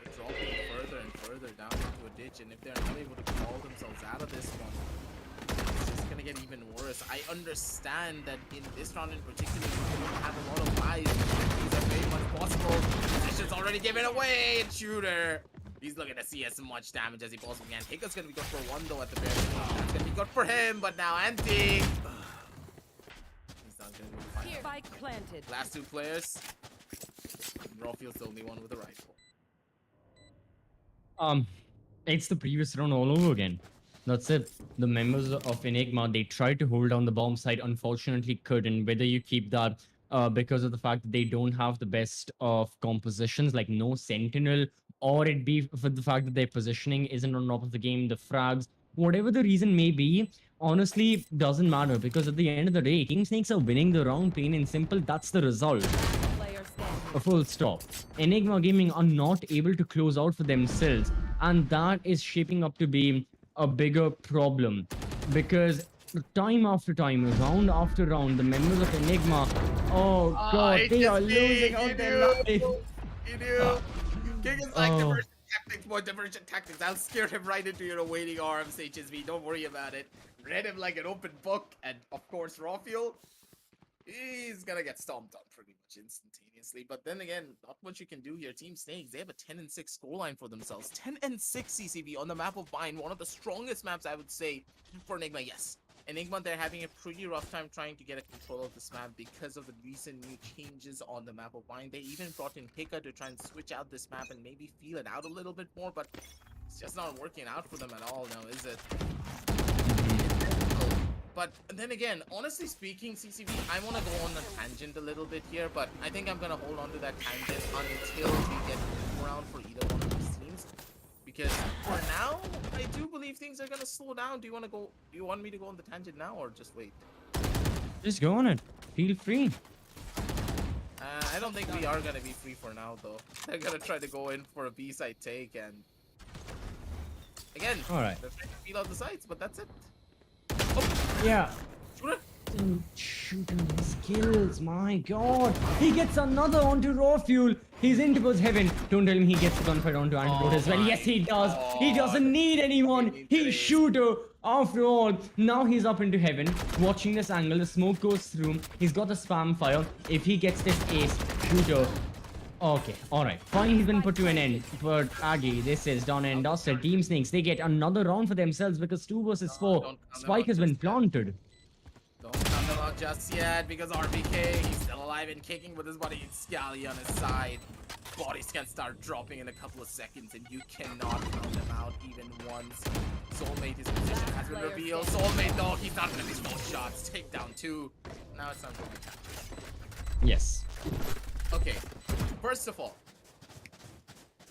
they're dropping further and further down into a ditch, and if they're not able to crawl themselves out of this one, it's just gonna get even worse. I understand that in this round in particular, you don't have a lot of lives. These are very much possible. Position's already given away, and Shooter. He's looking to see as much damage as he possibly can. Hiccup's gonna be good for one though at the very least. That's gonna be good for him, but now empty. He's not gonna be fine. Spike planted. Last two players. Rawfield's the only one with a rifle. It's the previous round all over again. That's it. The members of Enigma, they tried to hold down the bomb site, unfortunately couldn't. Whether you keep that because of the fact that they don't have the best of compositions, like no Sentinel, or it be for the fact that their positioning isn't on top of the game, the frags, whatever the reason may be, honestly, doesn't matter, because at the end of the day, Team Snakes are winning the round, plain and simple. That's the result. Player standing. A full stop. Enigma Gaming are not able to close out for themselves, and that is shaping up to be a bigger problem, because time after time, round after round, the members of Enigma, oh god, they are losing out their life. You knew. King is like diversion tactics, more diversion tactics. I'll scare him right into your awaiting arms, HSV. Don't worry about it. Read him like an open book, and of course, Rawfield, he's gonna get stomped on pretty much instantaneously. But then again, not much you can do here. Team Snakes, they have a 10-6 scoreline for themselves. 10-6 CCV on the map of Bind, one of the strongest maps, I would say, for Enigma. Yes, Enigma, they're having a pretty rough time trying to get a control of this map because of the recent new changes on the map of Bind. They even brought in Hika to try and switch out this map and maybe feel it out a little bit more, but it's just not working out for them at all now, is it? But then again, honestly speaking, CCV, I want to go on a tangent a little bit here, but I think I'm going to hold on to that tangent until we get around for either one of these teams. Because for now, I do believe things are going to slow down. Do you want me to go on the tangent now or just wait? Just go on it. Feel free. I don't think we are going to be free for now, though. They're going to try to go in for a B-side take, and again, Alright. they're trying to feel out the sides, but that's it. Yeah. Shooter. Shooting his kills, my god. He gets another onto raw fuel. He's in towards heaven. Don't tell him he gets the gunfight onto antidote as well. Yes, he does. He doesn't need anyone. He's Shooter. After all, now he's up into heaven, watching this angle. The smoke goes through. He's got the spam fire. If he gets this ace, Shooter. Okay, alright. Finally, he's been put to an end. But Aggie, this is done and dusted. Team Snakes, they get another round for themselves because 2 versus 4. Spike has been planted. Don't come them out just yet because RBK, he's still alive and kicking with his buddy Scally on his side. Bodies can start dropping in a couple of seconds and you cannot count them out even once. Soulmate, his position has been revealed. Soulmate, though, he's not gonna miss both shots. Take down 2. Now it's time for the attack. Yes. Okay, first of all,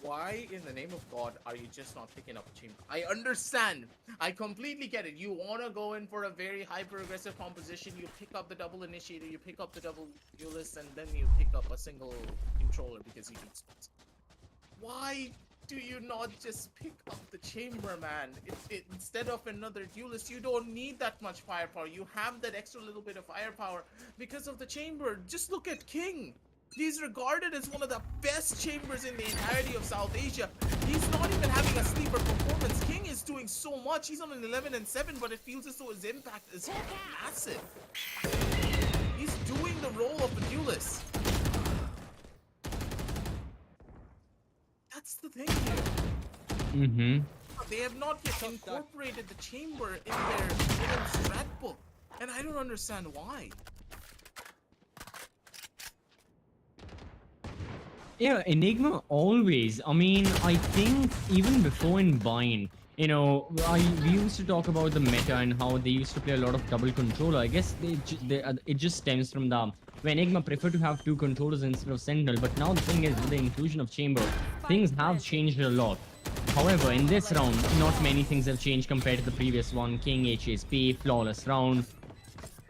why in the name of God are you just not picking up a chamber? I understand. I completely get it. You want to go in for a very hyper-aggressive composition. You pick up the double initiator, you pick up the double duelist, and then you pick up a single controller because you need spots. Why do you not just pick up the chamber, man? Instead of another duelist, you don't need that much firepower. You have that extra little bit of firepower because of the chamber. Just look at King. He's regarded as one of the best chambers in the entirety of South Asia. He's not even having a sleeper performance. King is doing so much. He's on an 11-7, but it feels as though his impact is massive. He's doing the role of a duelist. That's the thing here. Mm-hmm. They have not yet incorporated the chamber in their strat book, and I don't understand why. Yeah, Enigma always. I mean, I think even before in Bind, we used to talk about the meta and how they used to play a lot of double controller. I guess it just stems from the when Enigma prefer to have two controllers instead of Sentinel. But now the thing is, with the inclusion of Chamber, Spike things have planted. changed a lot. However, in Last this player round, not standing. many things have changed compared to the previous one. King HSP, flawless round.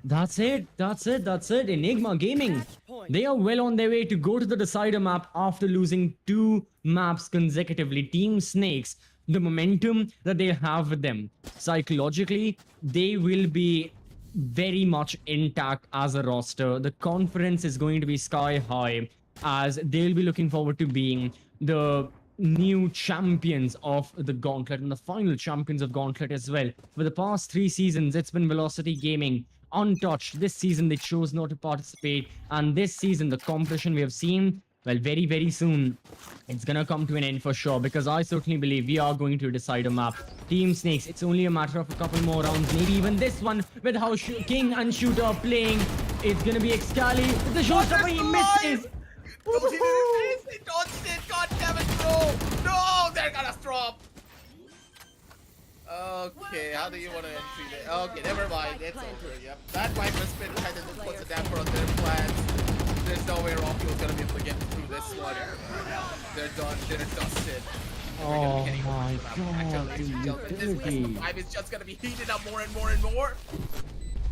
That's it. That's it. That's it. Enigma Gaming. Match point. They are well on their way to go to the decider map after losing two maps consecutively. Team Snakes, the momentum that they have with them, psychologically, they will be very much intact as a roster. The confidence is going to be sky high as they'll be looking forward to being the new champions of the Gauntlet and the final champions of Gauntlet as well. For the past 3 seasons, it's been Velocity Gaming untouched. This season, they chose not to participate. And this season, the competition we have seen, well, very, very soon, it's gonna come to an end for sure because I certainly believe we are going to decide a map. Team Snakes, it's only a matter of a couple more rounds, maybe even this one with how King and Shooter are playing. It's gonna be Excali. The showstopper, he misses. No, he didn't miss. He dodged it. God damn it, bro. No, they're gonna drop. Okay, how do you want to entry there? Okay, never mind. It's over. Yep. That Viper spin kind of just puts a damper on their plans. There's no way Rocky was gonna be able to get through this one. They're done. They're dusted. Oh my god, This utility. vibe is just gonna be heated up more and more and more.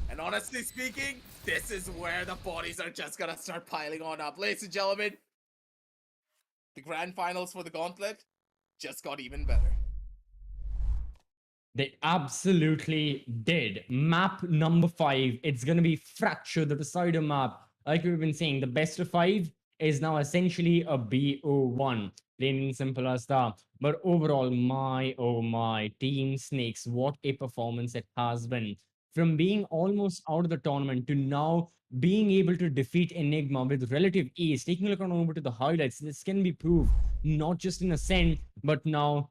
And honestly speaking, this is where the bodies are just gonna start piling on up. Ladies and gentlemen, the grand finals for the Gauntlet just got even better. They absolutely did. Map number 5. It's gonna be Fracture, the decider map. Like we've been saying, the best of 5 is now essentially a BO1. Plain and simple as that. But overall, my oh my, Team Snakes, what a performance it has been. From being almost out of the tournament to now being able to defeat Enigma with relative ease. Taking a look on over to the highlights, this can be proved not just in Ascent, but now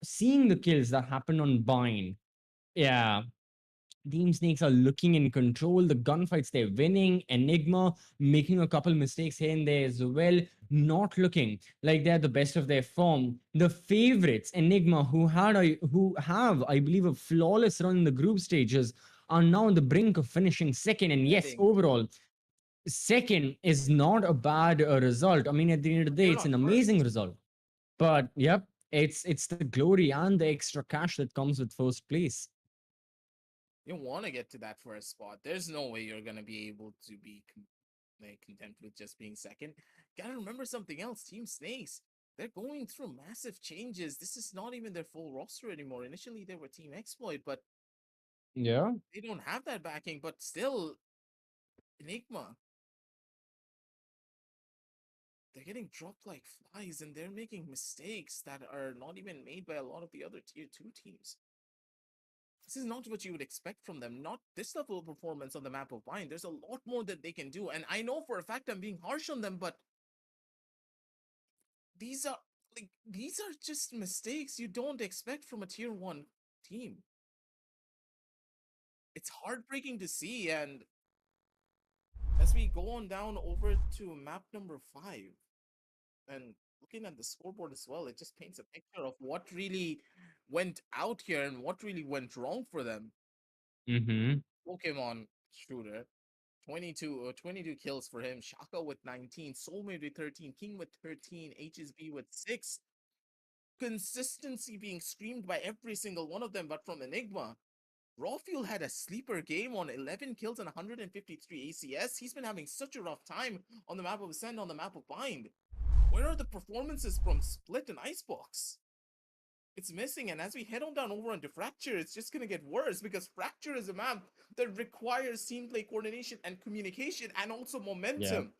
seeing the kills that happened on Bind. Yeah, Team Snakes are looking in control. The gunfights they're winning. Enigma making a couple mistakes here and there as well. Not looking like they're the best of their form. The favorites, Enigma, who have, I believe, a flawless run in the group stages, are now on the brink of finishing second. And yes, Heading. overall, second is not a bad result. I mean, at the end of the day, They're it's an not amazing first. result. But yep, it's the glory and the extra cash that comes with first place. You want to get to that first spot. There's no way you're gonna be able to be content with just being second. Gotta remember something else. Team Snakes, they're going through massive changes. This is not even their full roster anymore. Initially, they were Team Exploit, but Yeah. they don't have that backing. But still, Enigma, they're getting dropped like flies, and they're making mistakes that are not even made by a lot of the other tier 2 teams. This is not what you would expect from them. Not this level of performance on the map of Vine. There's a lot more that they can do. And I know for a fact I'm being harsh on them, but these are these are just mistakes you don't expect from a tier 1 team. It's heartbreaking to see. And as we go on down over to map number 5 and looking at the scoreboard as well, it just paints a picture of what really went out here and what really went wrong for them. Mm-hmm. Pokemon shooter 22 kills for him. Shaka with 19, Soulmate with 13, King with 13, HSB with 6. Consistency being screamed by every single one of them, but from Enigma, Rawfuel had a sleeper game on 11 kills and 153 ACS. He's been having such a rough time on the map of Ascend, on the map of Bind. Where are the performances from Split and Icebox? It's missing, and as we head on down over onto Fracture, it's just gonna get worse because Fracture is a map that requires team play coordination and communication and also momentum.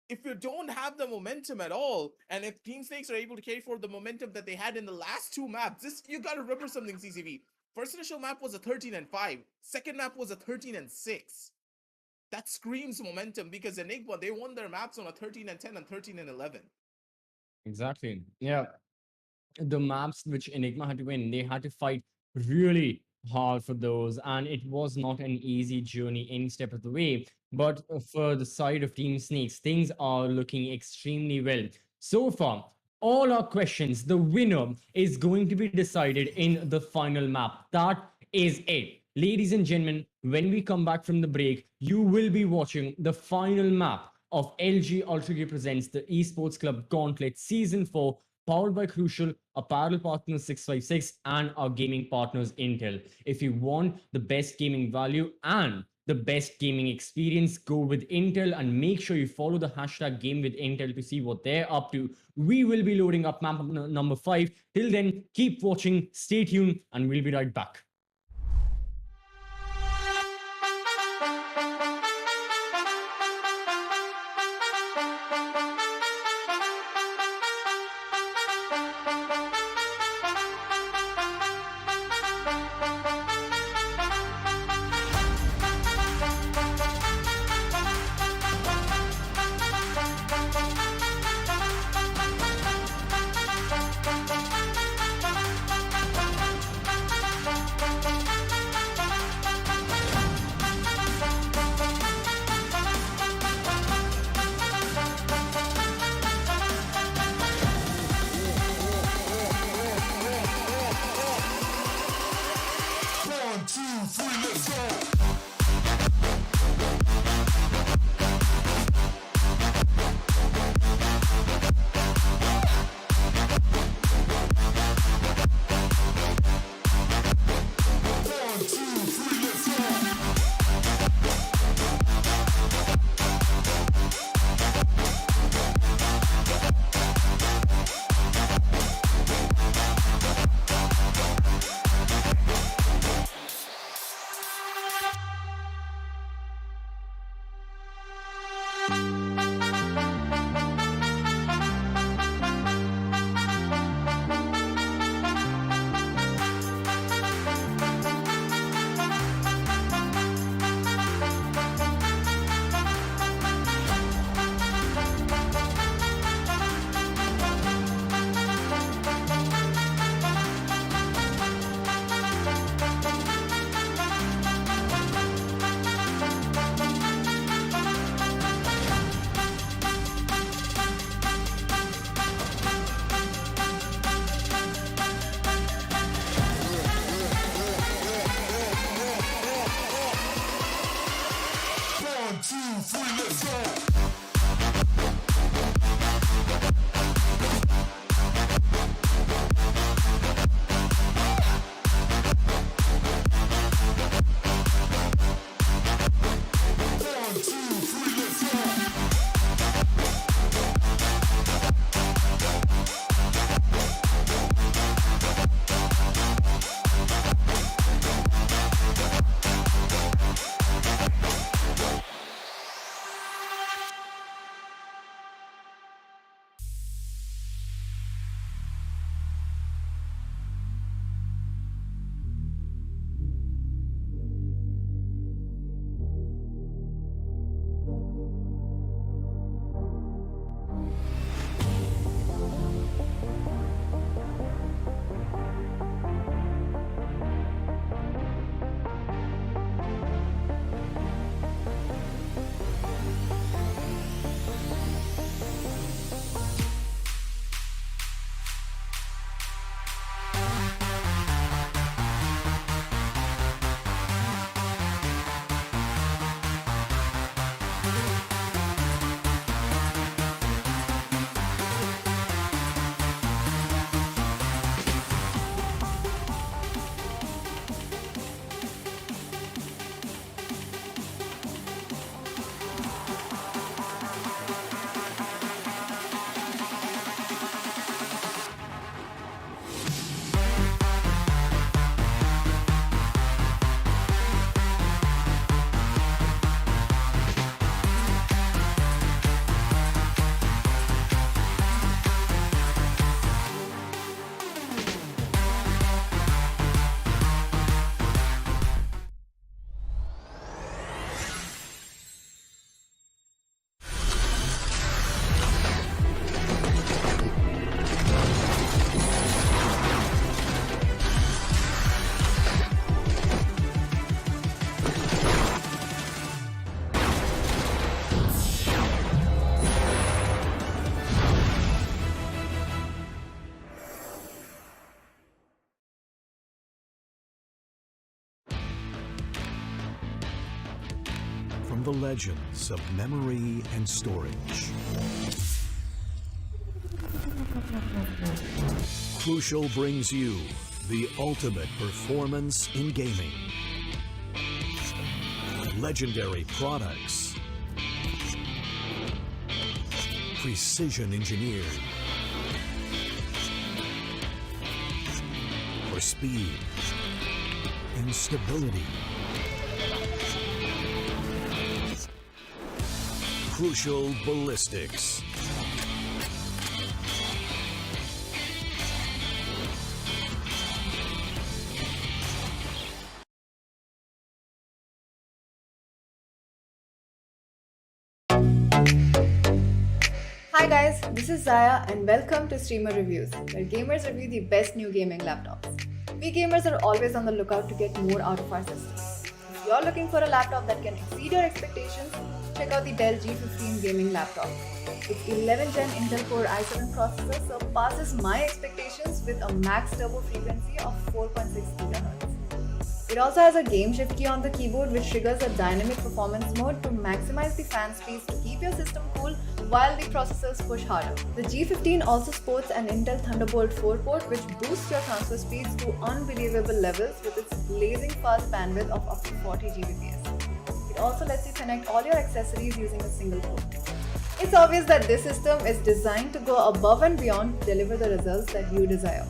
If you don't have the momentum at all, and if Team Snakes are able to carry forward the momentum that they had in the last two maps, this you gotta remember something, CCV. First initial map was a 13-5. Second map was a 13-6. That screams momentum because Enigma, they won their maps on a 13-10 and 13-11. Exactly. Yeah. The maps which Enigma had to win, they had to fight really hard for those, and it was not an easy journey any step of the way. But for the side of Team Snakes, things are looking extremely well. So far, all our questions, the winner is going to be decided in the final map. That is it. Ladies and gentlemen, when we come back from the break, you will be watching the final map of LG Ultragear presents the Esports Club Gauntlet Season 4, powered by Crucial, apparel partners 656, and our gaming partners Intel. If you want the best gaming value and the best gaming experience, go with Intel and make sure you follow the hashtag Game with Intel to see what they're up to. We will be loading up map number 5. Till then, keep watching, stay tuned, and we'll be right back. from the legends of memory and storage. Crucial brings you the ultimate performance in gaming. Legendary products. Precision engineered. For speed and stability. Crucial ballistics. Hi guys, this is Zaya and welcome to Streamer Reviews, where gamers review the best new gaming laptops. We gamers are always on the lookout to get more out of our systems. If you're looking for a laptop that can exceed your expectations, check out the Dell G15 gaming laptop. Its 11th gen Intel Core i7 processor surpasses my expectations with a max turbo frequency of 4.6 GHz. It also has a game shift key on the keyboard which triggers a dynamic performance mode to maximize the fan speeds to keep your system cool while the processors push harder. The G15 also sports an Intel Thunderbolt 4 port which boosts your transfer speeds to unbelievable levels with its blazing fast bandwidth of up to 40 Gbps. It also lets you connect all your accessories using a single port. It's obvious that this system is designed to go above and beyond to deliver the results that you desire.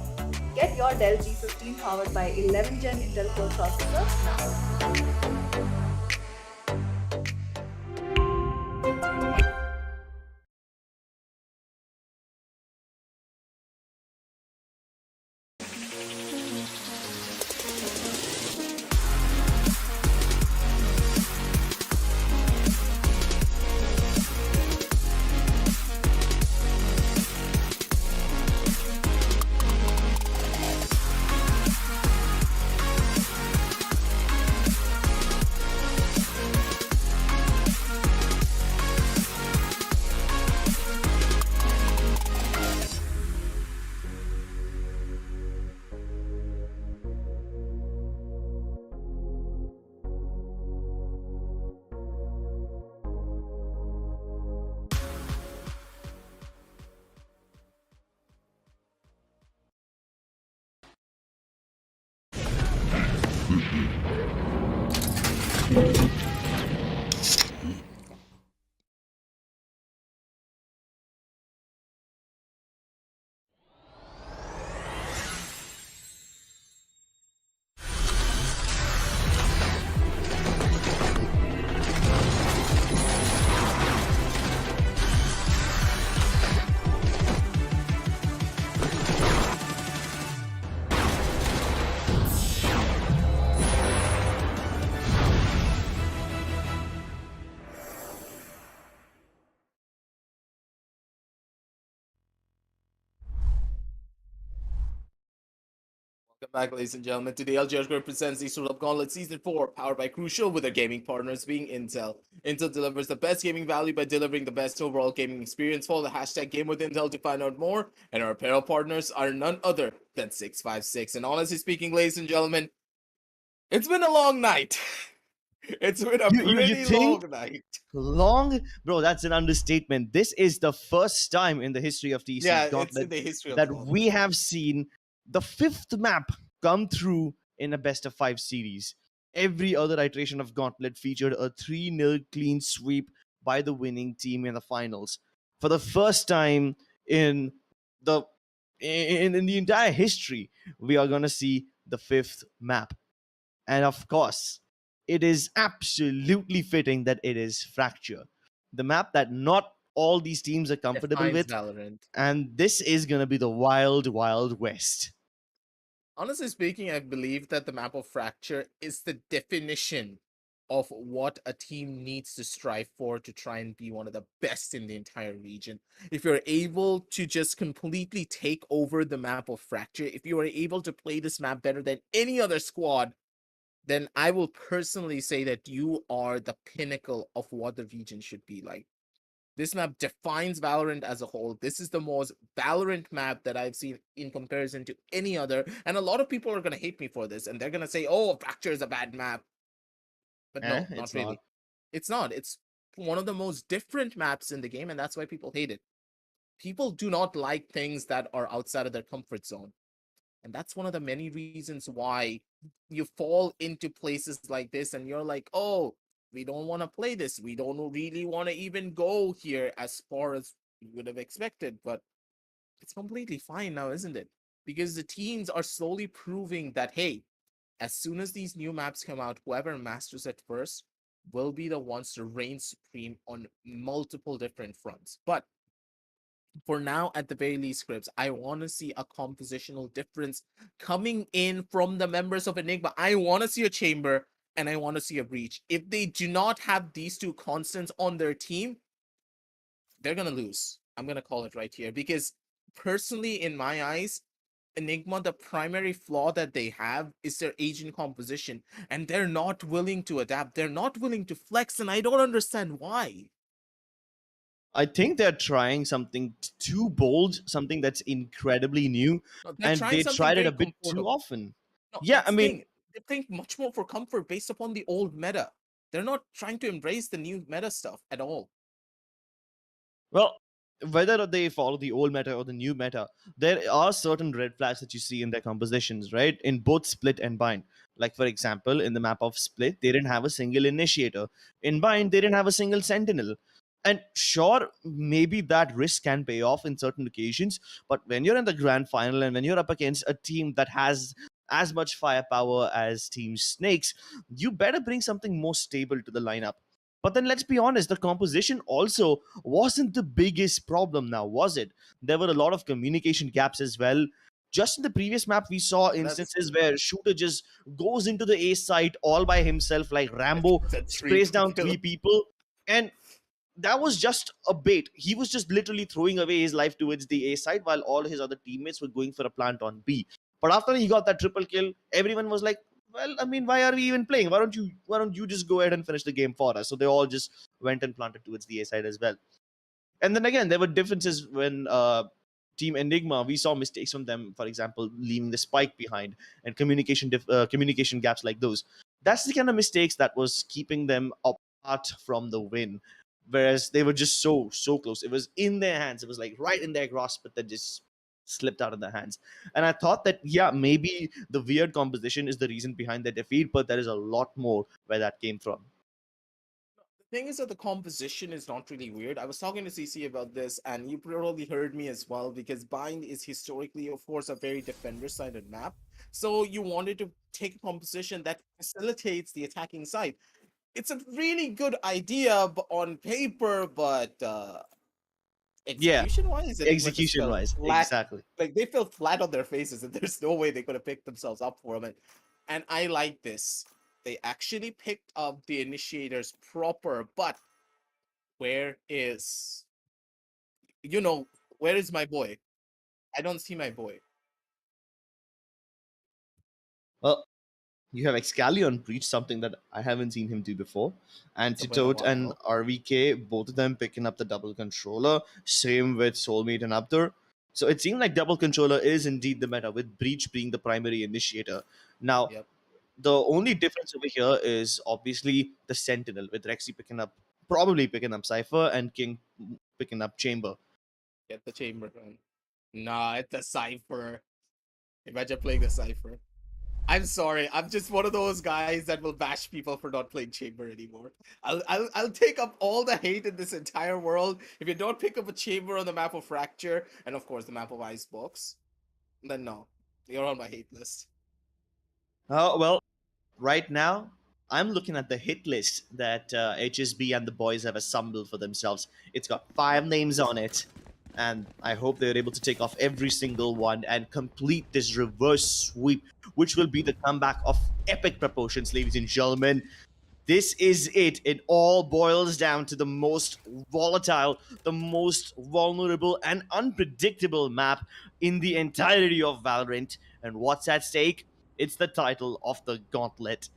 Get your Dell G15 powered by 11th gen Intel Core processor now. Welcome back, ladies and gentlemen. Today, Ultragear presents the Tec Gauntlet Season 4, powered by Crucial, with their gaming partners being Intel. Intel delivers the best gaming value by delivering the best overall gaming experience. Follow the hashtag #GameWithIntel to find out more. And our apparel partners are none other than 656. And honestly speaking, ladies and gentlemen, it's been a long night. It's been a You pretty think long night. long? Bro, that's an understatement. This is the first time in the history of TC Yeah, it's in Gauntlet the history of that Gauntlet. we have seen the fifth map come through in a best of 5 series. Every other iteration of Gauntlet featured a 3-0 clean sweep by the winning team in the finals. For the first time in the in the entire history, we are gonna see the fifth map. And of course, it is absolutely fitting that it is Fracture, the map that not all these teams are comfortable Defines with. Valorant. And this is going to be the wild, wild west. Honestly speaking, I believe that the map of Fracture is the definition of what a team needs to strive for to try and be one of the best in the entire region. If you're able to just completely take over the map of Fracture, if you are able to play this map better than any other squad, then I will personally say that you are the pinnacle of what the region should be like. This map defines Valorant as a whole. This is the most Valorant map that I've seen in comparison to any other. And a lot of people are going to hate me for this. And they're going to say, oh, Fracture is a bad map. But no, not It's really. not. It's not. It's one of the most different maps in the game, and that's why people hate it. People do not like things that are outside of their comfort zone. And that's one of the many reasons why you fall into places like this and you're like, oh, we don't want to play this. We don't really want to even go here as far as we would have expected. But it's completely fine now, isn't it? Because the teams are slowly proving that, hey, as soon as these new maps come out, whoever masters it first will be the ones to reign supreme on multiple different fronts. But for now, at the very least, Scripps, I want to see a compositional difference coming in from the members of Enigma. I want to see a Chamber and I want to see a Breach. If they do not have these two constants on their team, they're going to lose. I'm going to call it right here because personally, in my eyes, Enigma, the primary flaw that they have is their agent composition, and they're not willing to adapt. They're not willing to flex, and I don't understand why. I think they're trying something too bold, something that's incredibly new, No, they're and trying they something tried it very a bit too comfortable. often. No, Yeah, I that's the mean, thing. They think much more for comfort based upon the old meta. They're not trying to embrace the new meta stuff at all. well, whether they follow the old meta or the new meta, there are certain red flags that you see in their compositions, right? In both Split and Bind. Like, for example, in the map of Split, they didn't have a single initiator. In Bind, they didn't have a single sentinel. And sure, maybe that risk can pay off in certain occasions, but when you're in the grand final and when you're up against a team that has as much firepower as Team Snakes, you better bring something more stable to the lineup. But then let's be honest, the composition also wasn't the biggest problem now, was it? There were a lot of communication gaps as well. Just in the previous map, we saw That's instances where Shooter just goes into the A site all by himself, like Rambo, that's three sprays down kill. 3 people, and that was just a bait. He was just literally throwing away his life towards the A side while all his other teammates were going for a plant on B. But after he got that triple kill, everyone was like, well, I mean, why are we even playing? Why don't you just go ahead and finish the game for us? So they all just went and planted towards the A side as well. And then again, there were differences when Team Enigma, we saw mistakes from them, for example, leaving the spike behind and communication gaps like those. That's the kind of mistakes that was keeping them apart from the win. Whereas they were just so close. It was in their hands. It was like right in their grasp, but then just slipped out of their hands. And I thought that, yeah, maybe the weird composition is the reason behind their defeat, but there is a lot more where that came from. The thing is that the composition is not really weird. I was talking to CC about this, and you probably heard me as well, because Bind is historically, of course, a very defender-sided map. So you wanted to take a composition that facilitates the attacking side. It's a really good idea on paper, but Yeah, execution-wise, Enigma just execution fell wise, flat. exactly. Like, they fell flat on their faces, and there's no way they could have picked themselves up from it. And I like this. They actually picked up the initiators proper, but where is, where is my boy? I don't see my boy. Well, you have Excalion Breach, something that I haven't seen him do before. It's been a Antidote and while. RVK, both of them picking up the double controller. Same with Soulmate and Abdur. So it seemed like double controller is indeed the meta, with Breach being the primary initiator. Now, Yep, the only difference over here is obviously the Sentinel, with Rexy probably picking up Cypher, and King picking up Chamber. get the chamber gun. Nah, it's a cipher. Imagine playing the cipher. I'm sorry. I'm just one of those guys that will bash people for not playing chamber anymore. I'll take up all the hate in this entire world if you don't pick up a chamber on the map of Fracture and of course the map of Icebox. Then no, you're on my hate list. Well, right now, I'm looking at the hit list that HSB and the boys have assembled for themselves. It's got 5 names on it, and I hope they're able to take off every single one and complete this reverse sweep, which will be the comeback of epic proportions, ladies and gentlemen. This is it. It all boils down to the most volatile, the most vulnerable, and unpredictable map in the entirety of Valorant. And what's at stake? It's the title of the Gauntlet.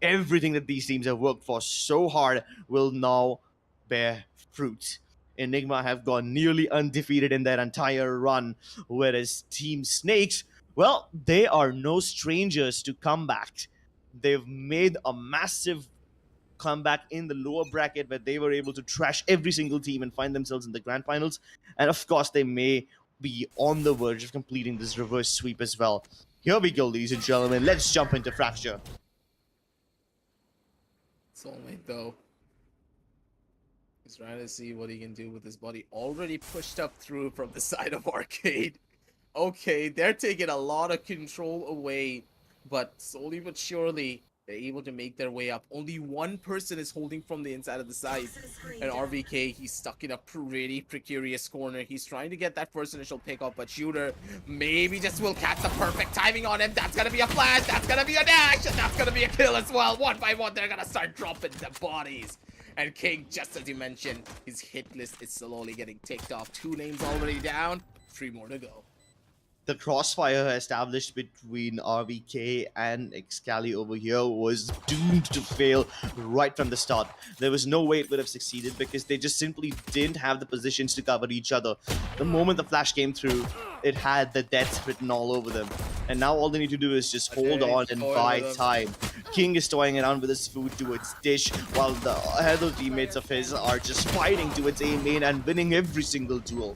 Everything that these teams have worked for so hard will now bear fruit. Enigma have gone nearly undefeated in their entire run, whereas Team Snakes, well, they are no strangers to comeback. They've made a massive comeback in the lower bracket where they were able to trash every single team and find themselves in the grand finals. And of course, they may be on the verge of completing this reverse sweep as well. Here we go, ladies and gentlemen. Let's jump into Fracture. Soulmate though. He's trying to see what he can do with his body. Already pushed up through from the side of Arcade. Okay, they're taking a lot of control away, but slowly but surely they're able to make their way up. Only one person is holding from the inside of the side. And RVK, he's stuck in a pretty precarious corner. He's trying to get that first initial pick up, but Shooter maybe just will catch the perfect timing on him. That's gonna be a flash, that's gonna be a dash, and that's gonna be a kill as well. One by one, they're gonna start dropping the bodies. And King, just as you mentioned, his hit list is slowly getting ticked off. 2 names already down, 3 more to go. The crossfire established between RVK and Excali over here was doomed to fail right from the start. There was no way it would have succeeded because they just simply didn't have the positions to cover each other. The moment the flash came through, it had the death written all over them. And now all they need to do is just hold on and buy time. King is toying around with his food towards dish, while the other teammates of his are just fighting towards A main and winning every single duel.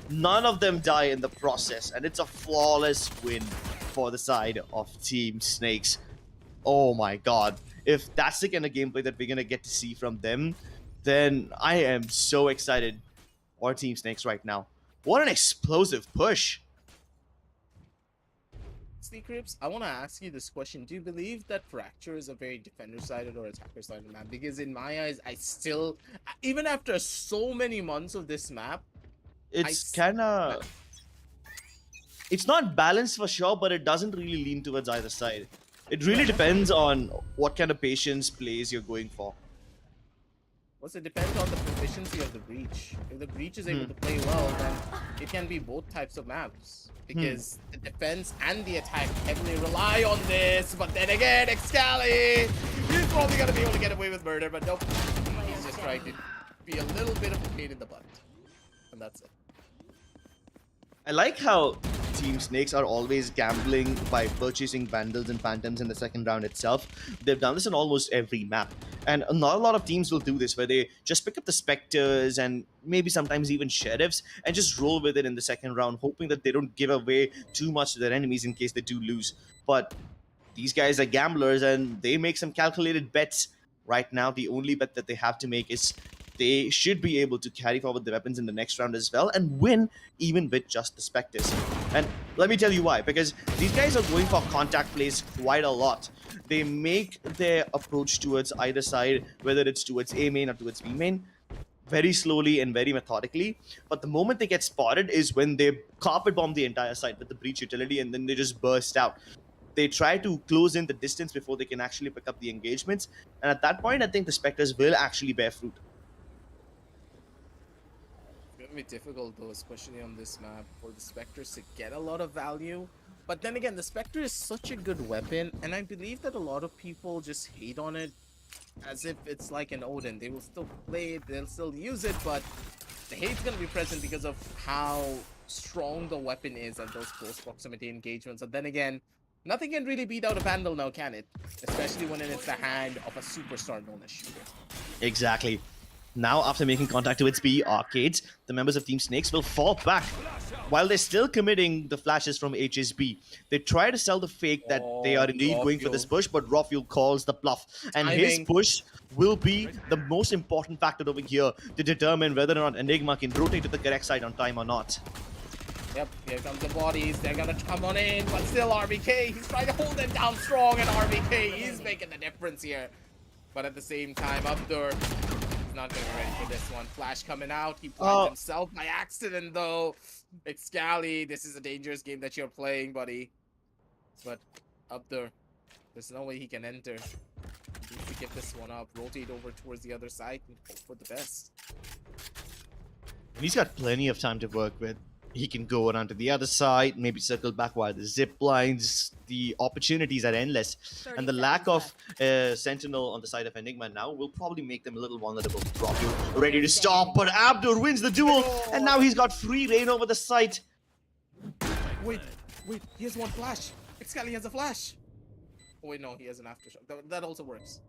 None of them die in the process, and it's a flawless win for the side of Team Snakes. Oh my god. If that's the kind of gameplay that we're going to get to see from them, then I am so excited for Team Snakes right now. What an explosive push. Sneakrips, I want to ask you this question. Do you believe that Fracture is a very defender-sided or attacker-sided map? Because in my eyes, I still, even after so many months of this map, It's kind of... It's not balanced for sure, but it doesn't really lean towards either side. It really depends on what kind of patience plays you're going for. Well, it depends on the proficiency of the breach. If the breach is able to play well, then it can be both types of maps. Because the defense and the attack heavily rely on this. But then again, Excali, he's probably going to be able to get away with murder, but nope. He's just trying to be a little bit of a pain in the butt. And that's it. I like how Team Snakes are always gambling by purchasing Vandals and Phantoms in the second round itself. They've done this in almost every map. And not a lot of teams will do this, where they just pick up the Spectres and maybe sometimes even Sheriffs and just roll with it in the second round, hoping that they don't give away too much to their enemies in case they do lose. But these guys are gamblers and they make some calculated bets. Right now, the only bet that they have to make is they should be able to carry forward the weapons in the next round as well and win even with just the Spectres. And let me tell you why, because these guys are going for contact plays quite a lot. They make their approach towards either side, whether it's towards A main or towards B main, very slowly and very methodically. But the moment they get spotted is when they carpet bomb the entire side with the breach utility and then they just burst out. They try to close in the distance before they can actually pick up the engagements. And at that point, I think the Spectres will actually bear fruit. Be difficult though, especially on this map, for the Spectres to get a lot of value. But then again, the Spectre is such a good weapon, and I believe that a lot of people just hate on it as if it's like an Odin. They will still play it, they'll still use it, but the hate's gonna be present because of how strong the weapon is at those close proximity engagements. And then again, nothing can really beat out a Vandal now, can it? Especially when it's the hand of a superstar known as Shooter. Exactly. Now, after making contact with B Arcades, the members of Team Snakes will fall back. While they're still committing the flashes from HSB, they try to sell the fake that they are indeed going for this push, but Rafuel calls the bluff. And his push will be the most important factor over here to determine whether or not Enigma can rotate to the correct side on time or not. Yep, here comes the bodies. They're gonna come on in, but still RVK, he's trying to hold them down strong, and RVK is making the difference here. But at the same time, Abdur, not gonna be ready for this one. Flash coming out. He blinds himself by accident, though. Excali, this is a dangerous game that you're playing, buddy. But up there's no way he can enter. He needs to get this one up, rotate over towards the other side, and hope for the best. He's got plenty of time to work with. He can go around to the other side, maybe circle back while the zip lines. The opportunities are endless. And the lack of Sentinel on the side of Enigma now will probably make them a little vulnerable. Rafu ready to stop, but Abdur wins the duel. And now he's got free reign over the site. Wait, he has one flash. Excali has a flash. Oh wait, no, he has an aftershock. That also works.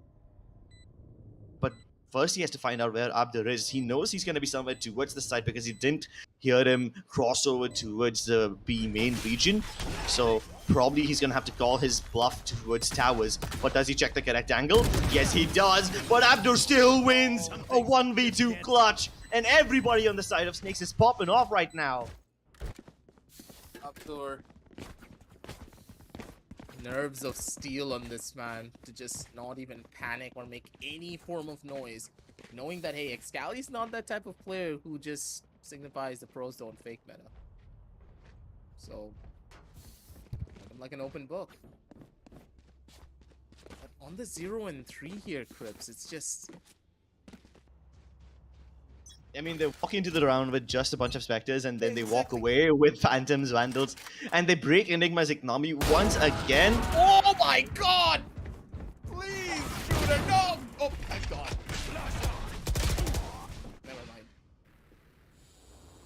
but first he has to find out where Abdur is. He knows he's going to be somewhere towards the side because he didn't hear him cross over towards the B main region. So probably he's going to have to call his bluff towards towers. But does he check the correct angle? Yes, he does. But Abdur still wins a 1v2 clutch. And everybody on the side of Snakes is popping off right now. Abdur. Nerves of steel on this man to just not even panic or make any form of noise, knowing that hey, Excali's not that type of player who just signifies the pros don't fake meta. So I'm like an open book. But on the 0 and 3 here, Crips, it's just, I mean, they walk into the round with just a bunch of Spectres, and then they walk away with Phantoms, Vandals, and they break Enigma's economy once again. oh my god! Please, shooter, no! Oh my god. Never mind.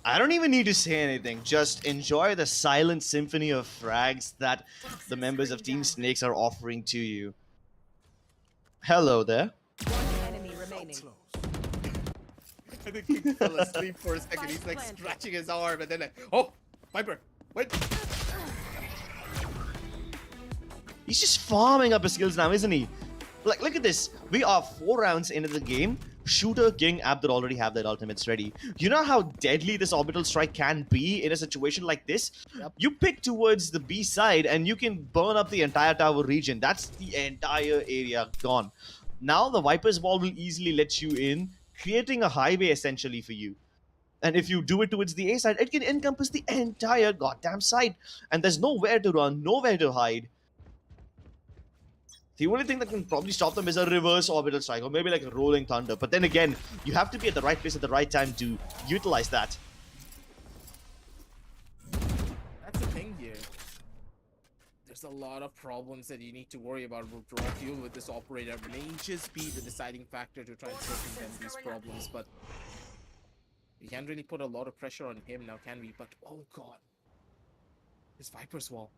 I don't even need to say anything. Just enjoy the silent symphony of frags that the members of Team Snakes are offering to you. Hello there. Enemy remaining. I think he fell asleep for a second. He's like Planted. scratching his arm, and then oh, Viper, wait. He's just farming up his skills now, isn't he? Like, look at this. We are 4 rounds into the game. Shooter, King, Abdur already have their ultimates ready. You know how deadly this orbital strike can be in a situation like this? Yep. You pick towards the B side and you can burn up the entire tower region. That's the entire area gone. Now the Viper's Wall will easily let you in, creating a highway essentially for you. And if you do it towards the A side, it can encompass the entire goddamn side. And there's nowhere to run, nowhere to hide. The only thing that can probably stop them is a reverse orbital strike, or maybe like a rolling thunder. But then again, you have to be at the right place at the right time to utilize that. That's the thing here. There's a lot of problems that you need to worry about with draw fuel with this operator. May just be the deciding factor to try and circumvent these problems, but we can't really put a lot of pressure on him now, can we? But oh god, his Viper's Wall.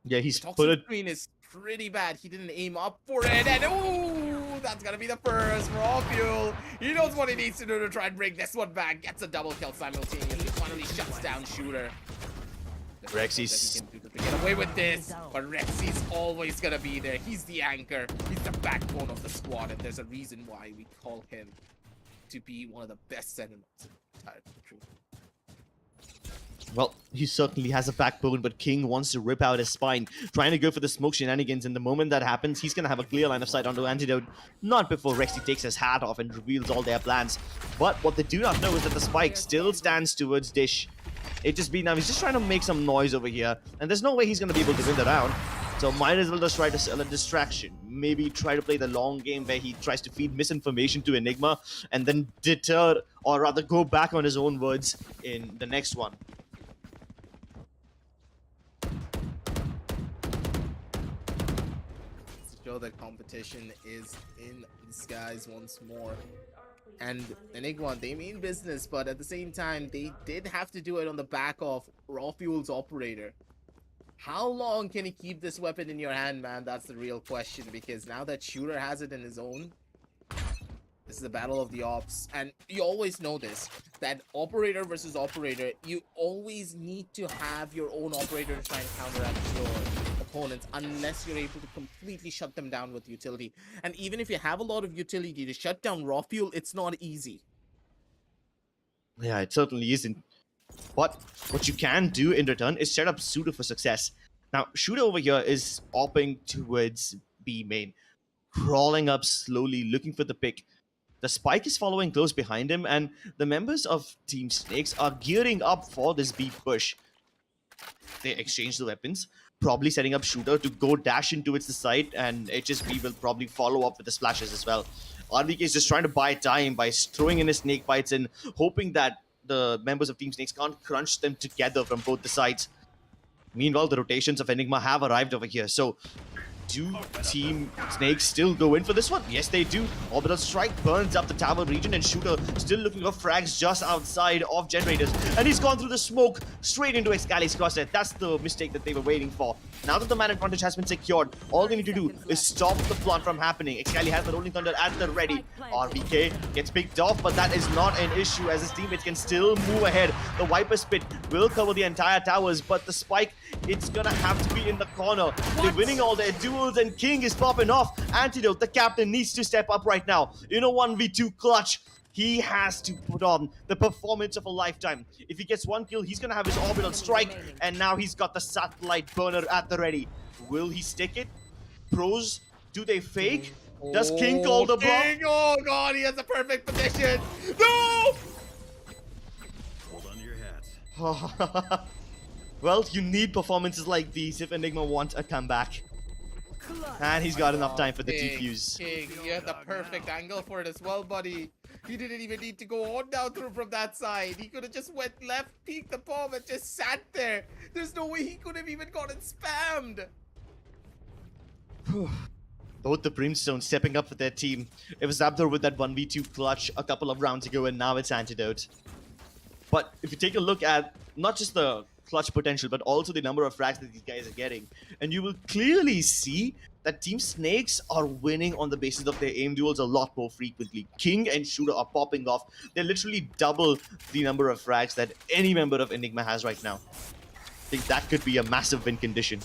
Yeah, he's Toxic put it. screen is pretty bad. He didn't aim up for it, and ooh, that's gonna be the first raw fuel. He knows what he needs to do to try and bring this one back. Gets a double kill simultaneously. Finally shuts down shooter. Rexy's- That he can do to get away with this, but Rexy's always gonna be there. He's the anchor. He's the backbone of the squad, and there's a reason why we call him to be one of the best sentinels in the entire country. Well, he certainly has a backbone, but King wants to rip out his spine, trying to go for the smoke shenanigans, and the moment that happens, he's going to have a clear line of sight onto Antidote, not before Rexy takes his hat off and reveals all their plans. But what they do not know is that the spike still stands towards Dish. It just be now, he's just trying to make some noise over here, and there's no way he's going to be able to win the round. So might as well just try to sell a distraction. Maybe try to play the long game where he tries to feed misinformation to Enigma, and then deter, or rather go back on his own words in the next one. Show that competition is in disguise once more. And Enigma, they mean business, but at the same time, they did have to do it on the back of Raw Fuel's operator. How long can he keep this weapon in your hand, man? That's the real question, because now that Shooter has it in his own, this is the battle of the ops. And you always know this, that operator versus operator, you always need to have your own operator to try and counteract your opponents, unless you're able to completely shut them down with utility. And even if you have a lot of utility to shut down Raw Fuel, it's not easy. Yeah, it certainly isn't. But what you can do in return is set up Shooter for success. Now, Shooter over here is opping towards B main, crawling up slowly, looking for the pick. The spike is following close behind him, and the members of Team Snakes are gearing up for this B push. They exchange the weapons, probably setting up Shooter to go dash into its side, and HSB will probably follow up with the splashes as well. RVK is just trying to buy time by throwing in his snake bites and hoping that the members of Team Snakes can't crunch them together from both the sides. Meanwhile, the rotations of Enigma have arrived over here, so Do Team Snakes still go in for this one? Yes, they do. Orbital Strike burns up the tower region, and Shooter still looking for frags just outside of generators. And he's gone through the smoke straight into Excali's crosshair. That's the mistake that they were waiting for. Now that the man advantage has been secured, all they need to do is stop the plant from happening. Excali has the Rolling Thunder at the ready. RBK gets picked off, but that is not an issue as his teammates can still move ahead. The Viper Spit will cover the entire towers, but the spike, it's gonna have to be in the corner. They're winning all their duels, and King is popping off. Antidote, the captain, needs to step up right now. In a 1v2 clutch, he has to put on the performance of a lifetime. If he gets one kill, he's gonna have his orbital strike, and now he's got the satellite burner at the ready. Will he stick it? Pros, do they fake? Does King call the bluff? King, oh god, he has a perfect position. No! Hold on to your hats. Well, you need performances like these if Enigma wants a comeback. And he's got enough time for the defuse. King, you had the perfect angle for it as well, buddy. He didn't even need to go on down through from that side. He could have just went left, peeked the bomb, and just sat there. There's no way he could have even gotten spammed. Both the Brimstone stepping up for their team. It was Abdur with that 1v2 clutch a couple of rounds ago, and now it's Antidote. But if you take a look at not just the clutch potential, but also the number of frags that these guys are getting, and you will clearly see that Team Snakes are winning on the basis of their aim duels a lot more frequently. King and Shooter are popping off. They're literally double the number of frags that any member of Enigma has right now. I think that could be a massive win condition.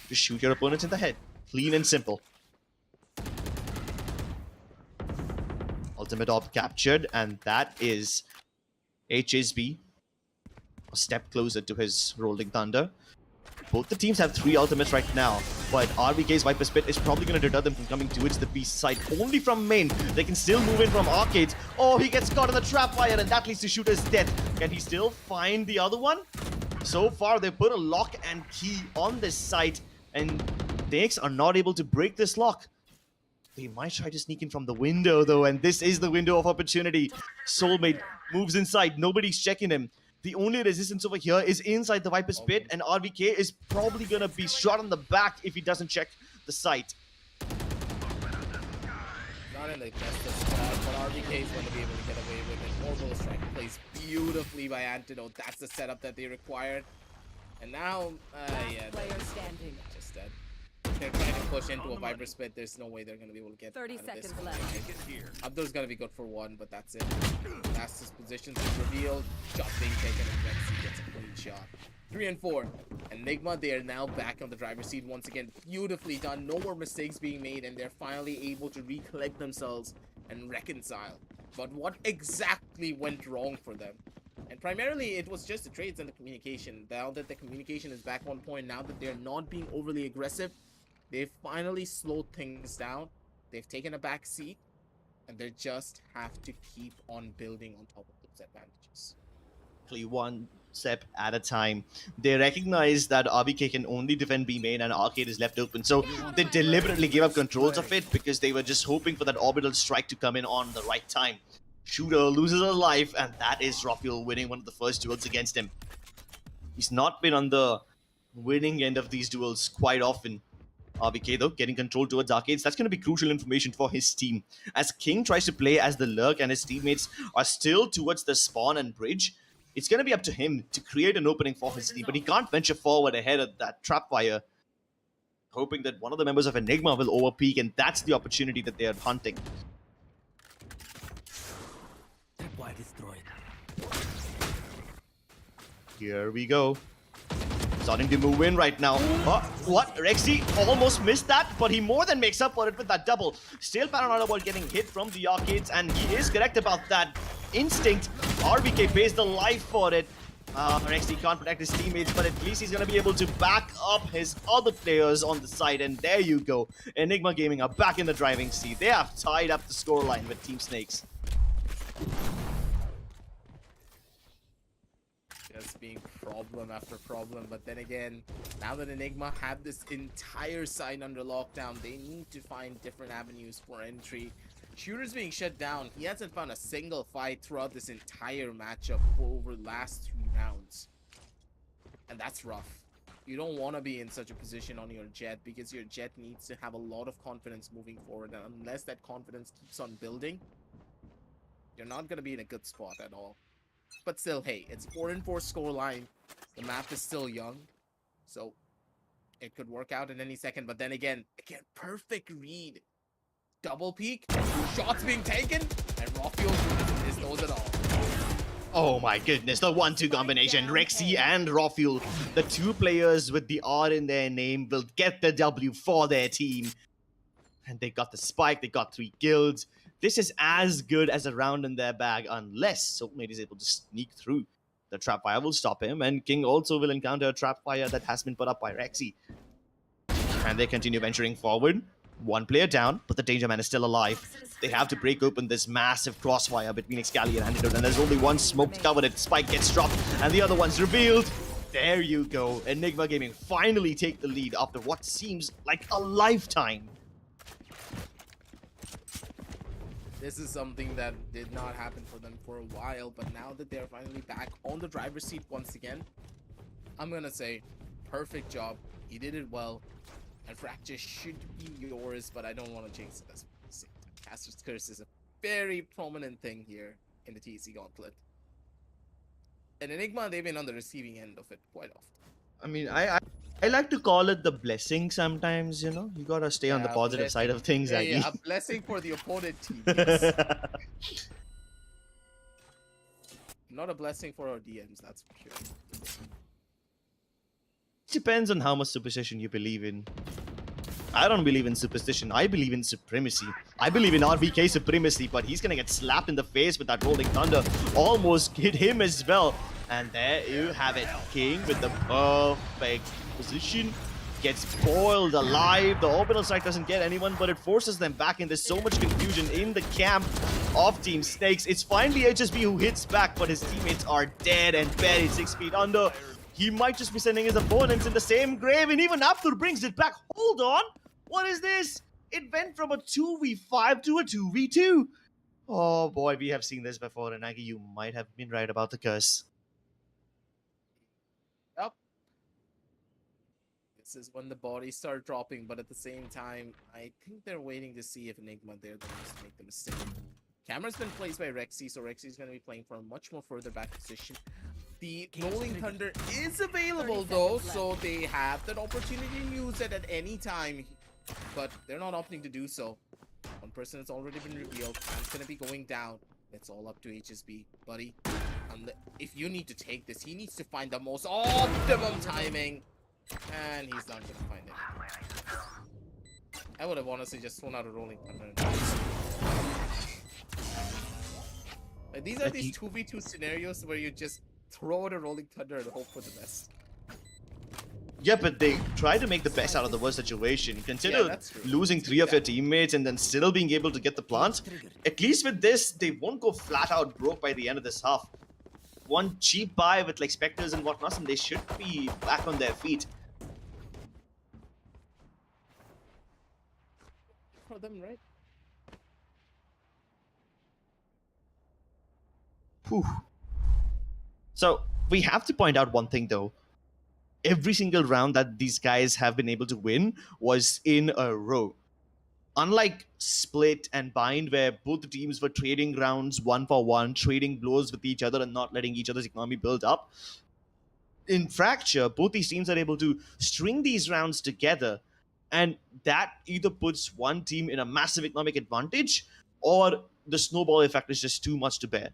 Just shoot your opponents in the head. Clean and simple. Ultimate Orb captured, and that is HSB a step closer to his Rolling Thunder. Both the teams have 3 ultimates right now, but RBK's Viper Spit is probably going to deter them from coming towards the Beast side. Only from main. They can still move in from arcades. Oh, he gets caught in the trap fire, and that leads to Shooter's death. Can he still find the other one? So far, they put a lock and key on this site, and Snakes are not able to break this lock. They might try to sneak in from the window, though, and this is the window of opportunity. Soulmate moves inside. Nobody's checking him. The only resistance over here is inside the Viper's pit, and RBK is probably going to be shot on the back if he doesn't check the site. Not in the best of spot, but RBK is going to be able to get away with it. Orbital Strike plays beautifully by Antidote. That's the setup that they required. And now, yeah, Player standing. just dead. They're trying to push into a Viper Spit. There's no way they're going to be able to get 30 out of seconds this. left. Abdul's going to be good for 1, but that's it. Fastest positions is revealed. Shot being taken, and Rexy gets a clean shot. 3 and 4. Enigma, they are now back on the driver's seat once again. Beautifully done. No more mistakes being made, and they're finally able to recollect themselves and reconcile. But what exactly went wrong for them? And primarily, it was just the trades and the communication. Now that the communication is back on point, now that they're not being overly aggressive, they've finally slowed things down. They've taken a back seat, and they just have to keep on building on top of those advantages. One step at a time. They recognize that RBK can only defend B main and Arcade is left open, so they deliberately gave up controls of it because they were just hoping for that orbital strike to come in on the right time. Shooter loses a life, and that is Rafael winning one of the first duels against him. He's not been on the winning end of these duels quite often. RBK, though, getting control towards arcades, that's going to be crucial information for his team. As King tries to play as the lurk and his teammates are still towards the spawn and bridge, it's going to be up to him to create an opening for his team, but he can't venture forward ahead of that trap fire, hoping that one of the members of Enigma will overpeak, and that's the opportunity that they are hunting. Here we go. Starting to move in right now. Oh, what? Rexy almost missed that, but he more than makes up for it with that double. Still paranoid about getting hit from the arcades, and he is correct about that. Instinct. RBK pays the life for it. Rexy can't protect his teammates, but at least he's going to be able to back up his other players on the side, and there you go. Enigma Gaming are back in the driving seat. They have tied up the scoreline with Team Snakes. Just being problem after problem, but then again, now that Enigma have this entire side under lockdown, they need to find different avenues for entry. Shooter's being shut down. He hasn't found a single fight throughout this entire matchup for over the last 3 rounds, and that's rough. you don't want to be in such a position on your jet, because your jet needs to have a lot of confidence moving forward, and unless that confidence keeps on building, you're not going to be in a good spot at all. But still, hey, it's 4-4 scoreline. The map is still young, so it could work out in any second. But then again, perfect read. Double peek, shots being taken, and Rafiel is those at all. Oh my goodness, the 1-2 combination. Rexy and Rafuel, the two players with the R in their name, will get the W for their team. And they got the spike, they got 3 kills. This is as good as a round in their bag, unless Soulmate is able to sneak through. The trapfire will stop him, and King also will encounter a trapfire that has been put up by Rexy. And they continue venturing forward. One player down, but the Danger Man is still alive. They have to break open this massive crossfire between Excalibur and Antidote, and there's only one smoke to cover it. Spike gets dropped, and the other one's revealed. There you go. Enigma Gaming finally take the lead after what seems like a lifetime. This is something that did not happen for them for a while, but now that they're finally back on the driver's seat once again, I'm gonna say, perfect job. You did it well. And Fracture should be yours, but I don't want to jinx it as well. Caster's Curse is a very prominent thing here in the TC Gauntlet. And Enigma, they've been on the receiving end of it quite often. I mean, I like to call it the blessing sometimes, you know? You gotta stay on the positive side of things, Aggie. Yeah, a blessing for the opponent team, yes. Not a blessing for our DMs, that's for sure. Depends on how much superstition you believe in. I don't believe in superstition, I believe in supremacy. I believe in RVK supremacy, but he's gonna get slapped in the face with that rolling thunder. Almost hit him as well. And there you have it. King with the perfect position. Gets boiled alive. The orbital strike doesn't get anyone, but it forces them back in. There's so much confusion in the camp of Team Snakes. It's finally HSB who hits back, but his teammates are dead and buried 6 feet under. He might just be sending his opponents in the same grave, and even Abdur brings it back. Hold on! What is this? It went from a 2v5 to a 2v2. Oh boy, we have seen this before, and Aggie, you might have been right about the curse. Yep. This is when the bodies start dropping, but at the same time, I think they're waiting to see if Enigma they're the ones to make the mistake. Camera's been placed by Rexy, so Rexy's going to be playing for a much more further back position. The Rolling Thunder is available though, so they have that opportunity to use it at any time, but they're not opting to do so. One person has already been revealed, and it's going to be going down. It's all up to HSB, buddy. If you need to take this, he needs to find the most optimum timing, and he's not going to find it. I would have honestly just thrown out a Rolling Thunder. Like, these are these 2v2 scenarios where you just throw out a Rolling Thunder and hope for the best. Yeah, but they try to make the best out of the worst situation. Consider losing 3 of your teammates and then still being able to get the plants. At least with this, they won't go flat out broke by the end of this half. One cheap buy with like Spectres and whatnot, and they should be back on their feet. For them, right? Whew. So, we have to point out one thing though. Every single round that these guys have been able to win was in a row. Unlike Split and Bind, where both the teams were trading rounds 1-for-1, trading blows with each other and not letting each other's economy build up, in Fracture, both these teams are able to string these rounds together, and that either puts one team in a massive economic advantage, or the snowball effect is just too much to bear.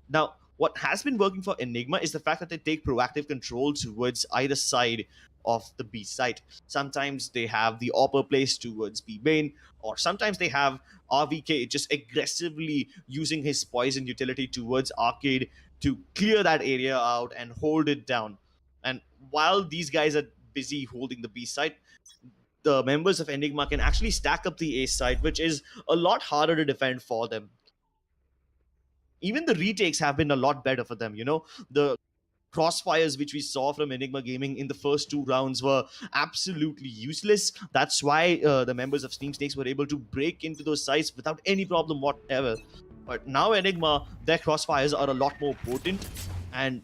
Now, what has been working for Enigma is the fact that they take proactive control towards either side of the B site. Sometimes they have the AWPer placed towards B main, or sometimes they have RVK just aggressively using his poison utility towards Arcade to clear that area out and hold it down. And while these guys are busy holding the B site, the members of Enigma can actually stack up the A side, which is a lot harder to defend for them. Even the retakes have been a lot better for them, you know? The crossfires which we saw from Enigma Gaming in the first 2 rounds were absolutely useless. That's why the members of Team Snakes were able to break into those sites without any problem whatever. But now Enigma, their crossfires are a lot more potent, and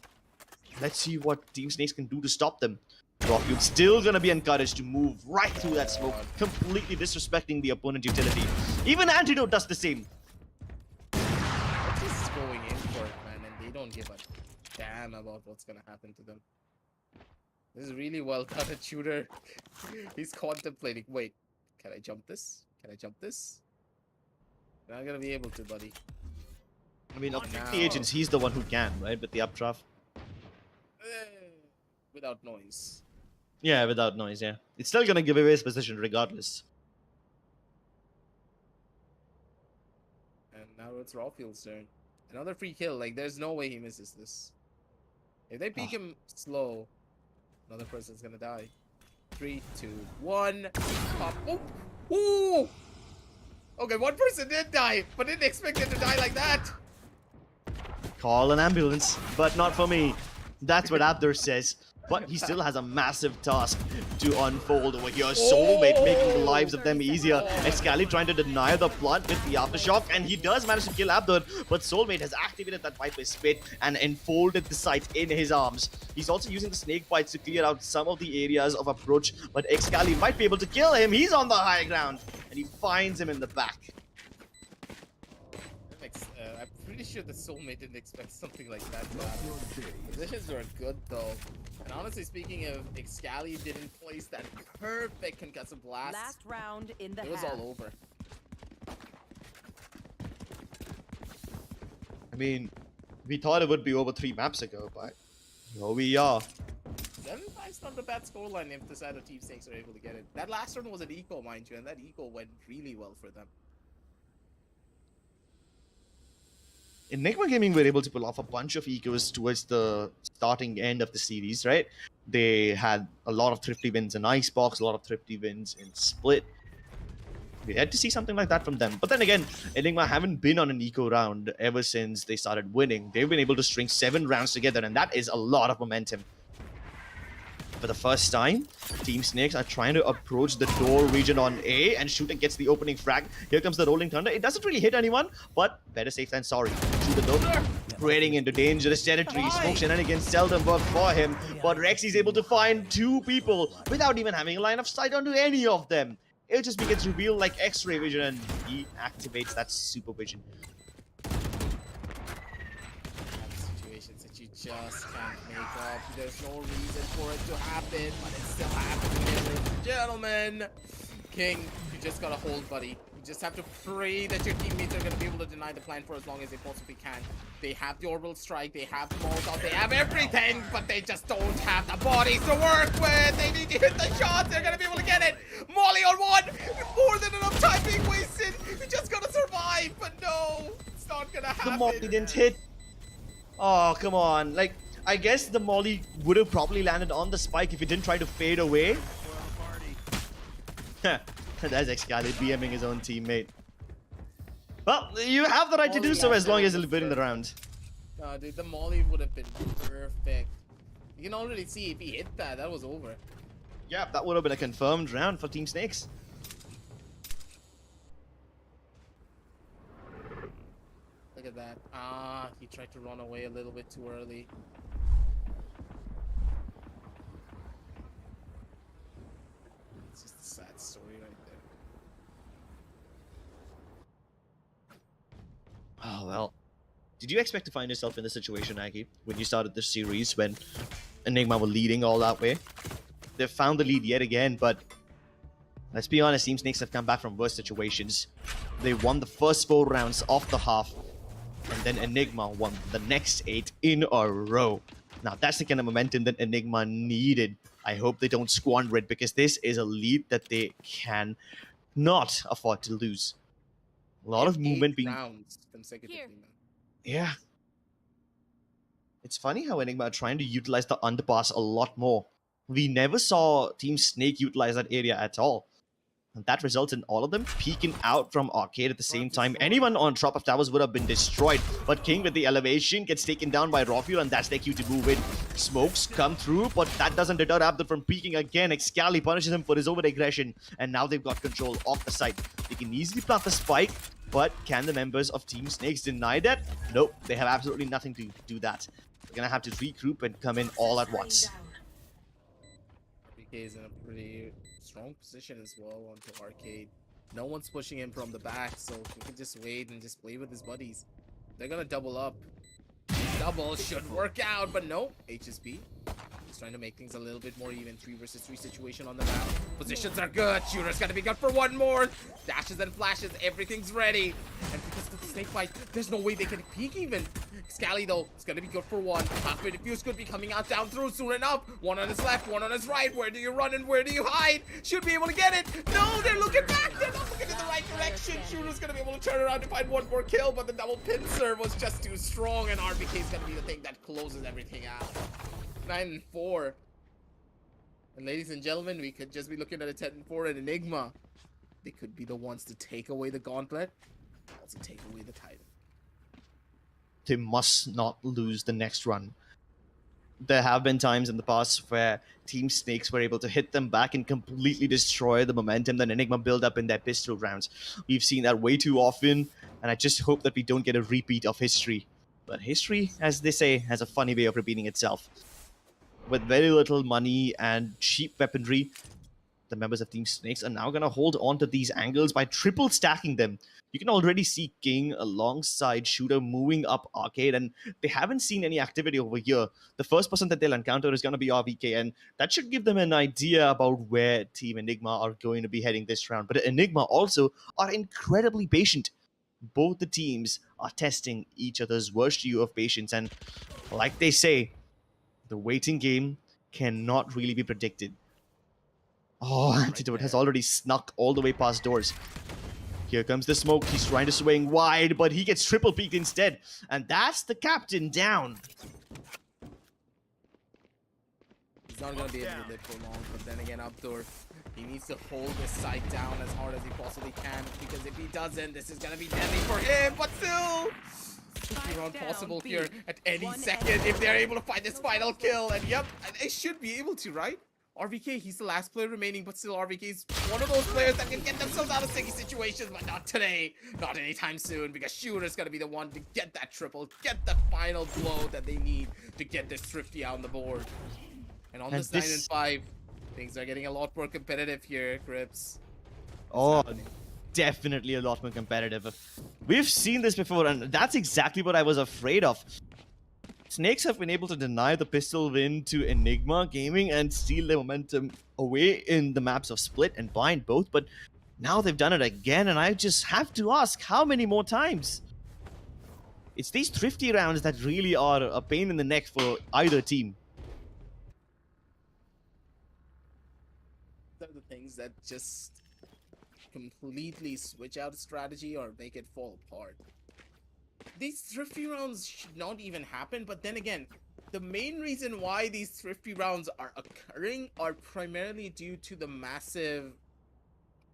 let's see what Team Snakes can do to stop them. Rockfield still gonna be encouraged to move right through that smoke, completely disrespecting the opponent utility. Even Antidote does the same. They're just going in for it, man, and they don't give a damn about what's gonna happen to them. This is really well done at shooter. He's contemplating. Wait, can I jump this? Can I jump this? Not gonna be able to, buddy. I mean, of Now. 50 agents, he's the one who can, right? With the updraft. Without noise. Yeah, without noise, yeah. It's still gonna give away his position regardless. And now it's Rawfield's turn. Another free kill. Like, there's no way he misses this. If they peek him slow, another person's gonna die. 3, 2, 1. Pop. Oh! Ooh! Okay, one person did die, but didn't expect it to die like that. Call an ambulance, but not for me. That's what Abdur says. But he still has a massive task to unfold over here. Soulmate making the lives of them easier. Excali trying to deny the plant with the aftershock, and he does manage to kill Abdur, but Soulmate has activated that Viper Spit and enfolded the site in his arms. He's also using the snake bites to clear out some of the areas of approach, but Excali might be able to kill him. He's on the high ground, and he finds him in the back. I'm pretty sure the Soulmate didn't expect something like that to happen. Positions were good though. And honestly speaking, if Excali didn't place that perfect concussive blast, Last round in the it was half. all over. I mean, we thought it would be over 3 maps ago, but here we are. 7-5's not a bad scoreline if the side of Team Snakes are able to get it. That last one was an eco, mind you, and that eco went really well for them. Enigma Gaming were able to pull off a bunch of ecos towards the starting end of the series, right? They had a lot of thrifty wins in Icebox, a lot of thrifty wins in Split. We had to see something like that from them. But then again, Enigma haven't been on an eco round ever since they started winning. They've been able to string 7 rounds together, and that is a lot of momentum. For the first time, Team Snakes are trying to approach the door region on A, and Shooter gets the opening frag. Here comes the Rolling Thunder. It doesn't really hit anyone, but better safe than sorry. Shooter though, spreading into dangerous territory. Smoke shenanigans seldom work for him, but Rex is able to find 2 people without even having a line of sight onto any of them. It just begins to reveal like X-ray vision, and he activates that supervision. Situations that you just can't make up. There's no reason for it to happen, but it's still happening, ladies and gentlemen. King, you just gotta hold, buddy. You just have to pray that your teammates are gonna be able to deny the plan for as long as they possibly can. They have the orbital strike, they have the Molotov, they have everything, but they just don't have the bodies to work with. They need to hit the shots, they're gonna be able to get it. Molly on 1, more than enough time being wasted. You just gotta survive, but no, it's not gonna happen. The Molly didn't hit. Oh, come on. Like, I guess the Molly would have probably landed on the spike if he didn't try to fade away. That's Excali BMing his own teammate. Well, you have the right to do so as long as you're winning the round. No, dude, the Molly would have been perfect. You can already see if he hit that, that was over. Yeah, that would have been a confirmed round for Team Snakes. Look at that. Ah, he tried to run away a little bit too early. It's just a sad story right there. Oh, well. Did you expect to find yourself in this situation, Aki, when you started this series, when Enigma were leading all that way? They've found the lead yet again, but let's be honest, Team Snakes have come back from worse situations. They won the first 4 rounds of the half, and then Enigma won the next 8 in a row. Now, that's the kind of momentum that Enigma needed. I hope they don't squander it, because this is a lead that they can not afford to lose. A lot of movement being... rounds consecutively, man. Yeah. It's funny how Enigma are trying to utilize the underpass a lot more. We never saw Team Snake utilize that area at all. And that results in all of them peeking out from Arcade at the same time. Anyone on top of towers would have been destroyed. But King with the elevation gets taken down by Rawfield, and that's their cue to move in. Smokes come through, but that doesn't deter Abdul from peeking again. Excali punishes him for his over-aggression, and now they've got control of the site. They can easily plant the spike, but can the members of Team Snakes deny that? Nope, they have absolutely nothing to do that. They're gonna have to regroup and come in all at once. is in a pretty strong position as well onto Arcade. No one's pushing him from the back, so he can just wait and just play with his buddies. They're gonna double up. Double should work out, but no. HSP is trying to make things a little bit more even. 3 versus 3 situation on the map. Positions are good. Shooter's gonna be good for one more. Dashes and flashes. Everything's ready. And because of the snake fight, there's no way they can peek even. Scally though, it's gonna be good for one. Halfway diffuse could be coming out down through soon enough. One on his left, one on his right. Where do you run and where do you hide? Should be able to get it. No, they're looking back. They're not looking in the right direction. Shooter's gonna be able to turn around to find one more kill, but the double pincer was just too strong, and RBK is gonna be the thing that closes everything out. 9-4. And ladies and gentlemen, we could just be looking at a 10-4 and Enigma. They could be the ones to take away the gauntlet, also take away the title. They must not lose the next run. There have been times in the past where Team Snakes were able to hit them back and completely destroy the momentum that Enigma built up in their pistol rounds. We've seen that way too often, and I just hope that we don't get a repeat of history. But history, as they say, has a funny way of repeating itself. With very little money and cheap weaponry, the members of Team Snakes are now going to hold on to these angles by triple stacking them. You can already see King alongside Shooter moving up Arcade, and they haven't seen any activity over here. The first person that they'll encounter is going to be RVK, and that should give them an idea about where Team Enigma are going to be heading this round. But Enigma also are incredibly patient. Both the teams are testing each other's virtue of patience, and like they say, the waiting game cannot really be predicted. Oh, Antidote has already snuck all the way past doors. Here comes the smoke. He's trying to swing wide, but he gets triple peeked instead. And that's the captain down. He's not going to be able to live for long, but then again, Abdur, he needs to hold this side down as hard as he possibly can, because if he doesn't, this is going to be deadly for him, but still... Round possible here at any second if they're able to find this final kill, and yep, they should be able to, right? RVK, he's the last player remaining, but still RVK is one of those players that can get themselves out of sticky situations, but not today, not anytime soon, because Shooter's gonna be the one to get that triple, get the final blow that they need to get this Thrifty out on the board. And on this 9-5, things are getting a lot more competitive here, Crips. Oh, definitely a lot more competitive. We've seen this before, and that's exactly what I was afraid of. Snakes have been able to deny the pistol win to Enigma Gaming and steal their momentum away in the maps of Split and Bind both, but now they've done it again, and I just have to ask, how many more times? It's these thrifty rounds that really are a pain in the neck for either team. Those are the things that just completely switch out a strategy or make it fall apart. These thrifty rounds should not even happen, but then again, the main reason why these thrifty rounds are occurring are primarily due to the massive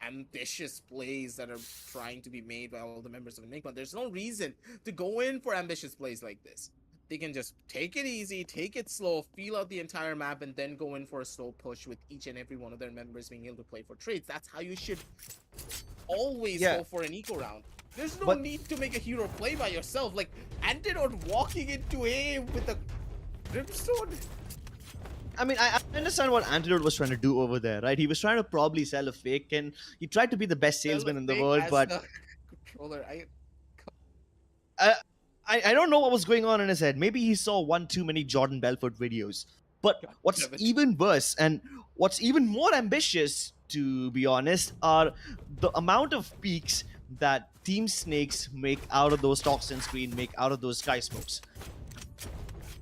ambitious plays that are trying to be made by all the members of Enigma. There's no reason to go in for ambitious plays like this. They can just take it easy, take it slow, feel out the entire map, and then go in for a slow push with each and every one of their members being able to play for trades. That's how you should always go for an eco round. There's no need to make a hero play by yourself. Like, Antidote walking into A with a Brimstone. I mean, I understand what Antidote was trying to do over there, right? He was trying to probably sell a fake, and he tried to be the best salesman in the world, but... Controller, I don't know what was going on in his head. Maybe he saw one too many Jordan Belfort videos. But what's even worse, and what's even more ambitious, to be honest, are the amount of peaks that Team Snakes make out of those toxin screen, make out of those sky smokes.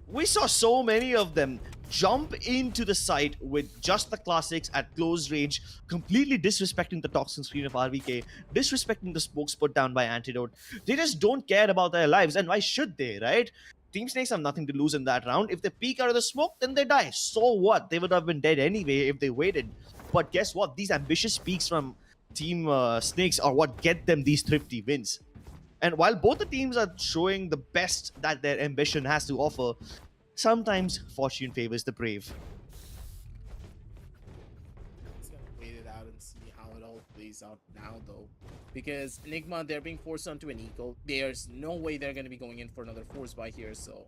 We saw so many of them jump into the site with just the classics at close range, completely disrespecting the toxin screen of RVK, disrespecting the smokes put down by Antidote. They just don't care about their lives, and why should they, right? Team Snakes have nothing to lose in that round. If they peek out of the smoke, then they die. So what? They would have been dead anyway if they waited. But guess what? These ambitious peaks from Team Snakes are what get them these thrifty wins. And while both the teams are showing the best that their ambition has to offer, sometimes fortune favors the brave. Let's wait it out and see how it all plays out now, though. Because Enigma, they're being forced onto an eco. There's no way they're going to be going in for another force buy here, so...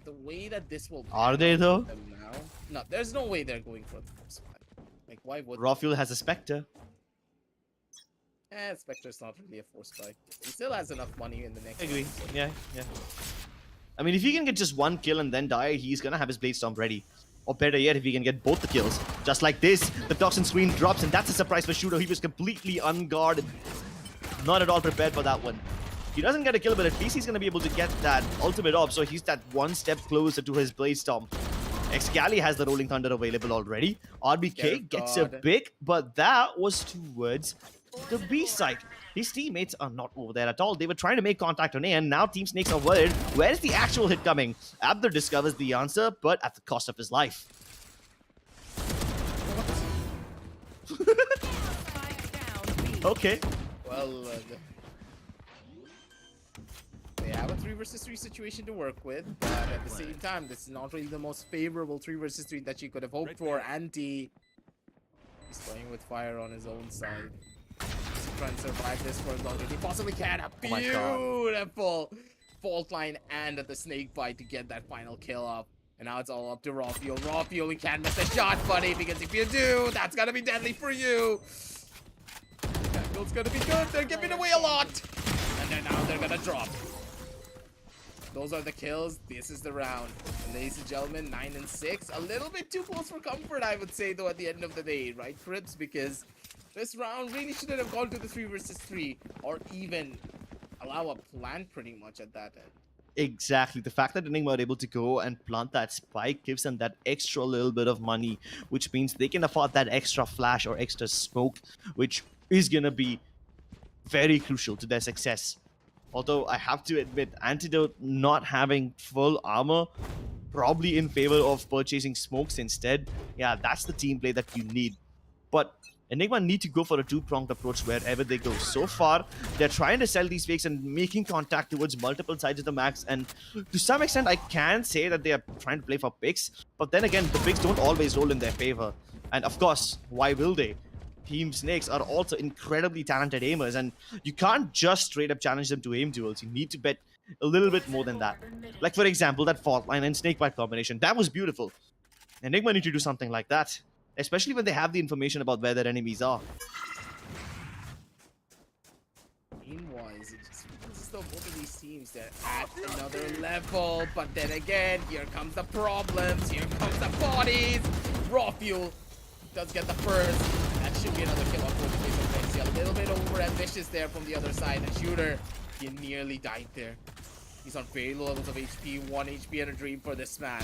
the way that this will Are pan they out though? for them now, no, there's no way they're going for the first fight. Like, why would Raw Fuel has a Spectre. Spectre's not really a force fight. He still has enough money in the next I agree. round, so- Yeah, yeah. I mean, if he can get just one kill and then die, he's gonna have his Blade Storm ready. Or better yet, if he can get both the kills. Just like this, the Toxin screen drops, and that's a surprise for Shooter. He was completely unguarded. Not at all prepared for that one. He doesn't get a kill, but at least he's gonna be able to get that ultimate up, so he's that one step closer to his Blade Storm. Excali has the Rolling Thunder available already. RBK gets a God. pick, but that was towards the B side. His teammates are not over there at all. They were trying to make contact on A, and now Team Snakes are worried. Where's the actual hit coming? Abdur discovers the answer, but at the cost of his life. Okay. Well, they have a 3 versus 3 situation to work with, but at the same time, this is not really the most favorable 3 versus 3 that you could have hoped for. Anti, he's playing with fire on his own side. He's trying to survive this for as long as he possibly can. A Oh my God. beautiful fault line and the snake bite to get that final kill up. And now it's all up to Raw Fuel. Raw Fuel, you can't miss a shot, buddy, because if you do, that's gonna be deadly for you. That build's gonna be good. They're giving away a lot. And then now they're gonna drop. Those are the kills. This is the round. And ladies and gentlemen, 9 and 6. A little bit too close for comfort, I would say, though, at the end of the day, right, Cribs? Because this round really shouldn't have gone to the 3 versus 3, or even allow a plant pretty much at that end. Exactly. The fact that Enigma are able to go and plant that spike gives them that extra little bit of money, which means they can afford that extra flash or extra smoke, which is going to be very crucial to their success. Although I have to admit, Antidote not having full armor, probably in favor of purchasing smokes instead. Yeah, that's the team play that you need. But Enigma need to go for a two-pronged approach wherever they go. So far, they're trying to sell these fakes and making contact towards multiple sides of the max. And to some extent, I can say that they are trying to play for picks. But then again, the picks don't always roll in their favor. And of course, why will they? Team Snakes are also incredibly talented aimers, and you can't just straight up challenge them to aim duels. You need to bet a little bit more than that. Like, for example, that fault line and snakebite combination. That was beautiful. Enigma need to do something like that, especially when they have the information about where their enemies are. Meanwhile, it just feels as though both of these teams, they're at another level. But then again, here comes the problems. Here comes the bodies. Raw Fuel does get the first. That should be another kill on both ways of Lexi. A little bit over ambitious there from the other side. And Shooter, he nearly died there. He's on very low levels of HP. 1 HP and a dream for this man.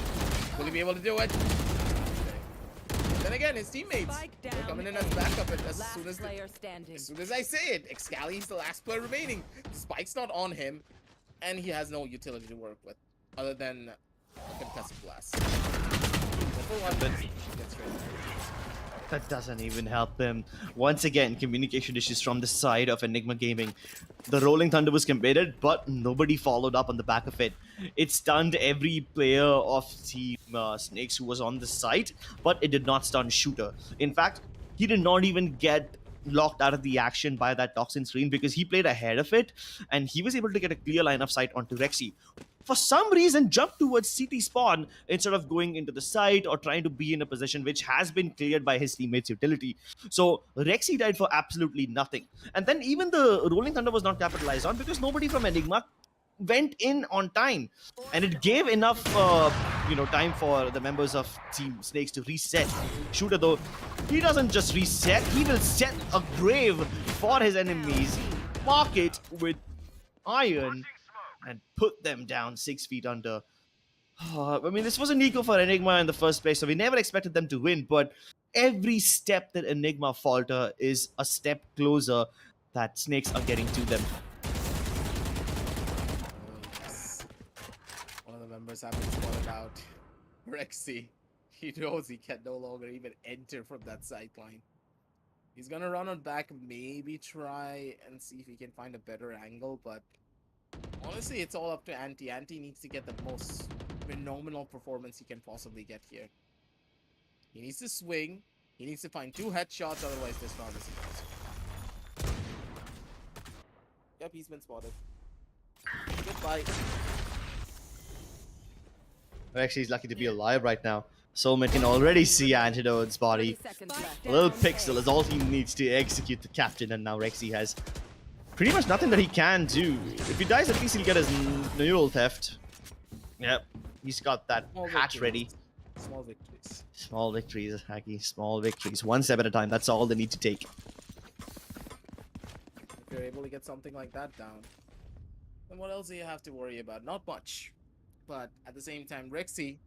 Will he be able to do it? Then again, his teammates, they're coming in as backup as soon as I say it. Excali is the last player remaining. The spike's not on him, and he has no utility to work with other than a concussive blast. That doesn't even help him. Once again, communication issues from the side of Enigma Gaming. The Rolling Thunder was committed, but nobody followed up on the back of it. It stunned every player of Team Snakes who was on the site, but it did not stun Shooter. In fact, he did not even get locked out of the action by that Toxin screen because he played ahead of it, and he was able to get a clear line of sight onto Rexy. For some reason, jumped towards CT spawn instead of going into the site or trying to be in a position which has been cleared by his teammates' utility. So Rexy died for absolutely nothing. And then even the Rolling Thunder was not capitalized on because nobody from Enigma went in on time. And it gave enough time for the members of Team Snakes to reset. Shooter, though, he doesn't just reset, he will set a grave for his enemies, mark it with iron, and put them down 6 feet under. I mean, this was an eco for Enigma in the first place, so we never expected them to win, but every step that Enigma falter is a step closer that Snakes are getting to them. Yes. One of the members have been spotted out. Rexy, he knows he can no longer even enter from that sideline. He's gonna run on back, maybe try and see if he can find a better angle, but honestly, it's all up to Anti. Anti needs to get the most phenomenal performance he can possibly get here. He needs to swing. He needs to find 2 headshots, otherwise this round is impossible. Yep, he's been spotted. Goodbye. Actually, he's lucky to be alive right now. Soulmate can already see Antidote's body. 30 seconds left. A little pixel is all he needs to execute the captain, and now Rexy has pretty much nothing that he can do. If he dies, at least he'll get his neural theft. Yep, he's got that Small hatch victories. ready. Small victories. Small victories, Hacky. Small victories. One step at a time. That's all they need to take. If you're able to get something like that down, then what else do you have to worry about? Not much. But at the same time, Rexy,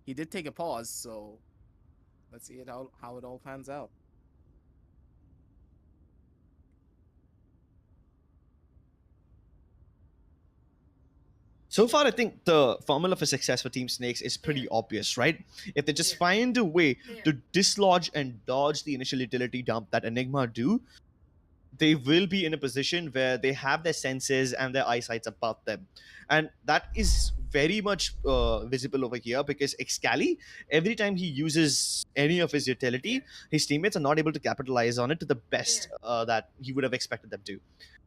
he did take a pause, so let's see how it all pans out. So far, I think the formula for success for Team Snakes is pretty obvious, right? If they just find a way to dislodge and dodge the initial utility dump that Enigma do, they will be in a position where they have their senses and their eyesights above them. And that is very much visible over here because Excali, every time he uses any of his utility, his teammates are not able to capitalize on it to the best that he would have expected them to.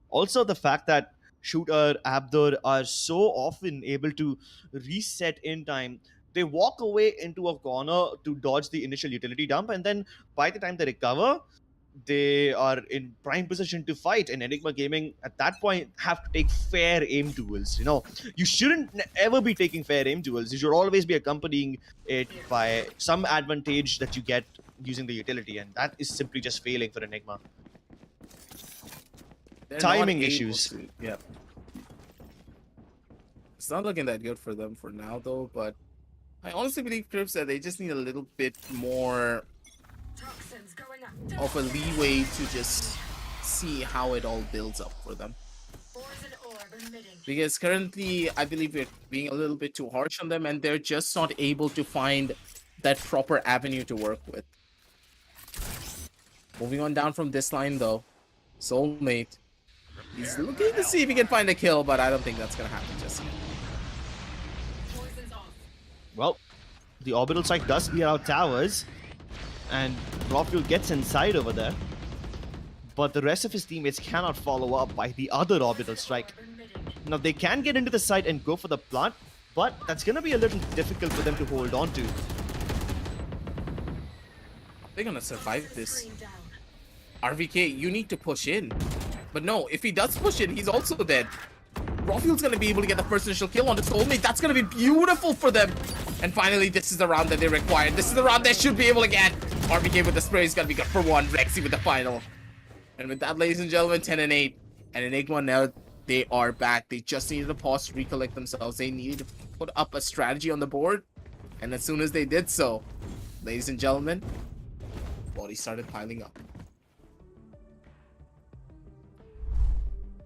Also, the fact that Shooter, Abdur are so often able to reset in time. They walk away into a corner to dodge the initial utility dump, and then by the time they recover, they are in prime position to fight. And Enigma Gaming at that point have to take fair aim duels. You know, you shouldn't ever be taking fair aim duels. You should always be accompanying it by some advantage that you get using the utility, and that is simply just failing for Enigma. They're Timing not able issues. to- Yeah. It's not looking that good for them for now, though, but I honestly believe, Crips, that they just need a little bit more of a leeway to just see how it all builds up for them. Because currently, I believe we're being a little bit too harsh on them, and they're just not able to find that proper avenue to work with. Moving on down from this line, though, Soulmate. He's looking to see if he can find a kill, but I don't think that's going to happen just yet. Well, the orbital strike does clear out towers, and Rockfield gets inside over there. But the rest of his teammates cannot follow up by the other orbital strike. Now, they can get into the site and go for the plant, but that's going to be a little difficult for them to hold on to. They're going to survive this. RVK, you need to push in. But no, if he does push in, he's also dead. Rawfield's going to be able to get the first initial kill on the Soulmate. That's going to be beautiful for them. And finally, this is the round that they require. This is the round they should be able to get. RVK with the spray is going to be good for one. Rexy with the final. And with that, ladies and gentlemen, 10 and 8. And Enigma now, they are back. They just needed to pause to recollect themselves. They needed to put up a strategy on the board. And as soon as they did so, ladies and gentlemen, bodies started piling up.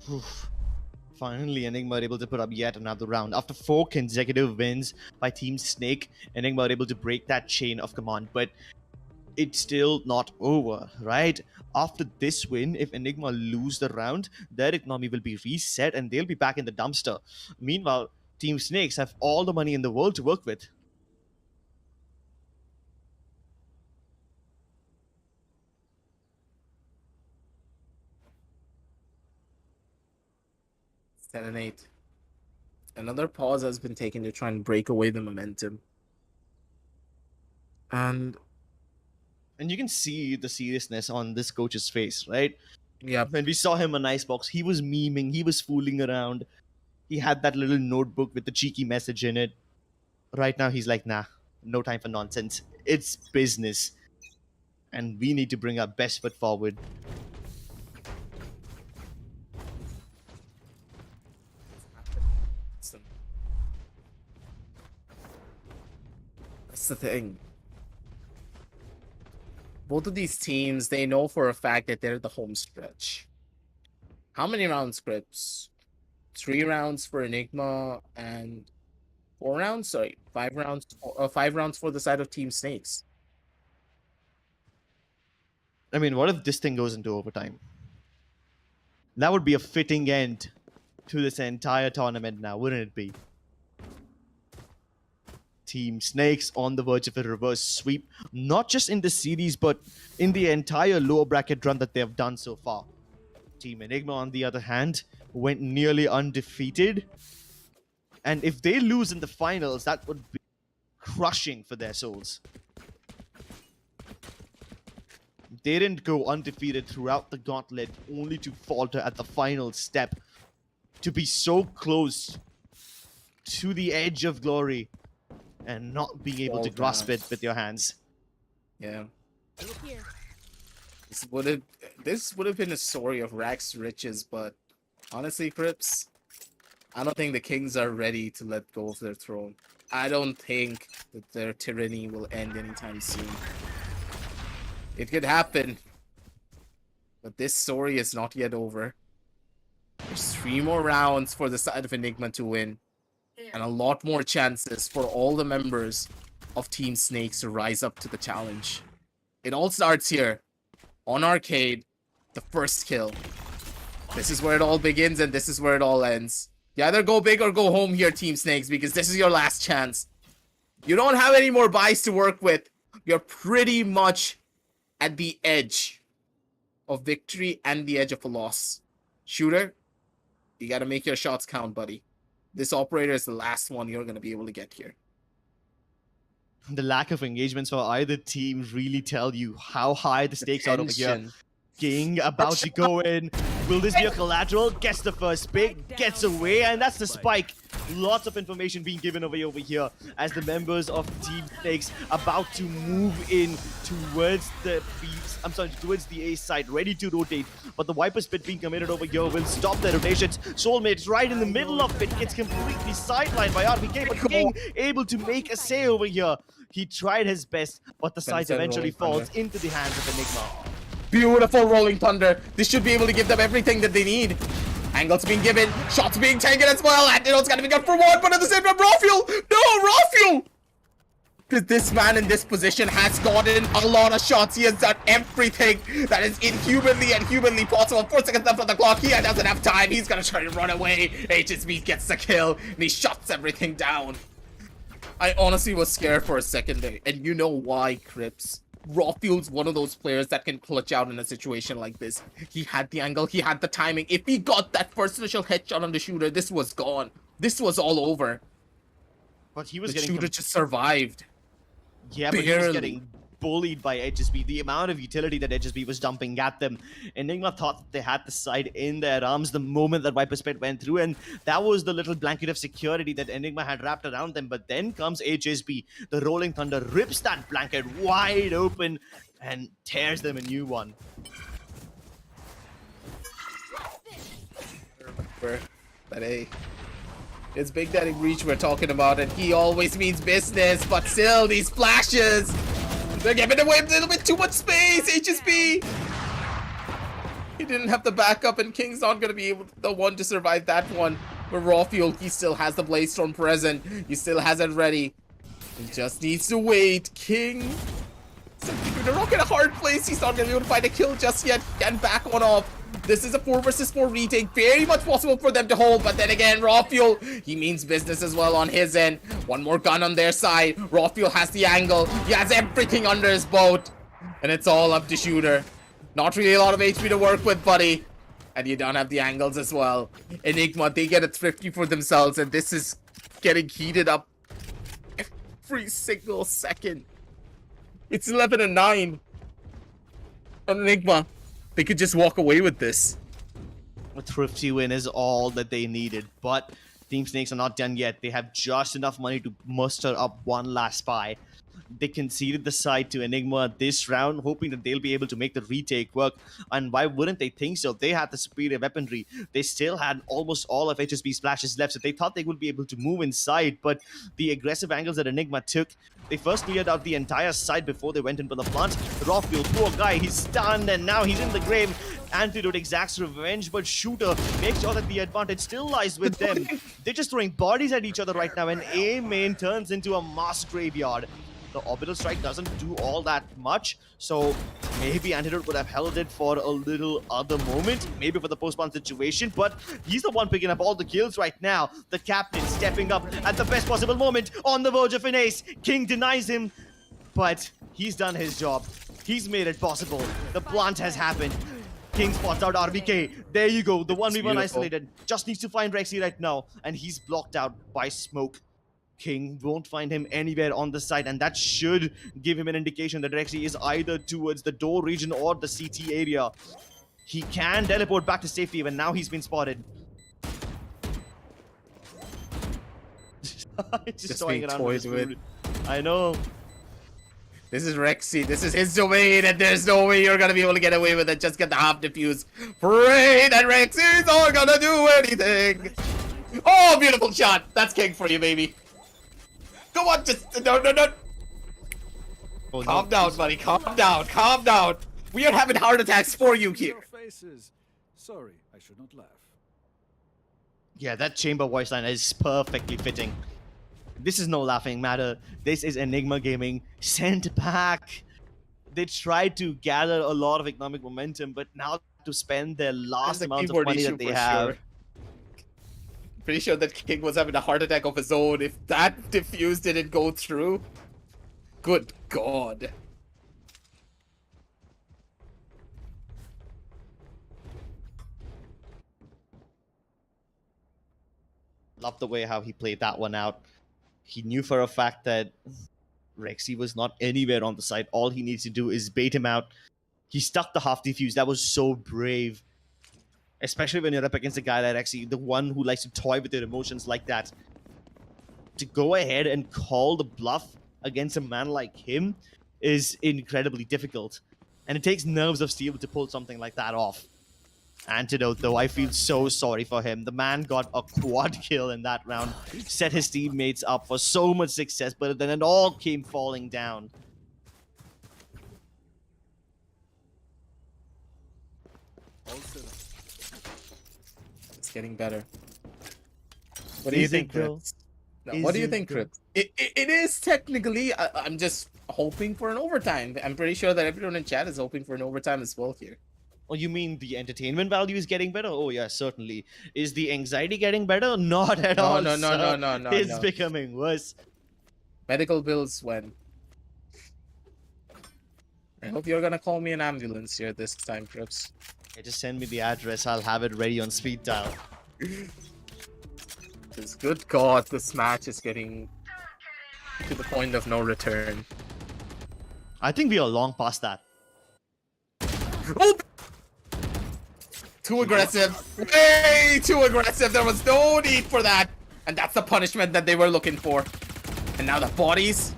Oof. Finally, Enigma are able to put up yet another round. After 4 consecutive wins by Team Snake, Enigma are able to break that chain of command. But it's still not over, right? After this win, if Enigma lose the round, their economy will be reset and they'll be back in the dumpster. Meanwhile, Team Snakes have all the money in the world to work with. It's 10 and 8. Another pause has been taken to try and break away the momentum. And you can see the seriousness on this coach's face, right? yeah, When we saw him on Icebox, he was memeing, he was fooling around. He had that little notebook with the cheeky message in it. Right now, he's like, nah, no time for nonsense. It's business. And we need to bring our best foot forward. that's the thing. Both of these teams, they know for a fact that they're the home stretch. How many round scripts? 3 rounds for Enigma and 4 rounds? Sorry, 5 rounds. 5 rounds for the side of Team Snakes. I mean, what if this thing goes into overtime? That would be a fitting end to this entire tournament now, wouldn't it be? Team Snakes on the verge of a reverse sweep, not just in this series, but in the entire lower bracket run that they have done so far. Team Enigma, on the other hand, went nearly undefeated. And if they lose in the finals, that would be crushing for their souls. They didn't go undefeated throughout the gauntlet, only to falter at the final step. To be so close to the edge of glory and not being able to grasp it with your hands. Yeah. This would have been a story of rags to riches, but honestly, Crips, I don't think the kings are ready to let go of their throne. I don't think that their tyranny will end anytime soon. It could happen, but this story is not yet over. There's 3 more rounds for the side of Enigma to win, and a lot more chances for all the members of Team Snakes to rise up to the challenge. It all starts here, on Arcade, the first kill. This is where it all begins, and this is where it all ends. You either go big or go home here, Team Snakes, because this is your last chance. You don't have any more buys to work with. You're pretty much at the edge of victory and the edge of a loss. Shooter, you gotta make your shots count, buddy. This operator is the last one you're gonna be able to get here. The lack of engagements for either team really tell you how high the stakes are over here. Tension. King about to go in. Will this be a collateral? Gets the first pick, gets away, and that's the spike. Lots of information being given away over here as the members of Team Snakes about to move in towards the towards the A side, ready to rotate. But the Viper Spit being committed over here will stop the rotations. Soulmate's right in the middle of it, gets completely sidelined by RBK, but King able to make a say over here. He tried his best, but the sight eventually falls into the hands of Enigma. Beautiful Rolling Thunder. This should be able to give them everything that they need. Angles being given, shots being taken as well. Antidote's gotta be good for one, but at the same time, Rafael! No, Rafael! Because this man in this position has gotten a lot of shots. He has done everything that is inhumanly and humanly possible. 4 seconds left on the clock. He doesn't have time. He's gonna try to run away. HSB gets the kill, and he shuts everything down. I honestly was scared for a second there, and you know why, Crips. Rafael's one of those players that can clutch out in a situation like this. He had the angle, he had the timing. If he got that first initial headshot on the shooter, this was gone. This was all over. But he was the getting shooter just survived. Yeah, but he was getting bullied by HSB. The amount of utility that HSB was dumping at them. Enigma thought that they had the side in their arms the moment that Viper Spit went through, and that was the little blanket of security that Enigma had wrapped around them. But then comes HSB. The Rolling Thunder rips that blanket wide open and tears them a new one. Remember that, hey, it's Big Daddy Breach we're talking about, and he always means business, but still, these flashes, they're giving away a little bit too much space. HSB, he didn't have the backup, and King's not gonna be able the one to survive that one. But Rafael, he still has the Blaze Storm present. He still has it ready. He just needs to wait. King, they're not in a hard place. He's not gonna be able to find a kill just yet. And back one off. This is a 4 versus 4 retake. Very much possible for them to hold, but then again, Rafael, he means business as well on his end. One more gun on their side. Rafael has the angle. He has everything under his boat. And it's all up to Shooter. Not really a lot of HP to work with, buddy. And you don't have the angles as well. Enigma, they get a thrifty for themselves, and this is getting heated up every single second. It's 11-9 on Enigma. They could just walk away with this. A thrifty win is all that they needed, but Team Snakes are not done yet. They have just enough money to muster up one last spy. They conceded the side to Enigma this round, hoping that they'll be able to make the retake work. And why wouldn't they think so? They had the superior weaponry. They still had almost all of HSB's flashes left, so they thought they would be able to move inside. But the aggressive angles that Enigma took, they first cleared out the entire side before they went in for the plant. Rafael, poor guy, he's stunned, and now he's in the grave. Antidote exacts revenge, but Shooter makes sure that the advantage still lies with them. They're just throwing bodies at each other right now, and A main turns into a mass graveyard. The orbital strike doesn't do all that much, so maybe Antidote would have held it for a little other moment, maybe for the post-spawn situation, but he's the one picking up all the kills right now. The captain stepping up at the best possible moment, on the verge of an ace. King denies him, but he's done his job. He's made it possible. The plant has happened. King spots out RBK. There you go, the 1v1 isolated. Just needs to find Rexy right now, and he's blocked out by smoke. King won't find him anywhere on the site, and that should give him an indication that Rexy is either towards the door region or the CT area. He can teleport back to safety, but now he's been spotted. just toying being around with his toyed with. food. I know. This is Rexy. This is his domain, and there's no way you're gonna be able to get away with it. Just get the half defuse. Pray that Rexy's not gonna do anything. Oh, beautiful shot. That's king for you, baby. Come on, just no. Oh, Calm down, buddy. Calm down. Calm down. We are having heart attacks for you here. Your faces. Sorry, I should not laugh. Yeah, that chamber voice line is perfectly fitting. This is no laughing matter. This is Enigma Gaming sent back. They tried to gather a lot of economic momentum, but now to spend their last There's a amount of keyboard money issue that they for have. sure. Pretty sure that King was having a heart attack of his own if that diffuse didn't go through. Good God. Love the way how he played that one out. He knew for a fact that Rexy was not anywhere on the site. All he needs to do is bait him out. He stuck the half defuse. That was so brave. Especially when you're up against a guy like Rexy, the one who likes to toy with your emotions like that. To go ahead and call the bluff against a man like him is incredibly difficult. And it takes nerves of steel to pull something like that off. Antidote, though, I feel so sorry for him. The man got a quad kill in that round, set his teammates up for so much success, but then it all came falling down. It's getting better. What do you Is it, think, though? Chris? No, Is what do you it, think, though? Chris? It is technically. I'm just hoping for an overtime. I'm pretty sure that everyone in chat is hoping for an overtime as well here. Oh, you mean the entertainment value is getting better? Oh, yeah, certainly. Is the anxiety getting better? Not at all. No. sir. It's becoming worse. Medical bills when? I hope you're gonna call me an ambulance here this time, Chris. Yeah, just send me the address. I'll have it ready on speed dial. Because good God, this match is getting to the point of no return. I think we are long past that. Oh! Too aggressive. Way too aggressive. There was no need for that. And that's the punishment that they were looking for. And now the bodies,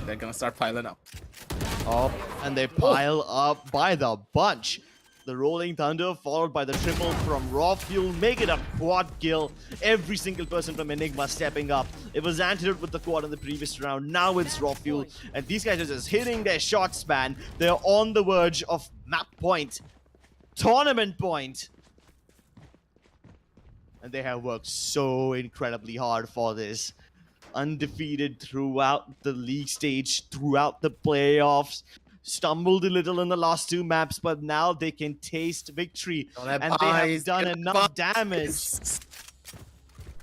they're gonna start piling up. Oh, and they pile up by the bunch. The Rolling Thunder followed by the triple from Raw Fuel, make it a quad kill. Every single person from Enigma stepping up. It was Antidote with the quad in the previous round. Now it's Raw Fuel. And these guys are just hitting their shots, man. They're on the verge of map point. Tournament point. And they have worked so incredibly hard for this. Undefeated throughout the league stage, throughout the playoffs. Stumbled a little in the last two maps, but now they can taste victory. And they have done enough damage.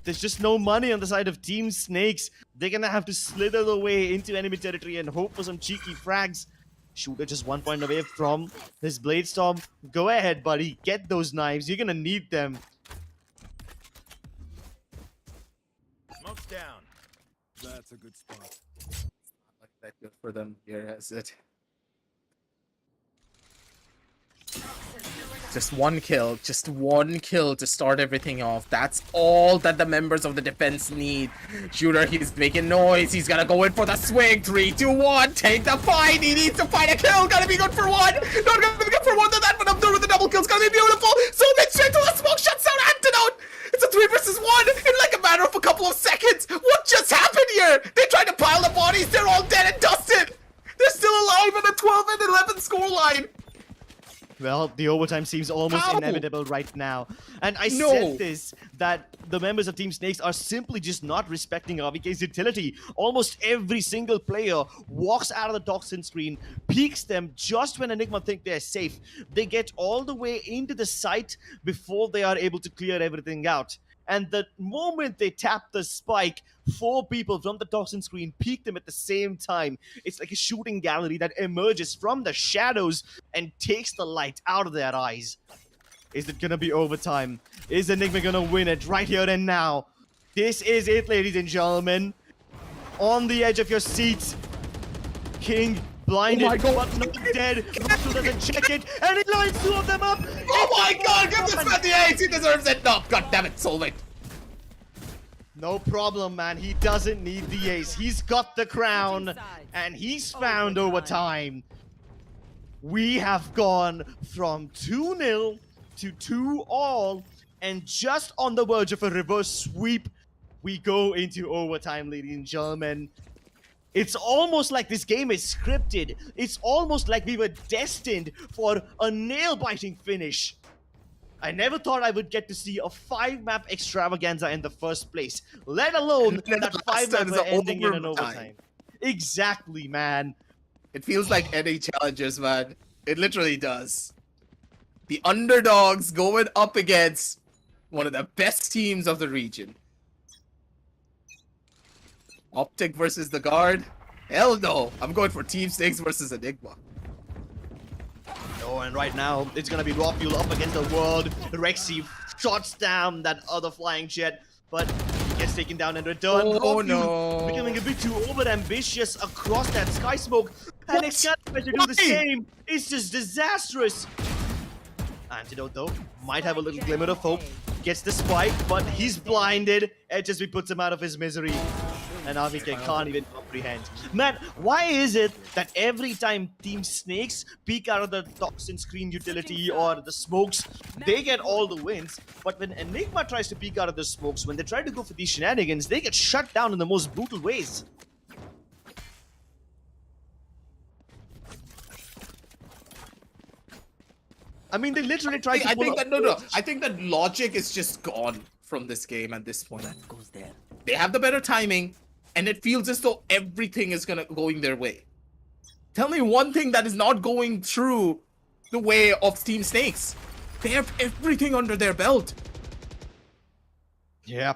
There's just no money on the side of Team Snakes. They're gonna have to slither their way into enemy territory and hope for some cheeky frags. Shooter just 1 point away from his Blade Storm. Go ahead, buddy. Get those knives. You're gonna need them. Smoke's down. That's a good spot. Like that good for them here, is it? Just one kill to start everything off. That's all that the members of the defense need. Shooter, he's making noise. He's gonna go in for the swing. 3, 2, 1. Take the fight. He needs to find a kill. Gonna be good for one. Not gonna be good for more than that, but I'm done with the double kills. Gonna be beautiful. So then straight to the smoke shuts down Antidote. It's a 3 versus 1 in like a matter of a couple of seconds. What just happened here? They tried to pile the bodies. They're all dead and dusted. They're still alive in a 12 and 11 scoreline. Well, the overtime seems almost How? inevitable right now. And I No. said this, that the members of Team Snakes are simply just not respecting RVK's utility. Almost every single player walks out of the toxin screen, peeks them just when Enigma think they're safe. They get all the way into the site before they are able to clear everything out. And the moment they tap the spike, 4 people from the toxin screen peek them at the same time. It's like a shooting gallery that emerges from the shadows and takes the light out of their eyes. Is it gonna be overtime? Is Enigma gonna win it right here and now? This is it, ladies and gentlemen. On the edge of your seats. King blinded, but not dead. Russell doesn't check it, and he lines two of them up. Oh my god, give this man the ace! He deserves it! No, god damn it, Solvik. No problem, man. He doesn't need the ace. He's got the crown, and he's found overtime. We have gone from 2-0 to 2-all, and just on the verge of a reverse sweep, we go into overtime, ladies and gentlemen. It's almost like this game is scripted. It's almost like we were destined for a nail-biting finish. I never thought I would get to see a 5-map extravaganza in the first place, let alone that 5-map ending in an overtime. Exactly, man. It feels like NA Challengers, man. It literally does. The underdogs going up against one of the best teams of the region. Optic versus the Guard? Hell no. I'm going for Team Snakes versus Enigma. Oh, and right now, it's gonna be Raw Fuel up against the world. Rexy shots down that other flying jet, but he gets taken down in return. Oh, Raw Fuel no. becoming a bit too over-ambitious across that sky smoke. And Excalibur to do the same. It's just disastrous. Antidote, though, might have a little glimmer of hope. Gets the spike, but he's blinded. HSV puts him out of his misery. And RVK can't even comprehend. Man, why is it that every time Team Snakes peek out of the toxin screen utility or the smokes, they get all the wins, but when Enigma tries to peek out of the smokes, when they try to go for these shenanigans, they get shut down in the most brutal ways. I mean, they literally try to I think that I think that logic is just gone from this game at this point. They have the better timing, and it feels as though everything is going their way. Tell me one thing that is not going through the way of Team Snakes. They have everything under their belt. Yeah.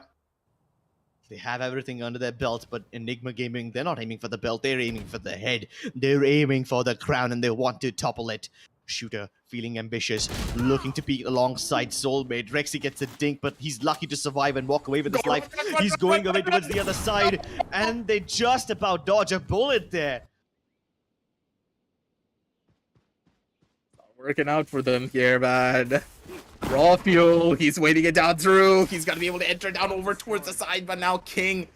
They have everything under their belt, but Enigma Gaming, they're not aiming for the belt, they're aiming for the head. They're aiming for the crown, and they want to topple it. Shooter, feeling ambitious, looking to be alongside Soulmate. Rexy gets a dink, but he's lucky to survive and walk away with his life. He's going away towards the other side, and they just about dodge a bullet there. Working out for them here, man. Raw Fuel, he's waiting it down through. He's gonna be able to enter down over towards the side, but now King,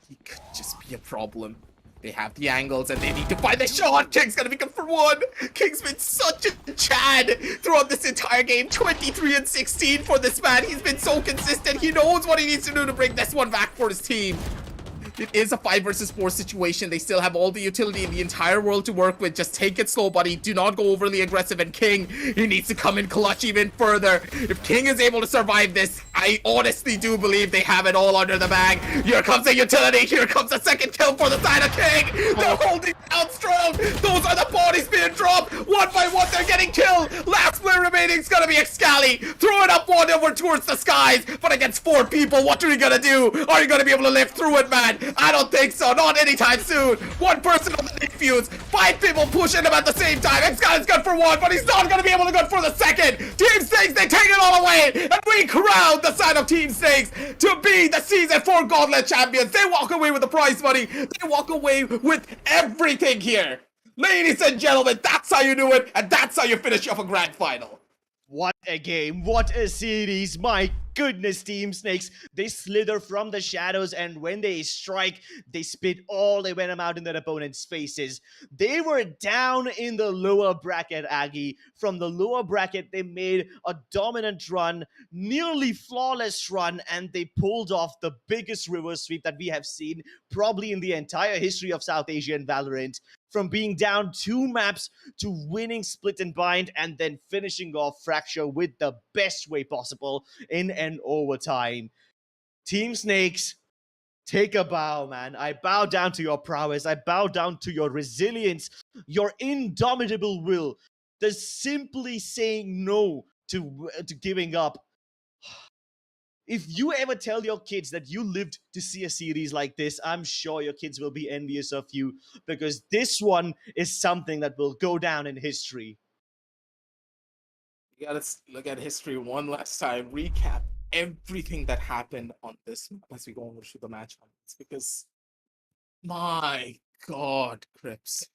he could just be a problem. They have the angles and they need to find the shot. King's gonna be good for one. King's been such a chad throughout this entire game. 23 and 16 for this man. He's been so consistent. He knows what he needs to do to bring this one back for his team. It is a 5 versus 4 situation. They still have all the utility in the entire world to work with. Just take it slow, buddy. Do not go overly aggressive. And King, he needs to come in clutch even further. If King is able to survive this, I honestly do believe they have it all under the bag. Here comes the utility. Here comes the second kill for the side of King. They're holding down strong. Those are the bodies being dropped. One by one, they're getting killed. Last player remaining is going to be Excali. Throwing up one over towards the skies. But against 4 people, what are you going to do? Are you going to be able to live through it, man? I don't think so. Not anytime soon. One person on the defuse. 5 people pushing him at the same time. Excali's good for 1, but he's not going to be able to go for the second. Team Snakes, they take it all away. And we crown the side of Team Snakes to be the Season 4 Gauntlet champions. They walk away with the prize money. They walk away with everything here. Ladies and gentlemen, that's how you do it. And that's how you finish off a grand final. What a game, what a series, my goodness, Team Snakes. They slither from the shadows, and when they strike, they spit all their venom out in their opponents' faces. They were down in the lower bracket, Aggie. From the lower bracket, they made a dominant run, nearly flawless run, and they pulled off the biggest reverse sweep that we have seen probably in the entire history of South Asian Valorant. From being down 2 maps to winning Split and Bind and then finishing off Fracture with the best way possible in an overtime. Team Snakes, take a bow, man. I bow down to your prowess. I bow down to your resilience, your indomitable will. The simply saying no to giving up. If you ever tell your kids that you lived to see a series like this, I'm sure your kids will be envious of you, because this one is something that will go down in history. You gotta look at history one last time, recap everything that happened on this map as we go over to the match highlights, because my God, Crips.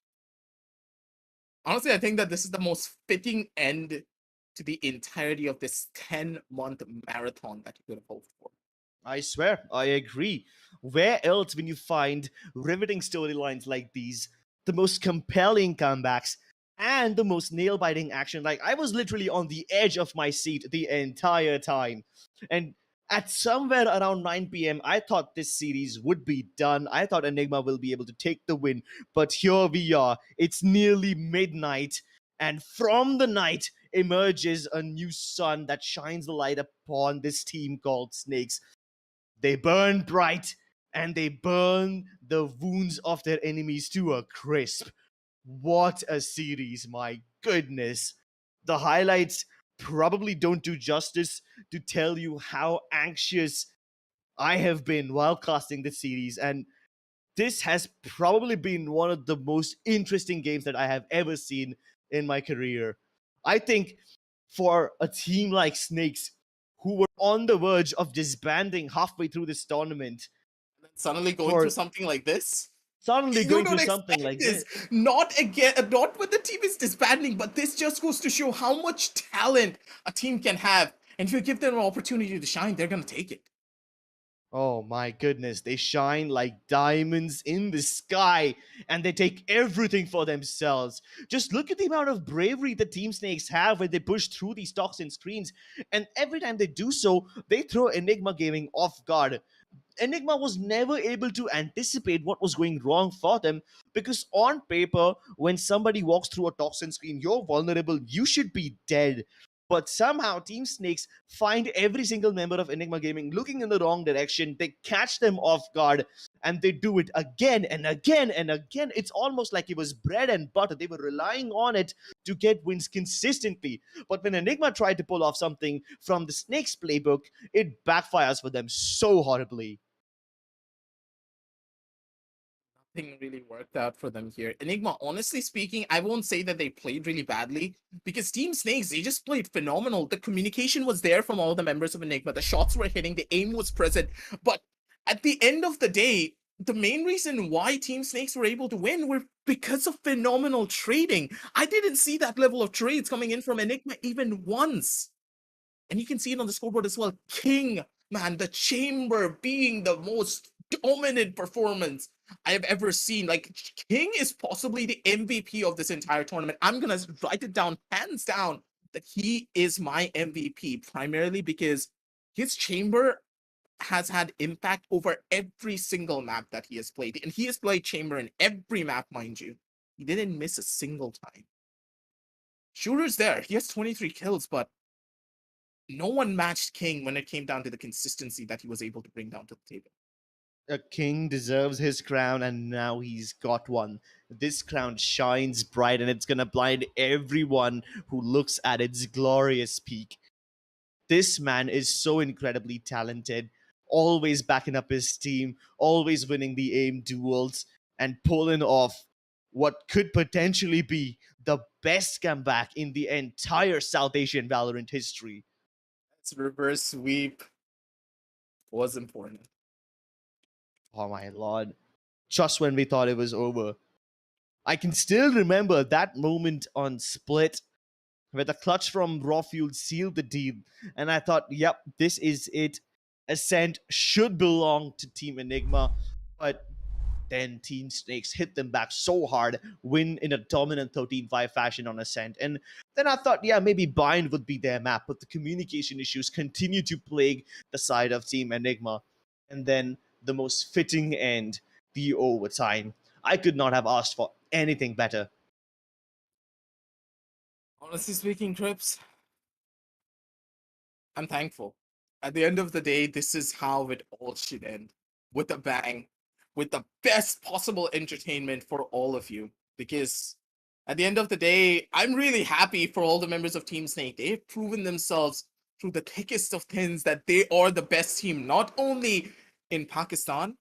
Honestly, I think that this is the most fitting end to the entirety of this 10-month marathon that you could have hoped for. I swear, I agree. Where else will you find riveting storylines like these, the most compelling comebacks, and the most nail biting action? Like, I was literally on the edge of my seat the entire time. And at somewhere around 9 p.m., I thought this series would be done. I thought Enigma will be able to take the win. But here we are. It's nearly midnight. And from the night emerges a new sun that shines the light upon this team called Snakes. They burn bright and they burn the wounds of their enemies to a crisp. What a series, my goodness. The highlights probably don't do justice to tell you how anxious I have been while casting this series, and this has probably been one of the most interesting games that I have ever seen in my career. I think for a team like Snakes, who were on the verge of disbanding halfway through this tournament, And then suddenly going for through something like this. suddenly You going don't through something expect like this. this. Not again, not when the team is disbanding, but this just goes to show how much talent a team can have. And if you give them an opportunity to shine, they're gonna take it. Oh my goodness, they shine like diamonds in the sky and they take everything for themselves. Just look at the amount of bravery the Team Snakes have when they push through these toxin screens. And every time they do so, they throw Enigma Gaming off guard. Enigma was never able to anticipate what was going wrong for them because, on paper, when somebody walks through a toxin screen, you're vulnerable, you should be dead. But somehow, Team Snakes find every single member of Enigma Gaming looking in the wrong direction. They catch them off guard and they do it again and again and again. It's almost like it was bread and butter. They were relying on it to get wins consistently. But when Enigma tried to pull off something from the Snakes playbook, it backfires for them so horribly. Nothing really worked out for them here. Enigma, honestly speaking, I won't say that they played really badly because Team Snakes, they just played phenomenal. The communication was there from all the members of Enigma. The shots were hitting, the aim was present. But at the end of the day, the main reason why Team Snakes were able to win were because of phenomenal trading. I didn't see that level of trades coming in from Enigma even once. And you can see it on the scoreboard as well. King, man, the chamber being the most dominant performance I have ever seen. Like, King is possibly the MVP of this entire tournament. I'm gonna write it down, hands down, that he is my MVP, primarily because his chamber has had impact over every single map that he has played. And he has played chamber in every map, mind you. He didn't miss a single time. Shooter's there. He has 23 kills, but no one matched King when it came down to the consistency that he was able to bring down to the table. A king deserves his crown, and now he's got one. This crown shines bright, and it's gonna blind everyone who looks at its glorious peak. This man is so incredibly talented, always backing up his team, always winning the aim duels, and pulling off what could potentially be the best comeback in the entire South Asian Valorant history. Its reverse sweep was important. Oh my lord. Just when we thought it was over. I can still remember that moment on Split where the clutch from Raw Fuel sealed the deal. And I thought, yep, this is it. Ascent should belong to Team Enigma. But then Team Snakes hit them back so hard, win in a dominant 13-5 fashion on Ascent. And then I thought, yeah, maybe Bind would be their map, but the communication issues continue to plague the side of Team Enigma. And then the most fitting end, the overtime. I could not have asked for anything better. Honestly speaking, Crips, I'm thankful. At the end of the day, this is how it all should end. With a bang. With the best possible entertainment for all of you. Because at the end of the day, I'm really happy for all the members of Team Snake. They've proven themselves through the thickest of thins that they are the best team, not only in Pakistan,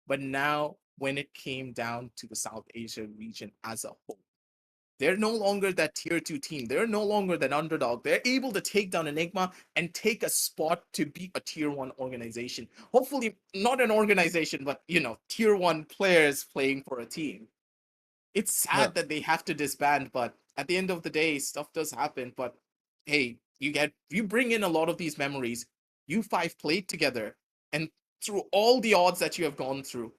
but now when it came down to the South Asia region as a whole. They're no longer that tier 2 team. They're no longer that underdog. They're able to take down Enigma and take a spot to be a tier 1 organization. Hopefully, not an organization, but tier 1 players playing for a team. It's sad that they have to disband, but at the end of the day, stuff does happen. But hey, you bring in a lot of these memories. You five played together, and through all the odds that you have gone through,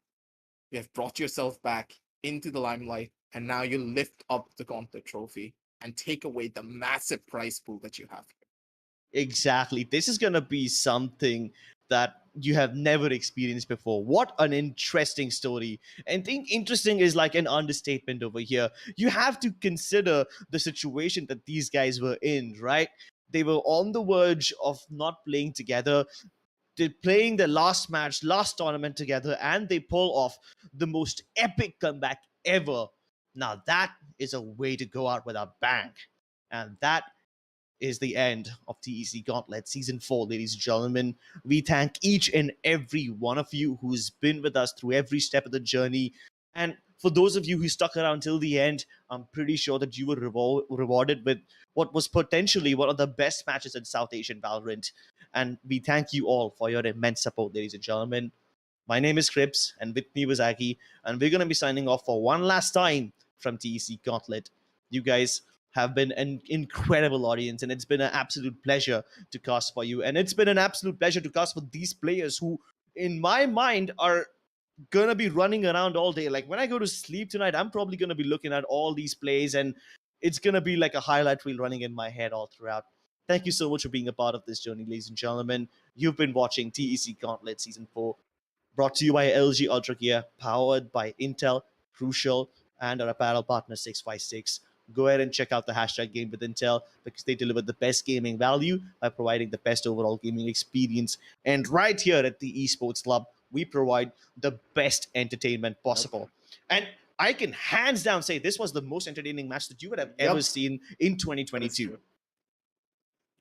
you have brought yourself back into the limelight, and now you lift up the Gauntlet trophy and take away the massive prize pool that you have here. Exactly. This is going to be something that you have never experienced before. What an interesting story. And I think interesting is like an understatement over here. You have to consider the situation that these guys were in, right? They were on the verge of not playing together. They're playing their last match, last tournament together, and they pull off the most epic comeback ever. Now, that is a way to go out with a bang. And that is the end of TEC Gauntlet Season 4, ladies and gentlemen. We thank each and every one of you who's been with us through every step of the journey. And for those of you who stuck around till the end, I'm pretty sure that you were rewarded with what was potentially one of the best matches in South Asian Valorant. And we thank you all for your immense support, ladies and gentlemen. My name is Crips, and with me was Aki, and we're going to be signing off for one last time from TEC Gauntlet. You guys have been an incredible audience, and it's been an absolute pleasure to cast for you. And it's been an absolute pleasure to cast for these players who, in my mind, are gonna be running around all day. Like when I go to sleep tonight, I'm probably gonna be looking at all these plays, and it's gonna be like a highlight reel running in my head all throughout. Thank you so much for being a part of this journey, ladies and gentlemen. You've been watching TEC Gauntlet Season 4, brought to you by LG Ultragear, powered by Intel, Crucial, and our apparel partner 656. Go ahead and check out the hashtag Game with Intel because they deliver the best gaming value by providing the best overall gaming experience. And right here at the Esports Club, we provide the best entertainment possible. And I can hands down say this was the most entertaining match that you would have ever seen in 2022.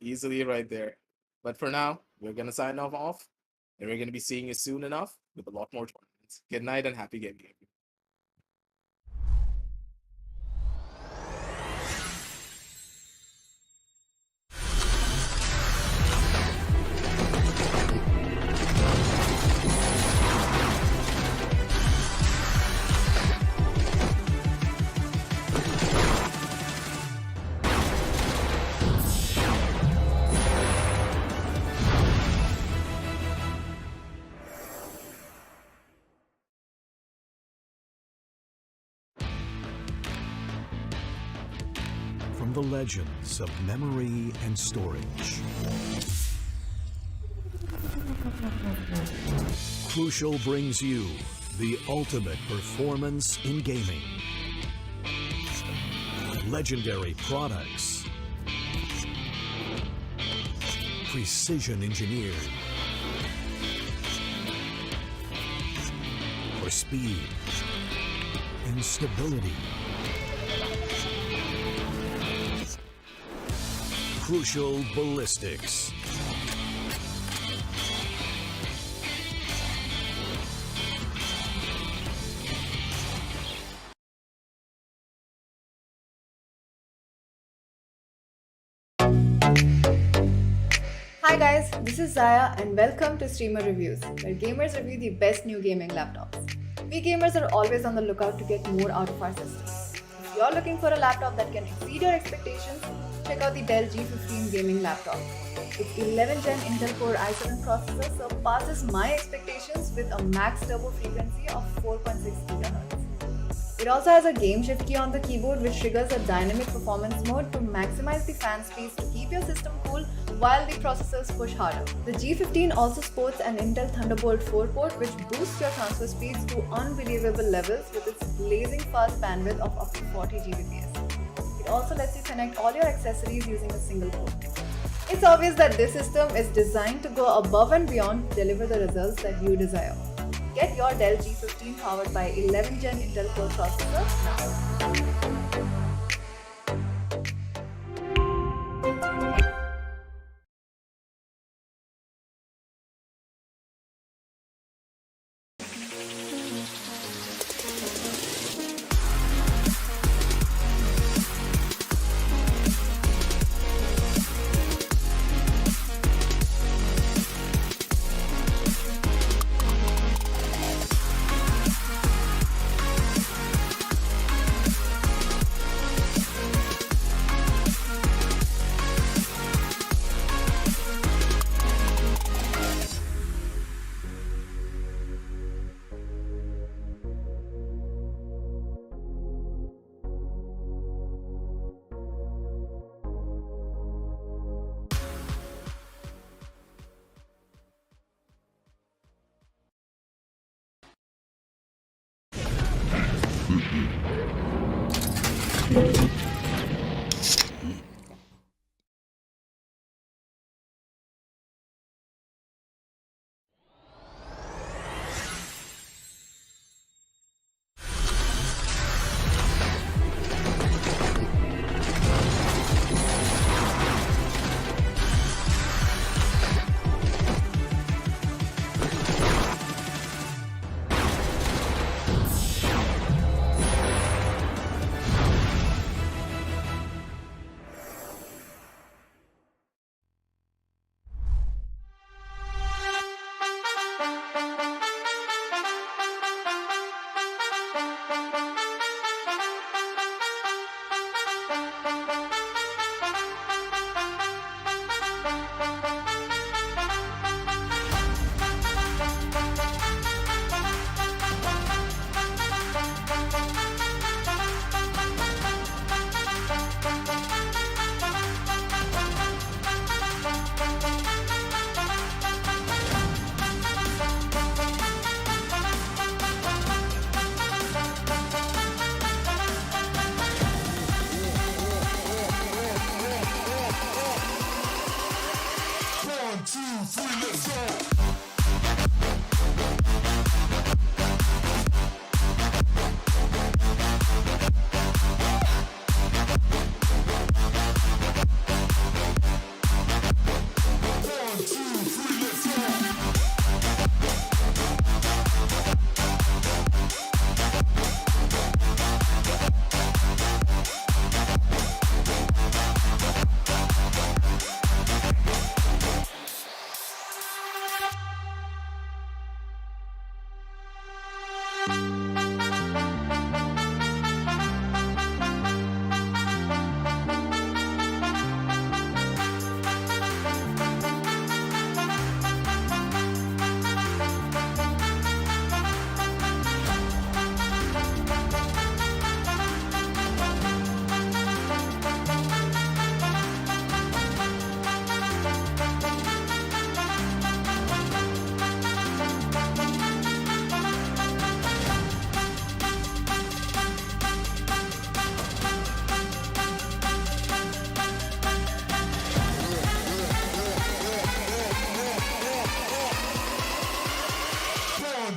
Easily right there. But for now, we're going to sign off, and we're going to be seeing you soon enough with a lot more tournaments. Good night and happy gaming. From the legends of memory and storage, Crucial brings you the ultimate performance in gaming. Legendary products, precision engineered for speed and stability. Crucial Ballistics. Hi guys, this is Zaya and welcome to Streamer Reviews, where gamers review the best new gaming laptops. We gamers are always on the lookout to get more out of our systems. If you're looking for a laptop that can exceed your expectations, check out the Dell G15 gaming laptop. Its 11th Gen Intel Core i7 processor surpasses my expectations with a max turbo frequency of 4.6 GHz. It also has a game shift key on the keyboard which triggers a dynamic performance mode to maximize the fan speeds to keep your system cool while the processors push harder. The G15 also sports an Intel Thunderbolt 4 port which boosts your transfer speeds to unbelievable levels with its blazing fast bandwidth of up to 40 Gbps. It also lets you connect all your accessories using a single port. It's obvious that this system is designed to go above and beyond to deliver the results that you desire. Get your Dell G15 powered by 11th Gen Intel Core processor now.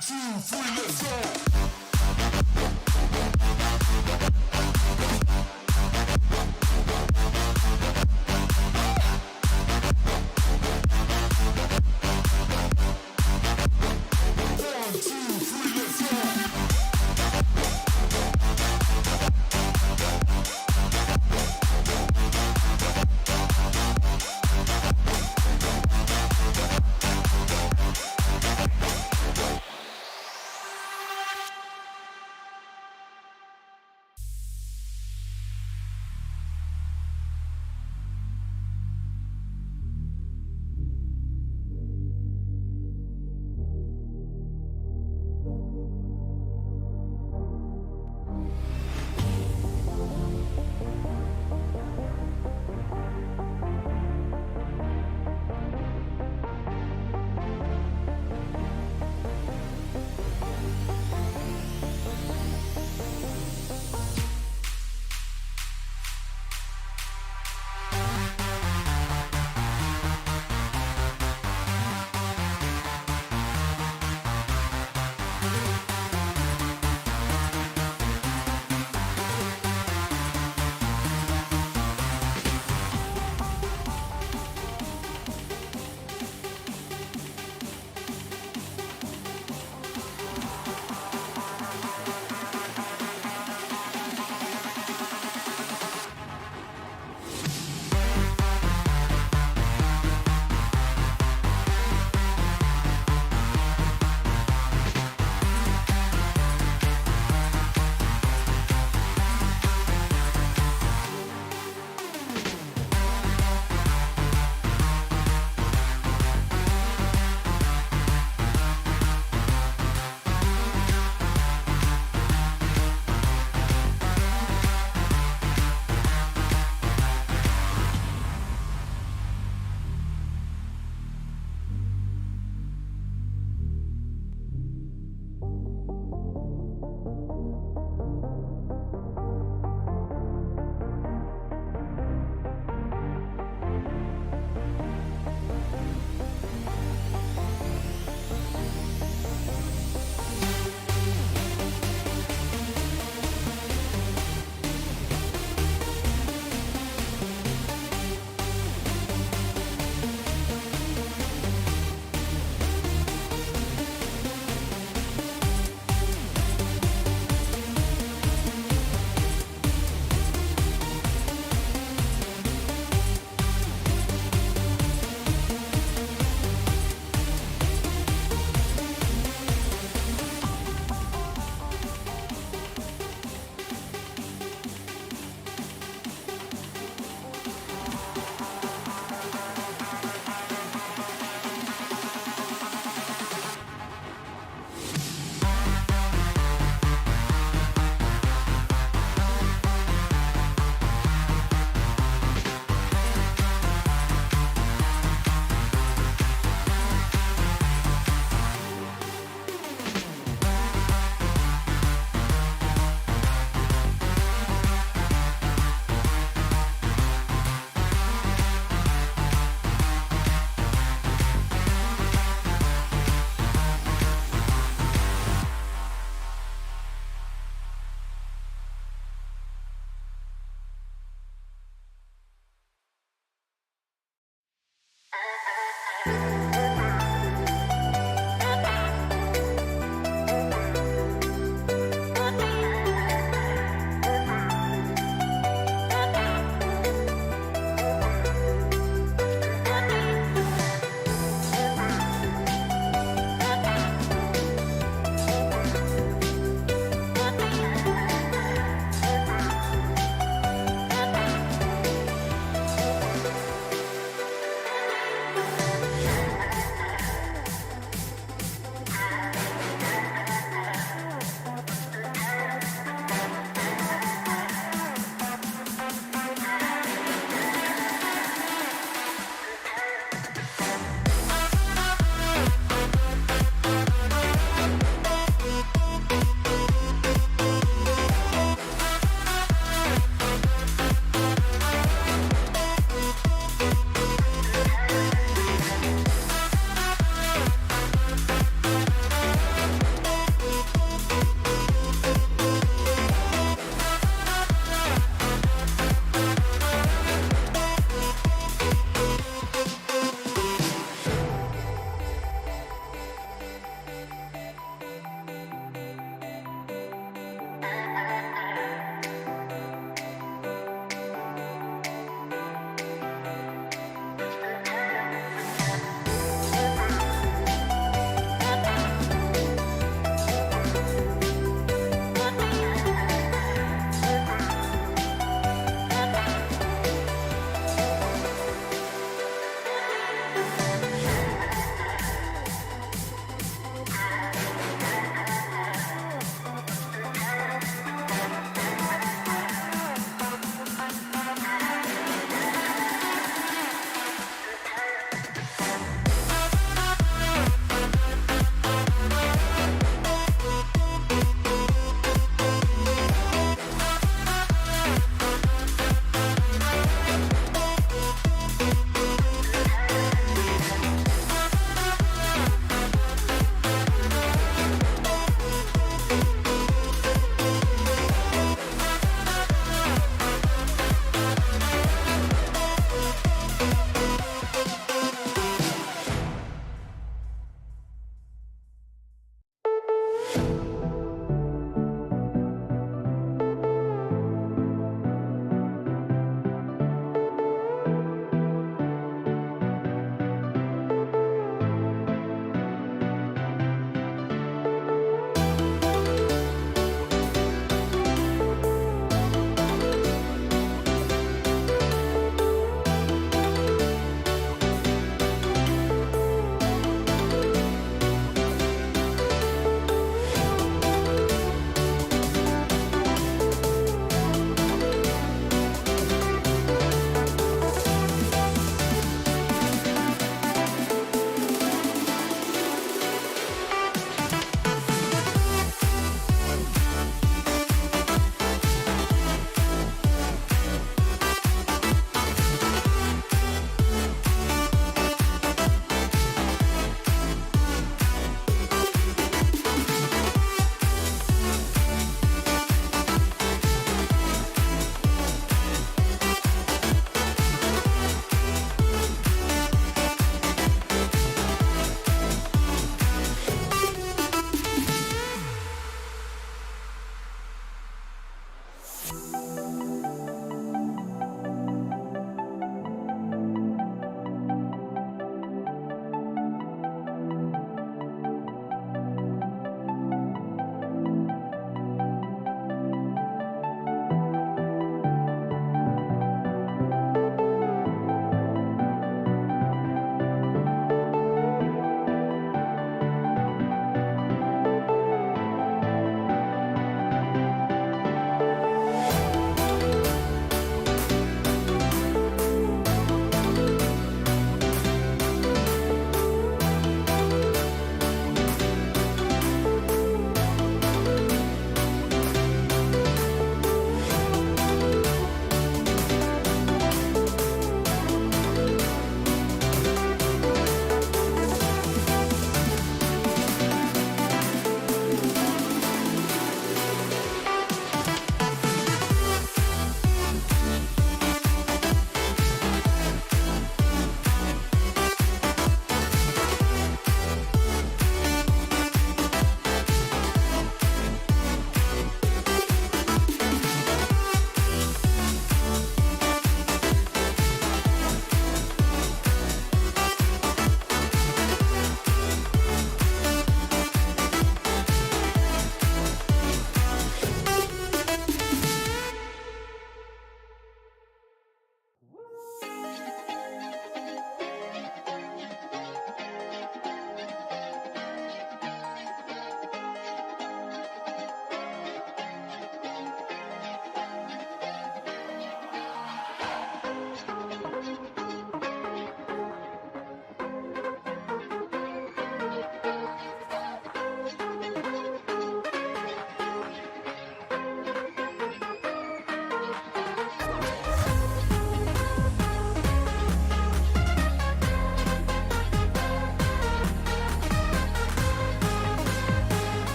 2, 3, let's go.